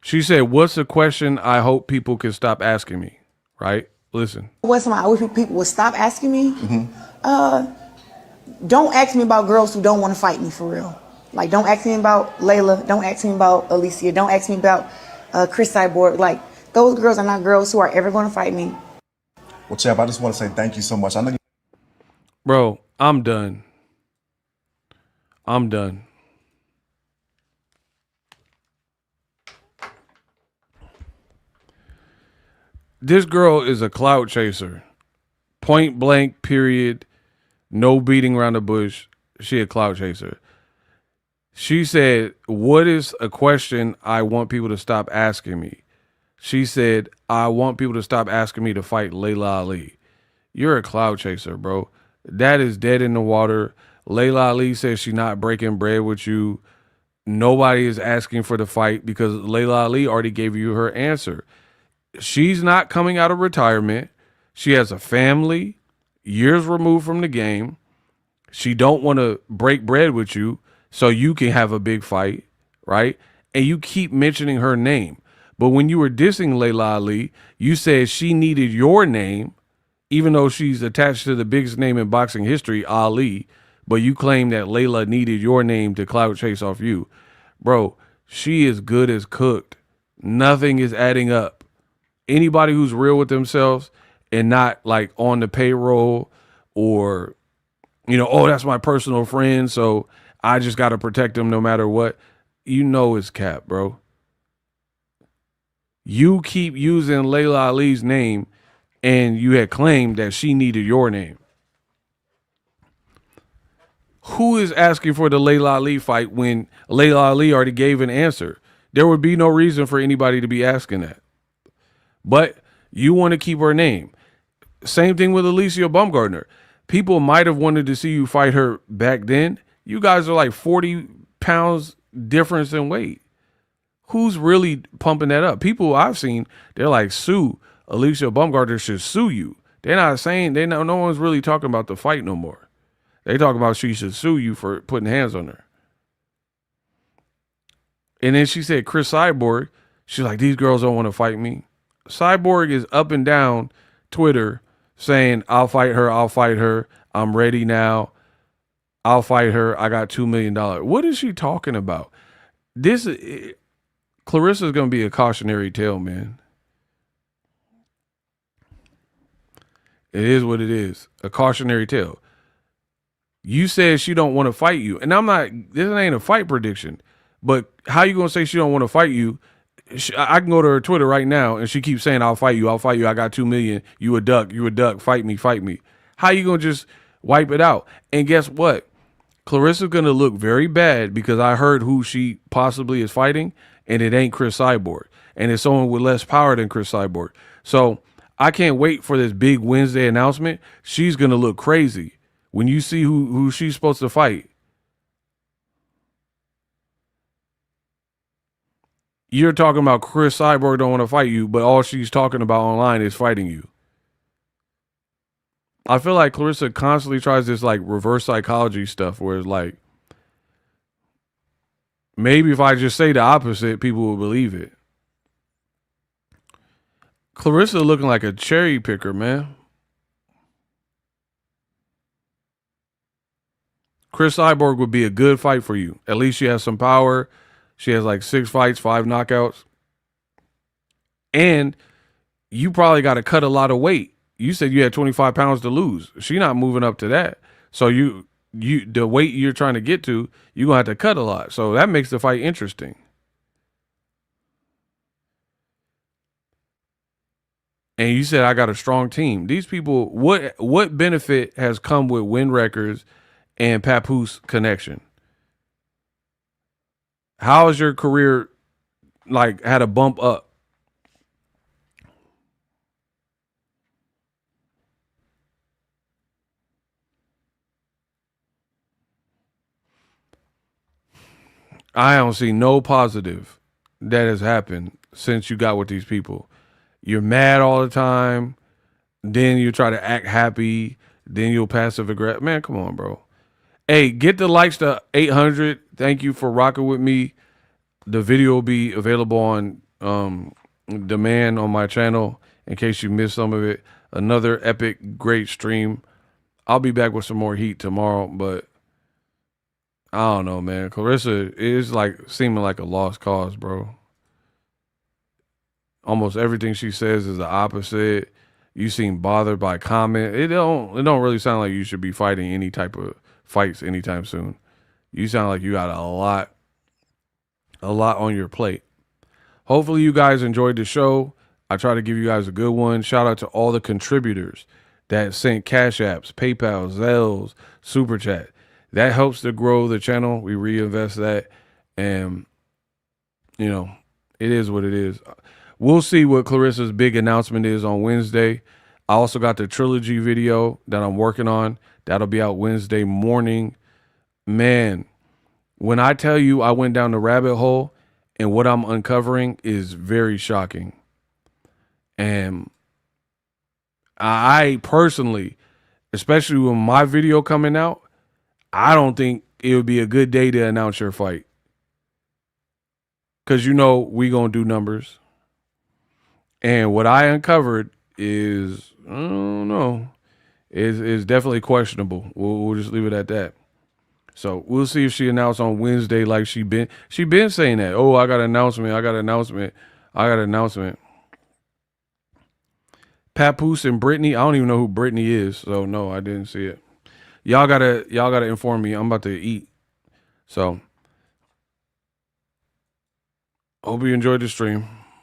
She said, what's a question I hope people can stop asking me? Right? Listen. I wish people would stop asking me. Don't ask me about girls who don't want to fight me for real. Like, don't ask me about Layla. Don't ask me about Alicia. Don't ask me about Chris Cyborg. Like, those girls are not girls who are ever going to fight me. Well, Champ, I just want to say thank you so much. I know Bro, I'm done. I'm done. This girl is a clout chaser. Point blank, period. No beating around the bush. She a clout chaser. She said, what is a question I want people to stop asking me? She said, I want people to stop asking me to fight Layla Ali. You're a clout chaser, bro. That is dead in the water. Layla Ali says she's not breaking bread with you. Nobody is asking for the fight because Layla Ali already gave you her answer. She's not coming out of retirement. She has a family, years removed from the game. She don't want to break bread with you so you can have a big fight, right? And you keep mentioning her name. But when you were dissing Layla Ali, you said she needed your name, even though she's attached to the biggest name in boxing history, Ali. But you claim that Layla needed your name to clout chase off you. Bro, she is good as cooked. Nothing is adding up. Anybody who's real with themselves and not like on the payroll or, oh, that's my personal friend, so I just got to protect him no matter what. It's cap, bro. You keep using Layla Ali's name, and you had claimed that she needed your name. Who is asking for the Layla Ali fight when Layla Ali already gave an answer? There would be no reason for anybody to be asking that. But you want to keep her name. Same thing with Alicia Baumgardner. People might have wanted to see you fight her back then. You guys are like 40 pounds difference in weight. Who's really pumping that up? People I've seen, they're like, sue. Alicia Baumgardner should sue you. They're not saying, no one's really talking about the fight no more. They talking about she should sue you for putting hands on her. And then she said, Chris Cyborg, she's like, these girls don't want to fight me. Cyborg is up and down Twitter saying, I'll fight her. I'm ready now. I'll fight her. I got $2 million. What is she talking about? Claressa is going to be a cautionary tale, man. It is what it is. A cautionary tale. You said she don't want to fight you. And this ain't a fight prediction. But how you going to say she don't want to fight you? I can go to her Twitter right now and she keeps saying, I'll fight you. I got 2 million. You a duck. Fight me. How you going to just wipe it out? And guess what? Claressa's going to look very bad because I heard who she possibly is fighting, and it ain't Chris Cyborg. And it's someone with less power than Chris Cyborg. So I can't wait for this big Wednesday announcement. She's going to look crazy when you see who she's supposed to fight. You're talking about Chris Cyborg don't want to fight you, but all she's talking about online is fighting you. I feel like Claressa constantly tries this like reverse psychology stuff where it's like, maybe if I just say the opposite, people will believe it. Claressa looking like a cherry picker, man. Chris Cyborg would be a good fight for you. At least she has some power. She has like 6 fights, 5 knockouts. And you probably got to cut a lot of weight. You said you had 25 pounds to lose. She's not moving up to that. So the weight you're trying to get to, you're going to have to cut a lot. So that makes the fight interesting. And you said, I got a strong team. These people, what benefit has come with win records and Papoose connection? How has your career like had a bump up? I don't see no positive that has happened since you got with these people. You're mad all the time. Then you try to act happy. Then you'll passive aggressive. Man, come on, bro. Hey, get the likes to 800. Thank you for rocking with me. The video will be available on demand on my channel in case you missed some of it. Another epic, great stream. I'll be back with some more heat tomorrow, but I don't know, man. Claressa is like seeming like a lost cause, bro. Almost everything she says is the opposite. You seem bothered by comment. It don't really sound like you should be fighting any type of fights anytime soon. You sound like you got a lot on your plate. Hopefully you guys enjoyed the show. I try to give you guys a good one. Shout out to all the contributors that sent Cash Apps, PayPal, Zelles, Super Chat. That helps to grow the channel. We reinvest that. And, it is what it is. We'll see what Claressa's big announcement is on Wednesday. I also got the trilogy video that I'm working on. That'll be out Wednesday morning. Man, when I tell you I went down the rabbit hole and what I'm uncovering is very shocking. And I personally, especially with my video coming out, I don't think it would be a good day to announce your fight. Because we going to do numbers. And what I uncovered is, I don't know, is definitely questionable. We'll just leave it at that. So we'll see if she announced on Wednesday like she been saying that. Oh, I got an announcement. Papoose and Brittany. I don't even know who Brittany is, so no, I didn't see it. Y'all gotta inform me. I'm about to eat. So hope you enjoyed the stream.